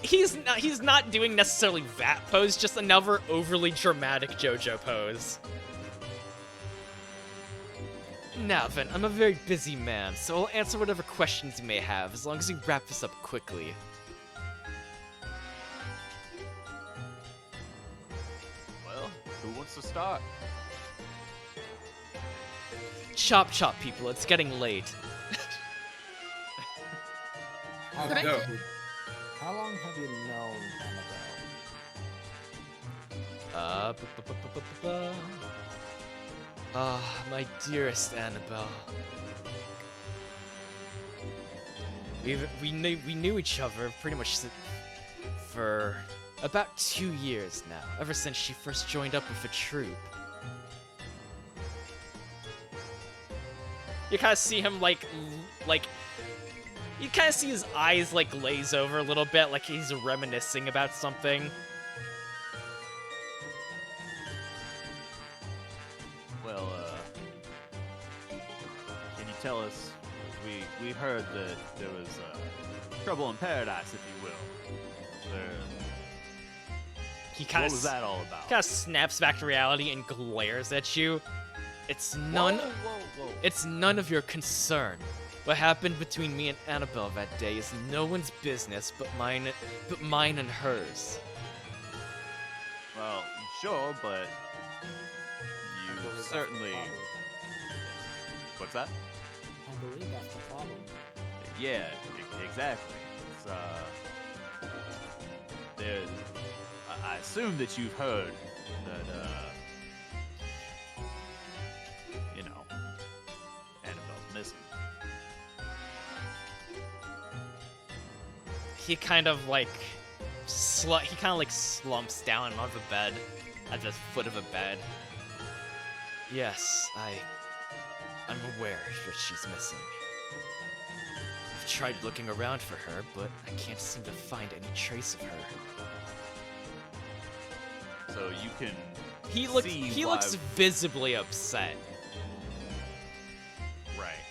He's not doing necessarily that pose, just another overly dramatic JoJo pose. Now then, I'm a very busy man, so I'll answer whatever questions you may have, as long as you wrap this up quickly. Well, who wants to start? Chop chop, people, it's getting late. How Could I- long have you- How long have you known Annabelle? Ah, my dearest Annabelle. We knew each other pretty much for about 2 years now, ever since she first joined up with the troupe. You kind of see him like You kind of see his eyes like glaze over a little bit, like he's reminiscing about something. Well, can you tell us? We heard that there was trouble in paradise, if you will. He kind What of was that all about? kind of snaps back to reality and glares at you. It's none. Whoa. It's none of your concern. What happened between me and Annabelle that day is no one's business but mine and hers. Well, sure, but I believe you that's the certainly. problem. What's that? I believe that's the problem. Yeah, exactly. It's, there's. I assume that you've heard that, you know, Annabelle's missing. He kind of like slumps down on the bed, at the foot of a bed. Yes, I'm aware that she's missing. I've tried looking around for her, but I can't seem to find any trace of her. So you can. He see why- looks visibly upset. Right.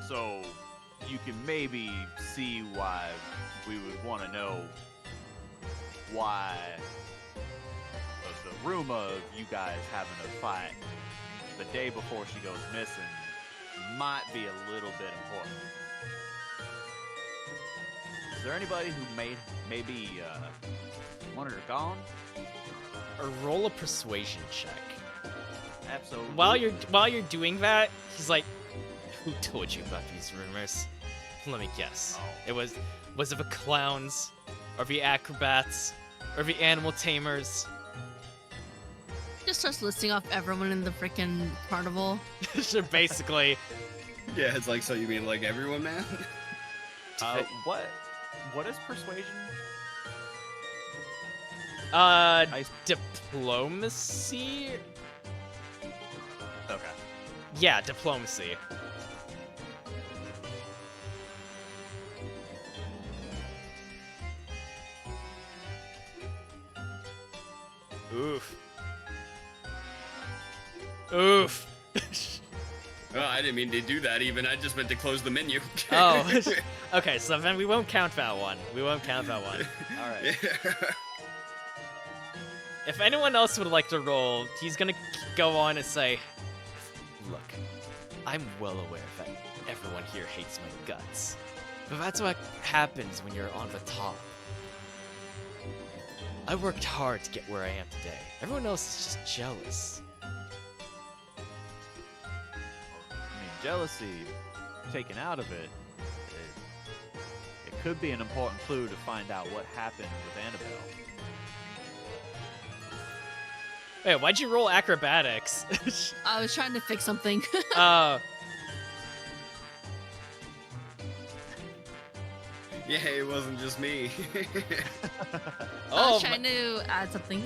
So you can maybe see why we would want to know why the rumor of you guys having a fight the day before she goes missing might be a little bit important. Is there anybody who maybe wanted her gone? Or roll a persuasion check. Absolutely. While you're doing that, he's like, "Who told you about these rumors? Let me guess. Oh. Was it the clowns, or the acrobats, or the animal tamers?" Just starts listing off everyone in the freaking carnival. So basically, Yeah, it's like, so you mean like everyone, man? What is persuasion? diplomacy? Okay. Yeah, diplomacy. Oof. Oof. Oh, I didn't mean to do that even. I just meant to close the menu. Oh. Okay, so then we won't count that one. We won't count that one. All right. Yeah. If anyone else would like to roll, he's gonna go on and say, "Look, I'm well aware that everyone here hates my guts, but that's what happens when you're on the top. I worked hard to get where I am today. Everyone else is just jealous." I mean, jealousy taken out of it, it could be an important clue to find out what happened with Annabelle. Wait, why'd you roll acrobatics? I was trying to fix something. uh, Yeah, it wasn't just me. I oh, was trying to add something.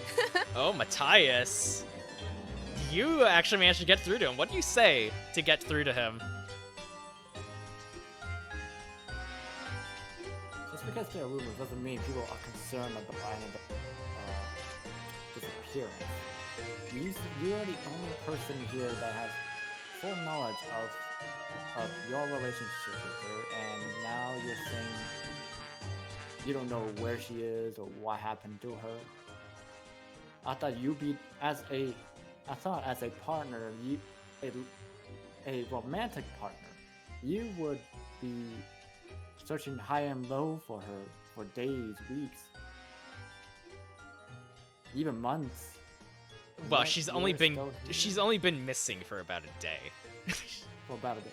oh, Matthias. You actually managed to get through to him. What do you say to get through to him? Just because there are rumors doesn't mean people are concerned about Annabelle's disappearance. You are the only person here that has full knowledge of your relationship with her, and now you're saying you don't know where she is or what happened to her. I thought as a partner, a romantic partner, you would be searching high and low for her for days, weeks, even months. Well, Yet she's you're only been still here she's only been missing for about a day. for about a day.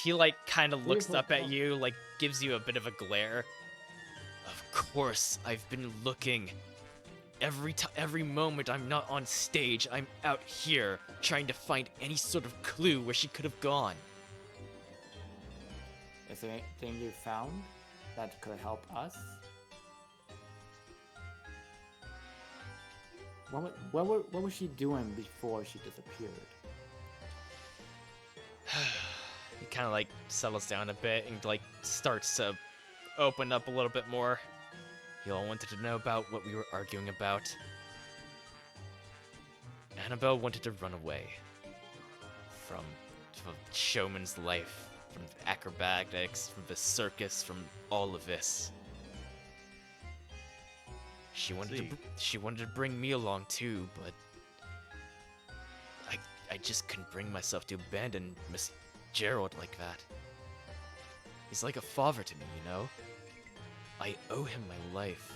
He like kind of looks Beautiful up at girl. you, like gives you a bit of a glare. Of course, I've been looking. Every moment I'm not on stage, I'm out here trying to find any sort of clue where she could have gone. Is there anything you found that could help us? What was she doing before she disappeared? kind of like settles down a bit and like starts to open up a little bit more. You all wanted to know about what we were arguing about. Annabelle wanted to run away from showman's life, from acrobatics, from the circus, from all of this. She wanted to bring me along too, but I just couldn't bring myself to abandon Miss Gerald like that. He's like a father to me, you know? I owe him my life.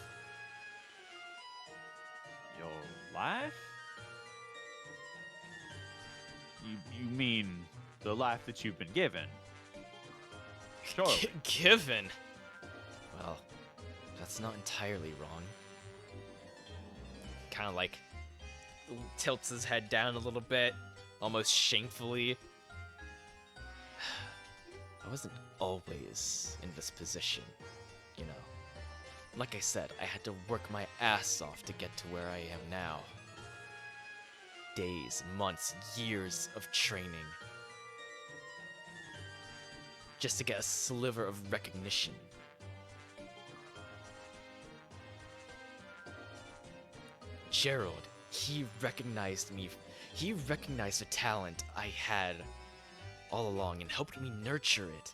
Your life? You mean the life that you've been given? Surely. Given? Well, that's not entirely wrong. Kind of like tilts his head down a little bit, almost shamefully. I wasn't always in this position, you know. Like I said, I had to work my ass off to get to where I am now. Days, months, years of training. Just to get a sliver of recognition. Gerald, he recognized me. He recognized the talent I had all along and helped me nurture it.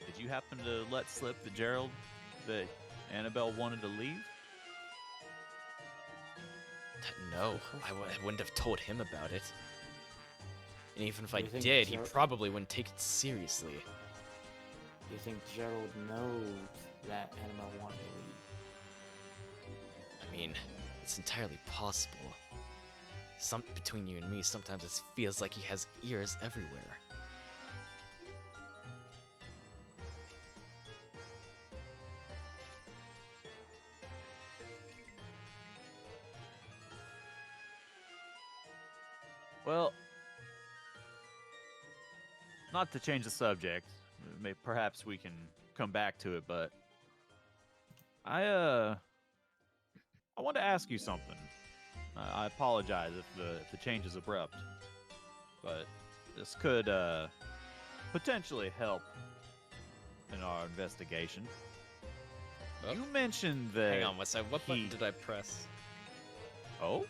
Did you happen to let slip to Gerald that Annabelle wanted to leave? No, I wouldn't have told him about it. And even if I You think did, he Ger- probably wouldn't take it seriously. You think Gerald knows that Annabelle wanted to leave? I mean, it's entirely possible. Between you and me, sometimes it feels like he has ears everywhere. Well, not to change the subject, perhaps we can come back to it, but I want to ask you something. I apologize if the change is abrupt, but this could potentially help in our investigation. Oh. You mentioned that. Hang on, what button did I press? Oh?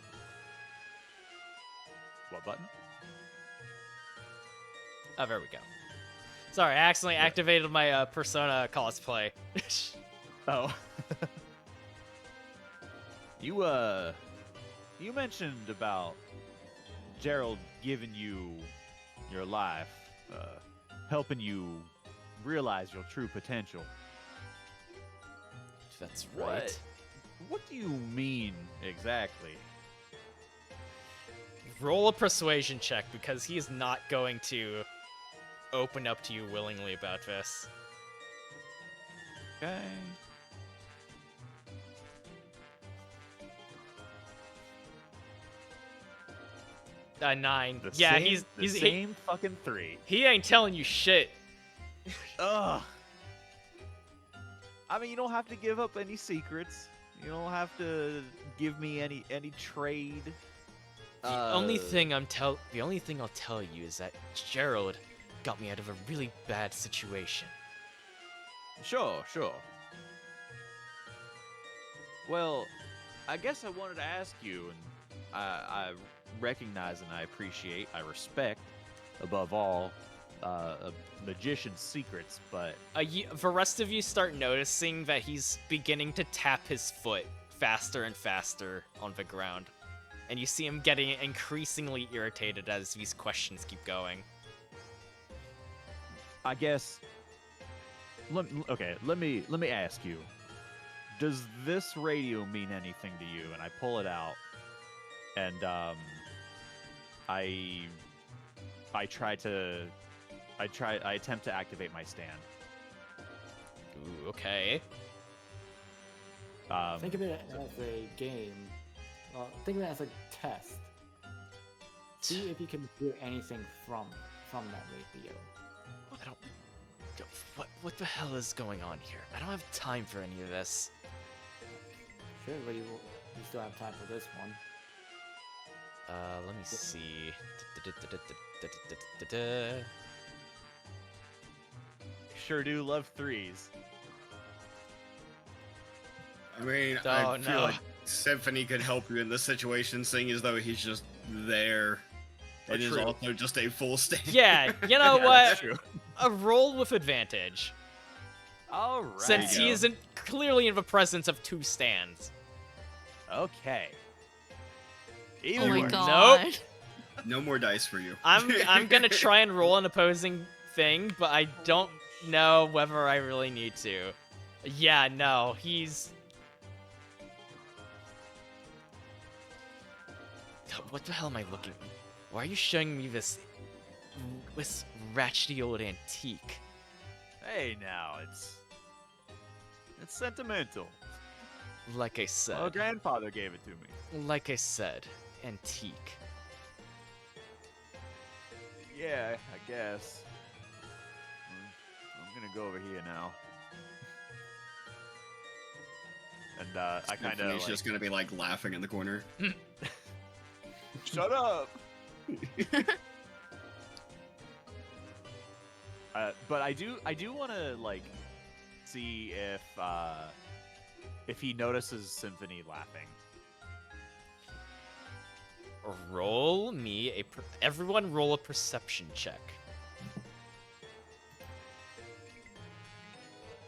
What button? Oh, there we go. Sorry, I accidentally activated my Persona cosplay. Oh. You mentioned about Gerald giving you your life, helping you realize your true potential. That's right. What do you mean exactly? Roll a persuasion check because he is not going to open up to you willingly about this. Okay. A 9. The Yeah, same, he's same fucking 3. he ain't telling you shit. Ugh. I mean, you don't have to give up any secrets. You don't have to give me any trade. The only thing I'll tell you is that Gerald got me out of a really bad situation. Sure. Well, I guess I wanted to ask you, and I recognize and I appreciate, I respect, above all, a magician's secrets, but The rest of you start noticing that he's beginning to tap his foot faster and faster on the ground. And you see him getting increasingly irritated as these questions keep going. I guess. Let me ask you. Does this radio mean anything to you? And I pull it out, and I attempt to activate my stand. Ooh, okay. Think of it as a game. Think of it as a test. See if you can hear anything from that radio. What the hell is going on here? I don't have time for any of this. Sure, but You still have time for this one. Let me see. Sure do love threes. I mean, Oh, I feel no. like Symphony could help you in this situation, seeing as though he's just there. It is True. also just a full stand. Yeah, you know Yeah, what? that's true. A roll with advantage. All right. Since There he you go. isn't clearly in the presence of 2 stands. Okay. Oh Either my way. god. No more dice for you. I'm gonna try and roll an opposing thing, but I don't know whether I really need to. Yeah, no, he's... What the hell am I looking... Why are you showing me this ratchety old antique? Hey, now it's sentimental. Like I said. Well, grandfather gave it to me. Like I said, antique. Yeah, I guess. I'm gonna go over here now. And I kind of Symphony's like, just gonna be like laughing in the corner. shut up. But I do want to like see if he notices Symphony laughing. Roll me a... Everyone roll a perception check.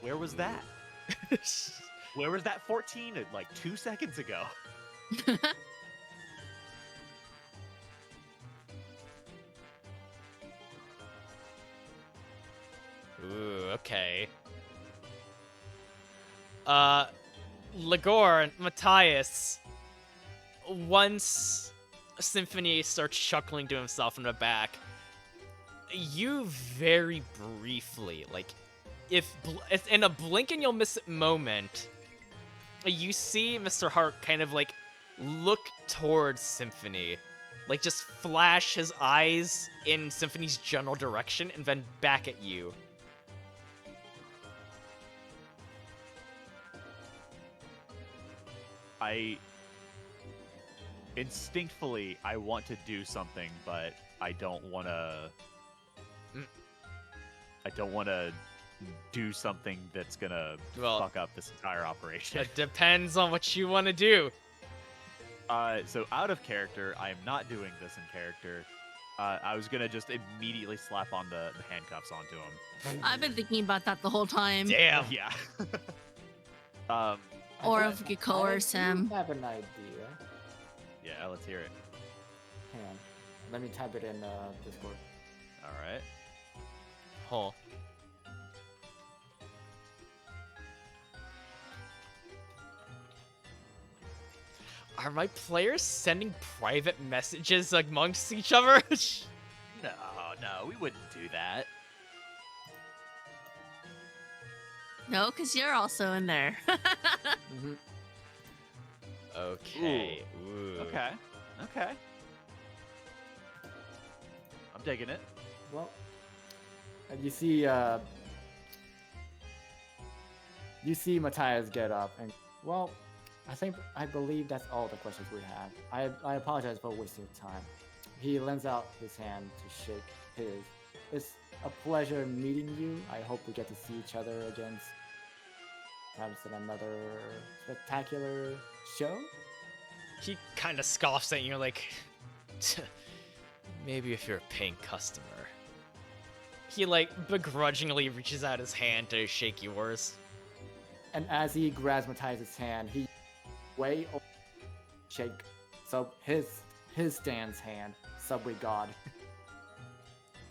Where was that? Where was that 14 like 2 seconds ago? Ooh, okay. Ligor and Matthias, once Symphony starts chuckling to himself in the back, you very briefly, like, if in a blink and you'll miss it moment, you see Mr. Hart kind of, like, look towards Symphony, like, just flash his eyes in Symphony's general direction and then back at you. Instinctively, I want to do something, but I don't want to. I don't want to do something that's gonna Well, fuck up this entire operation. It depends on what you want to do. So out of character, I am not doing this in character. I was gonna just immediately slap on the handcuffs onto him. I've been thinking about that the whole time. Damn. Yeah. Or if we could coerce I him. have an idea. Yeah. Let's hear it. Hang on. Let me type it in Discord. All right. Huh. Are my players sending private messages amongst each other? No, we wouldn't do that. No, because you're also in there. Mm-hmm. Okay. Ooh. Okay. I'm digging it. Well, you see Matthias get up and, well, I believe that's all the questions we have. I apologize for wasting your time. He lends out his hand to shake his. It's a pleasure meeting you. I hope we get to see each other again, perhaps in another spectacular show. He kind of scoffs at you, like, maybe if you're a paying customer. He, like, begrudgingly reaches out his hand to shake yours. And as he grabs Matthias' hand, he shake his stand's hand, Subway God.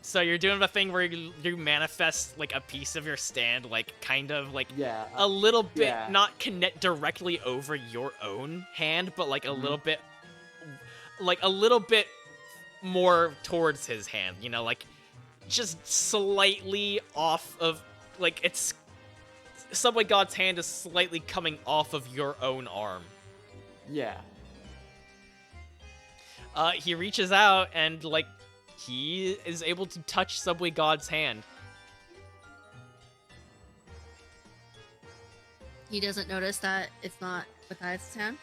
So you're doing the thing where you manifest, like, a piece of your stand, like, kind of, like, Yeah. a little bit, yeah. not connect directly over your own hand, but, like, a little bit, like, a little bit more towards his hand, you know, like, just slightly off of, like, it's, Subway God's hand is slightly coming off of your own arm. Yeah. He reaches out and, like, he is able to touch Subway God's hand. He doesn't notice that it's not Matthias' hand.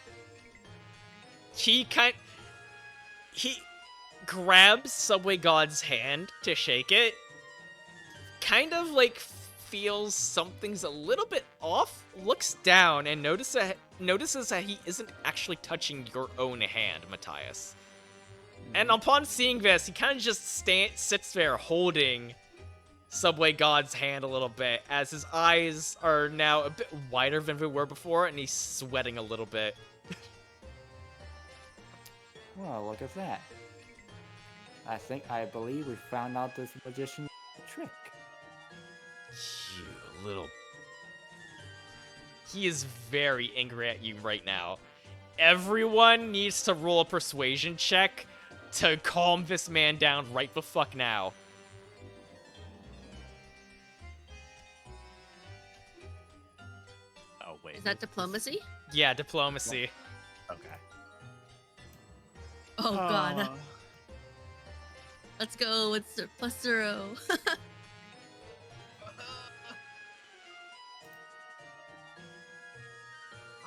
he grabs Subway God's hand to shake it, kind of like feels something's a little bit off, looks down, and notices that he isn't actually touching your own hand, Matthias. And upon seeing this, he kind of just sits there holding Subway God's hand a little bit, as his eyes are now a bit wider than they were before, and he's sweating a little bit. Well, look at that. I believe we found out this magician's trick. You little... He is very angry at you right now. Everyone needs to roll a persuasion check to calm this man down right the fuck now. Oh wait. Is that diplomacy? Yeah, diplomacy. Okay. Oh god. Let's go with +0.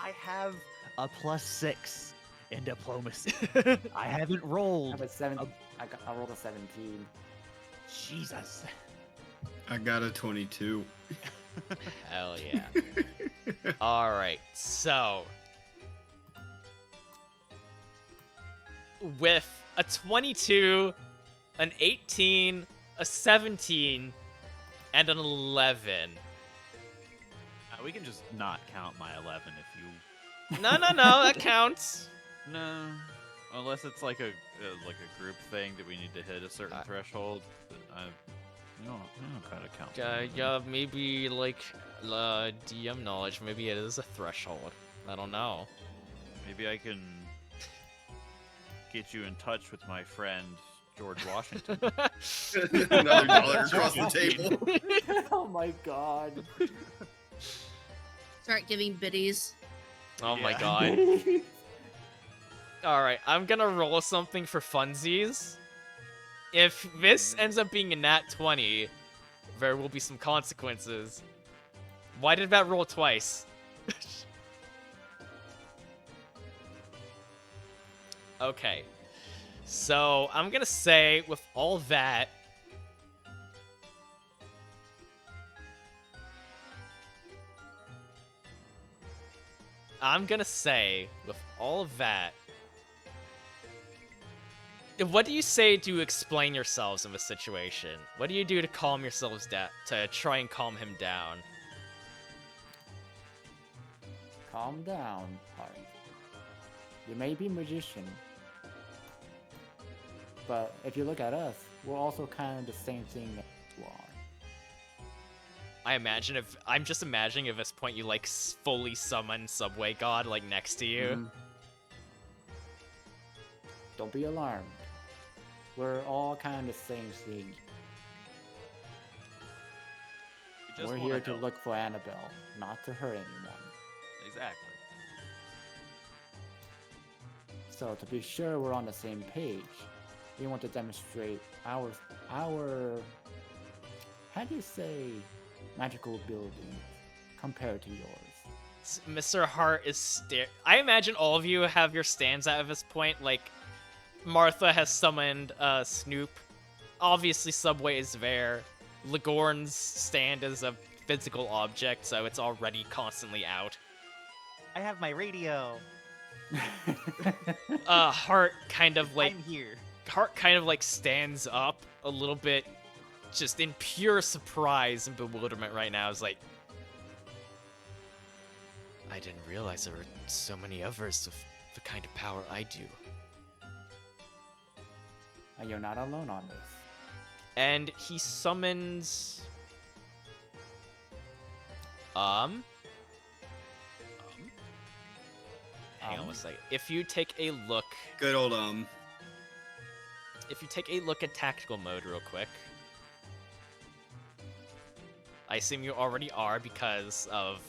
I have a +6 in diplomacy. I haven't I rolled. have a 17. I rolled a 17. Jesus. I got a 22. Hell yeah. Alright, so... with a 22, an 18, a 17, and an 11. We can just not count my 11 if you. No, that counts. No, unless it's like a group thing that we need to hit a certain threshold. You don't kind of count. Yeah, maybe like DM knowledge. Maybe it is a threshold. I don't know. Maybe I can get you in touch with my friend George Washington. Another dollar across the table. Oh my god. Start giving biddies. Oh my Yeah. god. Alright, I'm gonna roll something for funsies. If this ends up being a nat 20, there will be some consequences. Why did that roll twice? Okay. So, I'm gonna say, with all that... I'm gonna say, with all of that... What do you say to explain yourselves in this situation? What do you do to calm yourselves down, to try and calm him down? Calm down, Hart. You may be a magician, but if you look at us, we're also kind of the same thing that you are. I'm just imagining at this point you like fully summon Subway God like next to you. Mhm. Don't be alarmed. We're all kind of the same thing. We're here to look for Annabelle, not to hurt anyone. Exactly. So to be sure we're on the same page, we want to demonstrate our how do you say magical ability compared to yours? Mr. Hart is I imagine all of you have your stands out at this point. Like, Martha has summoned Snoop. Obviously, Subway is there. Ligorn's stand is a physical object, so it's already constantly out. I have my radio. Hart kind of like I'm here. Hart kind of like stands up a little bit, just in pure surprise and bewilderment right now. Is like, I didn't realize there were so many others with the kind of power I do. And you're not alone on this. And he summons... Hang on one second. If you take a look... Good old If you take a look at tactical mode real quick... I assume you already are because of...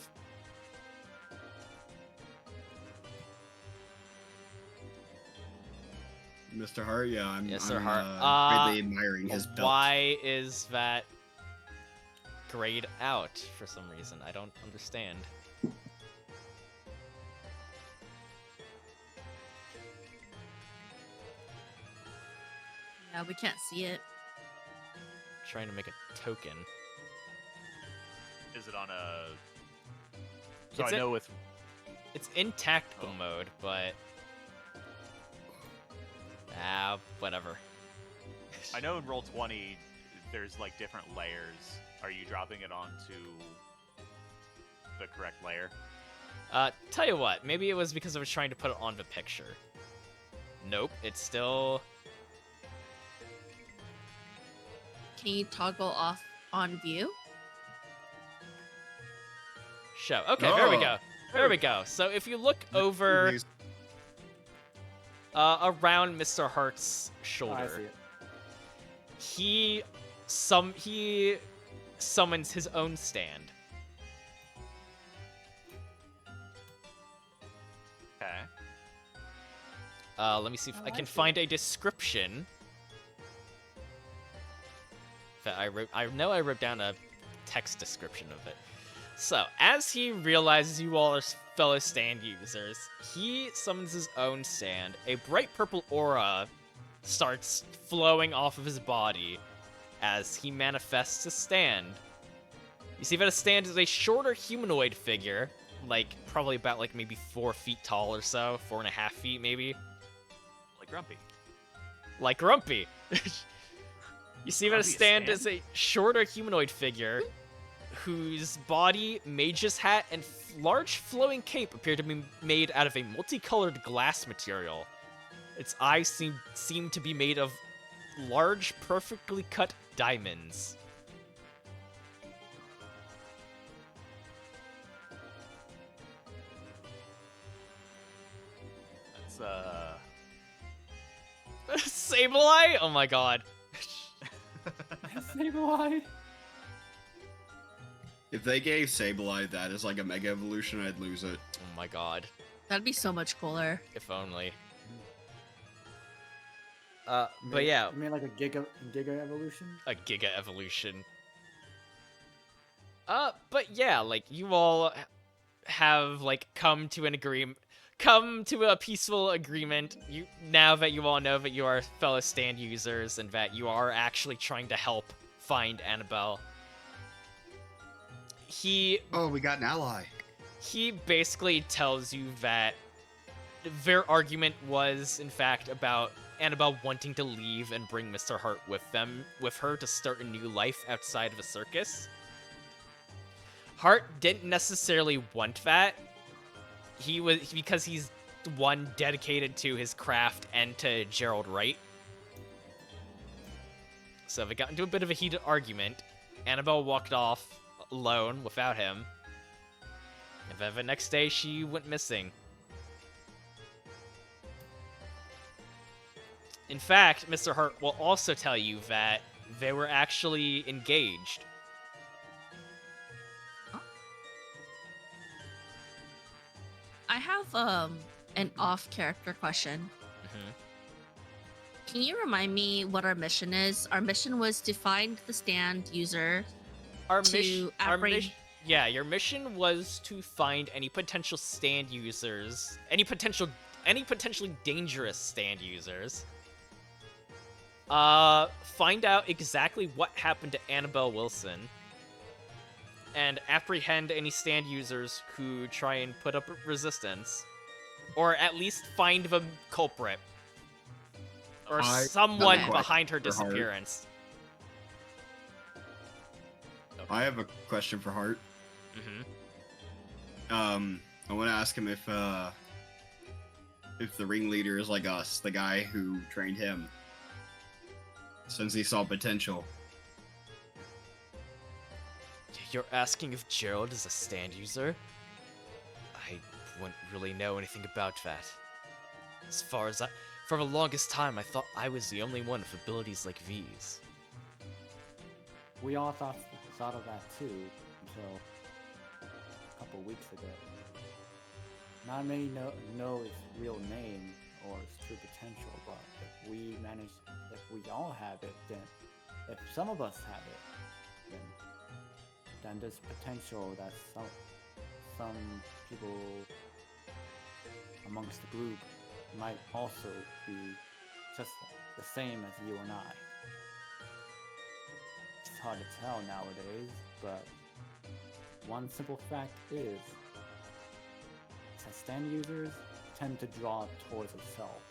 Mr. Hart. Yeah, I'm. Yes, Sir I'm, Hart. greatly admiring his belt. Why is that grayed out for some reason? I don't understand. Yeah, we can't see it. Trying to make a token. Is it on a? So It's I in- know with. It's in tactical mode, but whatever. I know in Roll20, there's like different layers. Are you dropping it onto the correct layer? Tell you what, maybe it was because I was trying to put it on the picture. Nope, it's still. Can you toggle off on view? Show. Okay, there we Oh. go. There we go. So if you look over Amazing. around Mr. Hart's Oh, I shoulder, see it. he summons his own stand. Okay. Let me see if Oh, I can I see. find a description. In fact, I know I wrote down a text description of it. So, as he realizes you all are fellow stand users, he summons his own stand. A bright purple aura starts flowing off of his body as he manifests a stand. You see that a stand is a shorter humanoid figure, like probably about like maybe 4 feet tall or so, 4.5 feet maybe. Like Grumpy. Like Grumpy. You see that a Grumpy a stand stand? is a shorter humanoid figure whose body, mage's hat, and large flowing cape appear to be made out of a multicolored glass material. Its eyes seem to be made of large, perfectly cut diamonds. That's Sableye? Oh my god. Sableye. If they gave Sableye that as like a mega evolution, I'd lose it. Oh my god. That'd be so much cooler. If only. But yeah, You mean like a Giga evolution? a Giga Evolution. But yeah, like, you all have, like, come to a peaceful agreement, now that you all know that you are fellow stand users and that you are actually trying to help find Annabelle. Oh, we got an ally. He basically tells you that their argument was, in fact, about Annabelle wanting to leave and bring Mr. Hart with her to start a new life outside of a circus. Hart didn't necessarily want that. Because he's one dedicated to his craft and to Gerald Wright. So they got into a bit of a heated argument. Annabelle walked off alone without him. And then the next day she went missing. In fact, Mr. Hart will also tell you that they were actually engaged. I have an off-character question. Mhm. Can you remind me what our mission is? Our mission was to find the stand user. Our To mission, apprehend- yeah, your mission was to find any potential stand users, any potentially dangerous stand users. Find out exactly what happened to Annabelle Wilson, and apprehend any stand users who try and put up resistance, or at least find the culprit, or I- someone Okay. behind her For Hart. disappearance. I have a question for Hart. Mm-hmm. I want to ask him if the ringleader is like us, the guy who trained him, since he saw potential. You're asking if Gerald is a stand user? I wouldn't really know anything about that. For the longest time, I thought I was the only one with abilities like these. We all thought of that too until a couple weeks ago. Not many know its real name or its true potential, but if we all have it, then if some of us have it, then there's potential that some people amongst the group might also be just the same as you and I. It's hard to tell nowadays, but one simple fact is that stand users tend to draw towards itself.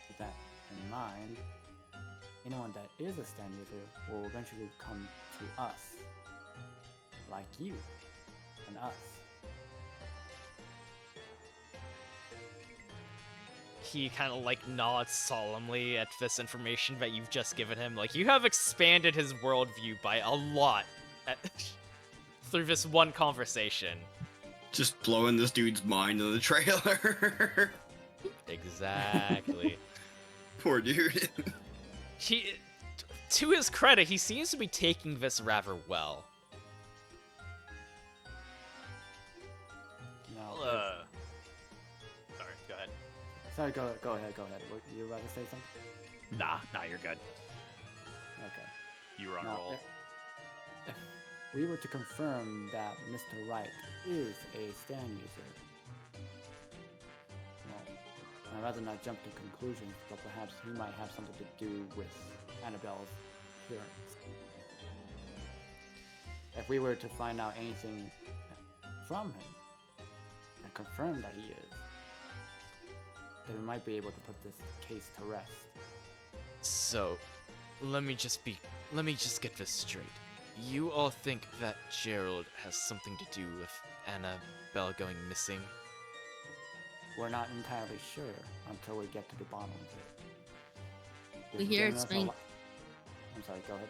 With that in mind, anyone that is a stand user will eventually come to us, like you and us. He kind of like nods solemnly at this information that you've just given him. Like, you have expanded his worldview by a lot through this one conversation. Just blowing this dude's mind in the trailer. Exactly. Poor dude. He, to his credit, he seems to be taking this rather well. Now, Sorry, go ahead. sorry, go ahead. What, you about to say something? Nah, you're good. Okay. You were on Now, roll. if we were to confirm that Mr. Wright is a stand user, well, I'd rather not jump to conclusions, but perhaps he might have something to do with Annabelle's appearance. If we were to find out anything from him and confirm that he is, then we might be able to put this case to rest. So, let me just get this straight. You all think that Gerald has something to do with Annabelle going missing? We're not entirely sure until we get to the bottom of it. We You've hear given it's us a being- lot- I'm sorry, go ahead.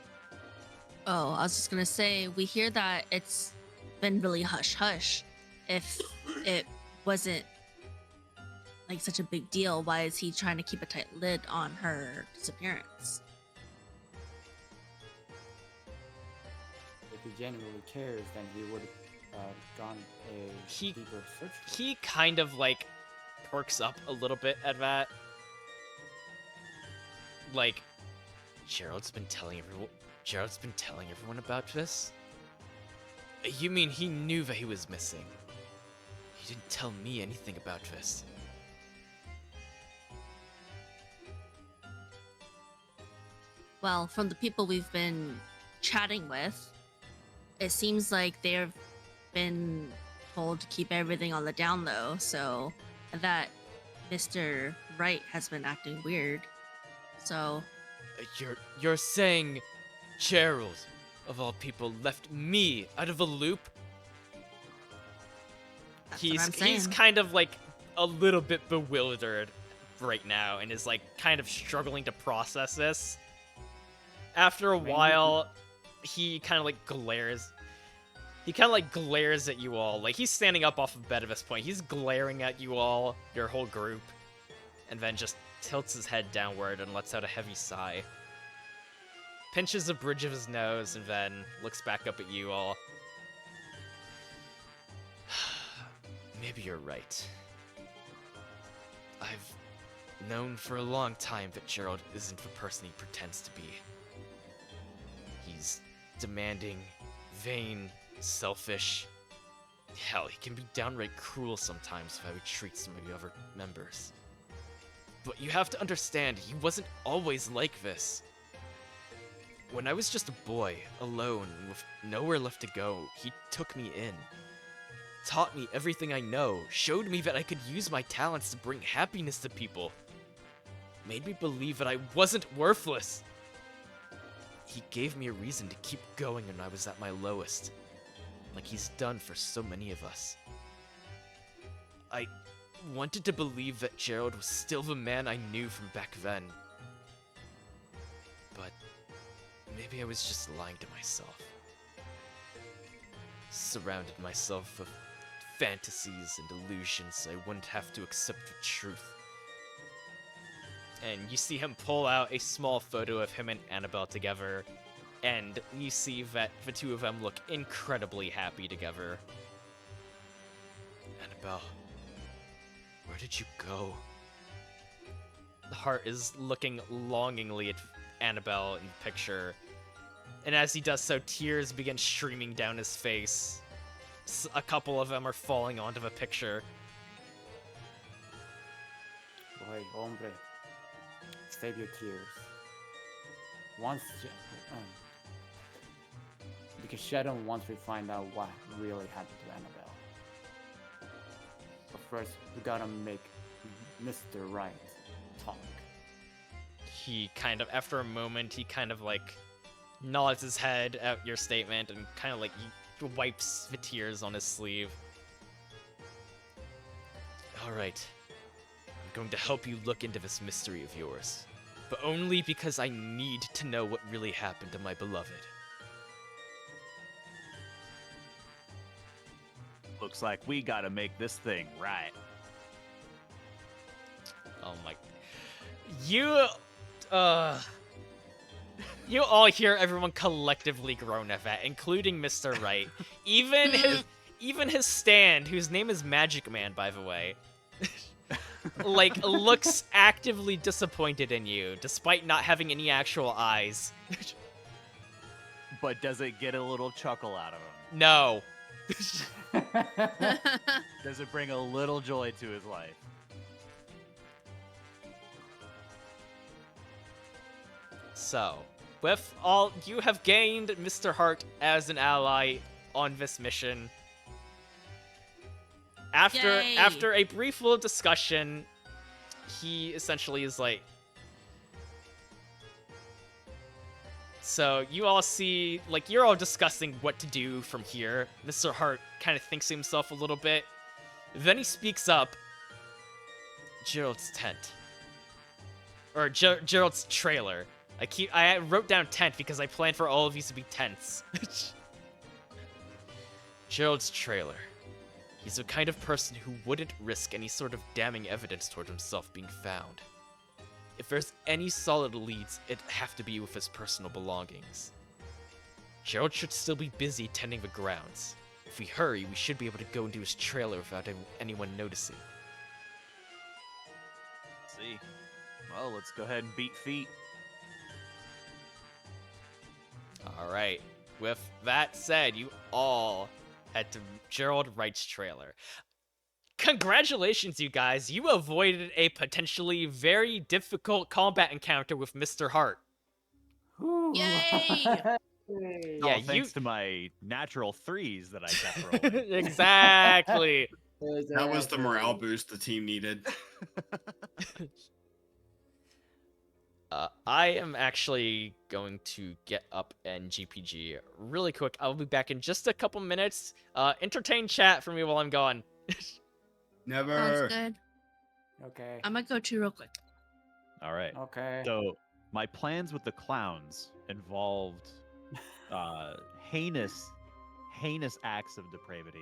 Oh, I was just gonna say, we hear that it's been really hush-hush. If it wasn't like such a big deal, why is he trying to keep a tight lid on her disappearance? If he genuinely cares, then he would have gone a He- deeper search. He kind of like perks up a little bit at that. Like, Gerald's been telling everyone about this? You mean he knew that he was missing? He didn't tell me anything about this. Well, from the people we've been chatting with, it seems like they've been told to keep everything on the down low, so that Mr. Wright has been acting weird. So, You're saying Gerald, of all people, left me out of the loop? that's what I'm He's saying. kind of like a little bit bewildered right now and is like kind of struggling to process this. After a while, he kind of like glares. He kind of like glares at you all. Like, he's standing up off of bed at this point. He's glaring at you all, your whole group, and then just tilts his head downward and lets out a heavy sigh. Pinches the bridge of his nose and then looks back up at you all. Maybe you're right. I've known for a long time that Gerald isn't the person he pretends to be. He's demanding, vain, selfish. Hell, he can be downright cruel sometimes with how he treats some of the other members. But you have to understand, he wasn't always like this. When I was just a boy, alone, with nowhere left to go, he took me in. Taught me everything I know, showed me that I could use my talents to bring happiness to people. Made me believe that I wasn't worthless. He gave me a reason to keep going when I was at my lowest, like he's done for so many of us. I wanted to believe that Gerald was still the man I knew from back then. But maybe I was just lying to myself. Surrounded myself with fantasies and illusions so I wouldn't have to accept the truth. And you see him pull out a small photo of him and Annabelle together, and you see that the two of them look incredibly happy together. Annabelle, where did you go? The heart is looking longingly at Annabelle in the picture, and as he does so, tears begin streaming down his face. A couple of them are falling onto the picture. Wait, hombre. Save your tears. Once, we can shed them once we find out what really happened to Annabelle. But first, we gotta make Mr. Right talk. He kind of, after a moment, he kind of like nods his head at your statement and kind of like he wipes the tears on his sleeve. All right, I'm going to help you look into this mystery of yours, but only because I need to know what really happened to my beloved. Looks like we gotta make this thing right. Oh my, you you all hear everyone collectively groan at that, including Mr. Wright. Even his stand, whose name is Magic Man, by the way, like looks actively disappointed in you, despite not having any actual eyes. But does it get a little chuckle out of him? No. Does it bring a little joy to his life? So, with all, you have gained Mr. Hart as an ally on this mission. Yay. After a brief little discussion, he essentially is like, so you all see, like, you're all discussing what to do from here. Mr. Hart kind of thinks to himself a little bit. Then he speaks up. Gerald's tent. Or Gerald's trailer. I wrote down tent because I planned for all of these to be tents. Gerald's trailer. He's the kind of person who wouldn't risk any sort of damning evidence toward himself being found. If there's any solid leads, it'd have to be with his personal belongings. Gerald should still be busy tending the grounds. If we hurry, we should be able to go into his trailer without anyone noticing. Let's see. Well, let's go ahead and beat feet. Alright, with that said, you all head to Gerald Wright's trailer. Congratulations, you guys! You avoided a potentially very difficult combat encounter with Mr. Hart. Yay! Yeah, All thanks to my natural 3s that I kept rolling. Exactly. That was the morale boost the team needed. I am actually going to get up and GPG really quick. I'll be back in just a couple minutes. Entertain chat for me while I'm gone. Never. Sounds good. Okay. I'm gonna go to real quick. All right. Okay. So my plans with the clowns involved heinous acts of depravity.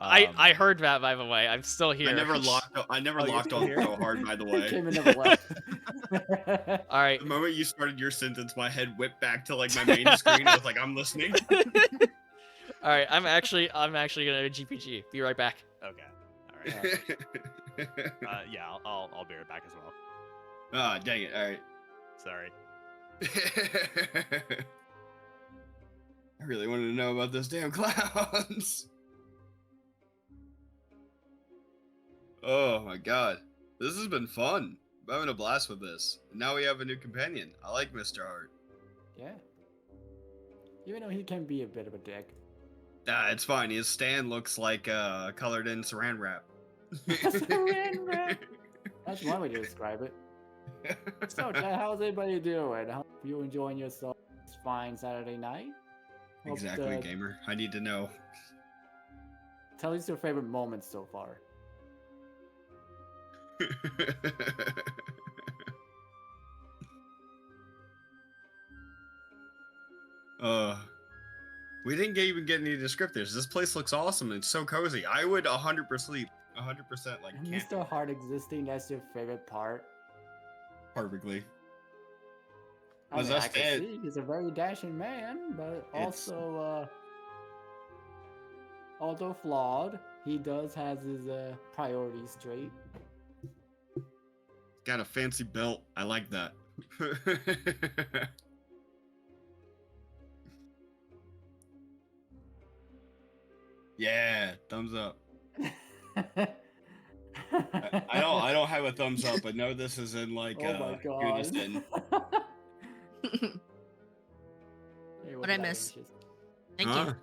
I heard that, by the way. I'm still here. I never locked still on here? so hard, by the way. Came and never left. All right. The moment you started your sentence, my head whipped back to like my main screen. I was like, I'm listening. All right. I'm actually gonna GPG. Be right back. Okay. All right. Yeah, I'll be right back as well. Ah, dang it. All right. Sorry. I really wanted to know about those damn clowns. Oh my god. This has been fun. I'm having a blast with this. And now we have a new companion. I like Mr. Hart. Yeah. Even though he can be a bit of a dick. It's fine. His stand looks like colored in saran wrap. Saran wrap. That's one way to describe it. So, Chad, how's everybody doing? Hope you enjoying yourself this fine Saturday night? Hope Exactly, gamer. I need to know. Tell us your favorite moments so far. We didn't even get any descriptors. This place looks awesome. It's so cozy. I would 100% like camp Mr. Hart existing, that's your favorite part. perfectly. I Was mean, us I can dead? see he's a very dashing man, but It's- also, although flawed, he does has his priorities straight. Got a fancy belt. I like that. Yeah, thumbs up. I don't have a thumbs up, but no, this is in like Oh my god. unison. Hey, What'd I miss? Anxious? Thank Huh? you.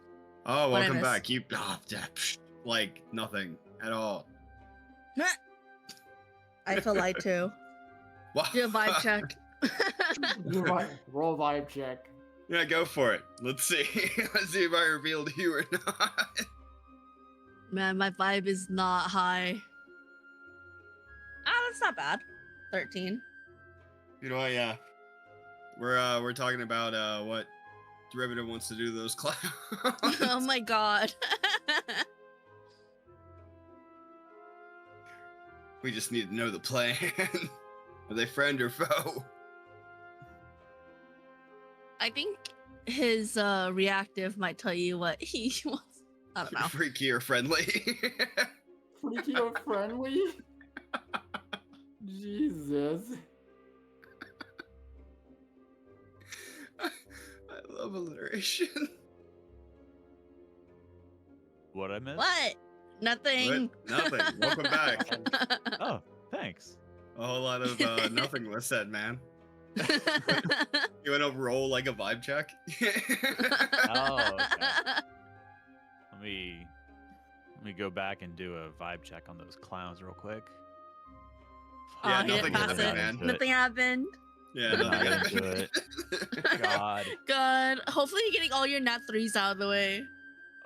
Oh, What'd I welcome miss? back. You like nothing at all. I feel lied to. Wow. Do a vibe check. Roll vibe check. Yeah, go for it. Let's see. Let's see if I revealed you or not. Man, my vibe is not high. That's not bad. 13. You know what? Yeah, we're talking about what Derivative wants to do to those clowns. Oh my god. We just need to know the plan. Are they friend or foe? I think his reactive might tell you what he wants. I don't know. Freaky or friendly? Freaky or friendly? Jesus. I love alliteration. What I missed? What? Nothing. What? Nothing. Welcome back. Oh, thanks. A whole lot of nothing was said, man. You want to roll like a vibe check? Oh, okay. Let me go back and do a vibe check on those clowns real quick. Yeah, Oh, he didn't nothing pass happened, it. man. Nothing happened. Yeah, Did nothing not into happened. God. Good. Hopefully you're getting all your nat 3s out of the way.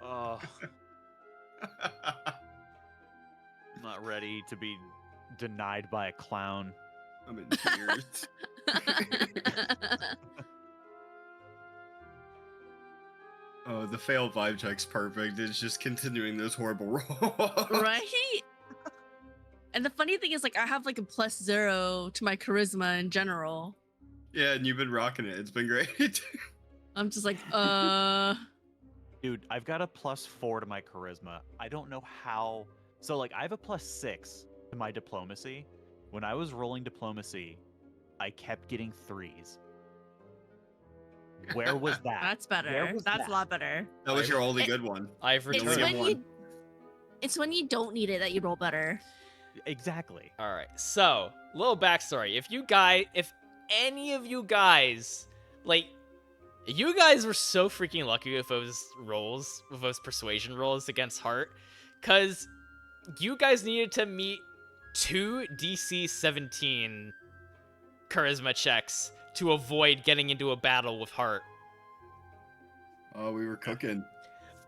Oh, I'm not ready to be denied by a clown. I'm in tears. Oh, the fail vibe check's perfect. It's just continuing those horrible rolls. Right? And the funny thing is, like, I have like a +0 to my charisma in general. Yeah, and you've been rocking it. It's been great. I'm just like, Dude, I've got a +4 to my charisma. I don't know how. So, like, I have a +6 to my diplomacy. When I was rolling diplomacy, I kept getting 3s. Where was that? that's Where better. was That's that? a lot better. That was your only It- good one. I've It's only returned. get when one. you, it's when you don't need it that you roll better. Exactly. All right. So, little backstory. If any of you guys, like, you guys were so freaking lucky with those rolls, with those persuasion rolls against Heart, because you guys needed to meet 2 DC 17 charisma checks to avoid getting into a battle with Heart. Oh, we were cooking.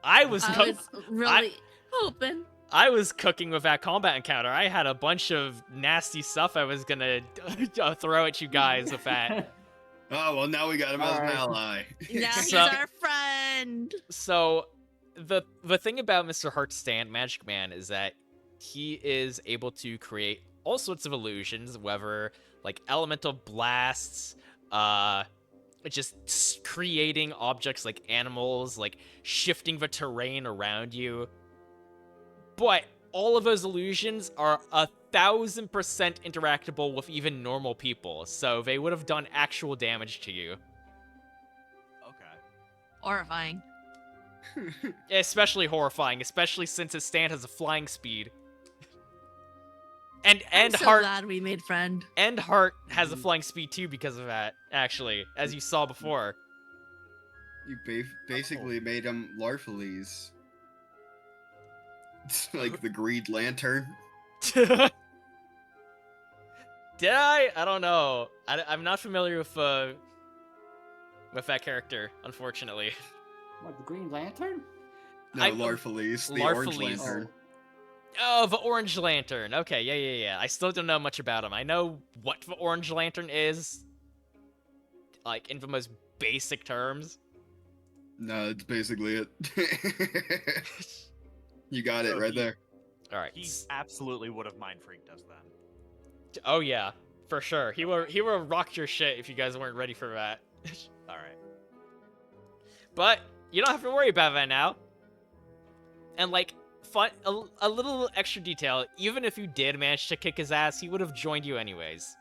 I was I cooking. was really hoping. I was cooking with that combat encounter. I had a bunch of nasty stuff I was gonna throw at you guys with that. Oh, well, now we got him as an Alright. ally. Now he's So- our friend. So the thing about Mr. Heart's stand Magic Man is that he is able to create all sorts of illusions, whether like elemental blasts, just creating objects like animals, like shifting the terrain around you. But all of those illusions are 1000% interactable with even normal people, so they would have done actual damage to you. Okay. Horrifying. Especially horrifying, especially since his stand has a flying speed. And I'm so Heart glad we made friend. and Heart has a flying speed too because of that, actually, as you saw before. You basically made him Larfleeze. It's like the Green Lantern. Did I? I don't know. I'm not familiar with that character, unfortunately. What, the Green Lantern? No, Larfleeze, the Orange Larfleeze. Lantern. Oh, the Orange Lantern. Okay, yeah. I still don't know much about him. I know what the Orange Lantern is, like, in the most basic terms. No, it's basically it. You got it So right he- there. All right. He absolutely would have mind freaked us then. Oh yeah, for sure. He would have rocked your shit if you guys weren't ready for that. All right. But you don't have to worry about that now. And like, a little extra detail. Even if you did manage to kick his ass, he would have joined you anyways.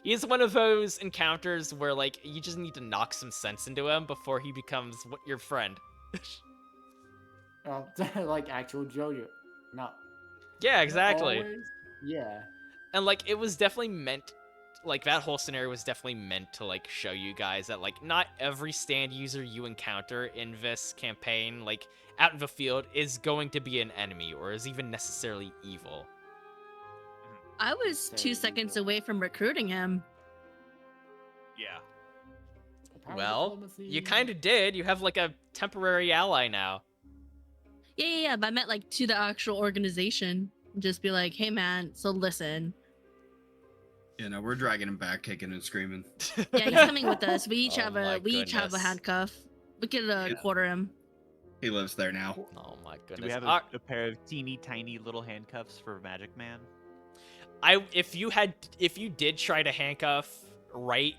He's one of those encounters where like you just need to knock some sense into him before he becomes your friend. Like actual JoJo. No. Yeah, exactly. Always? Yeah. And like it was definitely meant, like that whole scenario was definitely meant to like show you guys that like not every stand user you encounter in this campaign, like out in the field, is going to be an enemy or is even necessarily evil. I was Very 2 seconds evil. away from recruiting him. Yeah. Power Well, diplomacy. you kind of did. You have like a temporary ally now. Yeah. But I meant like to the actual organization. Just be like, hey man, so listen. You know, we're dragging him back, kicking and screaming. Yeah, he's coming with us. We each Oh have my a goodness. handcuff. We could Yeah. quarter him. He lives there now. Oh my goodness. Do we have a pair of teeny tiny little handcuffs for Magic Man? If you did try to handcuff right,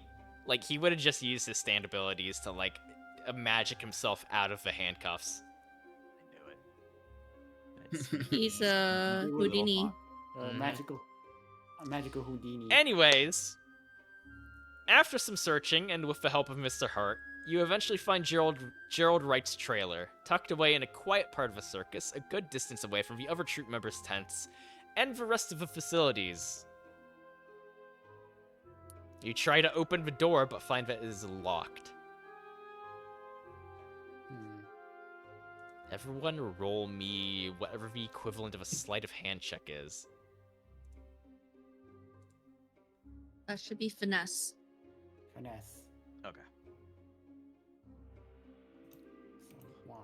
like he would have just used his stand abilities to like magic himself out of the handcuffs. I knew it. He's He was a little Houdini. hot. Mhm. A magical Houdini. Anyways, after some searching and with the help of Mr. Hart, you eventually find Gerald Wright's trailer, tucked away in a quiet part of the circus, a good distance away from the other troop members' tents and the rest of the facilities. You try to open the door, but find that it is locked. Hmm. Everyone roll me whatever the equivalent of a sleight of hand check is. That should be finesse. Finesse. Okay. So 1.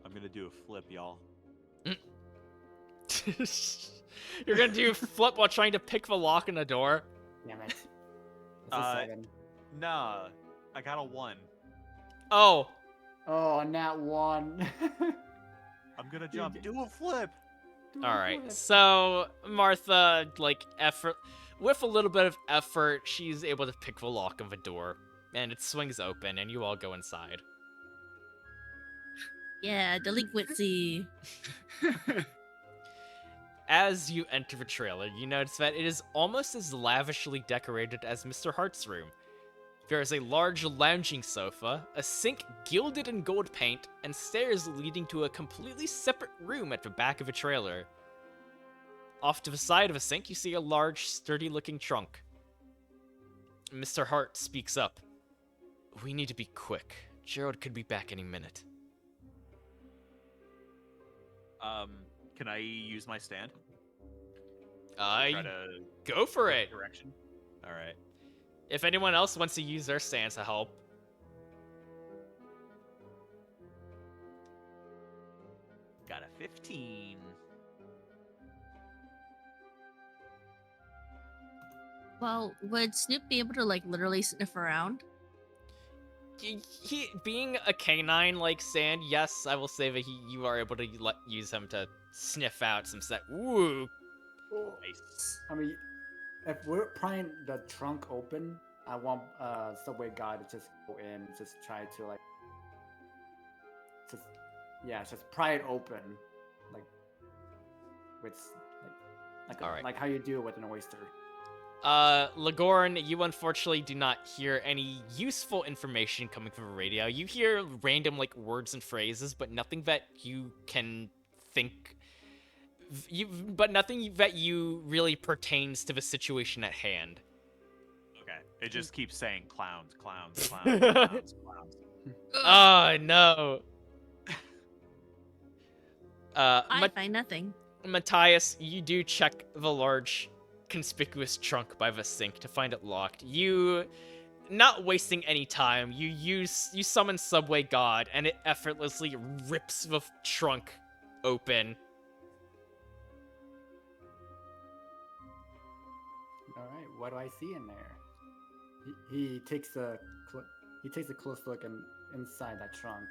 I'm gonna do a flip, y'all. You're gonna do flip while trying to pick the lock in the door? Damn it. That's a 7. Nah, I got a 1. Oh, Oh, nat 1. I'm gonna jump. Do a flip. all right. So Martha, like with a little bit of effort, she's able to pick the lock of the door, and it swings open, and you all go inside. Yeah, delinquency. As you enter the trailer, you notice that it is almost as lavishly decorated as Mr. Hart's room. There is a large lounging sofa, a sink gilded in gold paint, and stairs leading to a completely separate room at the back of the trailer. Off to the side of the sink, you see a large, sturdy-looking trunk. Mr. Hart speaks up. We need to be quick. Gerald could be back any minute. Can I use my stand? Try Try to go for it. direction. All right. If anyone else wants to use their stance to help. Got a 15. Well, would Snoop be able to like literally sniff around? He being a canine like Sand, yes, I will say that you are able to use him to sniff out some set. Ooh, Nice. I mean, if we're prying the trunk open, I want subway guy to just go in, just try to like, just pry it open, like with All right. like how you do it with an oyster. Lagorn, you unfortunately do not hear any useful information coming from the radio. You hear random like words and phrases, but nothing that you can think. Nothing that you really pertains to the situation at hand. Okay. It just keeps saying clowns, clowns, clowns, clowns, clowns. Oh no. I find nothing. Matthias, you do check the large, conspicuous trunk by the sink to find it locked. You, not wasting any time, you summon Subway God, and it effortlessly rips the trunk open. All right, what do I see in there? He takes a close look inside that trunk.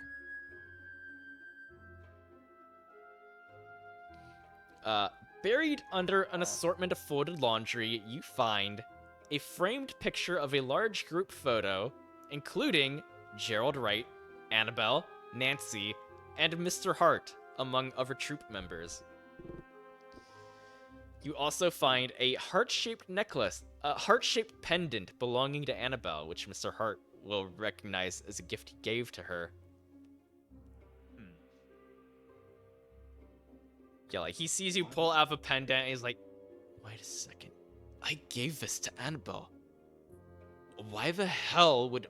Buried under an assortment of folded laundry, you find a framed picture of a large group photo, including Gerald Wright, Annabelle, Nancy, and Mr. Hart, among other troop members. You also find a heart-shaped necklace, a heart-shaped pendant belonging to Annabelle, which Mr. Hart will recognize as a gift he gave to her. Yeah, like he sees you pull out a pendant and he's like, wait a second. I gave this to Annabelle. Why the hell would...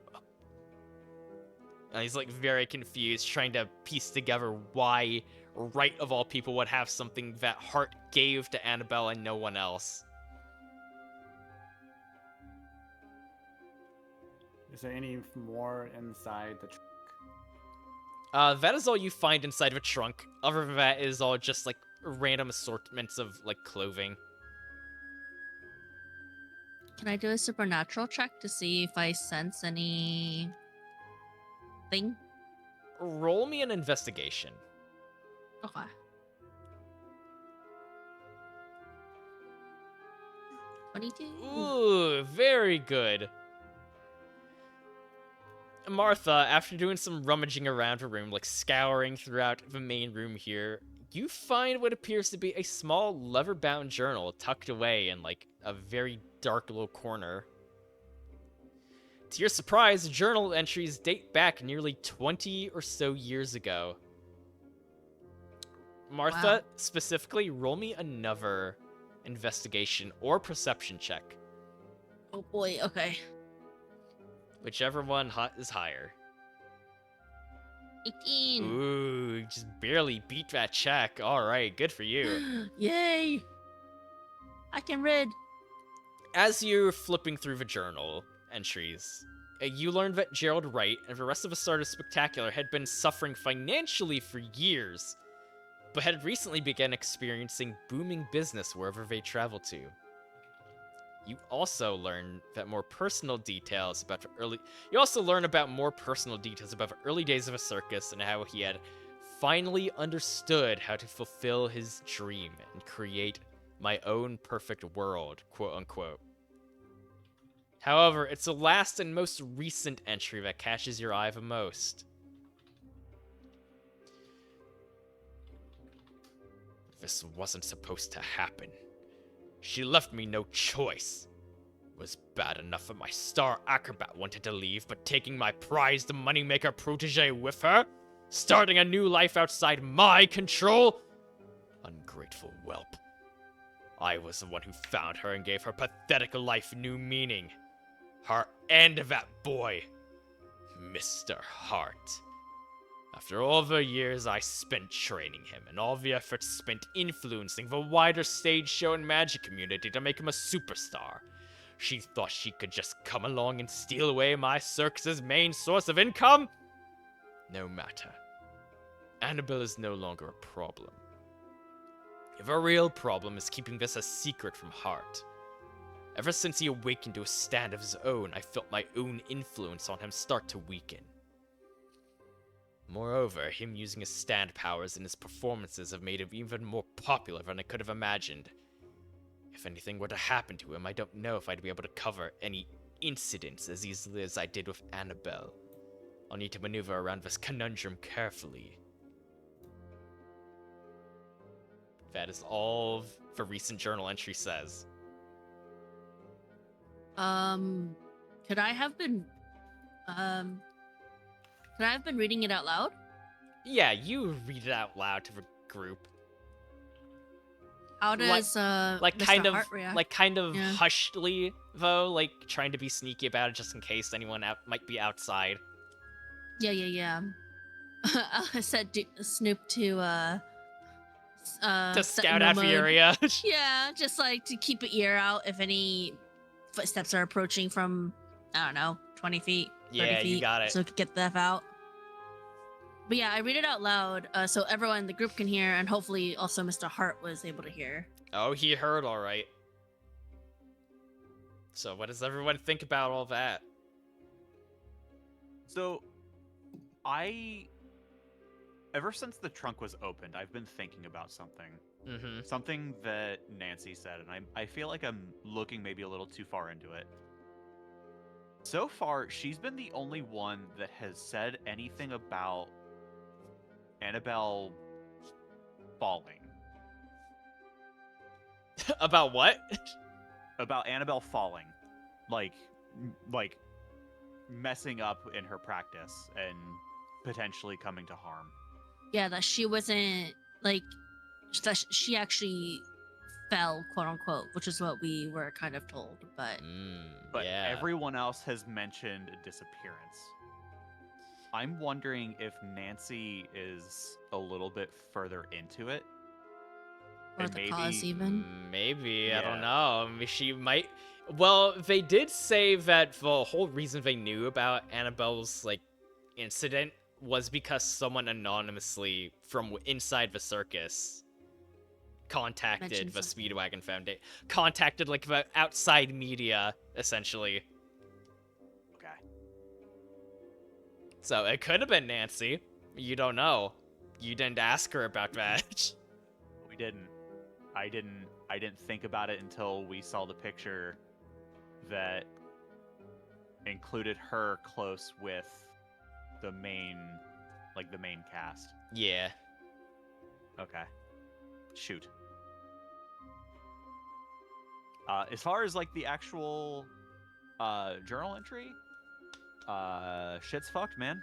And he's like very confused, trying to piece together why Right of all people would have something that Hart gave to Annabelle and no one else. Is there any more inside the trunk? That is all you find inside of a trunk. Other than that is all just like random assortments of like clothing. Can I do a supernatural check to see if I sense any thing? Roll me an investigation. Okay. Ooh, very good. Martha, after doing some rummaging around her room, like scouring throughout the main room here, you find what appears to be a small leather-bound journal tucked away in like a very dark little corner. To your surprise, the journal entries date back nearly 20 or so years ago. Martha, Wow. specifically, roll me another investigation or perception check. Oh boy, okay. Whichever one is higher. 18. Ooh, you just barely beat that check. Alright, good for you. Yay! I can read. As you're flipping through the journal entries, you learned that Gerald Wright and the rest of the Stardust Spectacular had been suffering financially for years, but had recently begun experiencing booming business wherever they traveled to. You also learn that more personal details about the early... You also learn about more personal details about the early days of a circus and how he had finally understood how to fulfill his dream and create my own perfect world, quote-unquote. However, it's the last and most recent entry that catches your eye the most. This wasn't supposed to happen. She left me no choice. It was bad enough that my star acrobat wanted to leave, but taking my prized moneymaker protege with her? Starting a new life outside my control? Ungrateful whelp. I was the one who found her and gave her pathetic life new meaning. Her and that boy, Mr. Hart. After all the years I spent training him, and all the efforts spent influencing the wider stage show and magic community to make him a superstar, she thought she could just come along and steal away my circus's main source of income? No matter. Annabelle is no longer a problem. The real problem is keeping this a secret from Hart. Ever since he awakened to a stand of his own, I felt my own influence on him start to weaken. Moreover, him using his stand powers in his performances have made him even more popular than I could have imagined. If anything were to happen to him, I don't know if I'd be able to cover any incidents as easily as I did with Annabelle. I'll need to maneuver around this conundrum carefully. That is all the recent journal entry says. Could I have been reading it out loud? Yeah, you read it out loud to the group. How does like Mr. kind of Hart react? like kind of Yeah. hushedly though, like trying to be sneaky about it just in case anyone might be outside. Yeah. I said Snoop to To set scout in out the mode. area. Yeah, just like to keep an ear out if any footsteps are approaching from, I don't know, 20 feet, 30 Yeah, feet. you got it. So we could get the F out. But yeah, I read it out loud so everyone in the group can hear, and hopefully also Mr. Hart was able to hear. Oh, he heard all right. So what does everyone think about all that? So, ever since the trunk was opened, I've been thinking about something. Mm-hmm. Something that Nancy said, and I feel like I'm looking maybe a little too far into it. So far, she's been the only one that has said anything about Annabelle falling. About what? About Annabelle falling. Like messing up in her practice and potentially coming to harm. Yeah, that she wasn't, like, that she actually fell, quote unquote, which is what we were kind of told. But But yeah. everyone else has mentioned a disappearance. I'm wondering if Nancy is a little bit further into it. or And the cause maybe- even. Maybe, I don't Yeah. know. I mean, she might. Well, they did say that the whole reason they knew about Annabelle's like incident was because someone anonymously from inside the circus contacted Mentioned the something. Speedwagon Foundation, contacted like the outside media essentially. Okay. So it could have been Nancy. You don't know. You didn't ask her about that. We didn't. I didn't think about it until we saw the picture that included her close with the main cast. Yeah. Okay. Shoot. As far as like the actual journal entry, shit's fucked, man.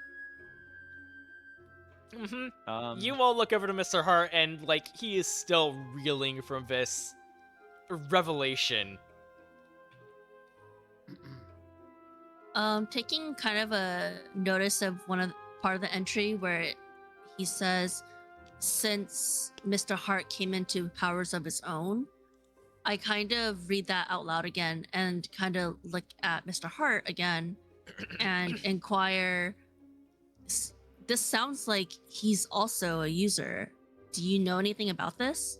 You all look over to Mr. Hart, and like he is still reeling from this revelation. Taking kind of a notice of part of the entry where he says, since Mr. Hart came into powers of his own, I kind of read that out loud again and kind of look at Mr. Hart again and inquire, this sounds like he's also a user. Do you know anything about this?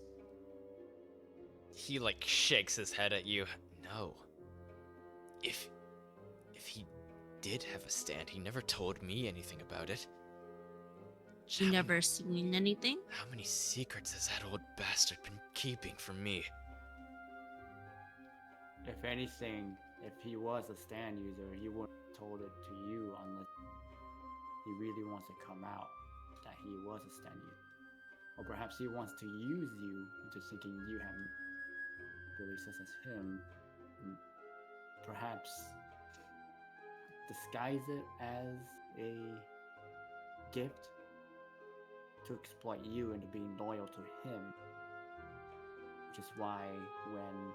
He like shakes his head at you. No. If he did have a stand, he never told me anything about it. You never seen anything? How many secrets has that old bastard been keeping from me? If anything, if he was a stand user, he wouldn't have told it to you unless he really wants to come out that he was a stand user. Or perhaps he wants to use you into thinking you haven't really sense as him. And perhaps disguise it as a gift to exploit you into being loyal to him. Which is why when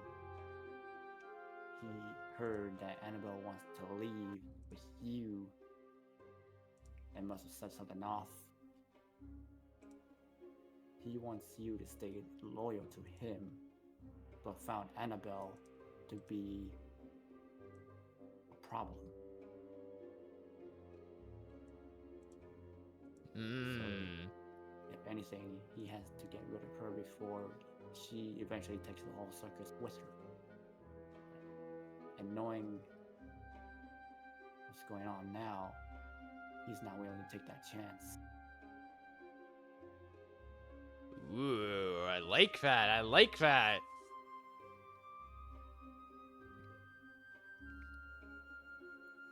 he heard that Annabelle wants to leave with you and must have set something off, he wants you to stay loyal to him, but found Annabelle to be a problem. If anything, he has to get rid of her before she eventually takes the whole circus with her. And knowing what's going on now, he's not willing to take that chance. Ooh, I like that. I like that.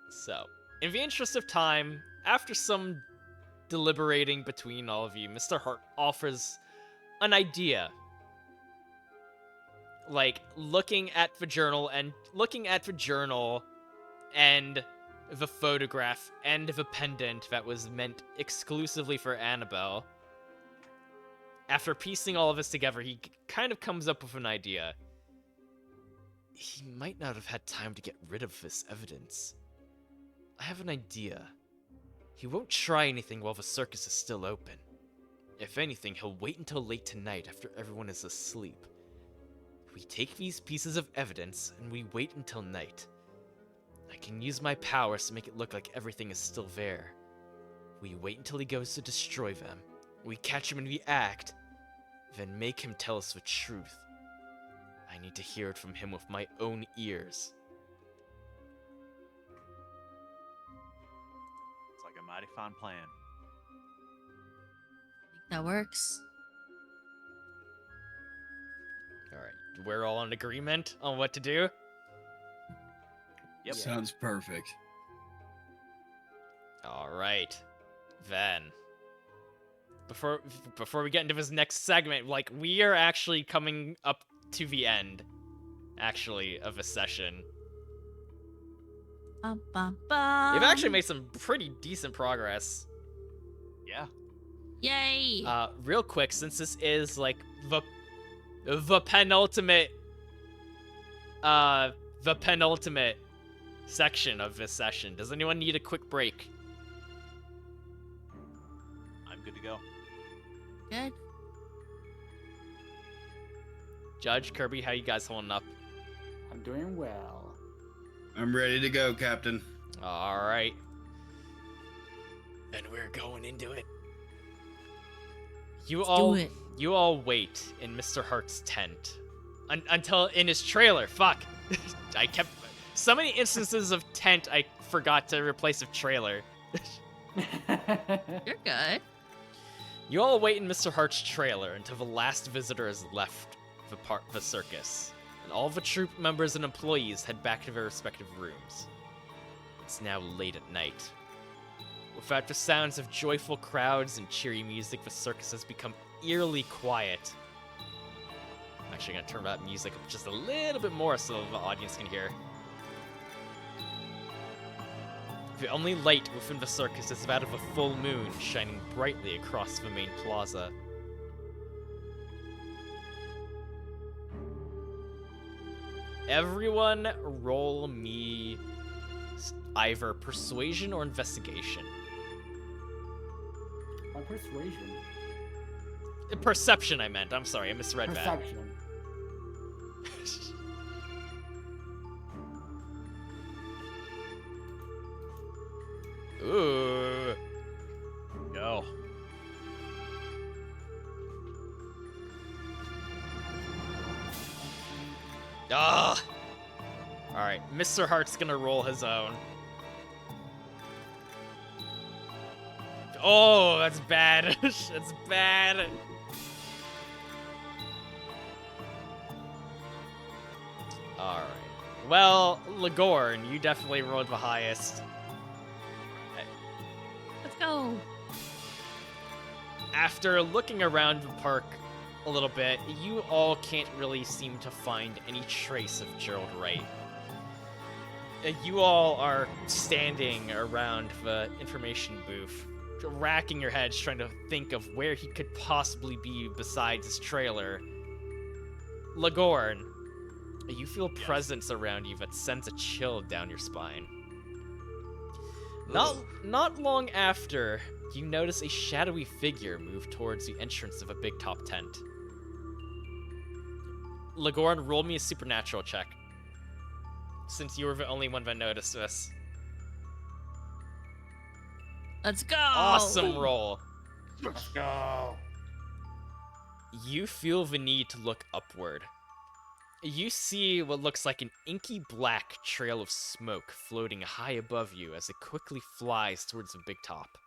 So, in the interest of time, after some deliberating between all of you, Mr. Hart offers an idea. Like, looking at the journal and the photograph and the pendant that was meant exclusively for Annabelle. After piecing all of this together, he kind of comes up with an idea. He might not have had time to get rid of this evidence. I have an idea. He won't try anything while the circus is still open. If anything, he'll wait until late tonight after everyone is asleep. We take these pieces of evidence and we wait until night. I can use my powers to make it look like everything is still there. We wait until he goes to destroy them. We catch him in the act, then make him tell us the truth. I need to hear it from him with my own ears. It's like a mighty fine plan. That works. Alright, we're all in agreement on what to do? Yep. Sounds perfect. Alright, then. Before we get into this next segment, like, we are actually coming up to the end, actually, of a session. Bum, bum, bum. You've actually made some pretty decent progress. Yeah. Yay! Real quick, since this is like the penultimate section of this session, does anyone need a quick break? I'm good to go. Good. Judge, Kirby, how you guys holding up? I'm doing well. I'm ready to go, Captain. All right. Then we're going into it. Let's do it. You all wait in Mr. Hart's tent until in his trailer. Fuck. I kept so many instances of tent I forgot to replace with trailer. You're good. You all wait in Mr. Hart's trailer until the last visitor has left the circus, and all the troop members and employees head back to their respective rooms. It's now late at night. Without the sounds of joyful crowds and cheery music, the circus has become eerily quiet. I'm actually gonna turn that music up just a little bit more so the audience can hear. The only light within the circus is that of a full moon shining brightly across the main plaza. Everyone roll me either persuasion or investigation. My persuasion. Perception, I meant. I'm sorry, I misread that. Perception. Ooh. Go. Ah. All right, Mr. Hart's gonna roll his own. Oh, that's bad. That's bad. All right. Well, Lagorn, you definitely rolled the highest. Let's go. After looking around the park a little bit, you all can't really seem to find any trace of Gerald Wright. You all are standing around the information booth, racking your heads trying to think of where he could possibly be besides his trailer. Lagorn, you feel presence around you that sends a chill down your spine. Not long after, you notice a shadowy figure move towards the entrance of a big top tent. Lagorn, roll me a supernatural check, since you were the only one that noticed this. Let's go. Awesome roll. Let's go. You feel the need to look upward. You see what looks like an inky black trail of smoke floating high above you as it quickly flies towards the big top.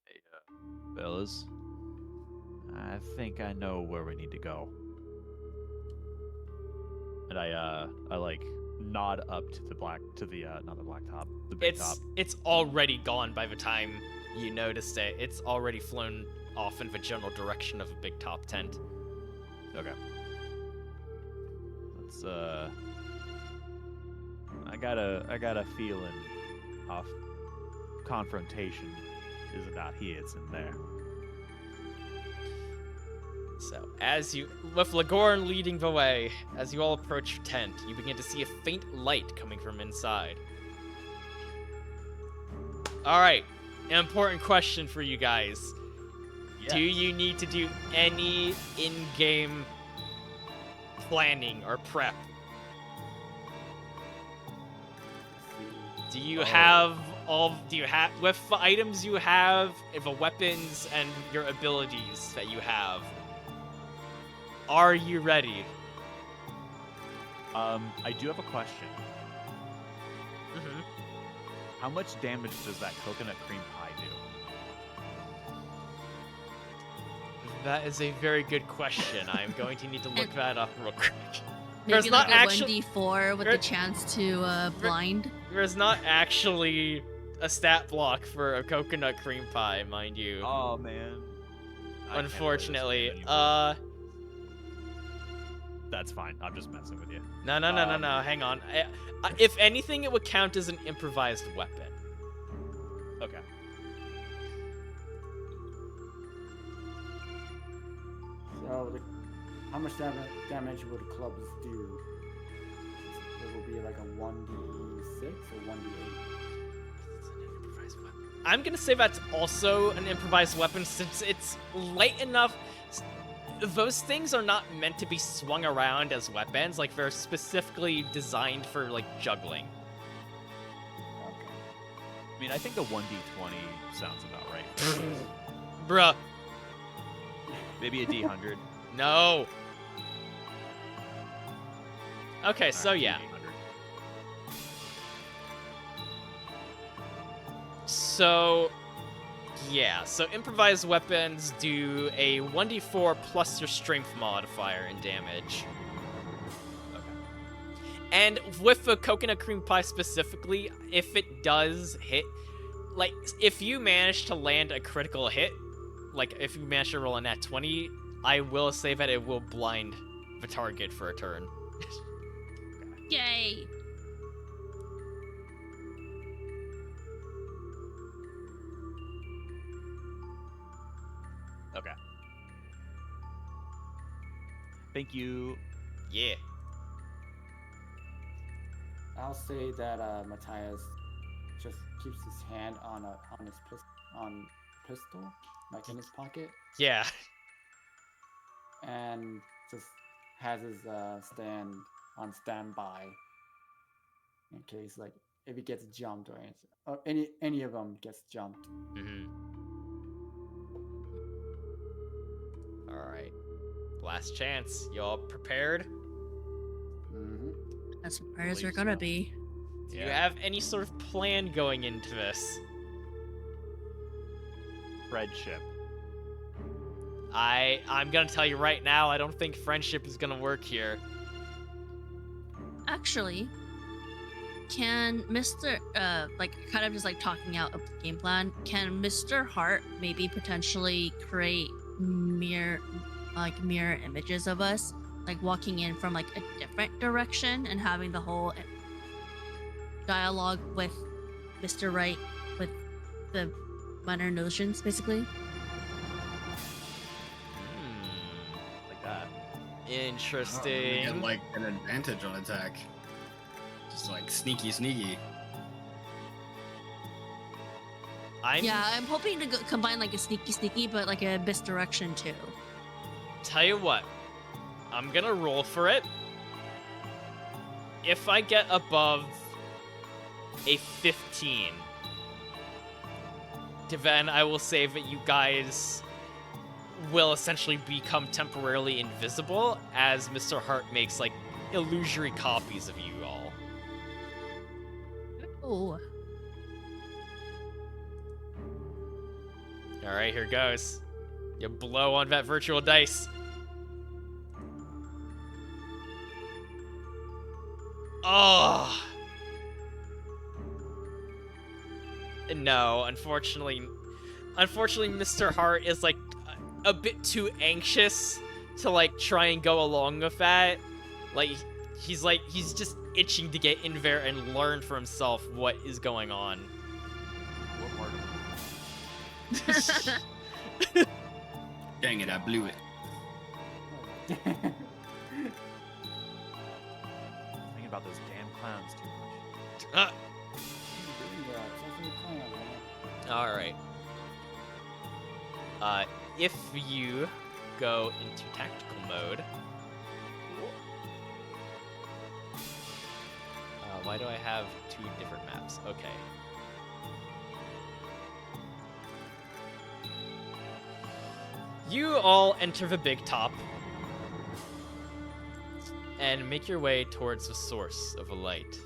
Hey, fellas. I think I know where we need to go. And I like nod up to the not the black top, the big top. It's already gone by the time you noticed it. It's already flown off in the general direction of a big top tent. Okay. Let's I got a feeling off confrontation is not here, it's in there. So, with Lagorn leading the way, as you all approach your tent, you begin to see a faint light coming from inside. Alright, an important question for you guys. Yes. Do you need to do any in-game planning or prep? Do you have with the items you have, the weapons and your abilities that you have, are you ready? I do have a question. Mm-hmm. How much damage does that coconut cream pie do? That is a very good question. I'm going to need to look that up real quick. Maybe There's like not a actually 1d4 with the chance to blind. there's not actually a stat block for a coconut cream pie, mind you. Oh man. Unfortunately. That's fine. I'm just messing with you. No. Hang on. If anything, it would count as an improvised weapon. Okay. So, how much damage would clubs do? It will be like a 1d6 or 1d8. I'm gonna say that's also an improvised weapon since it's light enough. Those things are not meant to be swung around as weapons. Like they're specifically designed for like juggling. Okay. I mean, I think a 1d20 sounds about right. Bruh, Maybe a d100. no. Okay, so Alright, yeah. D800. So, yeah. So improvised weapons do a 1d4 plus your strength modifier in damage. Okay. And with the coconut cream pie specifically, if it does hit, like, if you manage to land a critical hit, like, if you manage to roll a nat 20, I will say that it will blind the target for a turn. Yay! Okay. Thank you. Yeah. I'll say that Matthias just keeps his hand on his pistol, like in his pocket, Yeah. and just has his stand on standby in case, like, if he gets jumped or anything, or any of them gets jumped. Mm-hmm. Alright. Last chance. Y'all prepared? Mm-hmm. As prepared as we're Believe gonna so. be. Do you have any sort of plan going into this? Friendship. I'm gonna tell you right now, I don't think friendship is gonna work here. Actually, can Mr. Like, kind of just like talking out a game plan, can Mr. Hart maybe potentially create mirror images of us, like walking in from like a different direction and having the whole dialogue with Mr. Wright with the minor notions, basically? Like that. You Interesting. get like an advantage on attack. Just like sneaky. Yeah, I'm hoping to combine like a sneaky, but like a misdirection too. Tell you what, I'm gonna roll for it. If I get above a 15, then I will say that you guys will essentially become temporarily invisible as Mr. Hart makes like illusory copies of you all. Oh, All right, here goes. You blow on that virtual dice. Oh. No, unfortunately, Mr. Hart is like a bit too anxious to like try and go along with that. Like he's just itching to get in there and learn for himself what is going on. What part of Dang it, I blew it. Thinking about those damn clowns too much. All right. If you go into tactical mode, why do I have two different maps? Okay. You all enter the big top and make your way towards the source of the light.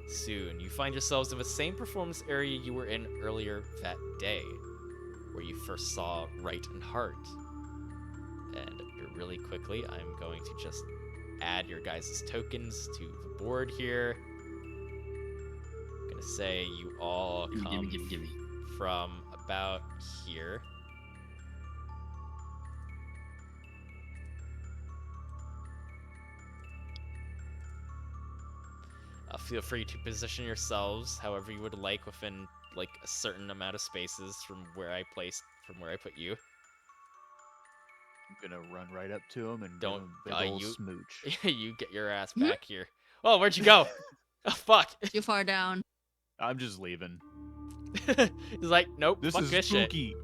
Soon, you find yourselves in the same performance area you were in earlier that day, where you first saw Wright and Hart. And really quickly, I'm going to just add your guys' tokens to the board here. I'm gonna say you all come Gimme. from about here. Feel free to position yourselves however you would like within like a certain amount of spaces from where I put you. I'm gonna run right up to him and Don't- give him a big old you- smooch. You get your ass back here. Oh, where'd you go? Oh, fuck. Too far down. I'm just leaving. He's like, nope, This fuck is this shit. spooky.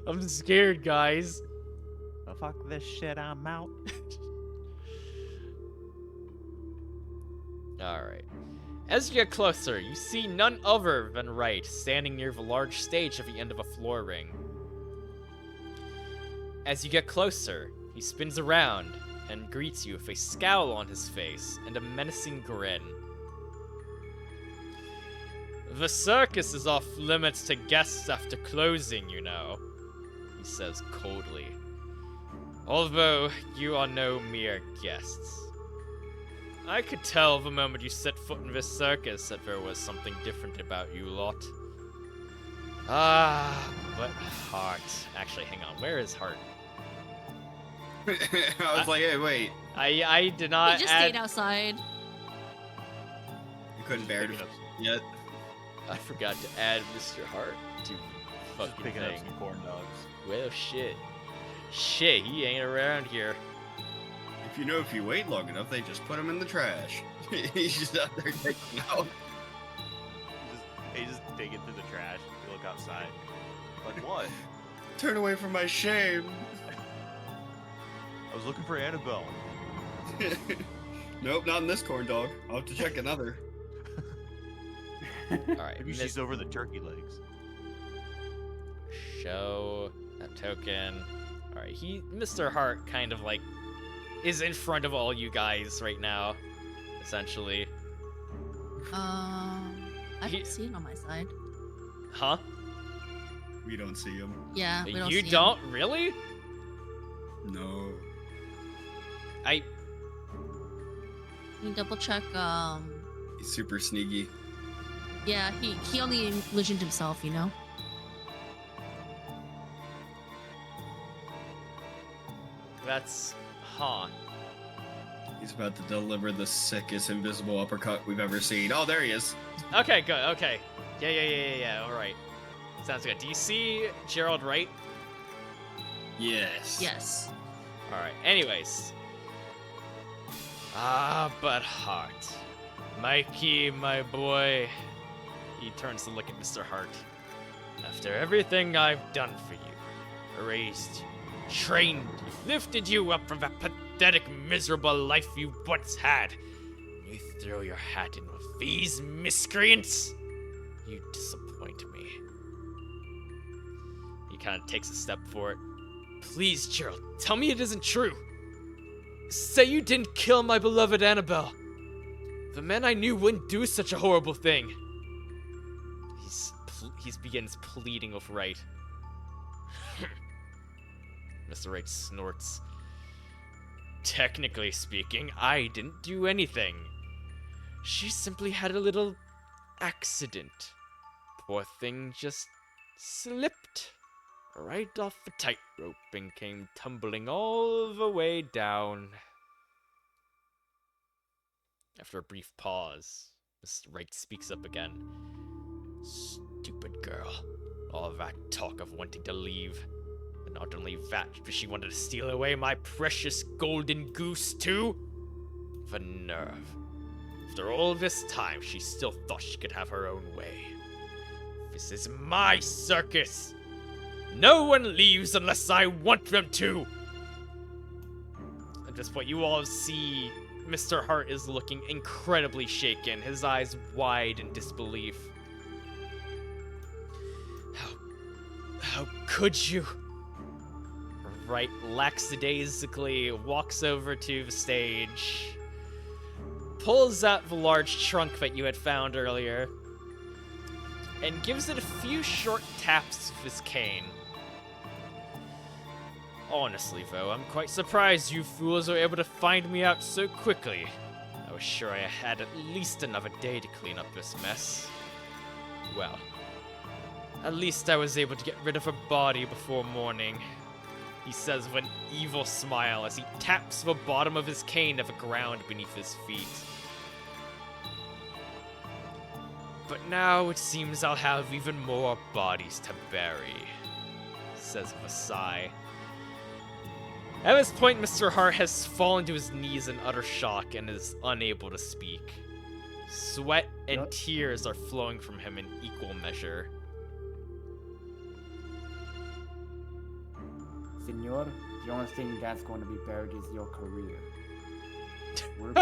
I'm scared, guys. Oh, fuck this shit, I'm out. Alright. As you get closer, you see none other than Wright standing near the large stage at the end of a floor ring. As you get closer, he spins around and greets you with a scowl on his face and a menacing grin. The circus is off limits to guests after closing, you know, he says coldly. Although you are no mere guests. I could tell the moment you set foot in this circus that there was something different about you lot. Ah, but Heart. Actually, hang on, where is Heart? I was like, hey, wait. I did He not just add... stayed outside. You couldn't bear to Picking up, yet. I forgot to add Mr. Hart to just fucking picking up thing. some corn dogs. Well, shit. Shit, he ain't around here. If you wait long enough, they just put him in the trash. He's just out there taking out. They just dig into the trash. You look outside. Like, what? Turn away from my shame. I was looking for Annabelle. Nope, not in this corn dog. I'll have to check another. Alright, Maybe she's over the turkey legs. show that token. Alright, Mr. Hart kind of like is in front of all you guys right now, essentially. I He- don't see it on my side. Huh? We don't see him. Yeah, we don't You see don't? Really? No. I Him. Can you double check? He's super sneaky. Yeah, he only envisioned himself, you know. that's huh. He's about to deliver the sickest invisible uppercut we've ever seen. Oh, there he is. Okay, good, okay. Yeah, alright. Sounds good. Do you see Gerald Wright? Yes. Yes. Alright, anyways. Ah, but Hart. Mikey, my boy. He turns to look at Mr. Hart. After everything I've done for you, raised you, trained you, lifted you up from that pathetic, miserable life you once had, you throw your hat in with these miscreants? You disappoint me. He kind of takes a step forward. Please, Gerald, tell me it isn't true. Say you didn't kill my beloved Annabelle. The man I knew wouldn't do such a horrible thing. He begins pleading with Wright. Mr. Wright snorts. Technically speaking, I didn't do anything. She simply had a little accident. Poor thing just slipped right off the tightrope and came tumbling all the way down. After a brief pause, Mr. Wright speaks up again. Stupid girl. All that talk of wanting to leave. And not only that, but she wanted to steal away my precious golden goose too? The nerve. After all this time, she still thought she could have her own way. This is my circus. No one leaves unless I want them to. At this point, you all see Mr. Hart is looking incredibly shaken, his eyes wide in disbelief. How could you? Wright lackadaisically walks over to the stage, pulls out the large trunk that you had found earlier, and gives it a few short taps with his cane. Honestly, though, I'm quite surprised you fools were able to find me out so quickly. I was sure I had at least another day to clean up this mess. Well, at least I was able to get rid of her body before morning, he says with an evil smile as he taps the bottom of his cane to the ground beneath his feet. But now it seems I'll have even more bodies to bury, says with a sigh. At this point, Mr. Hart has fallen to his knees in utter shock and is unable to speak. Sweat and Yep. tears are flowing from him in equal measure. Senor, the only thing that's going to be buried is your career. We're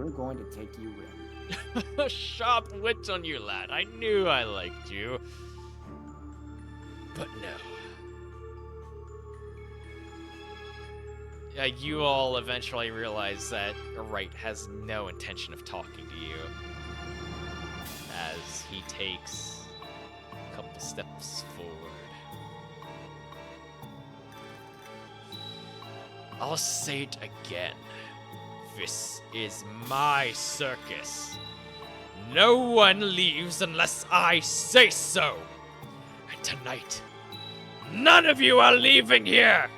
going to take you in. A sharp wit on you, lad. I knew I liked you. But no. You all eventually realize that Wright has no intention of talking to you. As he takes a couple steps forward. I'll say it again. This is my circus. No one leaves unless I say so. And tonight, none of you are leaving here.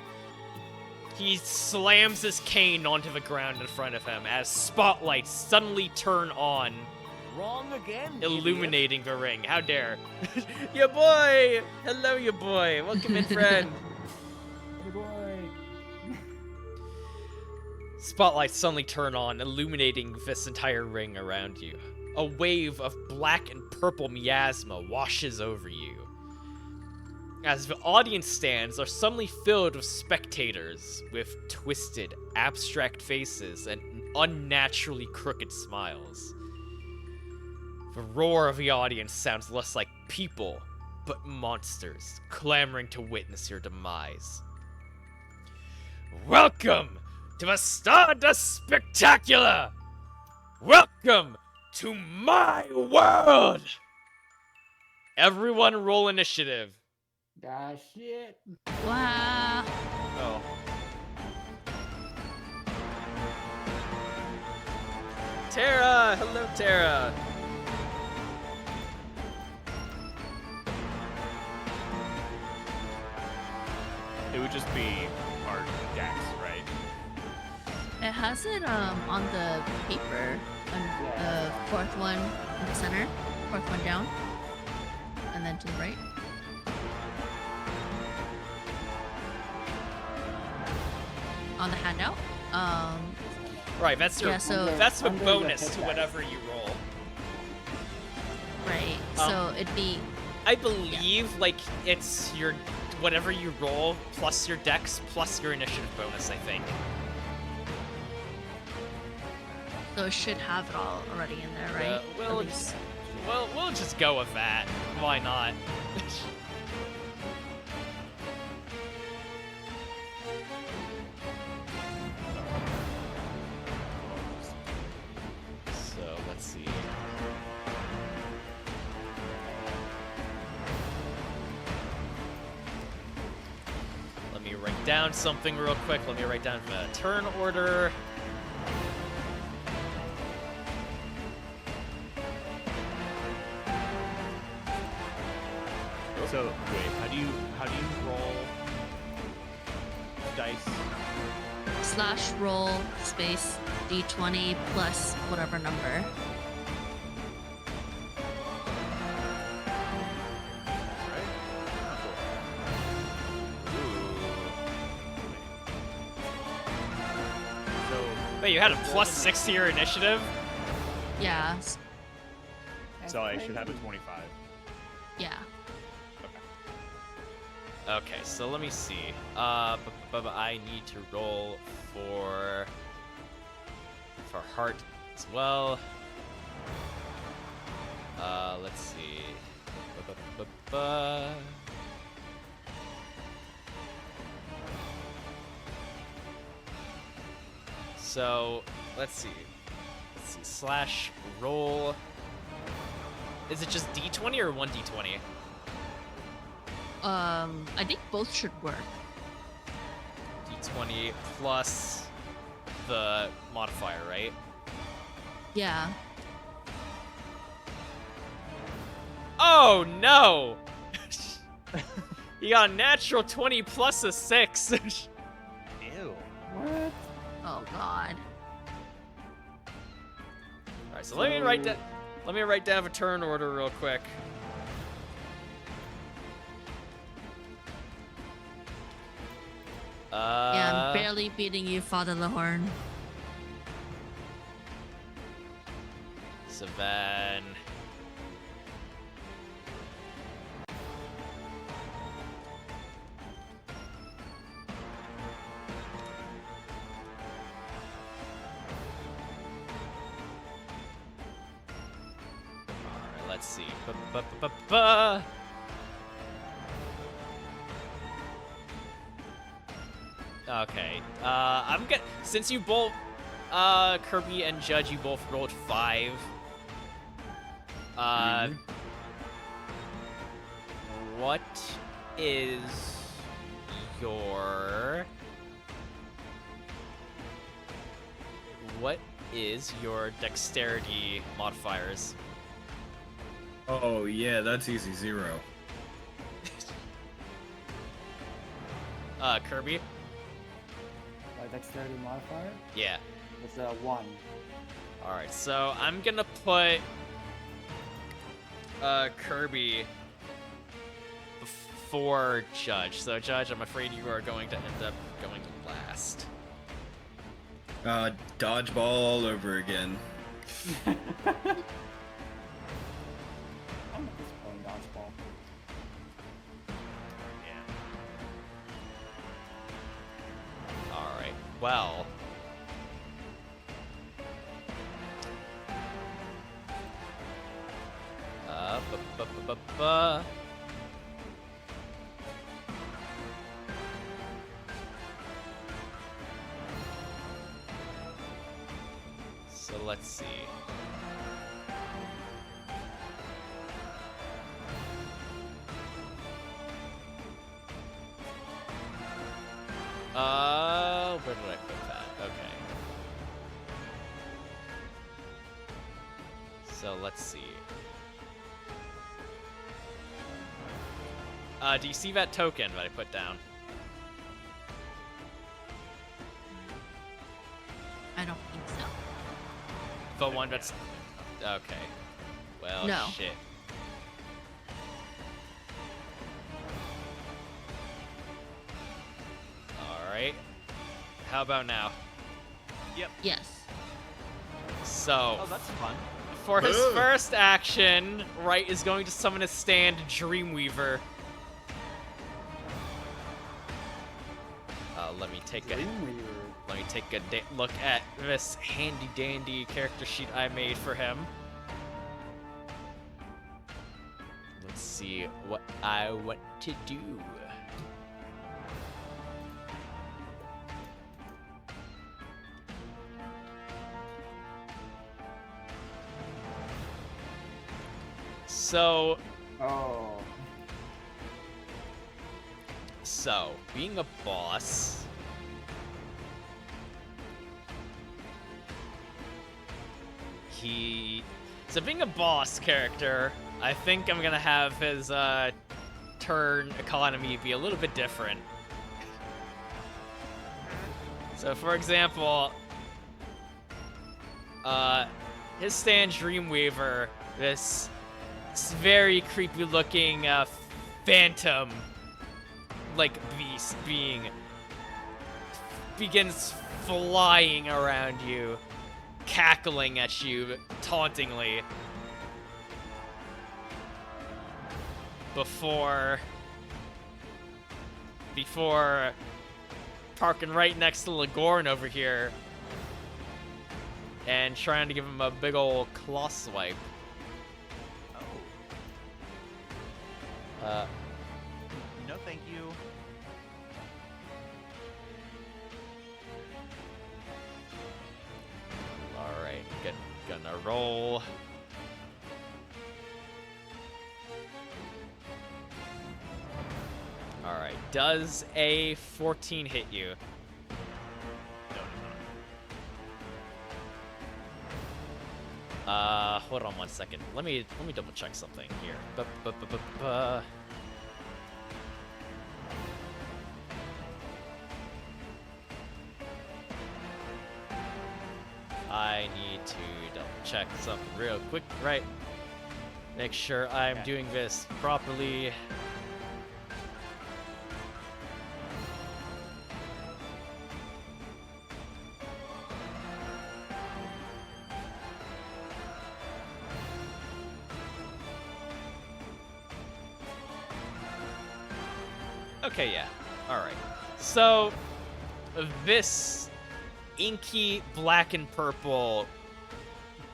He slams his cane onto the ground in front of him as spotlights suddenly turn on, Wrong again. illuminating the ring. How dare. Ya boy! Hello, ya boy. Welcome in, friend. Hey boy. Spotlights suddenly turn on, illuminating this entire ring around you. A wave of black and purple miasma washes over you. As the audience stands are suddenly filled with spectators with twisted, abstract faces and unnaturally crooked smiles. The roar of the audience sounds less like people, but monsters clamoring to witness your demise. Welcome to the Stardust Spectacular! Welcome to my world! Everyone roll initiative. Ah, shit. Wow. Oh. Tara! Hello, Tara! It would just be our dex, right? It has it on the paper, on the fourth one in the center, fourth one down, and then to the right. On the handout. Right, that's your Yeah, so- that's the Under the bonus hit to die. whatever you roll. Right. So it'd be I believe like it's your whatever you roll plus your dex plus your initiative bonus, I think. so it should have it all already in there, right? well, At least. Well, we'll just go with that. Why not? So, let's see. Let me write down something real quick. Let me write down the turn order. So wait, how do you roll dice? Slash roll space d20 plus whatever number. So Wait, you had a +6 to your initiative? Yeah. so I should have a 25. Yeah. Okay, so let me see. I need to roll for heart as well. Let's see. So let's see. Slash roll. Is it just D20 or 1D20? I think both should work. D20 plus the modifier, right? Yeah. Oh no! You got a natural 20 plus a 6. Ew. What? Oh god. Alright, so let me write that. Let me write down a turn order real quick. Yeah, I'm barely beating you, Father Lahorn. Savan. Alright, let's see. Ba-ba-ba-ba-ba. Okay. I'm gonna, since you both, Kirby and Judge, you both rolled 5. What is your... What is your dexterity modifiers? Oh yeah, that's easy 0. Kirby? My dexterity modifier? Yeah. It's a 1. Alright, so I'm gonna put Kirby before Judge. So Judge, I'm afraid you are going to end up going last. Dodgeball all over again. I'm just playing dodgeball. Alright, well. Ba-ba-ba-ba-ba. So let's see. Where did I put that? Okay. So let's see. Do you see that token that I put down? I don't think so. The one that's... Okay. Well, No. shit. Alright. How about now? Yes. So, Oh, that's fun. for his Ugh. first action, Wright is going to summon a stand Dreamweaver. Let me take a... Let me take a look at this handy dandy character sheet I made for him. Let's see what I want to do. So, Oh. being a boss... So being a boss character, I think I'm gonna have his turn economy be a little bit different. So for example, his stand Dreamweaver, this very creepy looking phantom like beast being begins flying around you, cackling at you tauntingly before parking right next to Ligorn over here and trying to give him a big ol' claw swipe. No, thank you. Alright, gonna roll. Alright, does a 14 hit you? Hold on one second. Let me double check something here. I I need to double check something real quick, right? Make sure I'm doing this properly. Okay, yeah. Alright. So, this inky black and purple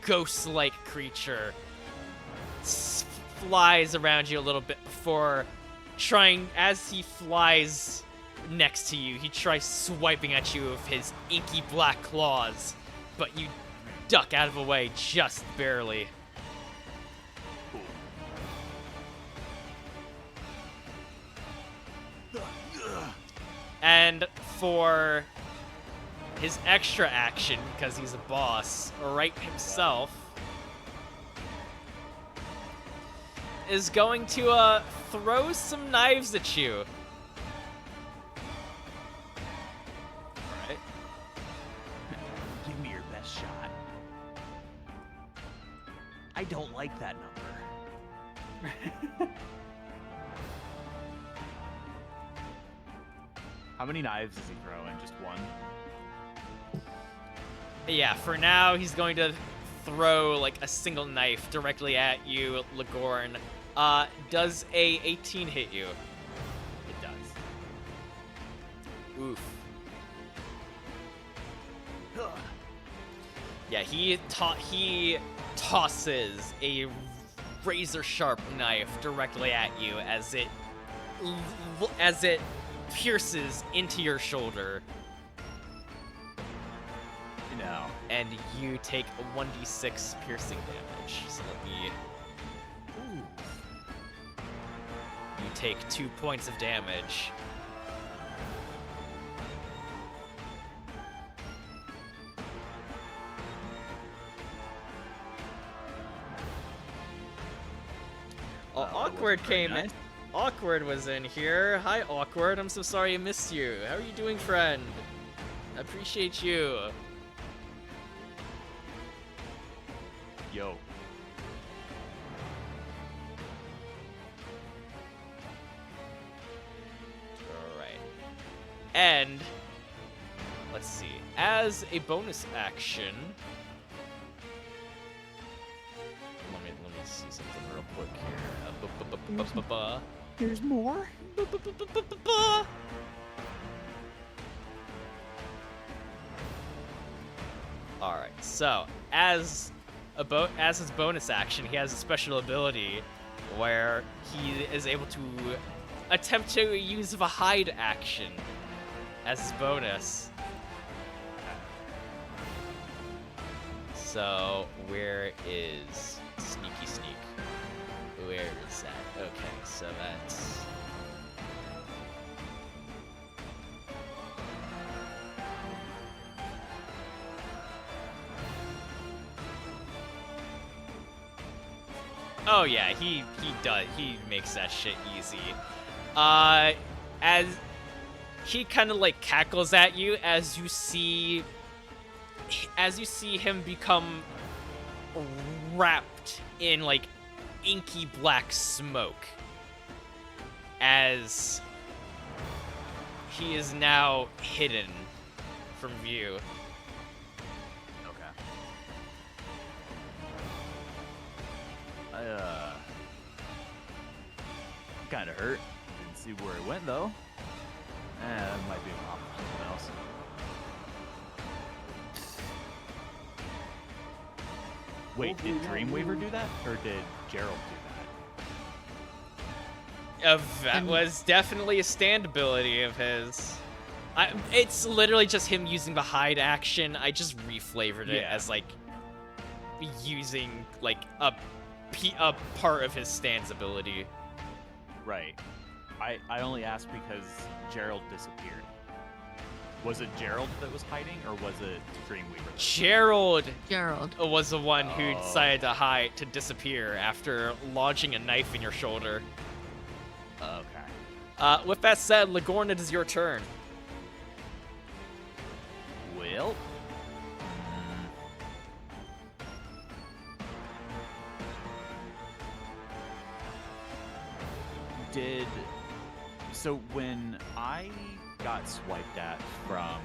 ghost-like creature flies around you a little bit before as he flies next to you, he tries swiping at you with his inky black claws, but you duck out of the way just barely. And for his extra action, because he's a boss, Right himself is going to throw some knives at you. Alright. Give me your best shot. I don't like that number. How many knives is he throwing? Just one? Yeah, for now, he's going to throw, like, a single knife directly at you, Ligorn. Does a 18 hit you? It does. Oof. Yeah, he tosses a razor-sharp knife directly at you as it pierces into your shoulder. No. And you take a 1d6 piercing damage. So let me... Ooh. You take 2 points of damage. Oh, Awkward came in. Awkward was in here. Hi, Awkward. I'm so sorry I missed you. How are you doing, friend? I appreciate you. Yo. Alright. And let's see. As a bonus action, let me see something real quick here. There's more? Alright, so as his bonus action, he has a special ability where he is able to attempt to use the hide action as his bonus. So, where is Sneaky Sneak? Where is that? Okay, so that's... Oh yeah, he makes that shit easy. As he kind of like cackles at you as you see him become wrapped in like inky black smoke as he is now hidden from view. Okay. Kind of hurt. Didn't see where it went though. That might be something else. Wait, did Dreamweaver do that, or did Gerald do that? That was definitely a stand ability of his. It's literally just him using the hide action. I just reflavored it as like using like a part of his stance ability. Right. I only asked because Gerald disappeared. Was it Gerald that was hiding, or was it Dreamweaver? Gerald Gerald was the one who decided to disappear after lodging a knife in your shoulder. Okay. With that said, Ligorn, it is your turn. Well, So when I got swiped at from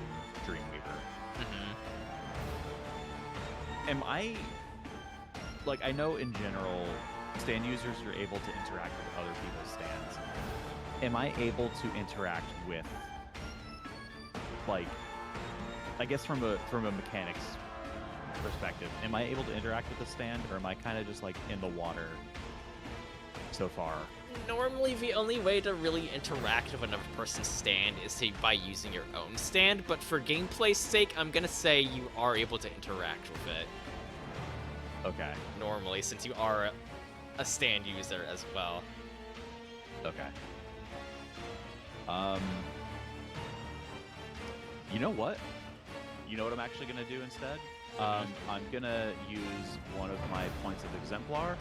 Dreamweaver, am I, like, I know in general, stand users are able to interact with other people's stands. Am I able to interact with, like, I guess from a mechanics perspective, am I able to interact with the stand, or am I kind of just like in the water so far? Normally, the only way to really interact with another person's stand is by using your own stand, but for gameplay's sake, I'm gonna say you are able to interact with it. Okay. Normally, since you are a stand user as well. Okay. You know what? You know what I'm actually gonna do instead? I'm gonna use one of my points of exemplar,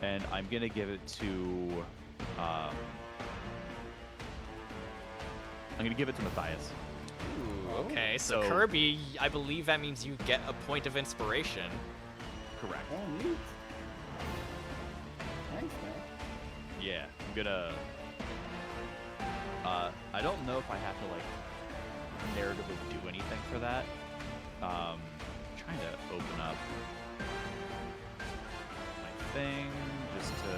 and I'm gonna give it to I'm gonna give it to Matthias. Ooh, okay, so Kirby, I believe that means you get a point of inspiration. Correct. Oh, neat. Thanks, man. Yeah, I'm gonna. I don't know if I have to like narratively do anything for that. Trying to open up my thing just to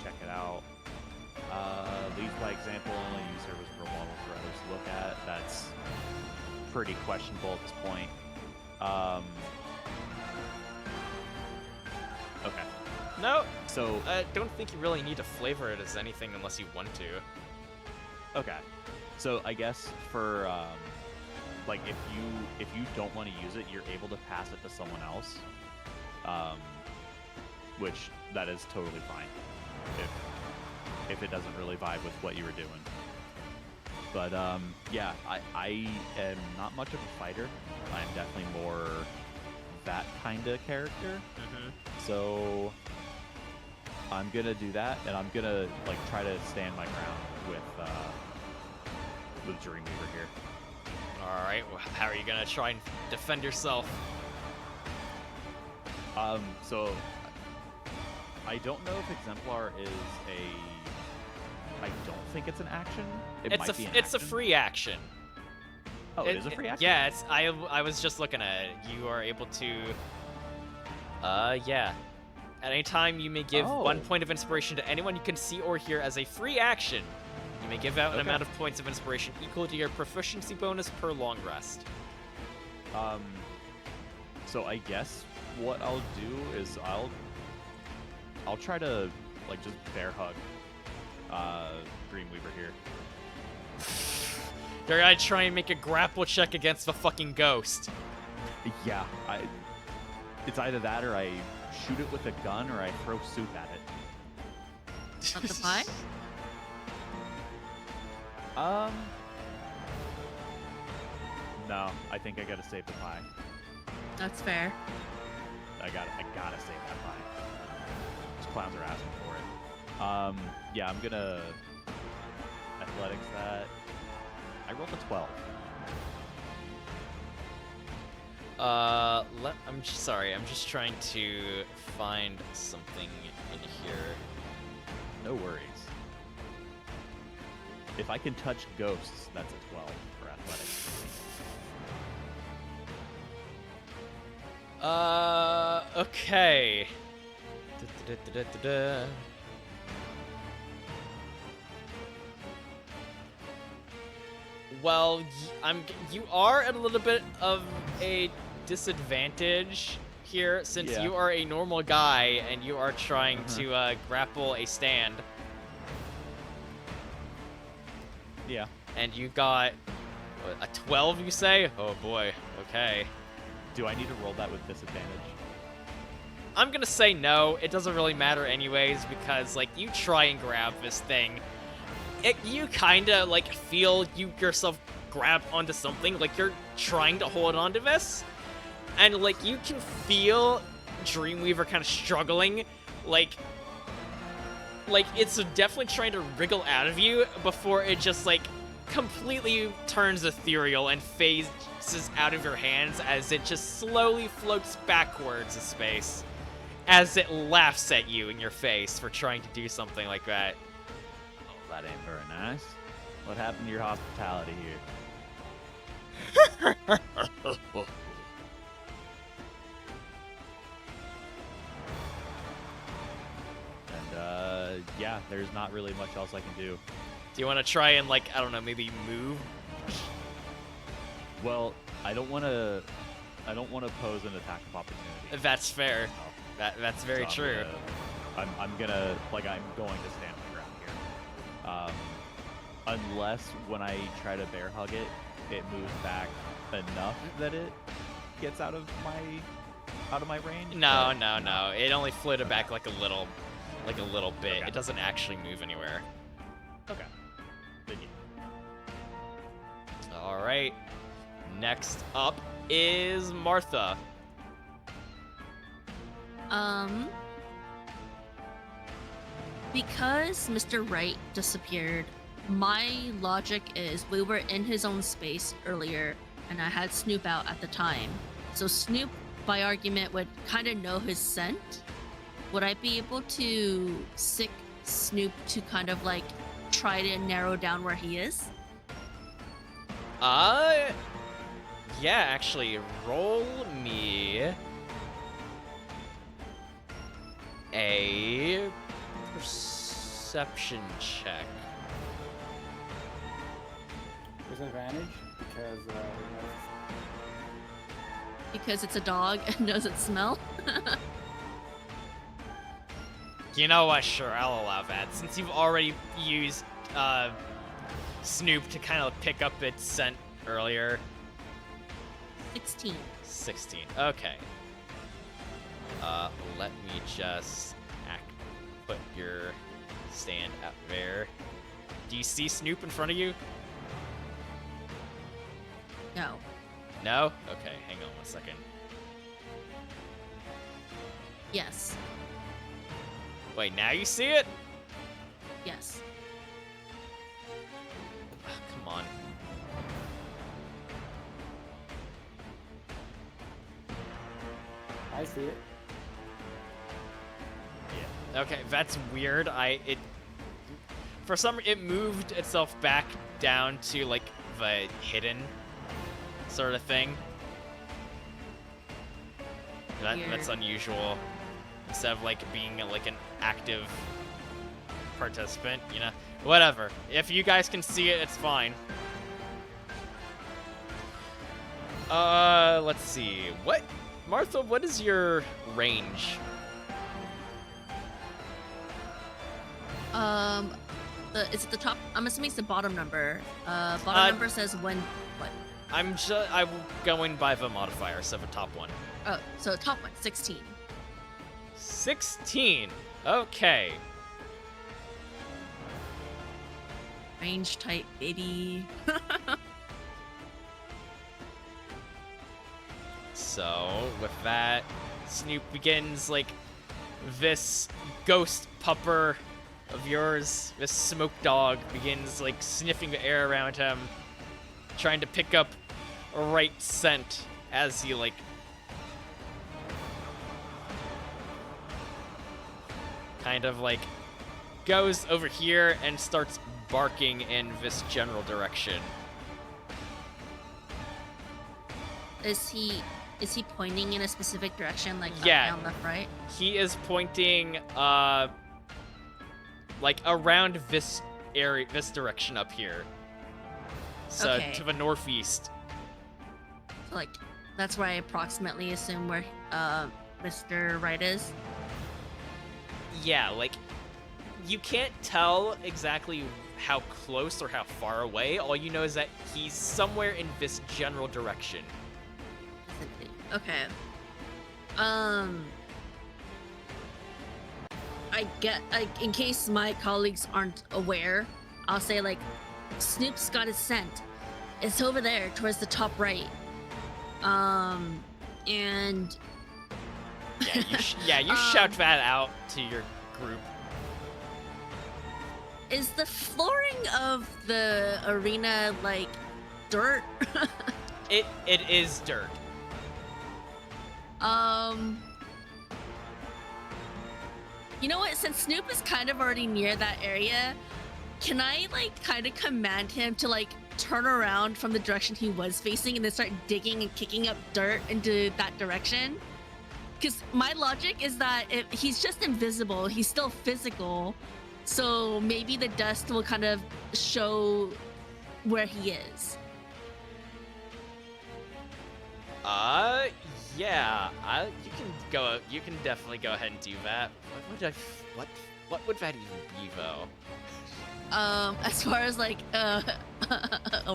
check it out. Lead by example, only use service for model for others to look at. That's pretty questionable at this point. Okay. No, So I don't think you really need to flavor it as anything unless you want to. okay. So I guess for like if you don't want to use it, you're able to pass it to someone else. Which that is totally fine. If it doesn't really vibe with what you were doing. But yeah, I am not much of a fighter. I'm definitely more that kind of character. So I'm gonna do that, and I'm gonna like try to stand my ground with Dreamweaver here. All right, well, how are you gonna try and defend yourself? So I don't know if Exemplar is a. I don't think it's an action. It's a free action. Oh, it is a free action? Yeah, it's. I was just looking at it. You are able to. Yeah. At any time, you may give 1 point of inspiration to anyone you can see or hear as a free action. You may give out an amount of points of inspiration equal to your proficiency bonus per long rest. So I guess what I'll do is I'll try to like just bear hug Dreamweaver here. They're gonna try and make a grapple check against the fucking ghost. Yeah, it's either that or I shoot it with a gun or I throw soup at it. Not the pie? No, I think I gotta save the pie. That's fair. I gotta save that pie. These clowns are asking for it. Yeah, I'm gonna athletics that. I rolled a 12. I'm sorry. I'm just trying to find something in here. No worries. If I can touch ghosts, that's a 12 for athletics. Okay. Well, you are at a little bit of a disadvantage here since you are a normal guy and you are trying to grapple a stand. Yeah. And you got a 12, you say? Oh boy. Okay. Do I need to roll that with disadvantage? I'm gonna say no. It doesn't really matter anyways because like you try and grab this thing. You kind of like feel yourself grab onto something, like you're trying to hold onto this, and like you can feel Dreamweaver kind of struggling, like it's definitely trying to wriggle out of you before it just like completely turns ethereal and phases out of your hands as it just slowly floats backwards in space. as it laughs at you in your face for trying to do something like that. Oh, that ain't very nice. What happened to your hospitality here? And yeah, there's not really much else I can do. Do you want to try and, like, I don't know, maybe move? Well, I don't want to pose an attack of opportunity. That's fair. So, That's very so true. I'm going to stand my ground here. Unless when I try to bear hug it, it moves back enough that it gets out of my range. No, but- no, no. It only floated back like a little bit. Okay. It doesn't actually move anywhere. Okay. Then yeah. All right. Next up is Martha. Because Mr. Wright disappeared, my logic is we were in his own space earlier, and I had Snoop out at the time. So Snoop, by argument, would kind of know his scent. Would I be able to sick Snoop to kind of like try to narrow down where he is? Yeah, actually, roll me a perception check. Disadvantage because Because it's a dog and knows its smell. You know what? Sure, I'll allow that. Since you've already used Snoop to kind of pick up its scent earlier. 16. 16. Okay. Let me just put your stand out there. Do you see Snoop in front of you? No. No? Okay, hang on one second. Yes. Wait, now you see it? Yes. Ah, come on. I see it. Okay, that's weird. For some it moved itself back down to like the hidden sort of thing. That's Weird. unusual. Instead of like being like an active participant, you know. Whatever. If you guys can see it, it's fine. Let's see. Martha, what is your range? Is it the top? I'm assuming it's the bottom number. Bottom number says when. What? I'm going by the modifier, so the top one. Oh, so top one, 16. 16. Okay. Range type, baby. So, with that, Snoop begins, like, this ghost pupper of yours, this smoke dog, begins, like, sniffing the air around him, trying to pick up a right scent as he, like, kind of, like, goes over here and starts barking in this general direction. Is he pointing in a specific direction, like Yeah. up, down, left, right? He is pointing, like around this area, this direction up here. So Okay. to the northeast. So, like, that's where I approximately assume where Mr. Wright is. Yeah, like you can't tell exactly how close or how far away. All you know is that he's somewhere in this general direction. Okay. In case my colleagues aren't aware, I'll say, like, Snoop's got his scent. It's over there towards the top right. And Yeah, you shout that out to your group. is the flooring of the arena like dirt? It is dirt. You know what? Since Snoop is kind of already near that area, can I like kind of command him to like turn around from the direction he was facing and then start digging and kicking up dirt into that direction? Because my logic is that if he's just invisible, he's still physical. So maybe the dust will kind of show where he is. Yeah. You can definitely go ahead and do that. What would that even be though? As far as like a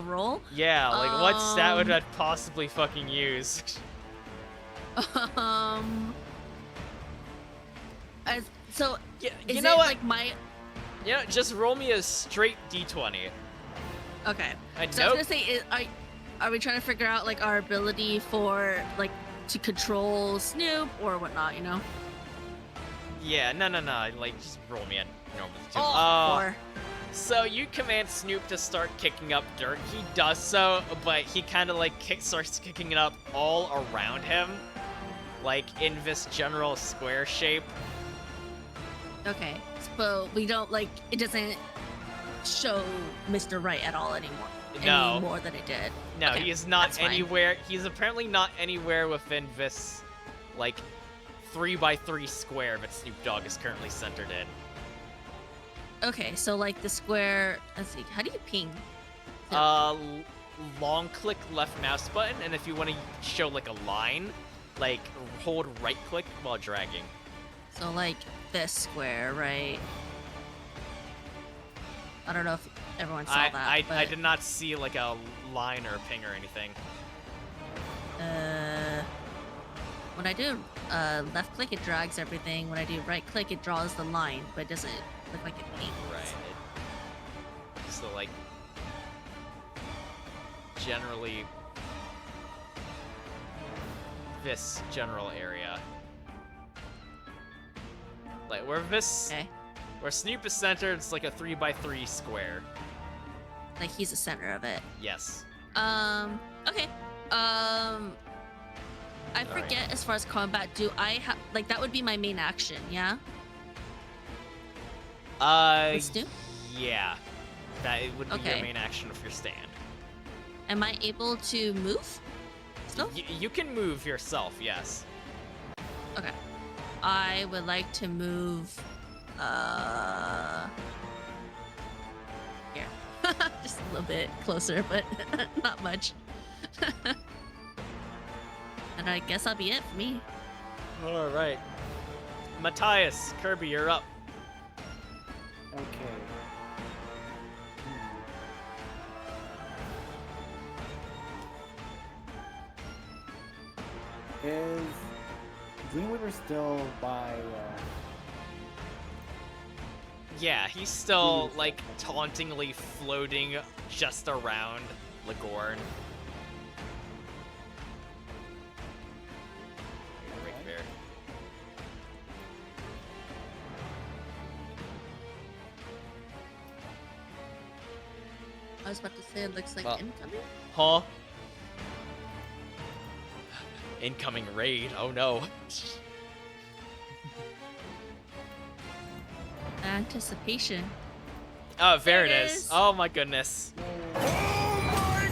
roll. Yeah, like what stat would that possibly fucking use? So Yeah, is you know it what? like my You know, just roll me a straight d20. okay? So I was Nope. gonna say, are we trying to figure out like our ability for like to control Snoop or whatnot? You know? Yeah, no. Like, just roll me a normal two. Oh, 4. So you command Snoop to start kicking up dirt. He does so, but he kind of like starts kicking it up all around him, like in this general square shape. Okay, so we don't like it doesn't show Mr. Right at all anymore. No. Any more than it did. No, Okay, he is not that's fine. anywhere. He's apparently not anywhere within this, like, 3x3 square that Snoop Dogg is currently centered in. Okay, so like the square. Let's see. How do you ping? Long click left mouse button, and if you want to show like a line, like hold right click while dragging. So like this square, right? I don't know if everyone saw that. I but, did not see like a line or a ping or anything. When I do left click, it drags everything. When I do right click, it draws the line, but it doesn't look like it pings. Right. So like generally this general area. Like where Okay. where Snoop is centered, it's like a 3x3 square. Like he's the center of it. Yes. Okay. I forget as far as combat. Do I have like that would be my main action? Yeah. With Snoop? Yeah. That it would be your Okay. main action of your stand. Am I able to move? Still? You can move yourself, yes. Okay. I would like to move. Here. Just a little bit closer, but not much. And I guess that'll be it for me. All right. Matthias, Kirby, you're up. Okay. Is Dreamweaver still by? Yeah, he's still like tauntingly floating just around Ligorn. Right there. I was about to say it looks like Well- incoming. Huh? Incoming raid. Oh no. Anticipation. Oh, there There it it is. is. Oh my goodness. Raid!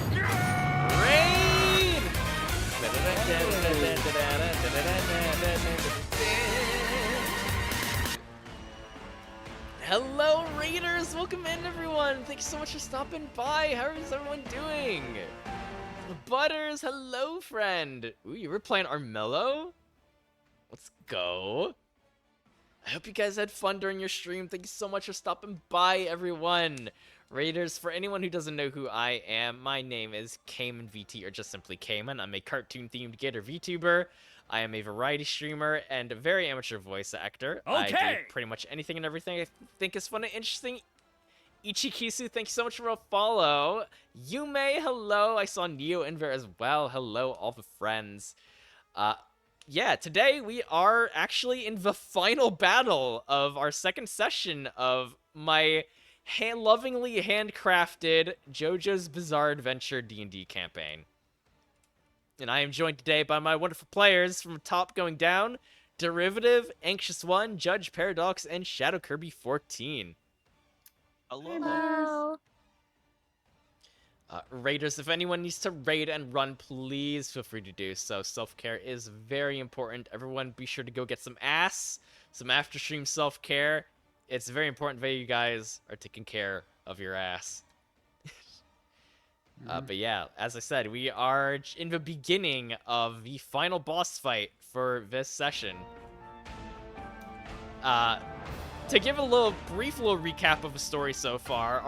Hello, Raiders! Welcome in, everyone! Thanks so much for stopping by. How is everyone doing? Butters, hello, friend. Ooh, you were playing Armello? Let's go. I hope you guys had fun during your stream. Thank you so much for stopping by, everyone. Raiders, for anyone who doesn't know who I am, my name is Cayman VT, or just simply Cayman. I'm a cartoon-themed gator VTuber. I am a variety streamer and a very amateur voice actor. I do Okay. pretty much anything and everything I think is fun and interesting. Ichikisu, thank you so much for a follow. Yume, hello. I saw Neo in there as well. Hello, all the friends. Yeah, today we are actually in the final battle of our second session of my lovingly handcrafted JoJo's Bizarre Adventure D&D campaign. And I am joined today by my wonderful players from top going down. Derivative, Anxious One, Judge Paradox, and Shadow Kirby 14. Hello. Raiders, if anyone needs to raid and run, please feel free to do so. Self-care is very important. Everyone be sure to go get some some after-stream self-care. It's very important that you guys are taking care of your ass. But yeah, as I said, we are in the beginning of the final boss fight for this session. To give a brief little recap of the story so far,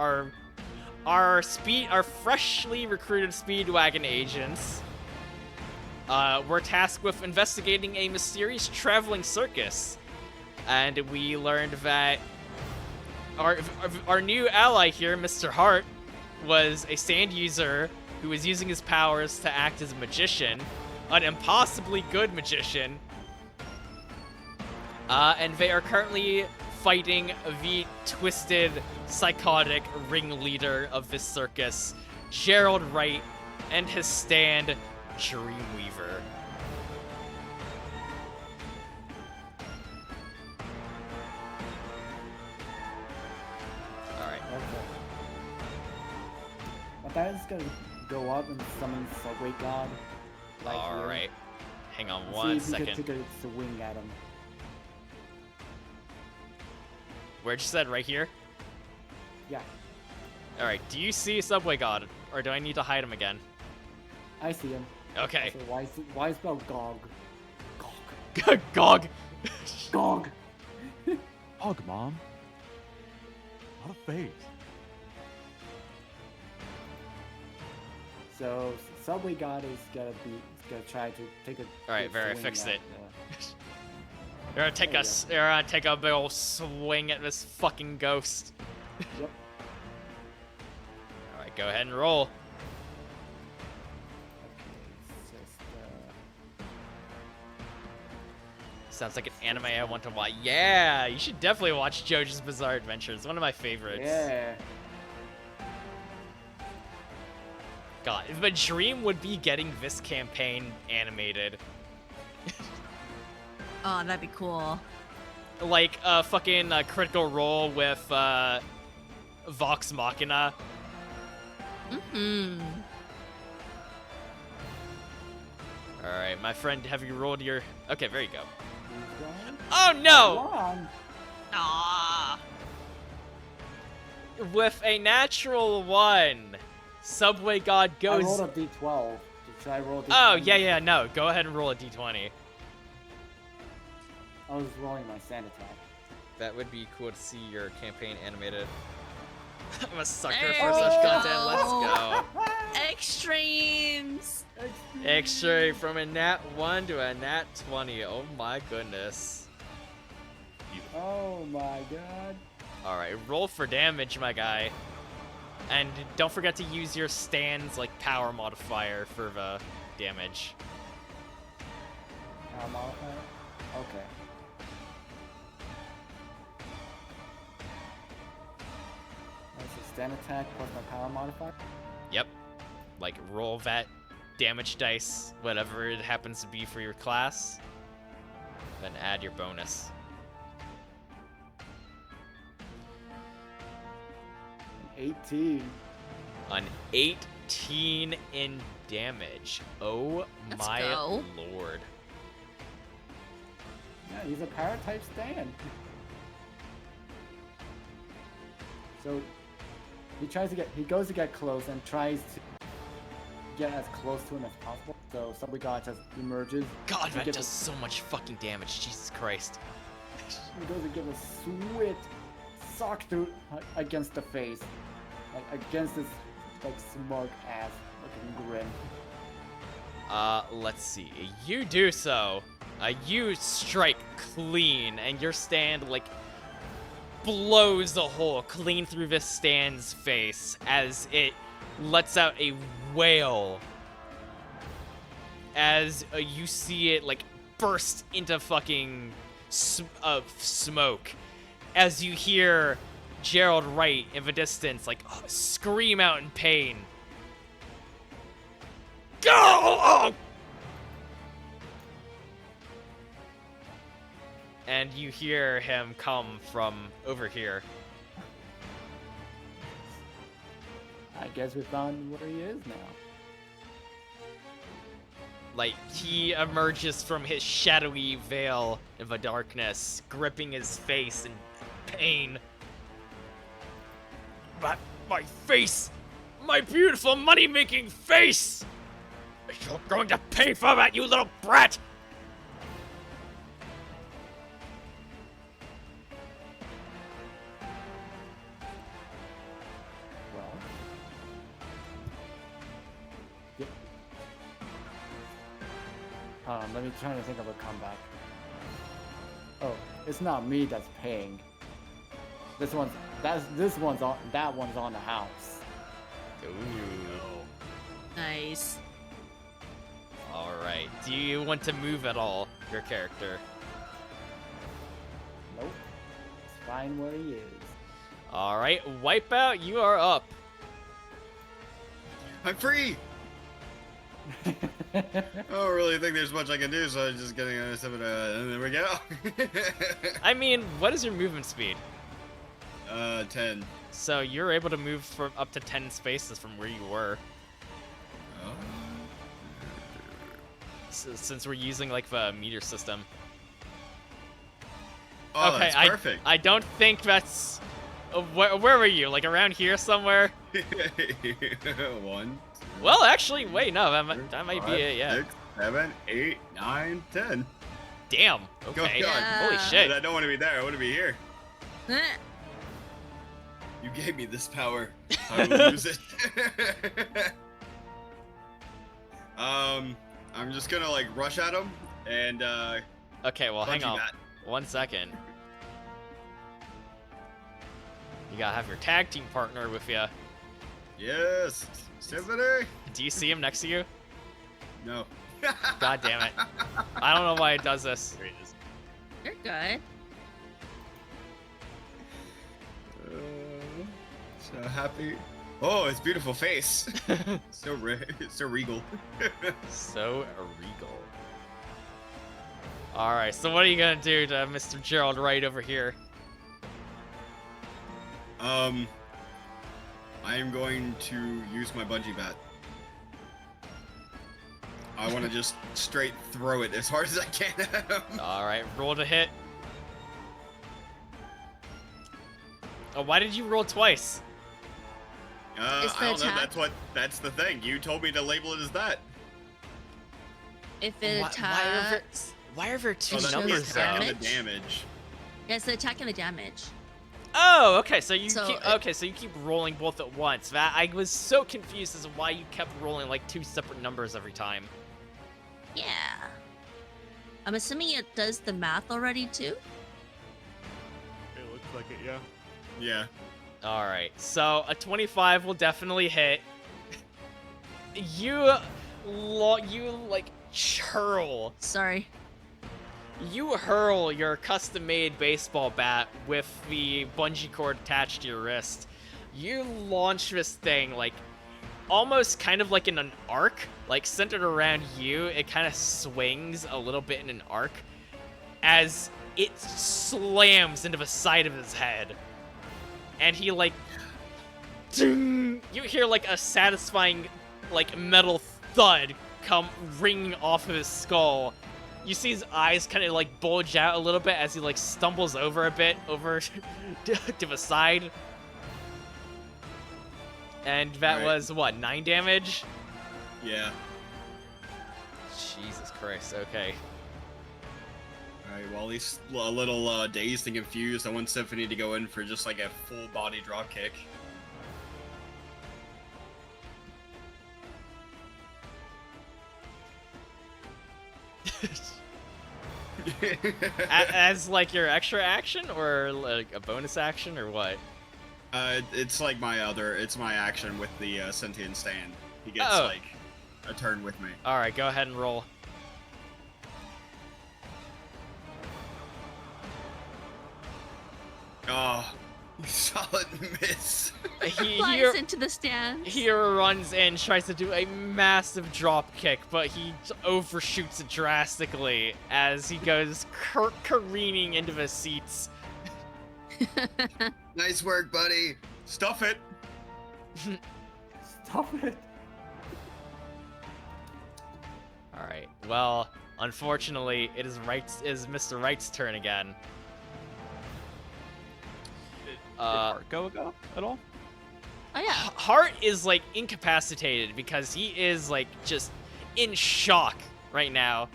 our freshly recruited Speedwagon agents were tasked with investigating a mysterious traveling circus, and we learned that our new ally here, Mr. Hart, was a stand user who was using his powers to act as a magician, an impossibly good magician, and they are currently fighting the twisted, psychotic ringleader of this circus, Gerald Wright, and his stand, Dreamweaver. Alright. Okay. But that is gonna go up and summon Subway God. Right here. Alright. Hang on And one see if we second. can take a swing at him. Where'd you said? Right here? Yeah, Alright, do you see Subway God? Or do I need to hide him again? I see him. Okay. So why spell Gog? Gog! Gog! Hog, Mom. What a face. So Subway God is gonna try to take a. Alright, good Vera, swing fixed at, it. You're gonna take There you go. you're gonna take a big ol' swing at this fucking ghost. Yep. Alright, go ahead and roll. Okay, it's just Sounds like an anime I want to watch. Yeah, you should definitely watch JoJo's Bizarre Adventure. It's one of my favorites. yeah. God, if a dream would be getting this campaign animated. Oh, that'd be cool. Like a fucking Critical Role with Vox Machina. Mm-hmm. Alright, my friend, have you rolled your... Okay, there you go. He's going. Oh no! Come on. Ah. With a natural 1, Subway God I goes... rolled a d12. Should I roll a d20? Oh, yeah, no. Go ahead and roll a d20. I was rolling my sand attack. That would be cool to see your campaign animated. I'm a sucker There for we such go. content. Let's go. Extremes. Extra from a nat 1 to a nat 20. Oh my goodness. Oh my god. Alright, roll for damage, my guy. And don't forget to use your stand's like power modifier for the damage. Power modifier? Okay. That's a stand attack plus my power modifier? Yep. Like roll that damage dice, whatever it happens to be for your class. Then add your bonus. 18. An 18 in damage. Oh Let's my go. lord. Yeah, he's a power type stand. So he goes to get close and tries to get as close to him as possible. So Subway God just emerges. God, and that gives does so much fucking damage. Jesus Christ. He goes to give a swift sock through against the face. Like against his like smug ass looking grin. Let's see. You do so. You strike clean, and your stand, like, blows a hole clean through this stand's face as it lets out a wail. As you see it, like, burst into fucking smoke. As you hear Gerald Wright in the distance, like, scream out in pain. Go! Oh! and you hear him come from over here. I guess we found where he is now. Like, he emerges from his shadowy veil of the darkness, gripping his face in pain. But my face! My beautiful money-making face! You're going to pay for that, you little brat! Well. Yep. Let me try to think of a comeback. Oh, it's not me that's paying. That one's on the house. Ooh. Nice. Alright, do you want to move at all, your character? Nope. It's fine where he is. Alright, Wipeout, you are up. I'm free. I don't really think there's much I can do, so I'm just getting there we go. I mean, what is your movement speed? 10. So you're able to move from up to 10 spaces from where you were. Oh. Since we're using like the meter system. Oh, okay, that's perfect. I don't think that's. Where were you? Like around here somewhere? 1. Well, actually, wait, no, that might be 5, it. Yeah. 6, 7, 8, 9, 10. Damn. Go Okay. on. Holy Yeah. shit. But I don't want to be there. I want to be here. Eh. You gave me this power. I will use it. I'm just gonna like rush at him and Okay, well, hang bungee on. bat. 1 second. You gotta have your tag team partner with you. Yes, Symphony. Do you see him next to you? No. God damn it. I don't know why it does this. There he is. You're good. So happy. Oh, his beautiful face. so regal. So regal. Alright, so what are you gonna do to Mr. Gerald right over here? I am going to use my bungee bat. I want to just straight throw it as hard as I can at him. Alright, roll to hit. Oh, why did you roll twice? It's the I don't know. attack. That's the thing. You told me to label it as that. If it attacks, Why are there two Oh, that's the numbers attack though? and the damage. yeah, it's the attack and the damage. Oh, okay. So you So keep, it- so you keep rolling both at once. That I was so confused as to why you kept rolling like two separate numbers every time. Yeah. I'm assuming it does the math already too. It looks like it, yeah. Yeah. All right. So a 25 will definitely hit. You like hurl. Sorry. You hurl your custom-made baseball bat with the bungee cord attached to your wrist. You launch this thing like almost kind of like in an arc, like centered around you. It kind of swings a little bit in an arc as it slams into the side of his head. And he like ding, you hear like a satisfying like metal thud come ringing off of his skull. You see his eyes kind of like bulge out a little bit as he like stumbles over a bit over to the side. And that Right. was what, 9 damage? Yeah. Jesus Christ, okay. Alright, while he's a little dazed and confused, I want Symphony to go in for just like a full body drop kick. As like your extra action or like a bonus action or what? It's like it's my action with the sentient stand. He gets Oh. like a turn with me. Alright, go ahead and roll. Oh, solid miss. He Flies into the stands. he runs in, tries to do a massive drop kick, but he overshoots it drastically as he goes careening into the seats. Nice work, buddy. Stuff it. Stop it. All right. Well, unfortunately, it is Mr. Wright's turn again. Did Hart go at all? Oh yeah. Hart is like incapacitated because he is like just in shock right now.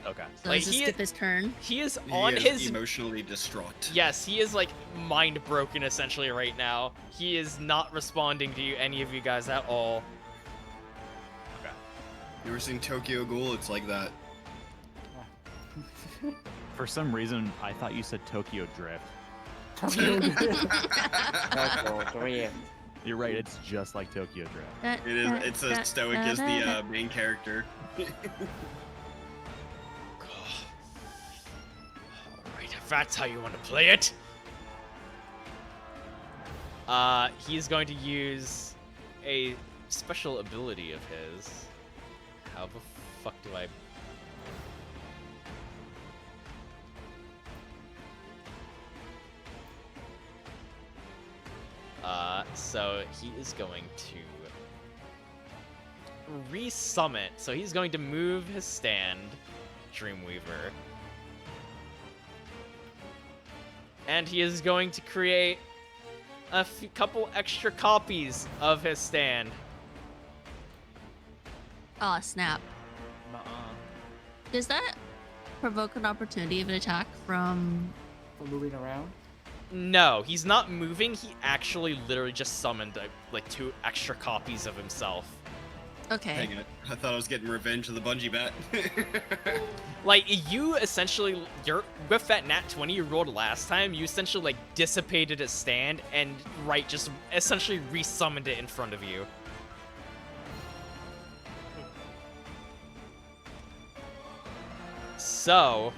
Okay. So Like, let's just he skip his turn. He is He on is his emotionally distraught. Yes, he is like mind broken essentially right now. He is not responding to any of you guys at all. You ever seen Tokyo Ghoul? It's like that. For some reason, I thought you said Tokyo Drift. Tokyo Drift. You're right. It's just like Tokyo Drift. It is. It's as stoic as the main character. Alright, if that's how you want to play it. He's going to use a special ability of his. How the fuck do I... So he is going to resummon. So he's going to move his stand, Dreamweaver. And he is going to create a couple extra copies of his stand. Oh snap! Does that provoke an opportunity of an attack from? For moving around. No, he's not moving. He actually literally just summoned like 2 extra copies of himself. Okay. Hang it. I thought I was getting revenge of the bungee bat. Like, you essentially, with that nat 20 you rolled last time, you essentially like dissipated a stand and just essentially resummoned it in front of you. So,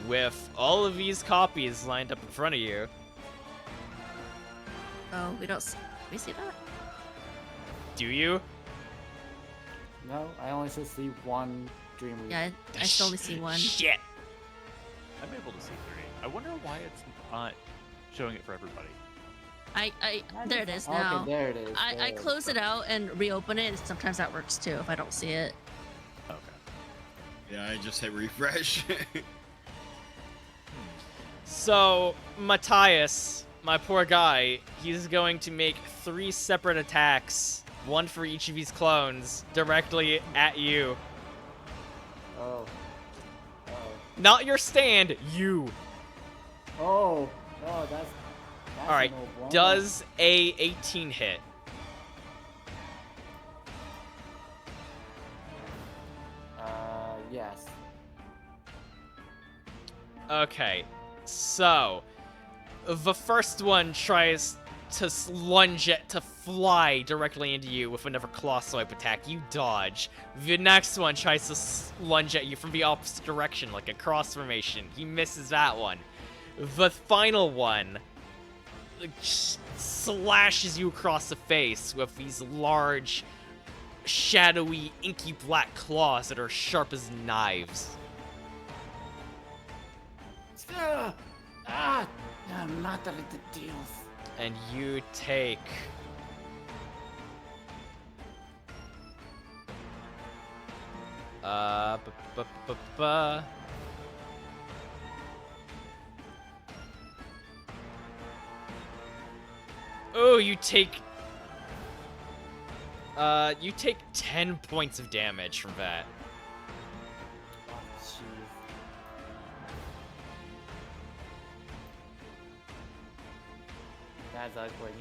with all of these copies lined up in front of you, Oh, we don't. We see that? do you? No, I only just see one Dreamweaver. Yeah, I still only see one. Shit. I'm able to see 3. I wonder why it's not showing it for everybody. There it is Okay, now. there it is. I close it out and reopen it, and sometimes that works too if I don't see it. Okay. Yeah, I just hit refresh. So, Matthias, my poor guy, he's going to make 3 separate attacks, one for each of these clones, directly at you. Oh. Not your stand, you. Oh. Oh, that's Alright, no bueno. does a 18 hit? Yes. Okay, so the first one tries to lunge it to fly directly into you with another claw swipe attack. You dodge. The next one tries to lunge at you from the opposite direction, like a cross formation. He misses that one. The final one slashes you across the face with these large, shadowy, inky black claws that are sharp as knives. Madre de Dios. And you take... Oh, you take 10 points of damage from that. Oh, jeez. That's ugly.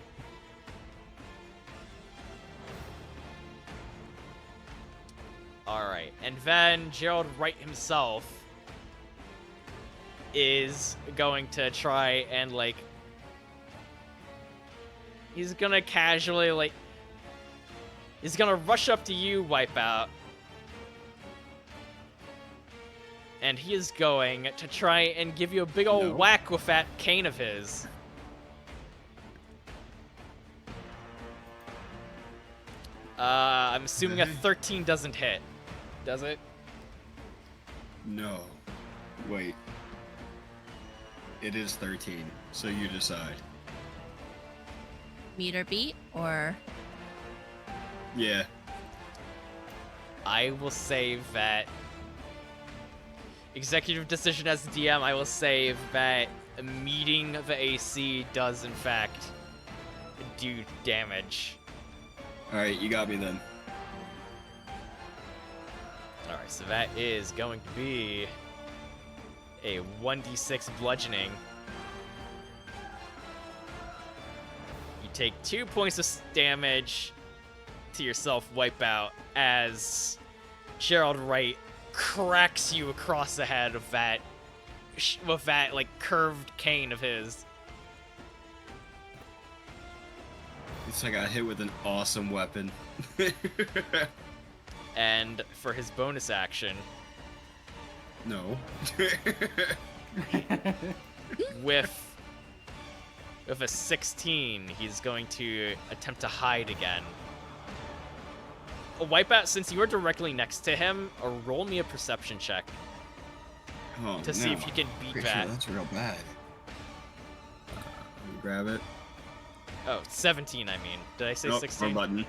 Alright, and then Gerald Wright himself is going to try and, like... He's gonna casually, like... He's gonna rush up to you, Wipeout. And he is going to try and give you a big old No. whack with that cane of his. I'm assuming a 13 doesn't hit. Does it? No. Wait. It is 13, so you decide. Meet or beat, or Yeah. I will say that executive decision as DM, I will say that meeting the AC does in fact do damage. Alright, you got me then. Alright, so that is going to be a 1d6 bludgeoning. You take 2 points of damage to yourself, Wipeout, as Gerald Wright cracks you across the head with that like curved cane of his. It's like I got hit with an awesome weapon. And for his bonus action, No. with a 16, he's going to attempt to hide again. Wipeout, since you are directly next to him, roll me a perception check Oh, to see if you can beat Pretty that. sure that's real bad. Let me grab it. Oh, 17, I mean. Did I say Nope, 16? wrong button.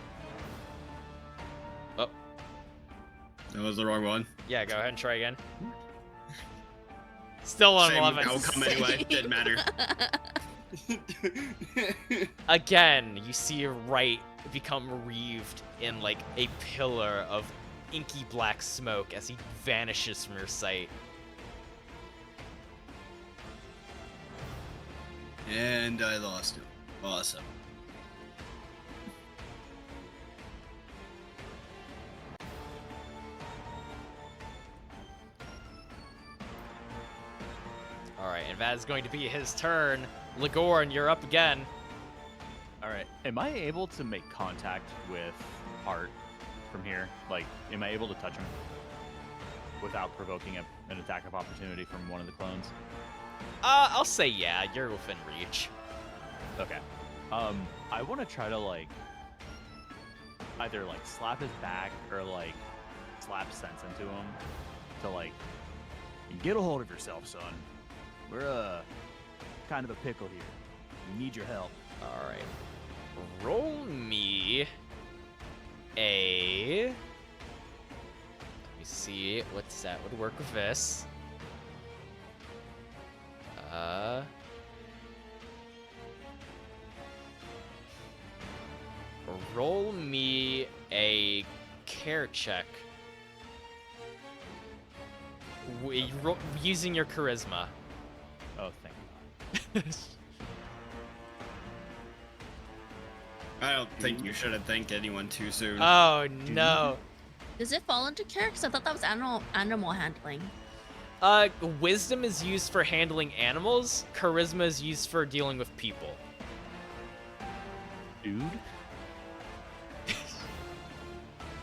Oh. That was the wrong one. Yeah, go ahead and try again. Still on Same 11. outcome anyway. Didn't matter. Again, you see Wright become wreathed in like a pillar of inky black smoke as he vanishes from your sight. And I lost him. Awesome. Alright, and that is going to be his turn. Ligorn, you're up again. All right. Am I able to make contact with Hart from here? Like, am I able to touch him without provoking an attack of opportunity from one of the clones? I'll say yeah, you're within reach. Okay. I want to try to like either like slap his back or like slap sense into him to like get a hold of yourself, son. We're kind of a pickle here. We need your help. Alright. Roll me a... Let me see what's that would work with this. Roll me a care check. Using your charisma. Oh, thank you. I don't think you should have thanked anyone too soon. Oh no. does it fall into care? Because I thought that was animal handling. Wisdom is used for handling animals. Charisma is used for dealing with people. Dude?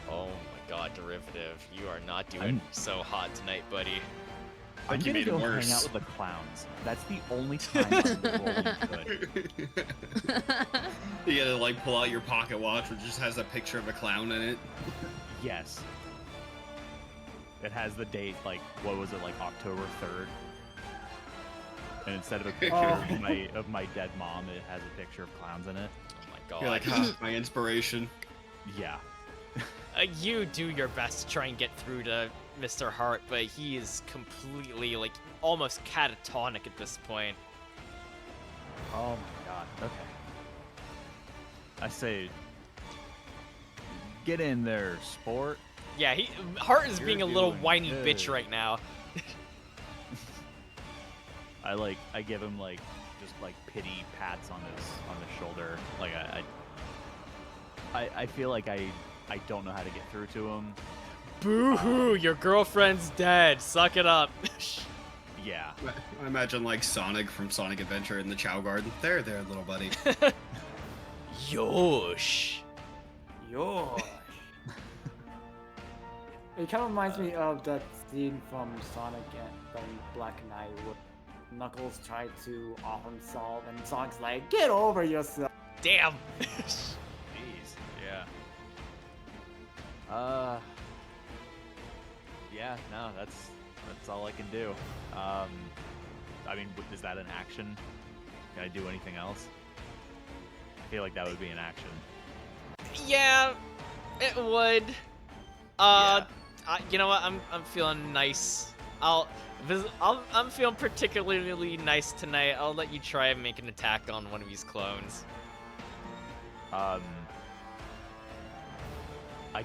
Oh my god, Derivative. You are not doing I'm- so hot tonight, buddy. I'm think you gonna made it go hang worse. out with the clowns. That's the only time I'm rolling good. You gotta like pull out your pocket watch, which just has a picture of a clown in it. Yes. It has the date, like, what was it, like October 3rd? And instead of a picture Oh. of my dead mom, it has a picture of clowns in it. Oh my god. You're like, huh, my inspiration. Yeah. You do your best to try and get through to Mr. Hart, but he is completely, like, almost catatonic at this point. Oh my god. Okay. I say, get in there, sport. Yeah, Hart is You're being a little doing whiny good. bitch right now. I give him like just like pity pats on his shoulder. Like I feel like I don't know how to get through to him. Boo-hoo, your girlfriend's dead. Suck it up. Yeah. I imagine like Sonic from Sonic Adventure in the Chow Garden. There, little buddy. Yosh. Yosh. It kind of reminds me of that scene from Sonic and from Black Knight where Knuckles tried to off himself and Sonic's like, "Get over yourself." Damn. Jeez. Yeah. Yeah, no, that's all I can do. I mean, is that an action? Can I do anything else? I feel like that would be an action. Yeah, it would. You know what? I'm feeling nice. I'm feeling particularly nice tonight. I'll let you try and make an attack on one of these clones. I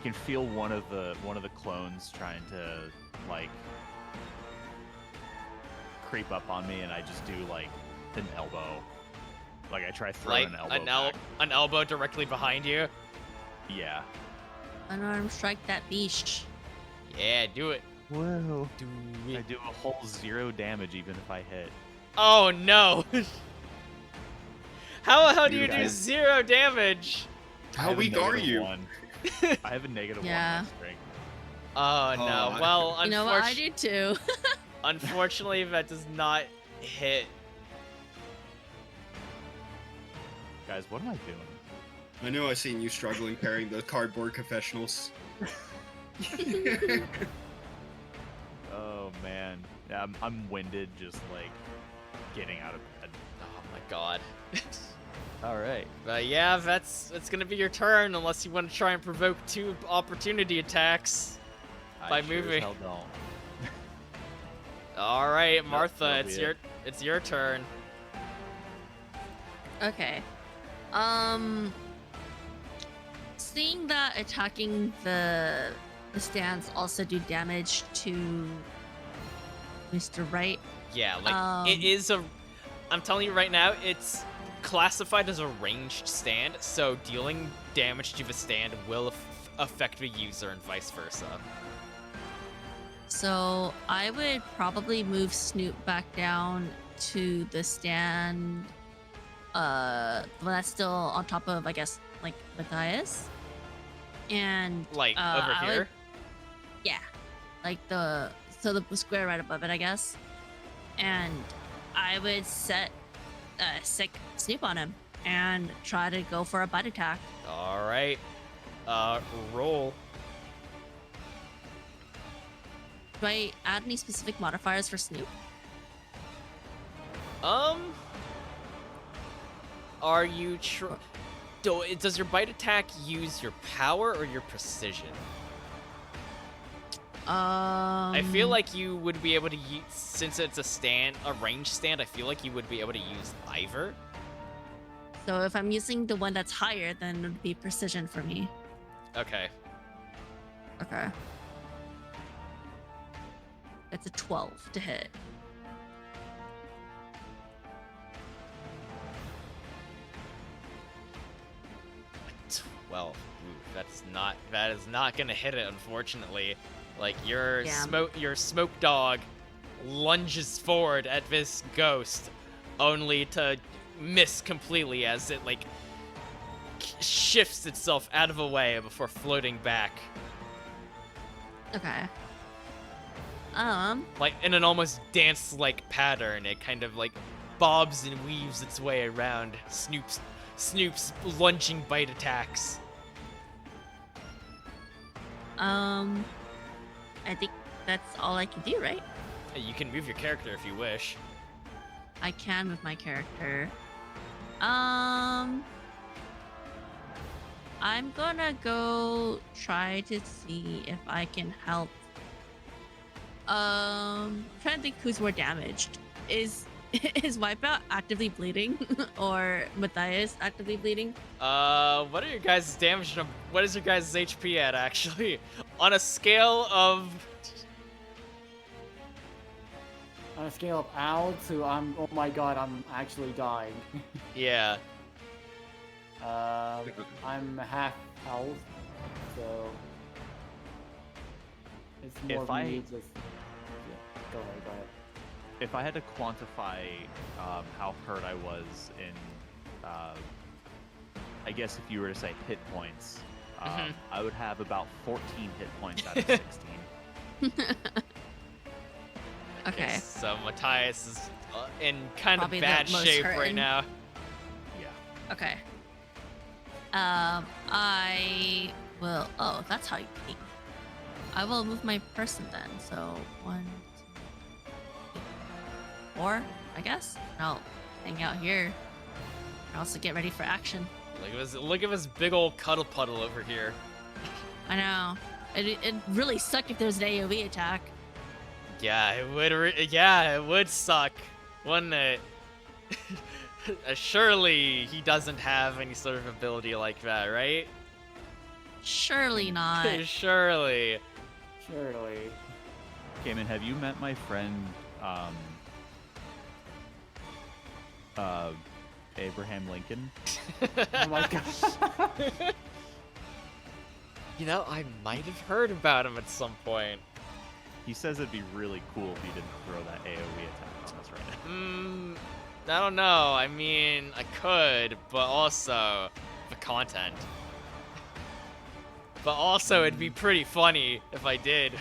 can feel one of the clones trying to like creep up on me, and I just do like an elbow. Like I try throwing Like an elbow. an elbow directly behind you. Yeah. Unarmed strike that beast. Yeah, do it. Whoa. Do I it. do a whole 0 damage even if I hit. Oh no. How do you Dude, do I- 0 damage? I How have a weak are negative you? 1. I have a negative Yeah. 1 on strength. Oh no. Oh, Well, You know what? I do too. unfortunately, that does not hit. Guys, what am I doing? I know I've seen you struggling carrying the cardboard confessionals. Oh man. Yeah, I'm winded just like getting out of bed. Oh my god. All right. But yeah, that's gonna be your turn unless you want to try and provoke 2 opportunity attacks. By I sure as moving. hell don't. All right, Nope, Martha, that'll it's be your it. it's your turn. Okay. Seeing that attacking the stands also do damage to Mr. Wright. Yeah, like it is a. I'm telling you right now, it's classified as a ranged stand, so dealing damage to the stand will affect the user and vice versa. So I would probably move Snoop back down to the stand. Well, that's still on top of, I guess, like Matthias. And Like over I here. would- yeah, like the square right above it, I guess. And I would set sick Snoop on him and try to go for a bite attack. All right. Roll. Do I add any specific modifiers for Snoop? Are you does your bite attack use your power or your precision? I feel like you would be able to use, since it's a range stand, I feel like you would be able to use either. So if I'm using the one that's higher, then it would be precision for me. Okay. Okay. That's a 12 to hit. Well, that is not gonna hit it, unfortunately. Like your Damn. smoke dog lunges forward at this ghost, only to miss completely as it like shifts itself out of the way before floating back, Okay. like in an almost dance-like pattern. It kind of like bobs and weaves its way around Snoop's lunging bite attacks. I think that's all I can do, right? You can move your character if you wish. I can with my character. I'm gonna go try to see if I can help. I'm trying to think who's more damaged. Is Wipeout actively bleeding or Matthias actively bleeding? What are your guys' damage? What is your guys' HP at, actually? On a scale of... On a scale of ow to oh my god, I'm actually dying. Yeah. I'm half health, so it's more If of I- me just. Yeah, go ahead. If I had to quantify how hurt I was in, I guess if you were to say hit points, I would have about 14 hit points out of 16. Okay. So Matthias is in kind Probably of the bad most shape right hurting. now. Yeah. Okay. I will. Oh, that's how you think. I will move my person then. So 1, 2, 3, 4, I guess. And I'll hang out here. And also get ready for action. Look at this big old cuddle puddle over here. I know. It'd really suck if there was an AoE attack. Yeah, it would. Yeah, it would suck, wouldn't it? Surely he doesn't have any sort of ability like that, right? Surely not. Surely. Surely. Cayman, have you met my friend, Abraham Lincoln? Oh my god. You know, I might have heard about him at some point. He says it'd be really cool if he didn't throw that AoE attack on us right now. I don't know. I mean, I could, but also the content. But also, it'd be pretty funny if I did.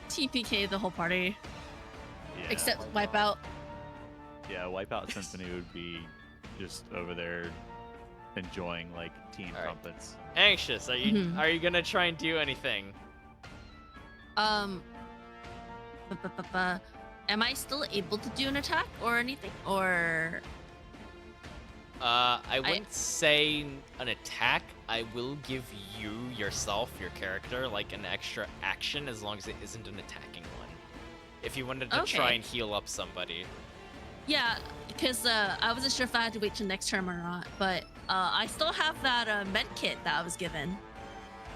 TPK the whole party. Yeah. Except Wipeout. Yeah, Wipeout Symphony would be just over there enjoying like team All right. trumpets. Anxious, are you Mhm. are you gonna try and do anything? Am I still able to do an attack or anything? Or I wouldn't say an attack. I will give you yourself, your character, like an extra action as long as it isn't an attacking one. If you wanted to try Okay. and heal up somebody. yeah, because I wasn't sure if I had to wait till next term or not. But I still have that med kit that I was given.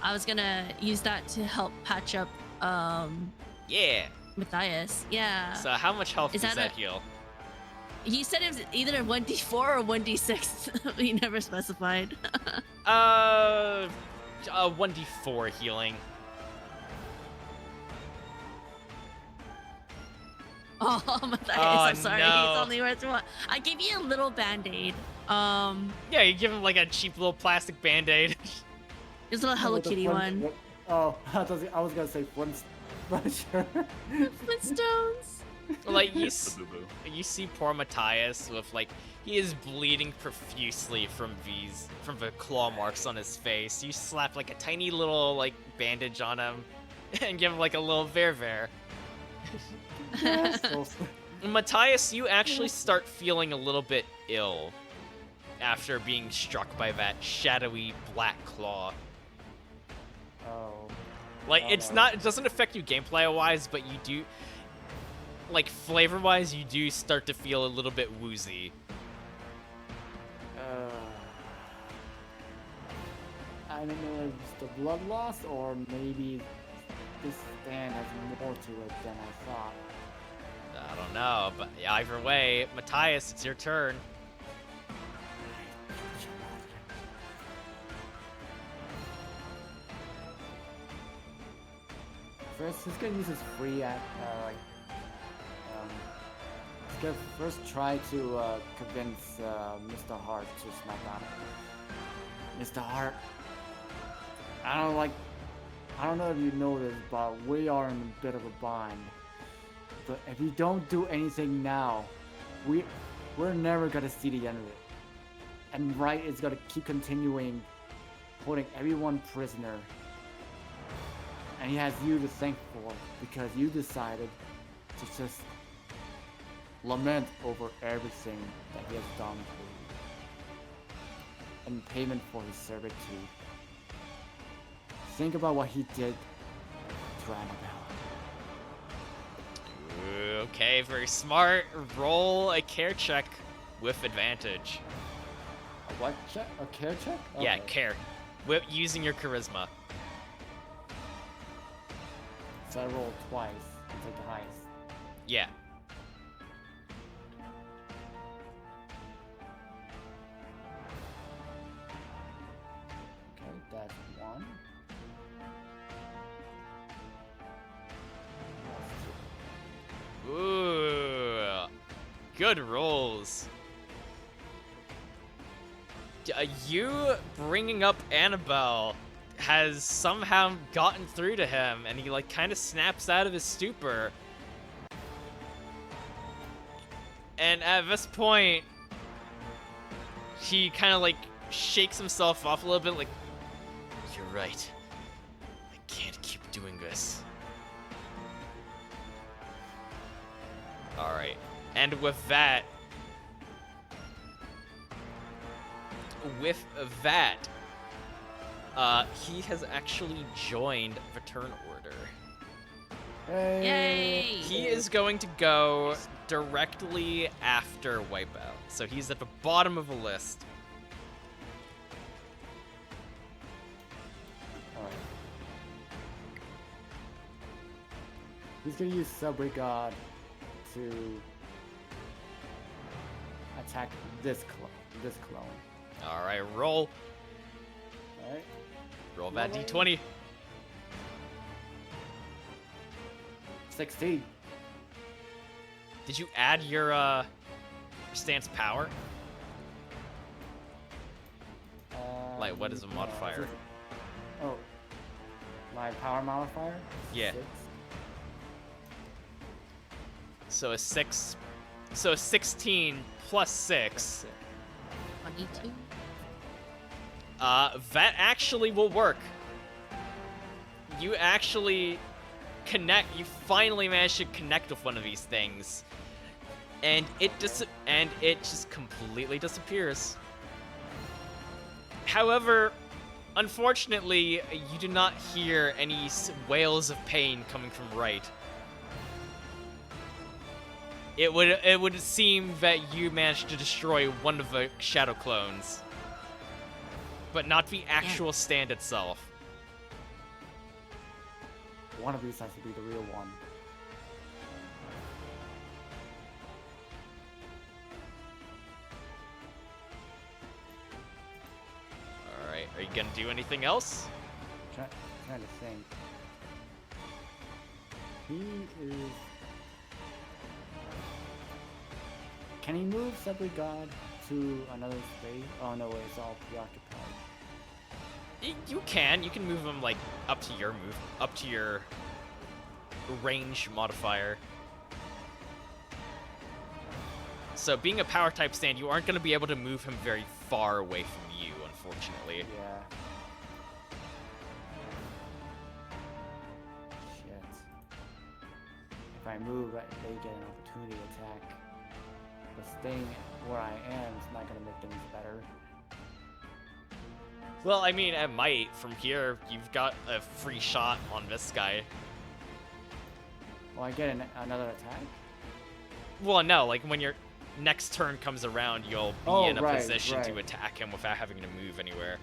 I was gonna use that to help patch up Yeah. Matthias. Yeah. So how much health Is does that that a- heal? He said it was either a 1d4 or 1d6. He never specified. 1d4 healing. Oh, Matthias, Oh, I'm sorry. no. He's only worth one. I gave you a little band-aid. Yeah, you give him like a cheap little plastic band-aid. There's a little Hello Kitty one. Oh, I was gonna say Flintstones. But sure. Flintstones. Like you, It's the boo-boo. you see poor Matthias with like he is bleeding profusely from the claw marks on his face. You slap like a tiny little like bandage on him and give him like a little ver. So- Matthias, you actually start feeling a little bit ill after being struck by that shadowy black claw. Oh. Like Oh, it's no. not, it doesn't affect you gameplay wise, but you do, like flavor wise, you do start to feel a little bit woozy. I don't know if it's the blood loss or maybe this stand has more to it than I thought. I don't know, but either way, Matthias, it's your turn. First, he's gonna use his free act, he's gonna first try to convince Mr. Hart to smack on it. Mr. Hart, I don't know if you know this, but we are in a bit of a bind. But if you don't do anything now, we're never gonna see the end of it. And Wright is gonna keep continuing holding everyone prisoner. And he has you to thank for because you decided to just lament over everything that he has done for you. In payment for his servitude. Think about what he did to Annabelle. Okay, very smart. Roll a care check with advantage. A what check? A care check? Yeah, Okay. care. Using your charisma. So I rolled twice and take the highest. Yeah. Okay, that's one. That's two. Ooh. Good rolls. You bringing up Annabelle has somehow gotten through to him, and he like kind of snaps out of his stupor. And at this point, he kind of like shakes himself off a little bit, like, You're right. I can't keep doing this. Alright. And with that, he has actually joined the turn order. Yay! He is going to go directly after Wipeout. So he's at the bottom of the list. Alright. He's gonna use Sub-Regard to attack this clone. Alright, roll. Alright. Roll that Roll. d20. 16. Did you add your stance power? Like, what is a modifier? Oh. My power modifier? Yeah. 6. So a 6. So a 16 plus 6. 22. That actually will work. You actually you finally managed to connect with one of these things. And it just completely disappears. However, unfortunately, you do not hear any wails of pain coming from right. It would seem that you managed to destroy one of the shadow clones, but not the actual stand itself. One of these has to be the real one. Alright, are you gonna do anything else? Trying to think. He is. Can he move Sub-Regard to another space? Oh no, it's all preoccupied. You can move them like up to your range modifier. So being a power type stand, you aren't going to be able to move him very far away from you, unfortunately. Yeah. Shit. If I move, they get an opportunity to attack. But staying where I am is not going to make things better. Well, I mean, it might. From here, you've got a free shot on this guy. Well, I get another attack? Well, no, like when your next turn comes around, you'll be Oh, in a right, position to right. attack him without having to move anywhere.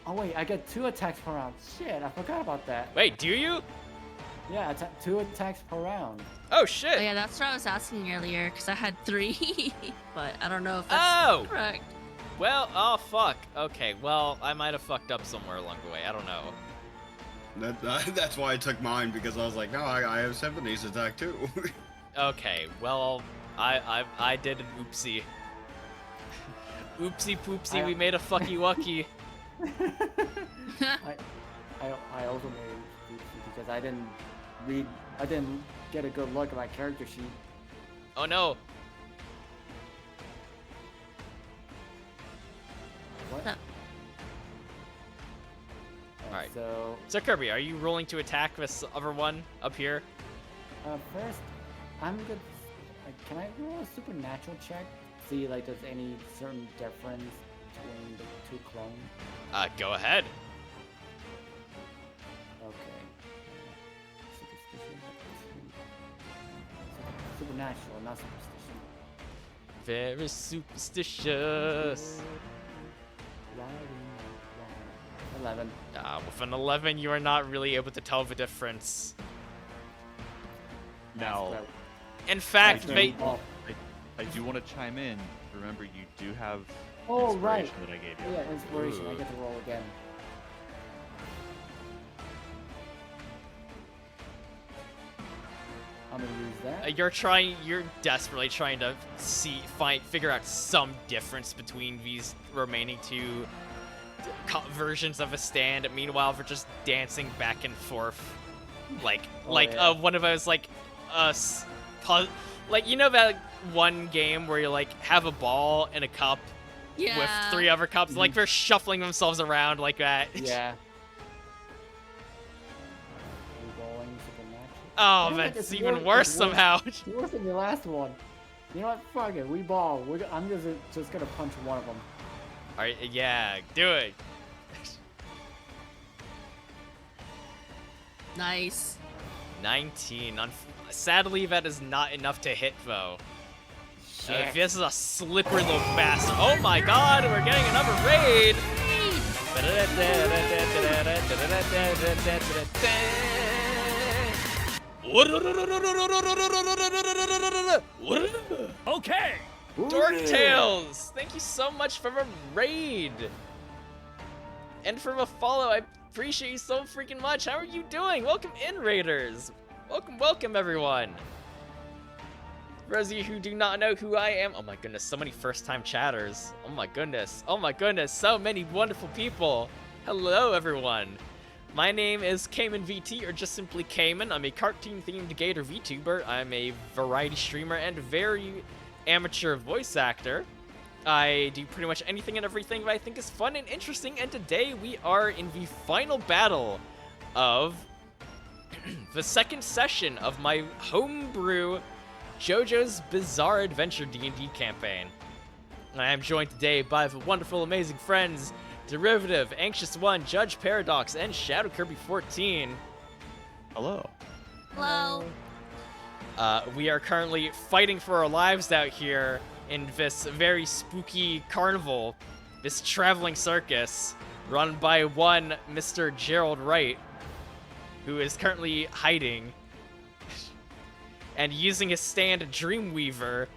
Oh wait, I get 2 attacks per round. Shit, I forgot about that. Wait, do you? Yeah, 2 attacks per round. Oh, shit! Oh yeah, that's what I was asking earlier because I had 3, but I don't know if that's correct. Well, oh, fuck. Okay, well, I might have fucked up somewhere along the way. I don't know. That's why I took mine, because I was like, no, I have Symphony's attack too. Okay, well, I did an oopsie. Oopsie poopsie, we made a fucky wucky. I also made it because I didn't get a good look at my character sheet. Oh no. What? No. Alright. So Kirby, are you rolling to attack this other one up here? first, I'm good. Can I roll a supernatural check? See, like, there's any certain difference between the 2 clones? Go ahead. Okay. Superstition. Supernatural, not superstition. Very superstitious. 11. With an 11, you are not really able to tell the difference. Now, In fact, they... I do want to chime in. Remember, you do have Oh, right. inspiration that I gave you. Yeah, inspiration. I Ooh. get to roll again. I'm gonna use that. You're desperately trying to figure out some difference between these remaining 2 versions of a stand. Meanwhile, they're just dancing back and forth, yeah. one of those like you know that one game where you like have a ball in a cup Yeah. with 3 other cops. Like they're shuffling themselves around like that. Yeah. Re-rolling for the match. Oh, Damn it, that's it's even worse- worse it's somehow. It's worse than the last one. You know what? Fuck it. We ball. I'm just gonna punch one of them. All right, yeah, do it. Nice. 19. Sadly, that is not enough to hit, though. This is a slippery little bastard. Oh my god, we're getting another raid! Okay. Dorktails! Thank you so much for the raid! And for the follow, I appreciate you so freaking much. How are you doing? Welcome in, Raiders! Welcome, everyone! For those of you who do not know who I am, oh my goodness, so many first-time chatters. Oh my goodness, so many wonderful people. Hello, everyone. My name is Cayman VT, or just simply Cayman. I'm a cartoon-themed gator VTuber. I'm a variety streamer and very amateur voice actor. I do pretty much anything and everything that I think is fun and interesting, and today we are in the final battle of the second session of my homebrew JoJo's Bizarre Adventure D&D campaign. I am joined today by the wonderful, amazing friends Derivative, Anxious One, Judge Paradox, and Shadow Kirby 14. Hello. Hello. We are currently fighting for our lives out here in this very spooky carnival, this traveling circus, run by one Mr. Gerald Wright, who is currently hiding and using his stand Dreamweaver,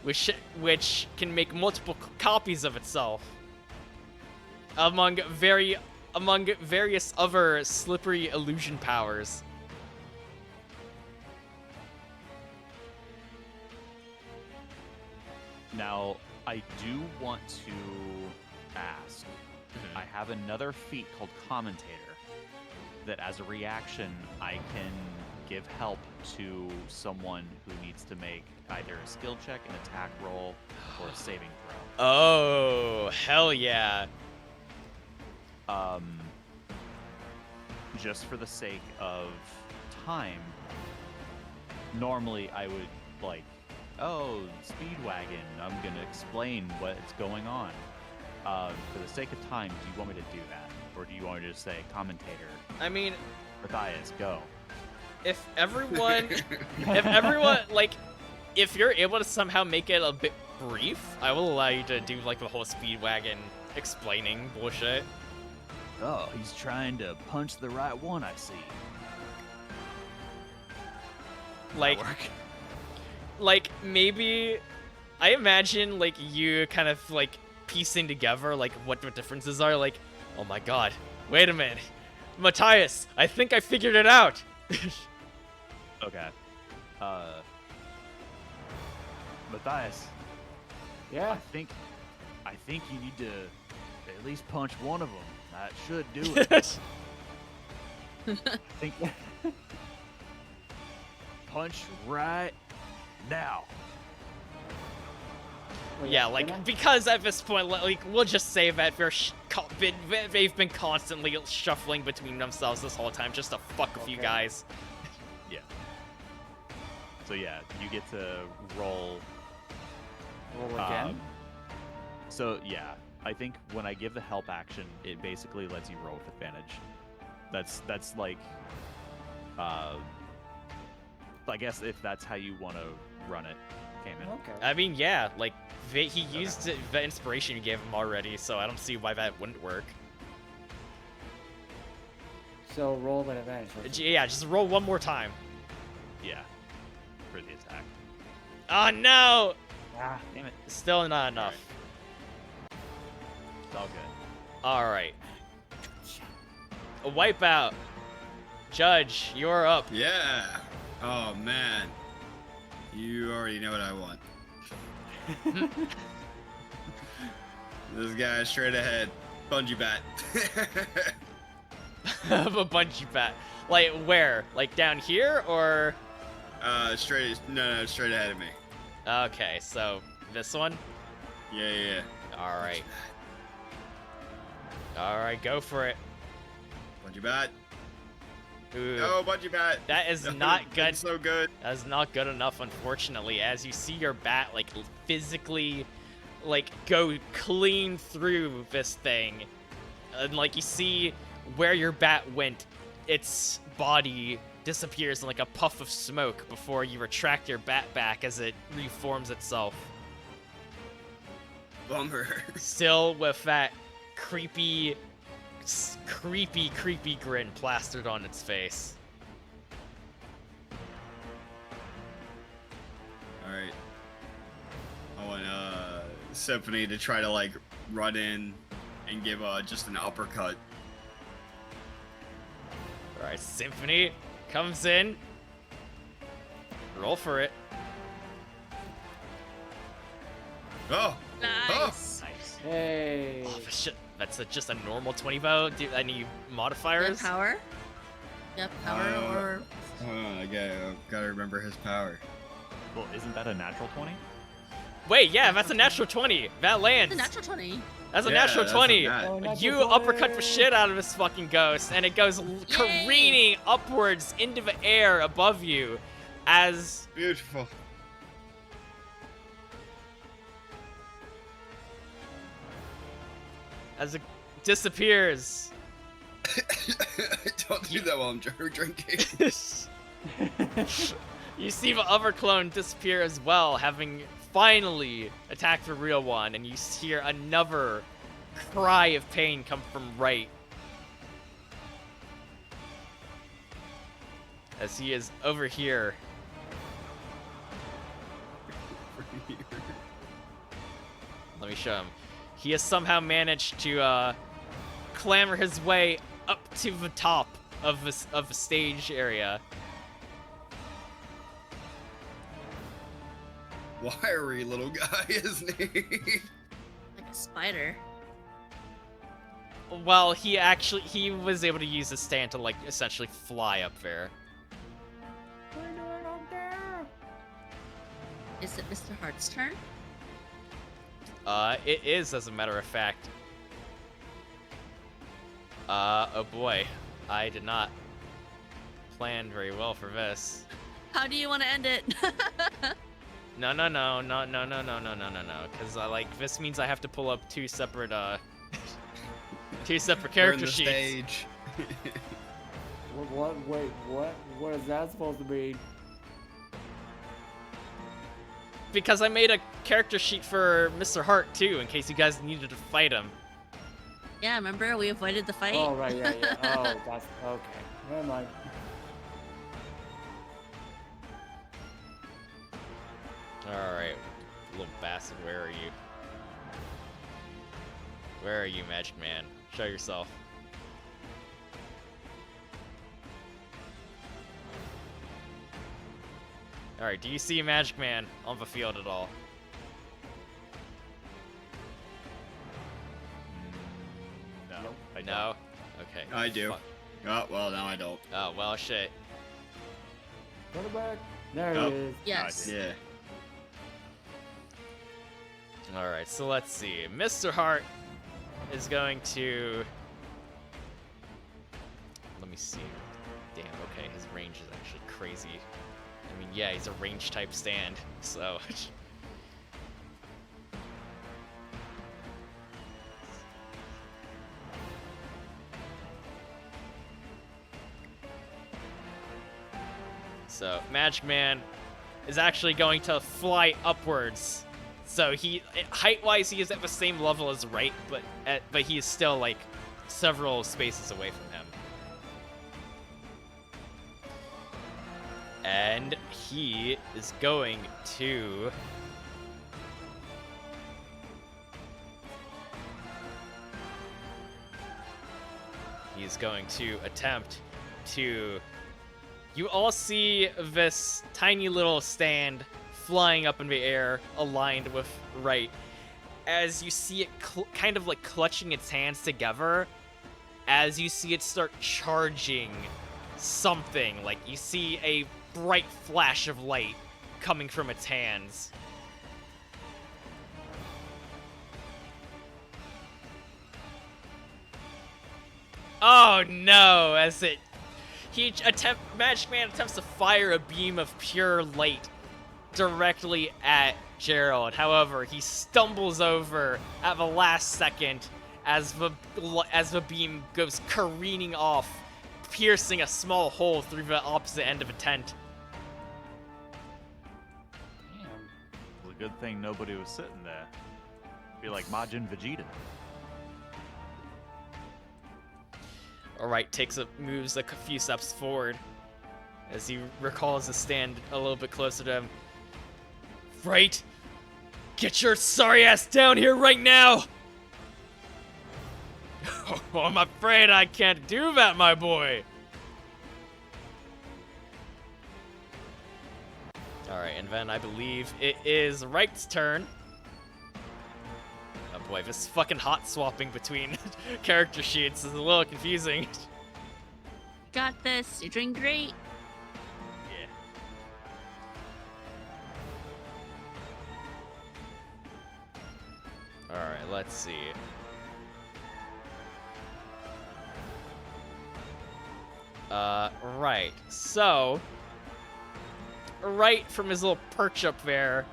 which can make multiple copies of itself, among various other slippery illusion powers. Now, I do want to ask. I have another feat called Commentator that, as a reaction, I can give help to someone who needs to make either a skill check, an attack roll, or a saving throw. Oh, hell yeah. Just for the sake of time, normally I would like, oh, Speedwagon, I'm gonna explain what's going on. For the sake of time, do you want me to do that? Or do you want me to just say, commentator, I mean, Matthias, go? if everyone, like, if you're able to somehow make it a bit brief, I will allow you to do, like, the whole Speedwagon explaining bullshit. Oh, he's trying to punch the right one, I see. Like, maybe, I imagine, like, you kind of, like, piecing together, like, what the differences are, like, oh my god, wait a minute, Matthias, I think I figured it out. Okay. Matthias, Yeah. I think you need to at least punch one of them. That should do it. I think punch right now. Wait, Yeah, can I- like, because at this point, like, we'll just say that they've been constantly shuffling between themselves this whole time just to fuck with you Okay. guys. Yeah. So yeah, you get to roll. roll again. So yeah, I think when I give the help action, it basically lets you roll with advantage. That's like, I guess if that's how you want to run it, Cayman. Okay. I mean, yeah, like, he used the inspiration you gave him already, so I don't see why that wouldn't work. So roll with advantage. let's see. Yeah, just roll one more time. Yeah, for the attack. Oh no! Ah, Damn it, Still not enough. it's all good. Alright. A wipeout. Judge, you're up. Yeah. Oh man. You already know what I want. This guy straight ahead. Bungee bat. A bungee bat. Like, where? Like, down here, or? straight ahead of me. Okay, so, this one? Yeah. All right. All right, go for it. Bungee bat. Ooh, No, bungee bat. that is No, not it's good. so good. That is not good enough, unfortunately, as you see your bat, like, physically, like, go clean through this thing. And, like, you see where your bat went, its body disappears in, like, a puff of smoke before you retract your bat back as it reforms itself. Bummer. Still with that creepy grin plastered on its face. All right. I want Symphony to try to like run in and give just an uppercut. All right, Symphony comes in. Roll for it. Oh. Nice. Nice. Hey. Oh, shit. That's just a normal 20 vote. Do any modifiers? Yep, power. Yep, power or I gotta remember his power. Well, isn't that a natural 20? Wait, yeah, that's a natural 20. That lands. the natural 20. That's a Yeah, natural that's a 20. nat. Oh, natural You 20. uppercut the shit out of this fucking ghost, and it goes careening upwards into the air above you as Beautiful. it disappears. Don't do that while I'm drinking. You see the other clone disappear as well, having finally attacked the real one, and you hear another cry of pain come from right. As he is over here. Let me show him. He has somehow managed to clamber his way up to the top of the stage area. Wiry little guy, isn't he? Like a spider. Well, he was able to use his stand to like essentially fly up there. What are you doing up there? Is it Mr. Hart's turn? It is, as a matter of fact. Oh boy, I did not plan very well for this. How do you want to end it? No, because like this means I have to pull up two separate We're in character the sheets. stage. What? Wait, what? What is that supposed to mean? Because I made a character sheet for Mr. Hart too, in case you guys needed to fight him. Yeah, remember we avoided the fight? Oh, right, yeah. Oh, that's okay. Never mind. Alright, little bastard, where are you? Where are you, Magic Man? Show yourself. Alright, do you see Magic Man on the field at all? No. I don't. No? Okay. I do. Fuck. Oh, well, now I don't. Oh, well, shit. Put it back. There Oh. he is. Yes. Yeah. Alright, so let's see. Mr. Hart is going to... Let me see. Damn, okay, his range is actually crazy. I mean, yeah, he's a range type stand, so... So, Magic Man is actually going to fly upwards. So height-wise, he is at the same level as Right, but he is still like several spaces away from him. And he is going to... He's going to attempt to... You all see this tiny little stand flying up in the air, aligned with Right, as you see it kind of like clutching its hands together, as you see it start charging something. Like you see a bright flash of light coming from its hands. Oh no! Magic Man attempts to fire a beam of pure light directly at Gerald. However, he stumbles over at the last second as the beam goes careening off, piercing a small hole through the opposite end of a tent. Damn. It's a good thing nobody was sitting there. Be like Majin Vegeta. All right, moves a few steps forward as he recalls to stand a little bit closer to him. Right, get your sorry ass down here right now. Oh, I'm afraid I can't do that, my boy. All right, and then I believe it is Wright's turn. Oh boy, this fucking hot swapping between character sheets is a little confusing. Got this. You're doing great. Yeah. Alright, let's see. Right. So, right from his little perch up there,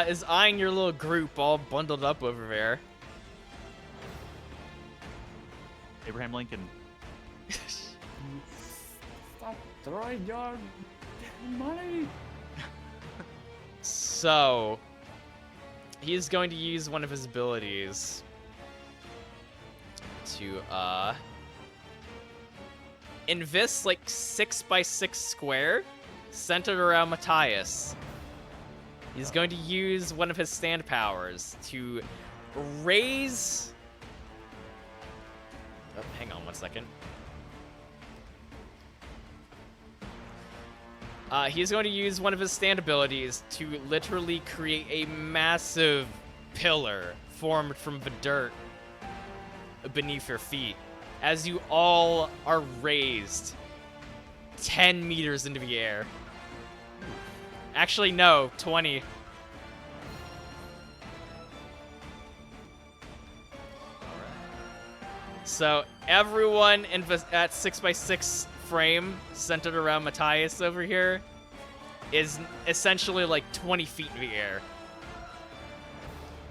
is eyeing your little group all bundled up over there. Abraham Lincoln. Stop throwing your money. So, he's going to use one of his abilities to, in this, like, 6x6 square centered around Matthias, he's going to use one of his stand powers to raise... Oh, hang on one second. He's going to use one of his stand abilities to literally create a massive pillar formed from the dirt beneath your feet, as you all are raised 10 meters into the air. Actually, no, 20. So everyone in that 6x6 frame centered around Matthias over here is essentially like 20 feet in the air.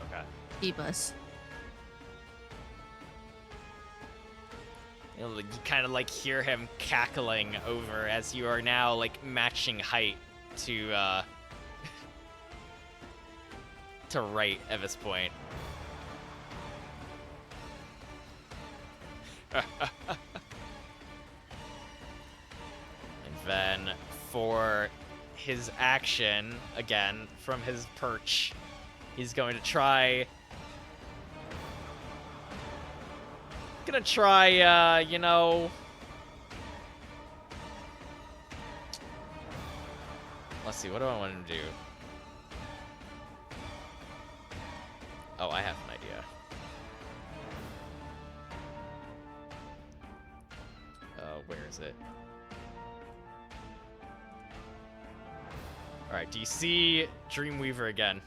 Okay. Keep us. You kind of like hear him cackling over as you are now like matching height to to Wright at this point. And then for his action, again, from his perch, he's going to try... you know... Let's see, what do I want him to do? Oh, I have an idea. Where is it? Alright, do you see Dreamweaver again?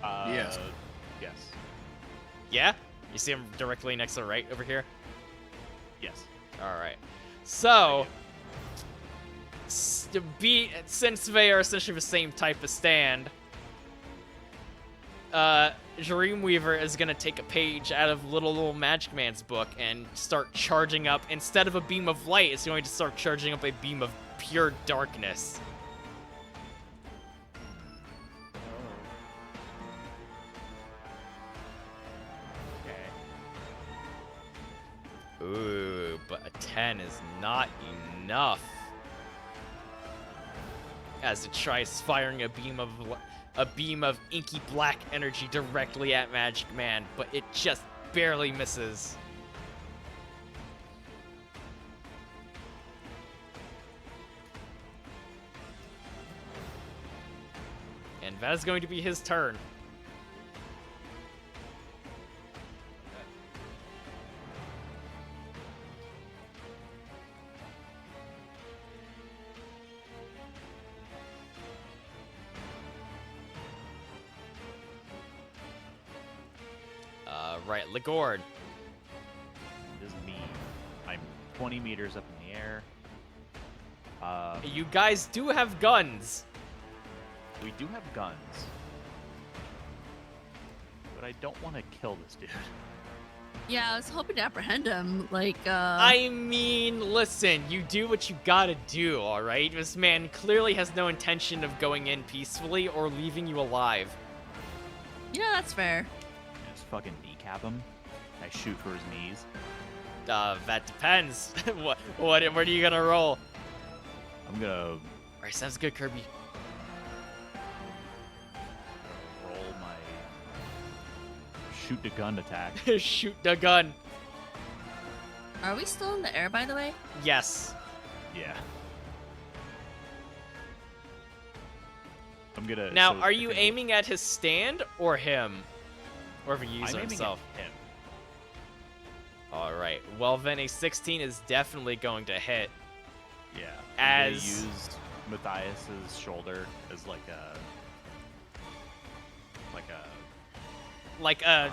Yes. Yes. Yeah? You see him directly next to the right over here? Yes. Alright. So, since they are essentially the same type of stand, Dreamweaver is gonna take a page out of Little Magic Man's book and start charging up. Instead of a beam of light, it's going to start charging up a beam of pure darkness. Ooh, but a 10 is not enough. As it tries firing a beam of inky black energy directly at Magic Man, but it just barely misses. And that is going to be his turn. right, Ligord. This is me. I'm 20 meters up in the air. You guys do have guns. We do have guns. But I don't want to kill this dude. Yeah, I was hoping to apprehend him. Like, I mean, listen, you do what you gotta do, alright? This man clearly has no intention of going in peacefully or leaving you alive. yeah, that's fair. Just fucking kneecap him. I shoot for his knees. That depends. What are you gonna roll? I'm gonna Alright, sounds good, Kirby. roll my shoot the gun attack. Shoot the gun. Are we still in the air, by the way? Yes. Yeah. I'm gonna. Now, so are I you can- aiming at his stand or him? Or if he I'm uses aiming himself? at him. Alright, well then a 16 is definitely going to hit. Yeah. I'm gonna As- use Matthias's shoulder as like a Like oh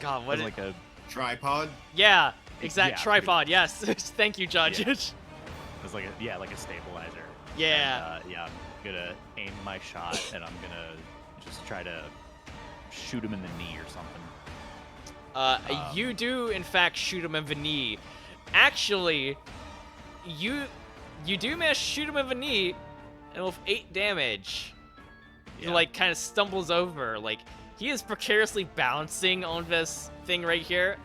god, what as is like a Tripod. Yeah, exact Yeah, tripod, yes. Thank you, Judge. Yeah. as like a like a stabilizer. Yeah. And, yeah. I'm gonna aim my shot and I'm gonna just try to shoot him in the knee or something. You do in fact shoot him in the knee. Actually, you do manage to shoot him in the knee, and with 8 damage, he Yeah. like kind of stumbles over. Like he is precariously balancing on this thing right here.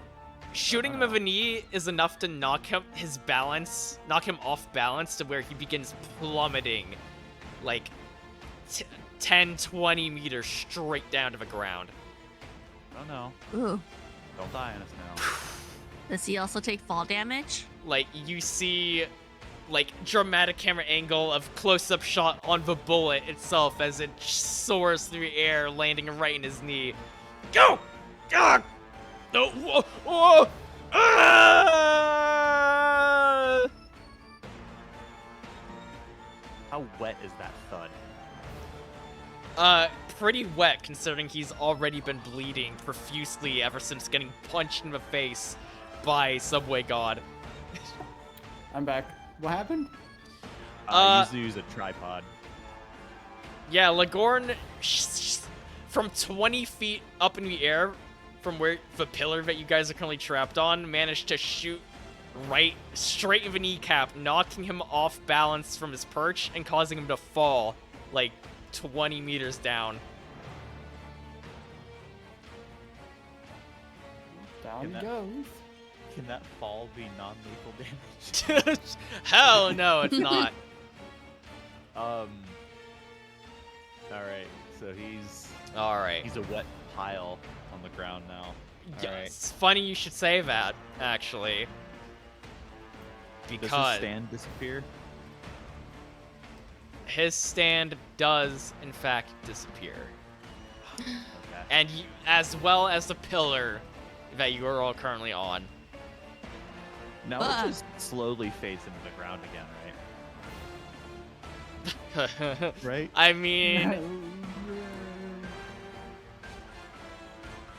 Shooting him in the knee is enough to knock him off balance to where he begins plummeting, like 10, 20 meters straight down to the ground. Oh no! Ooh. Don't die on us now. Does he also take fall damage? Like you see like dramatic camera angle of close-up shot on the bullet itself as it soars through the air, landing right in his knee. Go! God! No! Whoa! Whoa! Ah! How wet is that thud? Pretty wet considering he's already been bleeding profusely ever since getting punched in the face by Subway God. I'm back. What happened? I usually use a tripod. Yeah, Ligorn, from 20 feet up in the air, from where the pillar that you guys are currently trapped on, managed to shoot straight in the kneecap, knocking him off balance from his perch and causing him to fall, like, 20 meters down. Down Can he that- goes. Can that fall be non-lethal damage? Hell no, it's not. All right. So he's Alright. a wet pile on the ground now. Yeah, All right. it's funny you should say that, actually. Does Because his stand disappear? his stand does, in fact, disappear. Okay. And as well as the pillar that you are all currently on. Now Ah. it just slowly fades into the ground again, right? Right? I mean,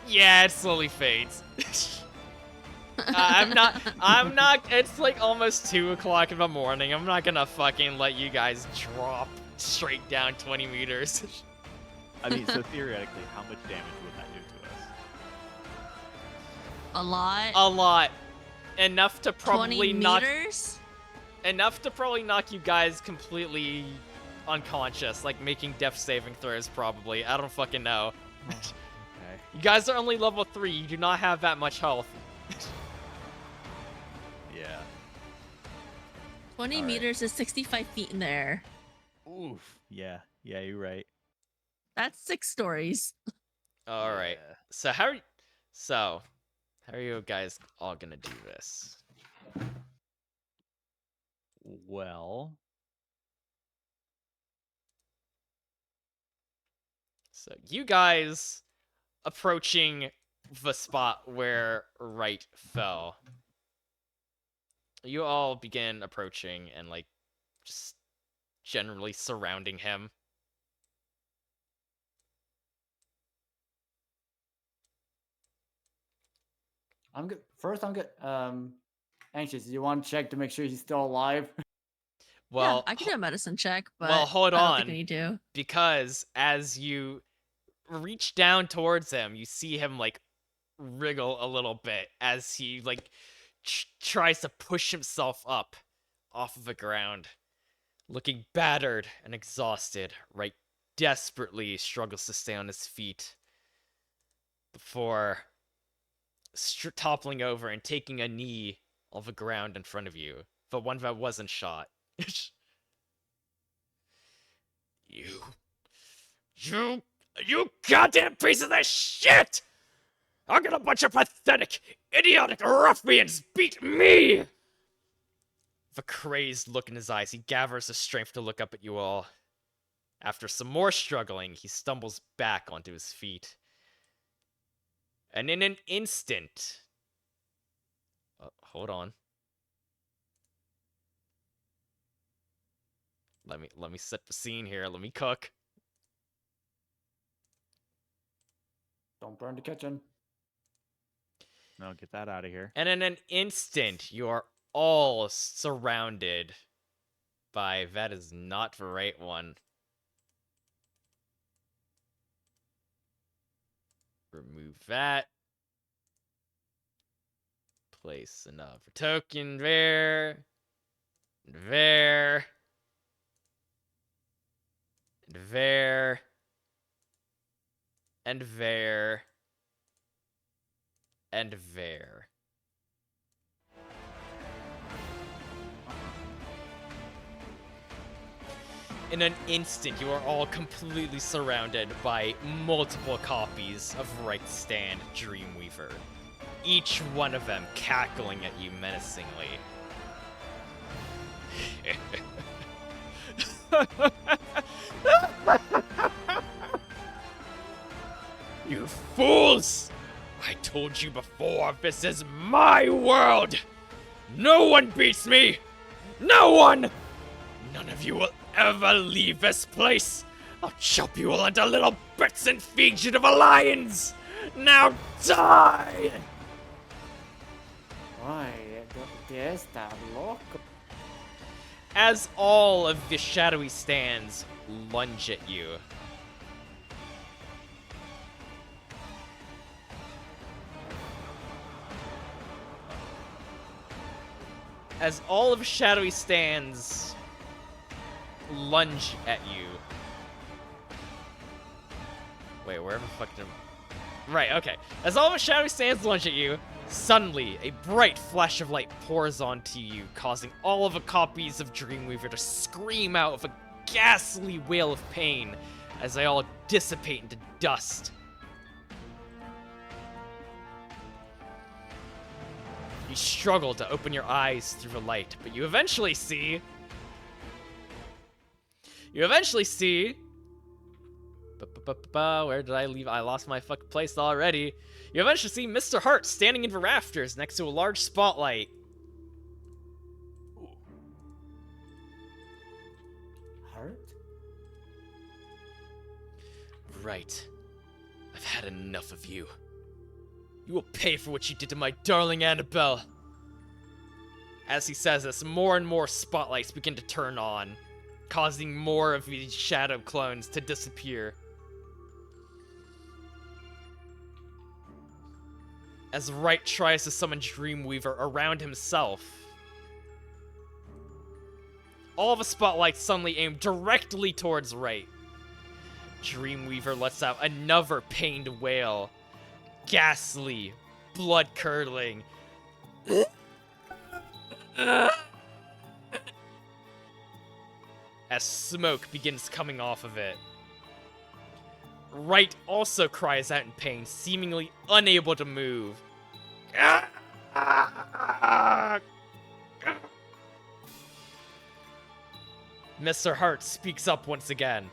yeah, it slowly fades. I'm not, it's like almost 2 o'clock in the morning. I'm not gonna fucking let you guys drop straight down 20 meters. I mean, so theoretically, how much damage would that do to us? A lot. A lot. Enough to 20 probably knock, meters? you guys completely unconscious, like making death saving throws probably. I don't fucking know. Okay. You guys are only level 3. You do not have that much health. Yeah. 20 All right. meters is 65 feet in the air. Oof. Yeah. Yeah, you're right. That's 6 stories. All right. Yeah. So how are you guys all gonna do this? Well, So you guys approaching the spot where Wright fell. You all begin approaching and like just generally surrounding him. I'm good. First, I'm good. Anxious. You want to check to make sure he's still alive? Well, yeah, I can do a medicine check, but well, hold I don't think I on, need to. because as you reach down towards him, you see him like wriggle a little bit as he like tries to push himself up off of the ground, looking battered and exhausted. Right, desperately struggles to stay on his feet before toppling over and taking a knee off the ground in front of you, the one that wasn't shot. you, you, you goddamn piece of this shit! How can a bunch of pathetic, idiotic ruffians beat me? With a crazed look in his eyes, he gathers the strength to look up at you all. After some more struggling, he stumbles back onto his feet. And in an instant... hold on. Let me set the scene here. Let me cook. Don't burn the kitchen. No, get that out of here. And in an instant, you are all surrounded by... That is not the right one. Remove that. Place another token there. There. There. And there. And there. In an instant, you are all completely surrounded by multiple copies of Right Stand Dreamweaver, each one of them cackling at you menacingly. You fools! I told you before, this is my world! No one beats me! No one! None of you will ever leave this place! I'll chop you all into little bits and feed you to the lions! Now die! Why, there's that look. As all of the shadowy stands lunge at you, as all of shadowy stands lunge at you. Wait, where the fuck did... Right, okay. As all the shadowy stands lunge at you, suddenly a bright flash of light pours onto you, causing all of the copies of Dreamweaver to scream out with a ghastly wail of pain as they all dissipate into dust. You struggle to open your eyes through the light, but you eventually see... Where did I leave? I lost my fucking place already. You eventually see Mr. Hart standing in the rafters next to a large spotlight. Hurt? Right. I've had enough of you. You will pay for what you did to my darling Annabelle. As he says this, more and more spotlights begin to turn on, causing more of these shadow clones to disappear. As Wright tries to summon Dreamweaver around himself, all the spotlights suddenly aim directly towards Wright. Dreamweaver lets out another pained wail. Ghastly, blood-curdling. As smoke begins coming off of it. Wright also cries out in pain, seemingly unable to move. Mr. Hart speaks up once again.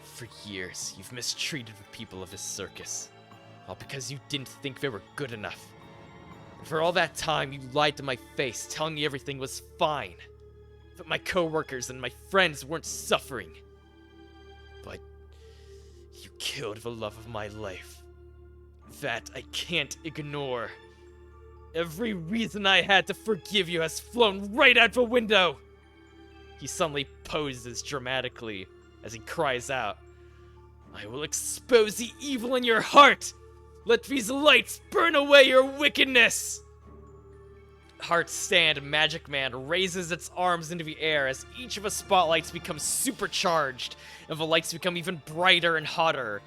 For years, you've mistreated the people of this circus. All because you didn't think they were good enough. And for all that time, you lied to my face, telling me everything was fine. That my coworkers and my friends weren't suffering. But you killed the love of my life. That I can't ignore. Every reason I had to forgive you has flown right out the window! He suddenly poses dramatically as he cries out, I will expose the evil in your heart! Let these lights burn away your wickedness! Heart Stand Magic Man raises its arms into the air as each of the spotlights becomes supercharged, and the lights become even brighter and hotter.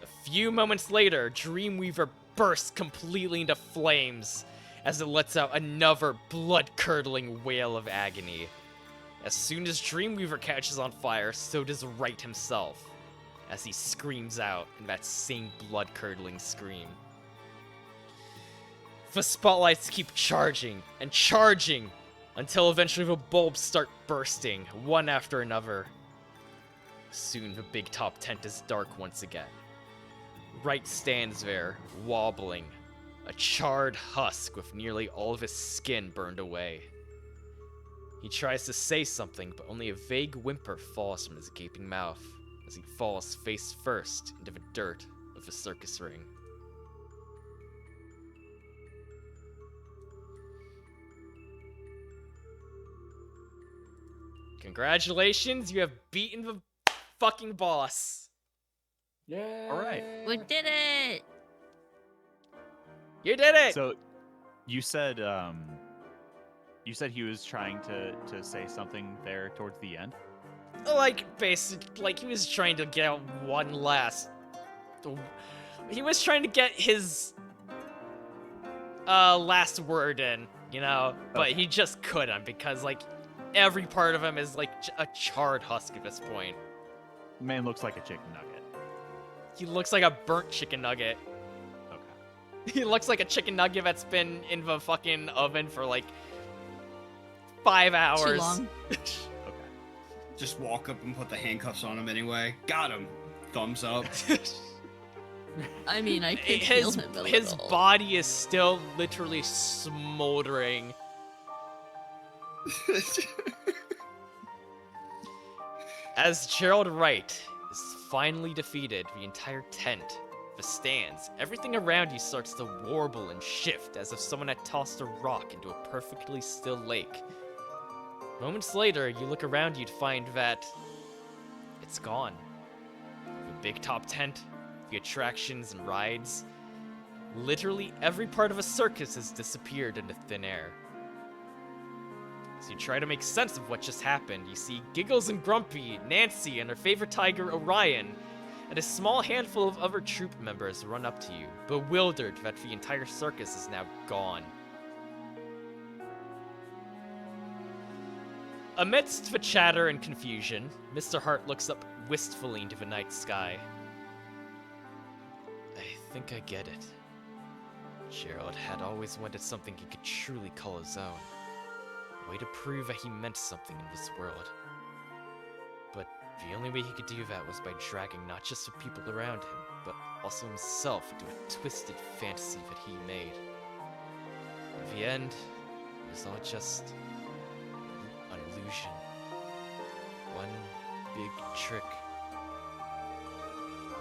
A few moments later, Dreamweaver bursts completely into flames as it lets out another blood-curdling wail of agony. As soon as Dreamweaver catches on fire, so does Right himself, as he screams out in that same blood-curdling scream. The spotlights keep charging and charging until eventually the bulbs start bursting, one after another. Soon the big top tent is dark once again. Right stands there, wobbling, a charred husk with nearly all of his skin burned away. He tries to say something, but only a vague whimper falls from his gaping mouth as he falls face first into the dirt of the circus ring. Congratulations, you have beaten the fucking boss. Yeah. All right. We did it. You did it! So, you said he was trying to say something there towards the end. Like, he was trying to get one last... He was trying to get his last word in, you know? But Okay. he just couldn't because, like, every part of him is, like, a charred husk at this point. Man looks like a chicken nugget. He looks like a burnt chicken nugget. Okay. He looks like a chicken nugget that's been in the fucking oven for, like, 5 hours. Too long. Okay. Just walk up and put the handcuffs on him anyway. Got him. Thumbs up. I mean, I could heal his him a his little. body is still literally smoldering. As Gerald Wright is finally defeated, the entire tent, the stands, everything around you starts to warble and shift as if someone had tossed a rock into a perfectly still lake. Moments later, you look around you to find that it's gone. The big top tent, the attractions and rides, literally every part of a circus has disappeared into thin air. As you try to make sense of what just happened, you see Giggles and Grumpy, Nancy, and her favorite tiger Orion, and a small handful of other troop members run up to you, bewildered that the entire circus is now gone. Amidst the chatter and confusion, Mr. Hart looks up wistfully into the night sky. I think I get it. Gerald had always wanted something he could truly call his own. A way to prove that he meant something in this world. But the only way he could do that was by dragging not just the people around him, but also himself into a twisted fantasy that he made. In the end, it was all just an illusion. One big trick.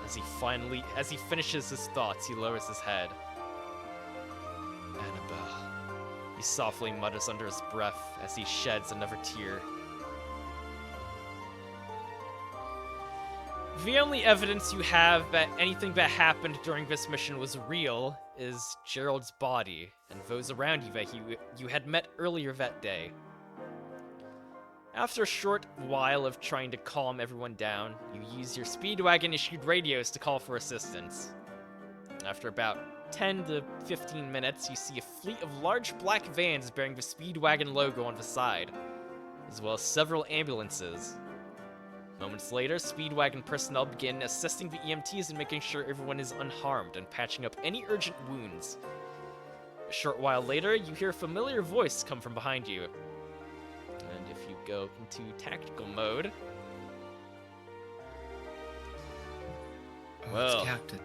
As he finishes his thoughts, he lowers his head. Annabelle. He softly mutters under his breath as he sheds another tear. The only evidence you have that anything that happened during this mission was real is Gerald's body and those around you that you had met earlier that day. After a short while of trying to calm everyone down, you use your Speedwagon-issued radios to call for assistance. After about 10 to 15 minutes, you see a fleet of large black vans bearing the Speedwagon logo on the side, as well as several ambulances. Moments later, Speedwagon personnel begin assisting the EMTs in making sure everyone is unharmed and patching up any urgent wounds. A short while later, you hear a familiar voice come from behind you. And if you go into tactical mode... Oh, Well. it's Captain.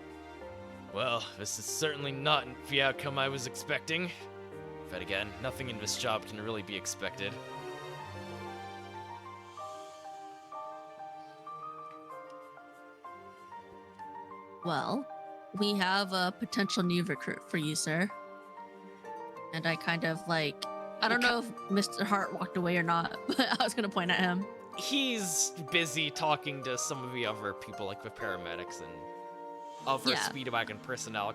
Well, this is certainly not the outcome I was expecting. But again, nothing in this job can really be expected. Well, we have a potential new recruit for you, sir. And I kind of like, I don't know if Mr. Hart walked away or not, but I was gonna point at him. He's busy talking to some of the other people, like the paramedics and other Yeah. Speedwagon personnel.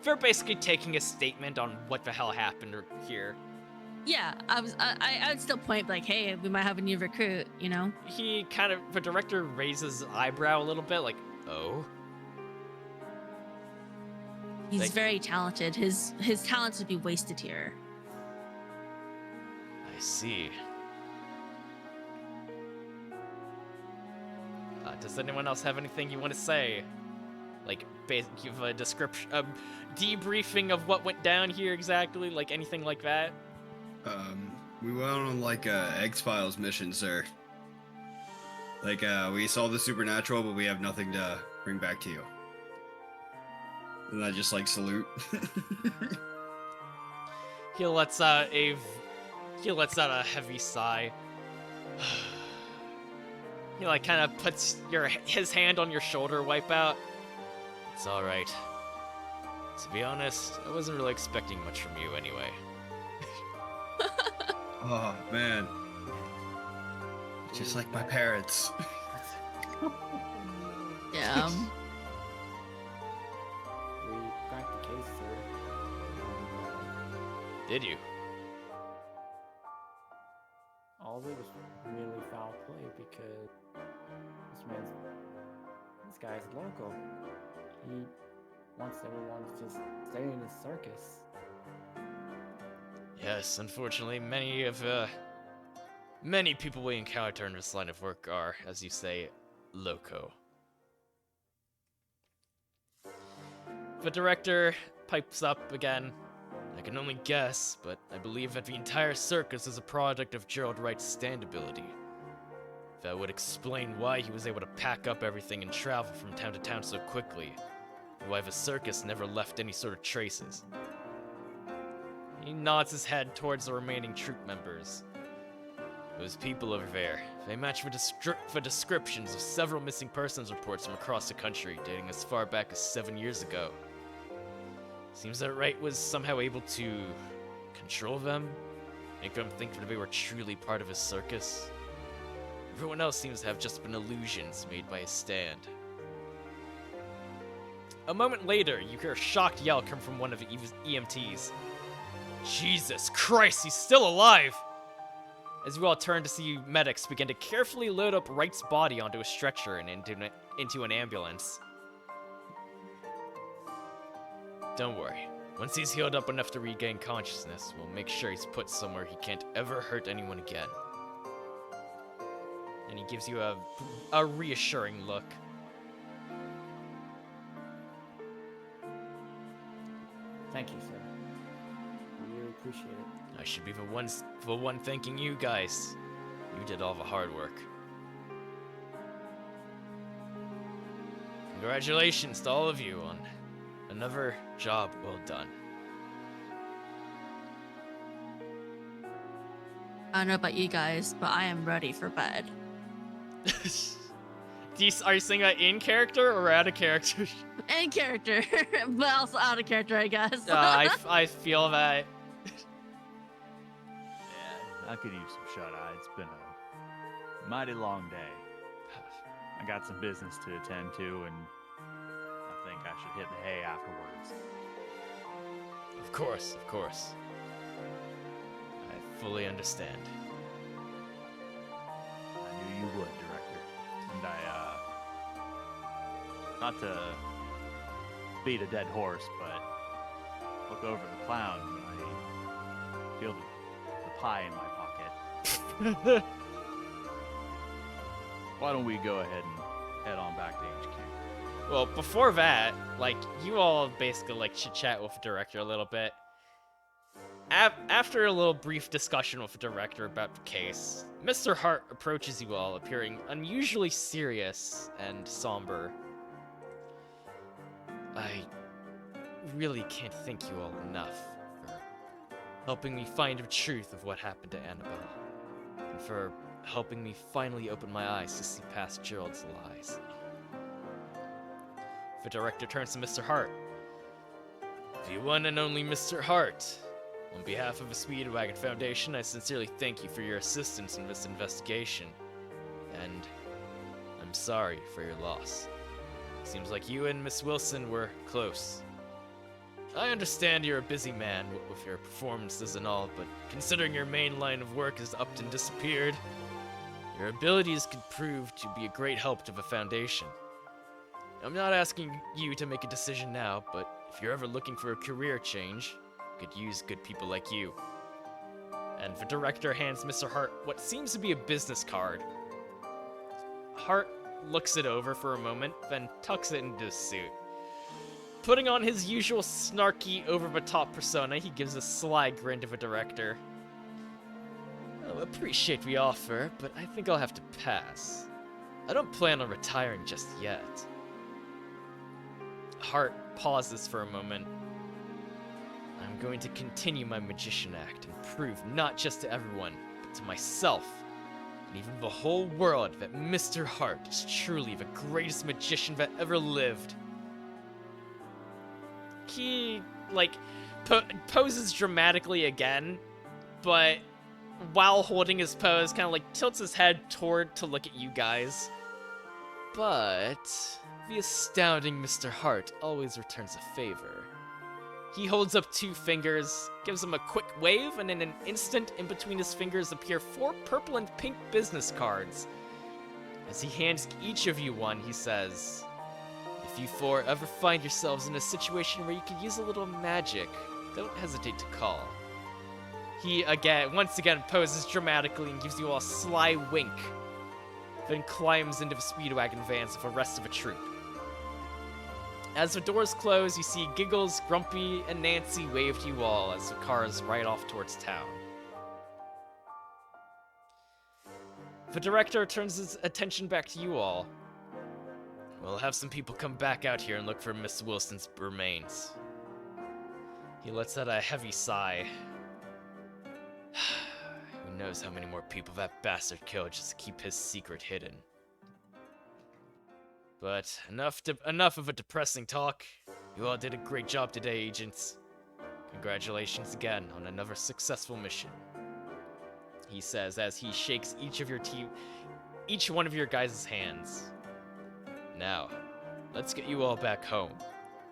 They're basically taking a statement on what the hell happened here. Yeah, I would still point like, hey, we might have a new recruit, you know? The director raises his eyebrow a little bit, like, oh? He's Like- very talented. His talents would be wasted here. I see. Does anyone else have anything you want to say? Like, give a description, debriefing of what went down here exactly, like anything like that? We went on like a X-Files mission, sir. Like, we saw the supernatural, but we have nothing to bring back to you. And I just like salute. He lets out a heavy sigh. He like kind of puts his hand on your shoulder, Wipeout. It's all right. To be honest, I wasn't really expecting much from you anyway. Oh man, just like my parents. Yeah. We cracked the case, sir. Did you? All of it was really foul play because this guy's local. He wants everyone to just stay in his circus. Yes, unfortunately, many people we encounter in this line of work are, as you say, loco. The director pipes up again. I can only guess, but I believe that the entire circus is a product of Gerald Wright's stand ability. That would explain why he was able to pack up everything and travel from town to town so quickly, and why the circus never left any sort of traces. He nods his head towards the remaining troop members. Those people over there, they match the descriptions of several missing persons reports from across the country, dating as far back as 7 years ago. Seems that Wright was somehow able to control them, make them think that they were truly part of his circus. Everyone else seems to have just been illusions made by his stand. A moment later, you hear a shocked yell come from one of the EMTs. Jesus Christ, he's still alive! As you all turn to see medics begin to carefully load up Wright's body onto a stretcher and into an ambulance. Don't worry. Once he's healed up enough to regain consciousness, we'll make sure he's put somewhere he can't ever hurt anyone again. And he gives you a reassuring look. Thank you, sir. We really appreciate it. I should be the one thanking you guys. You did all the hard work. Congratulations to all of you on another job well done. I don't know about you guys, but I am ready for bed. Are you saying that in character or out of character? In character, but also out of character, I guess. I feel that. I could use some shut-eye. It's been a mighty long day. I got some business to attend to, and I think I should hit the hay afterwards. Of course, of course. I fully understand. I knew you would, Director. And not to beat a dead horse, but look over the clown and I feel the pie in my pocket. Why don't we go ahead and head on back to HQ? Well, before that, like, you all basically, like, chit-chat with the director a little bit. After a little brief discussion with the director about the case, Mr. Hart approaches you all, appearing unusually serious and somber. I really can't thank you all enough for helping me find the truth of what happened to Annabelle, and for helping me finally open my eyes to see past Gerald's lies. The director turns to Mr. Hart. The one and only Mr. Hart. On behalf of the Speedwagon Foundation, I sincerely thank you for your assistance in this investigation. And I'm sorry for your loss. Seems like you and Miss Wilson were close. I understand you're a busy man with your performances and all, but considering your main line of work has upped and disappeared, your abilities could prove to be a great help to the Foundation. I'm not asking you to make a decision now, but if you're ever looking for a career change, you could use good people like you. And the director hands Mr. Hart what seems to be a business card. Hart looks it over for a moment, then tucks it into his suit. Putting on his usual snarky, over-the-top persona, he gives a sly grin to the director. Oh, appreciate the offer, but I think I'll have to pass. I don't plan on retiring just yet. Hart pauses for a moment. I'm going to continue my magician act and prove not just to everyone, but to myself, and even the whole world, that Mr. Hart is truly the greatest magician that ever lived. He, poses dramatically again, but while holding his pose, kind of, tilts his head toward to look at you guys. But the astounding Mr. Hart always returns a favor. He holds up 2 fingers, gives them a quick wave, and in an instant, in between his fingers appear 4 purple and pink business cards. As he hands each of you one, he says, if you 4 ever find yourselves in a situation where you could use a little magic, don't hesitate to call. He, once again, poses dramatically and gives you all a sly wink, then climbs into the Speedwagon vans with the rest of the troop. As the doors close, you see Giggles, Grumpy, and Nancy wave to you all as the cars ride off towards town. The director turns his attention back to you all. We'll have some people come back out here and look for Miss Wilson's remains. He lets out a heavy sigh. Who knows how many more people that bastard killed just to keep his secret hidden. But enough of a depressing talk. You all did a great job today, agents. Congratulations again on another successful mission. He says as he shakes each one of your guys' hands. Now, let's get you all back home.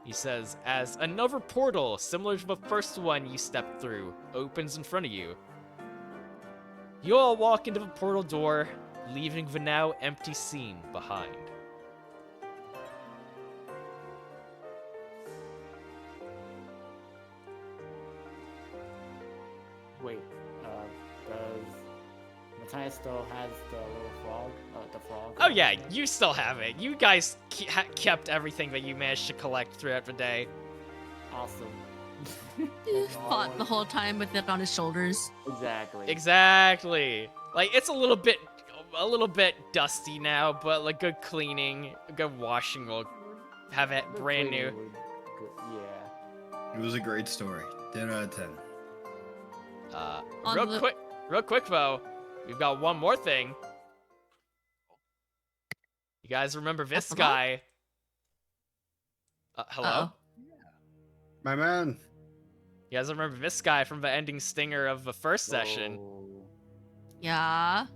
He says as another portal, similar to the first one you stepped through, opens in front of you. You all walk into the portal door, leaving the now empty scene behind. Wait, does Matthias still has the little frog? The frog? Oh yeah, you still have it. You guys kept everything that you managed to collect throughout the day. Awesome. Fought the whole time with it on his shoulders. Exactly. Exactly. It's a little bit dusty now, but good cleaning, a good washing will have it The brand cleaning new. would yeah. It was a great story. 10 out of 10. On Real quick though, we've got one more thing. You guys remember this Hello? guy? Hello? Uh-oh. My man. You guys remember this guy from the ending stinger of the first session? Whoa. Yeah.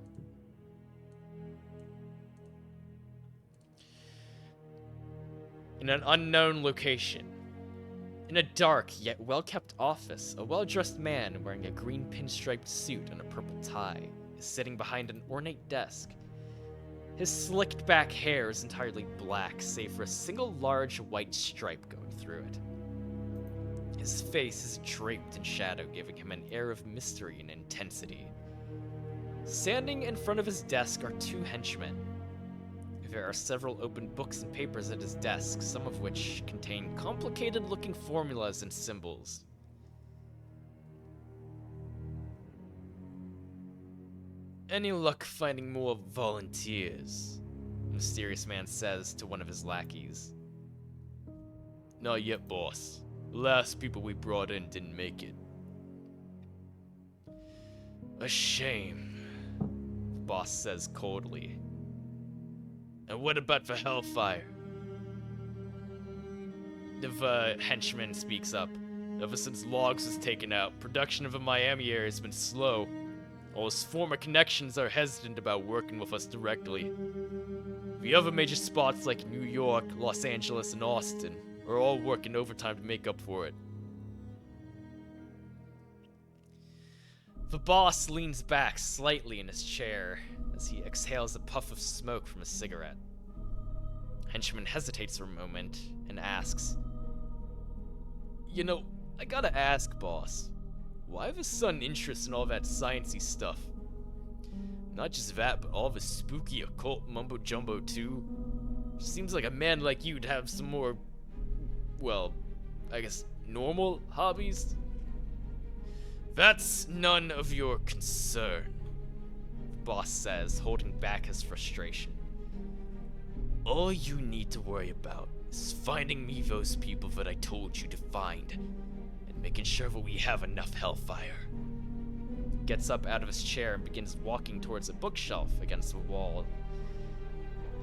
In an unknown location. In a dark yet well-kept office, a well-dressed man wearing a green pinstriped suit and a purple tie is sitting behind an ornate desk. His slicked back hair is entirely black, save for a single large white stripe going through it. His face is draped in shadow, giving him an air of mystery and intensity. Standing in front of his desk are 2 henchmen. There are several open books and papers at his desk, some of which contain complicated-looking formulas and symbols. Any luck finding more volunteers? The mysterious man says to one of his lackeys. Not yet, boss. The last people we brought in didn't make it. A shame, the boss says coldly. And what about the Hellfire? The henchman speaks up. Ever since Logs was taken out, production of the Miami area has been slow. All his former connections are hesitant about working with us directly. The other major spots like New York, Los Angeles, and Austin are all working overtime to make up for it. The boss leans back slightly in his chair as he exhales a puff of smoke from a cigarette. Henchman hesitates for a moment and asks, "You know, I gotta ask, boss, why have a sudden interest in all that sciencey stuff? Not just that, but all the spooky occult mumbo-jumbo too? Seems like a man like you'd have some more, well, I guess normal hobbies?" "That's none of your concern," the boss says, holding back his frustration. "All you need to worry about is finding me those people that I told you to find, and making sure that we have enough hellfire." He gets up out of his chair and begins walking towards a bookshelf against the wall.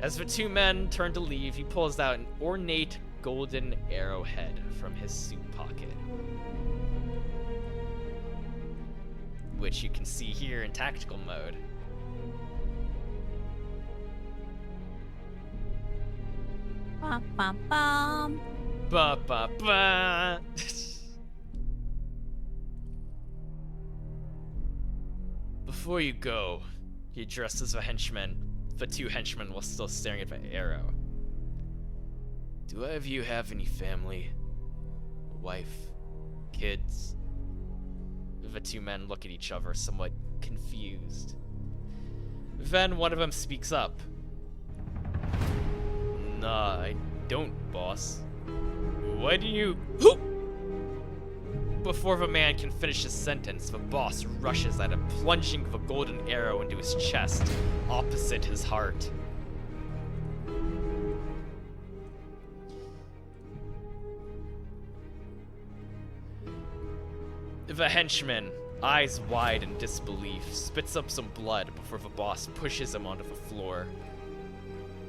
As the two men turn to leave, he pulls out an ornate golden arrowhead from his suit pocket, which you can see here in tactical mode. Bum, bum, bum. Ba ba ba. Before you go, he addresses the two henchmen while still staring at the arrow. "Do any of you have any family? Wife? Kids?" The two men look at each other, somewhat confused. Then one of them speaks up. "Nah, I don't, boss. Why do you..." Before the man can finish his sentence, the boss rushes at him, plunging the golden arrow into his chest, opposite his heart. The henchman, eyes wide in disbelief, spits up some blood before the boss pushes him onto the floor.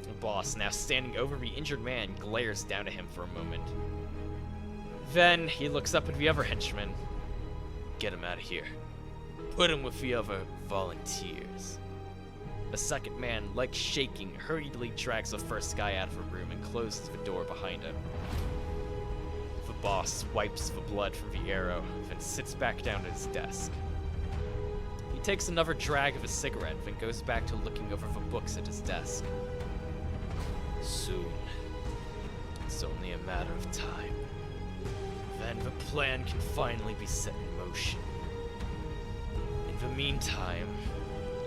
The boss, now standing over the injured man, glares down at him for a moment. Then he looks up at the other henchman. "Get him out of here. Put him with the other volunteers." The second man, legs shaking, hurriedly drags the first guy out of the room and closes the door behind him. The boss wipes the blood from the arrow, then sits back down at his desk. He takes another drag of his cigarette, then goes back to looking over the books at his desk. Soon, it's only a matter of time. Then the plan can finally be set in motion. In the meantime,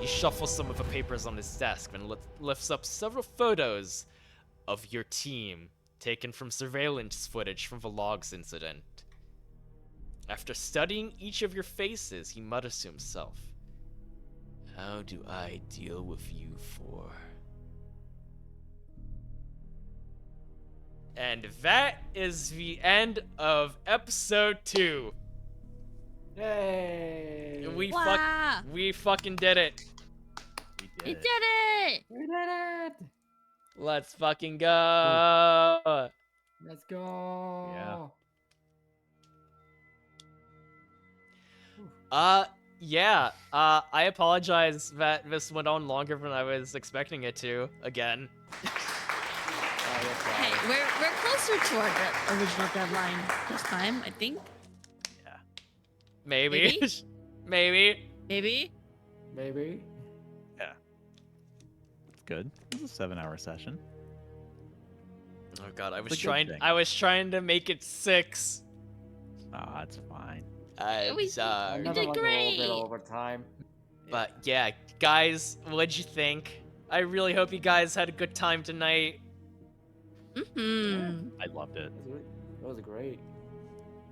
he shuffles some of the papers on his desk and lifts up several photos of your team taken from surveillance footage from the Logs incident. After studying each of your faces, he mutters to himself, "How do I deal with you four?" And that is the end of episode 2. Yay! Wow. We fucking did it. We did it! We did it! Let's fucking go. Let's go! Yeah. I apologize that this went on longer than I was expecting it to. Again. Hey, we're closer to our original deadline this time, I think. Maybe. Maybe? Maybe. Maybe. It's good. It was a 7-hour session. Oh god, I It's was a good trying. thing. I was trying to make it 6. Ah, it's fine. I'm We- sorry. You Another did like a great. little bit overtime. But yeah, guys, what'd you think? I really hope you guys had a good time tonight. Mm-hmm. I loved it. That was great.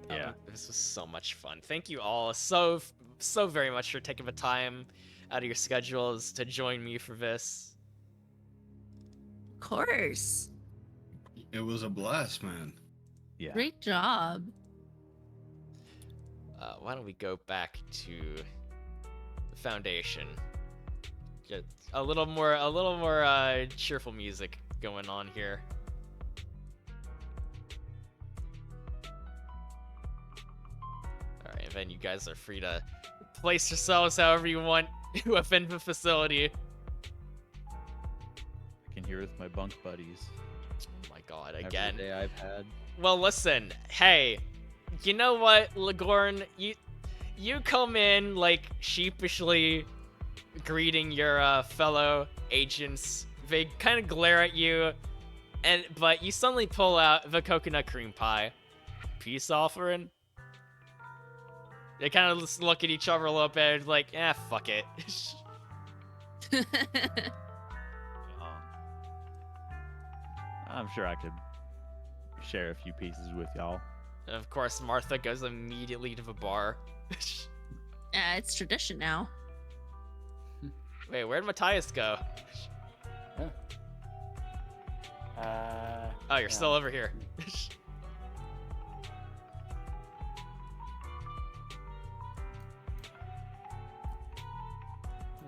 Yeah. This was so much fun. Thank you all so very much for taking the time out of your schedules to join me for this. Of course. It was a blast, man. Yeah. Great job. Why don't we go back to the foundation? Get a little more cheerful music going on here. then you guys are free to place yourselves however you want within the facility. I can hear with my bunk buddies. Oh my god, Every again. day I've had. Well, listen, hey, you know what, Lagorn, you come in like sheepishly greeting your fellow agents. They kind of glare at you, but you suddenly pull out the coconut cream pie. Peace offering. They kind of just look at each other a little bit, like, fuck it. I'm sure I could share a few pieces with y'all. And of course, Martha goes immediately to the bar. Yeah, it's tradition now. Wait, where'd Matthias go? Oh, you're still over here.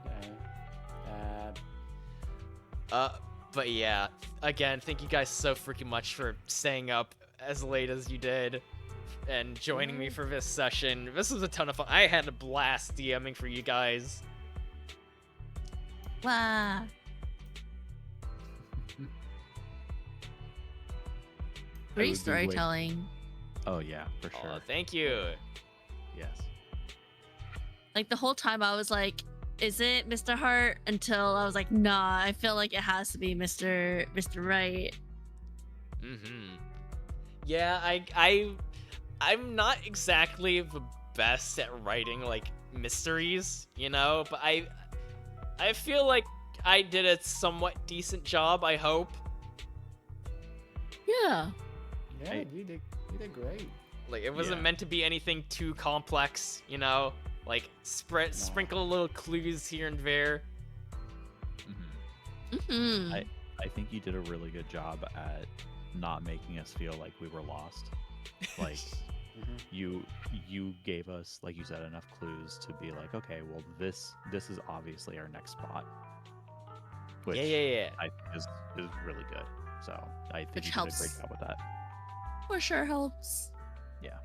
Okay. But yeah, again, thank you guys so freaking much for staying up as late as you did and joining me for this session. This was a ton of fun. I had a blast DMing for you guys. Wow. I Great would be storytelling. Oh yeah, for Oh, sure. thank you. Yes. Like the whole time I was like, is it Mr. Hart? Until I was like, nah, I feel like it has to be Mr. Wright. Mm-hmm. Yeah, I'm not exactly the best at writing like mysteries, you know, but I feel like I did a somewhat decent job, I hope. Yeah. Yeah, Hey. you did great. Like it wasn't Yeah. meant to be anything too complex, you know? Like sprinkle little clues here and there. Mm-hmm. Hmm. I think you did a really good job at not making us feel like we were lost. Like you gave us, like you said, enough clues to be like, okay, well this is obviously our next spot. Which Yeah. I think is really good. So I think Which you helps. did a great job with that. For sure helps. Yeah.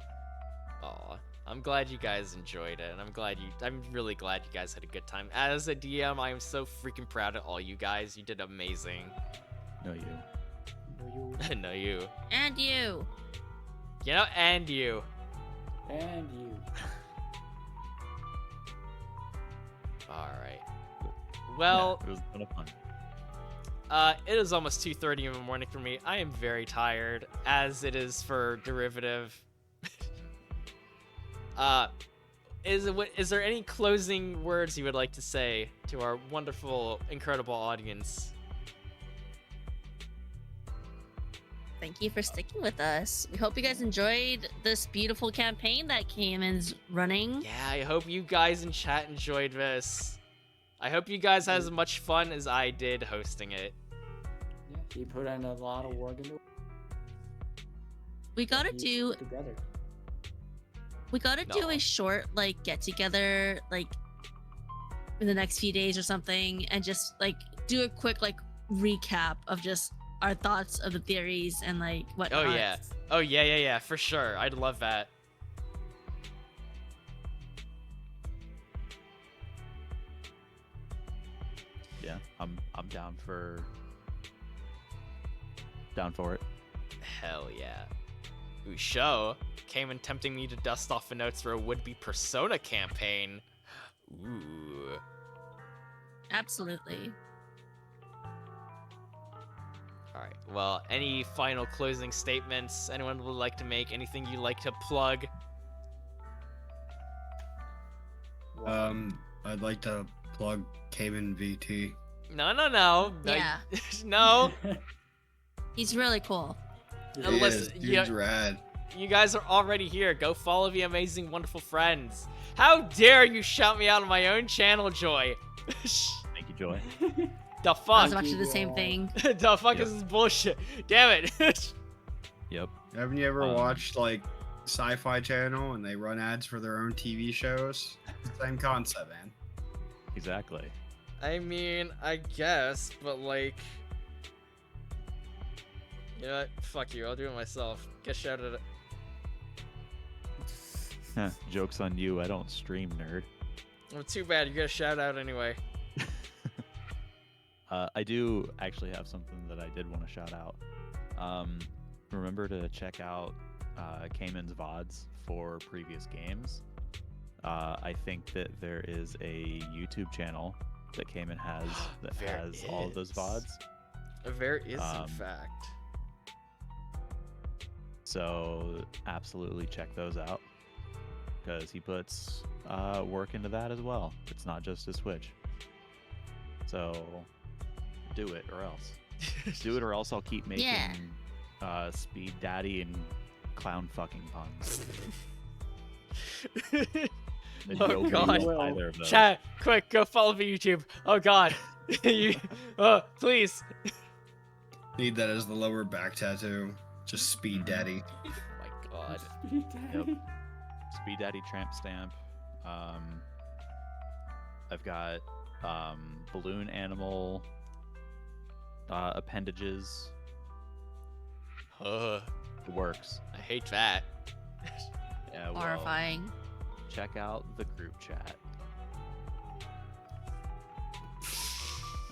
Aw, I'm glad you guys enjoyed it, and I'm really glad you guys had a good time. As a DM, I am so freaking proud of all you guys. You did amazing. No, you. You No, you. And you. You know, and you. and you. Alright. Well, Yeah, it was a ton of fun. it is almost 2:30 in the morning for me. I am very tired, as it is for Derivative. Is there any closing words you would like to say to our wonderful, incredible audience? Thank you for sticking with us. We hope you guys enjoyed this beautiful campaign that Cayman's running. Yeah, I hope you guys in chat enjoyed this. I hope you guys had as much fun as I did hosting it. Yeah, he put in a lot of work into it. We gotta He do put together. No. a short like get together like in the next few days or something, and just like do a quick like recap of just our thoughts of the theories and like what. Oh yeah, for sure. I'd love that. Yeah, I'm down for it. Hell yeah. Usho came in tempting me to dust off the notes for a would-be Persona campaign. Ooh. Absolutely. Alright, well, any final closing statements anyone would like to make? Anything you'd like to plug? I'd like to plug Cayman VT. No. Yeah. No. He's really cool. Oh, He listen, is, dude's yeah. rad. You guys are already here. Go follow the amazing, wonderful friends. How dare you shout me out on my own channel, Joy? Thank you, Joy. The I fuck? was about to do the same thing. The fuck Yep. is this bullshit? Damn it. Yep. Haven't you ever Um, watched like Sci-Fi Channel and they run ads for their own TV shows? Same concept, man. Exactly. I mean, I guess, but like... You know what? Fuck you, I'll do it myself. Get shouted at. Joke's on you. I don't stream, nerd. Well, too bad. You got a shout out anyway. I do actually have something that I did want to shout out. Remember to check out Cayman's VODs for previous games. I think that there is a YouTube channel that Cayman has that There has all of those is. VODs. There is, in Um, fact. So absolutely check those out because he puts work into that as well. It's not just his Switch. So do it or else. Do it or else I'll keep making Speed Daddy and clown fucking puns. And Oh, nobody God. will either of those. Chat, quick, go follow me YouTube. Oh God, please. Need that as the lower back tattoo. Just Speed Daddy. Oh my God. Yep. Speed Daddy tramp stamp. I've got balloon animal appendages. Ugh, It works. I hate that. Yeah, well, Horrifying. check out the group chat.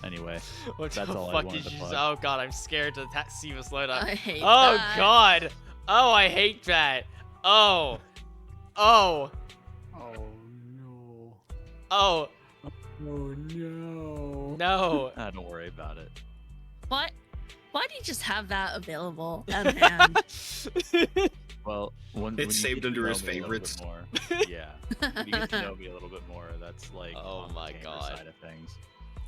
Anyway, What That's the all I fuck wanted did to you? plug. Oh God, I'm scared to see this load up. I hate Oh that. God. Oh, I hate that. Oh. Oh. Oh no. Oh. Oh no. No. don't worry about it. What? Why do you just have that available at hand? Well, when It's you saved get to under know his me a little bit favorites. more, yeah, when you get to know me a little bit more, that's like Oh on the my gamer God. side of things.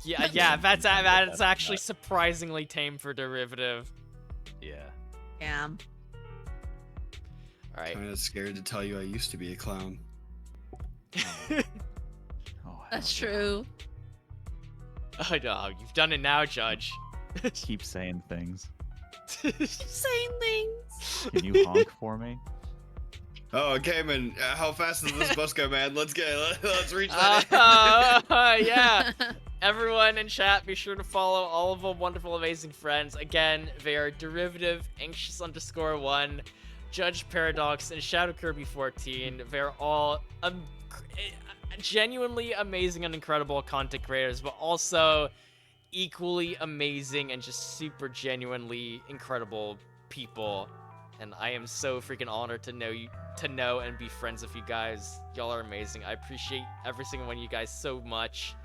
Yeah, Yeah, that's sometimes that that's is actually nuts. surprisingly tame for derivative. Yeah. Damn. All right. Kinda scared to tell you I used to be a clown. Oh, That's hell yeah. true. Oh no, you've done it now, Judge. Keep saying things. Keep saying things. Can you honk for me? Oh, Cayman, how fast does this bus go, man? Let's reach that. Yeah. Everyone in chat, be sure to follow all of our wonderful, amazing friends. Again, they are Derivative, Anxious_1, Judge Paradox, and Shadow Kirby 14. They're all genuinely amazing and incredible content creators, but also equally amazing and just super genuinely incredible people. And I am so freaking honored to know and be friends with you guys. Y'all are amazing. I appreciate every single one of you guys so much.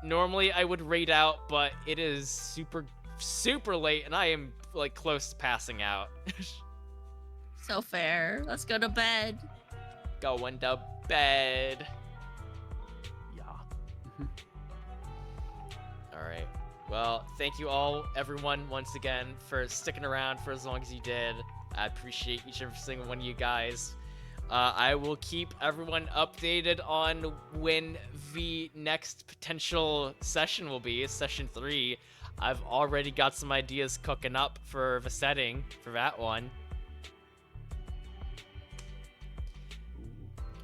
Normally I would raid out, but it is super late and I am like close to passing out. So fair. Let's go to bed. Going to bed. Yeah. Alright. Well, thank you all, everyone, once again, for sticking around for as long as you did. I appreciate each and every single one of you guys. I will keep everyone updated on when the next potential session will be, session 3. I've already got some ideas cooking up for the setting for that one.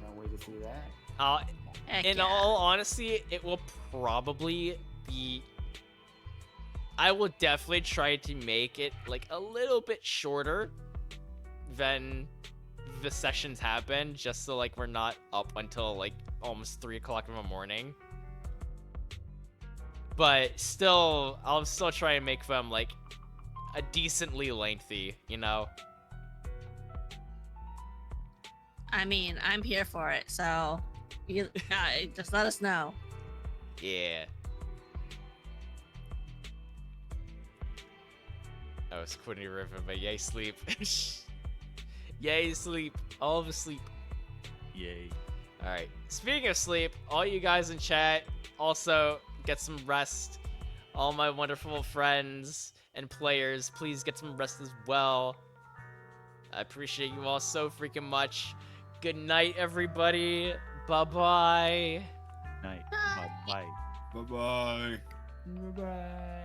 Can't wait to see that. Heck In yeah. all honesty, it will probably be... I will definitely try to make it like a little bit shorter than the sessions have been, just so like we're not up until like almost 3 o'clock in the morning. But still, I'll still try and make them like a decently lengthy, you know? I mean, I'm here for it, so you just let us know. Yeah. Oh, it's Quinny River, but yay sleep. Yay sleep. All of us sleep. Yay. Alright. Speaking of sleep, all you guys in chat also get some rest. All my wonderful friends and players, please get some rest as well. I appreciate you all so freaking much. Good night, everybody. Bye-bye. Night. Bye. Bye bye. Bye bye.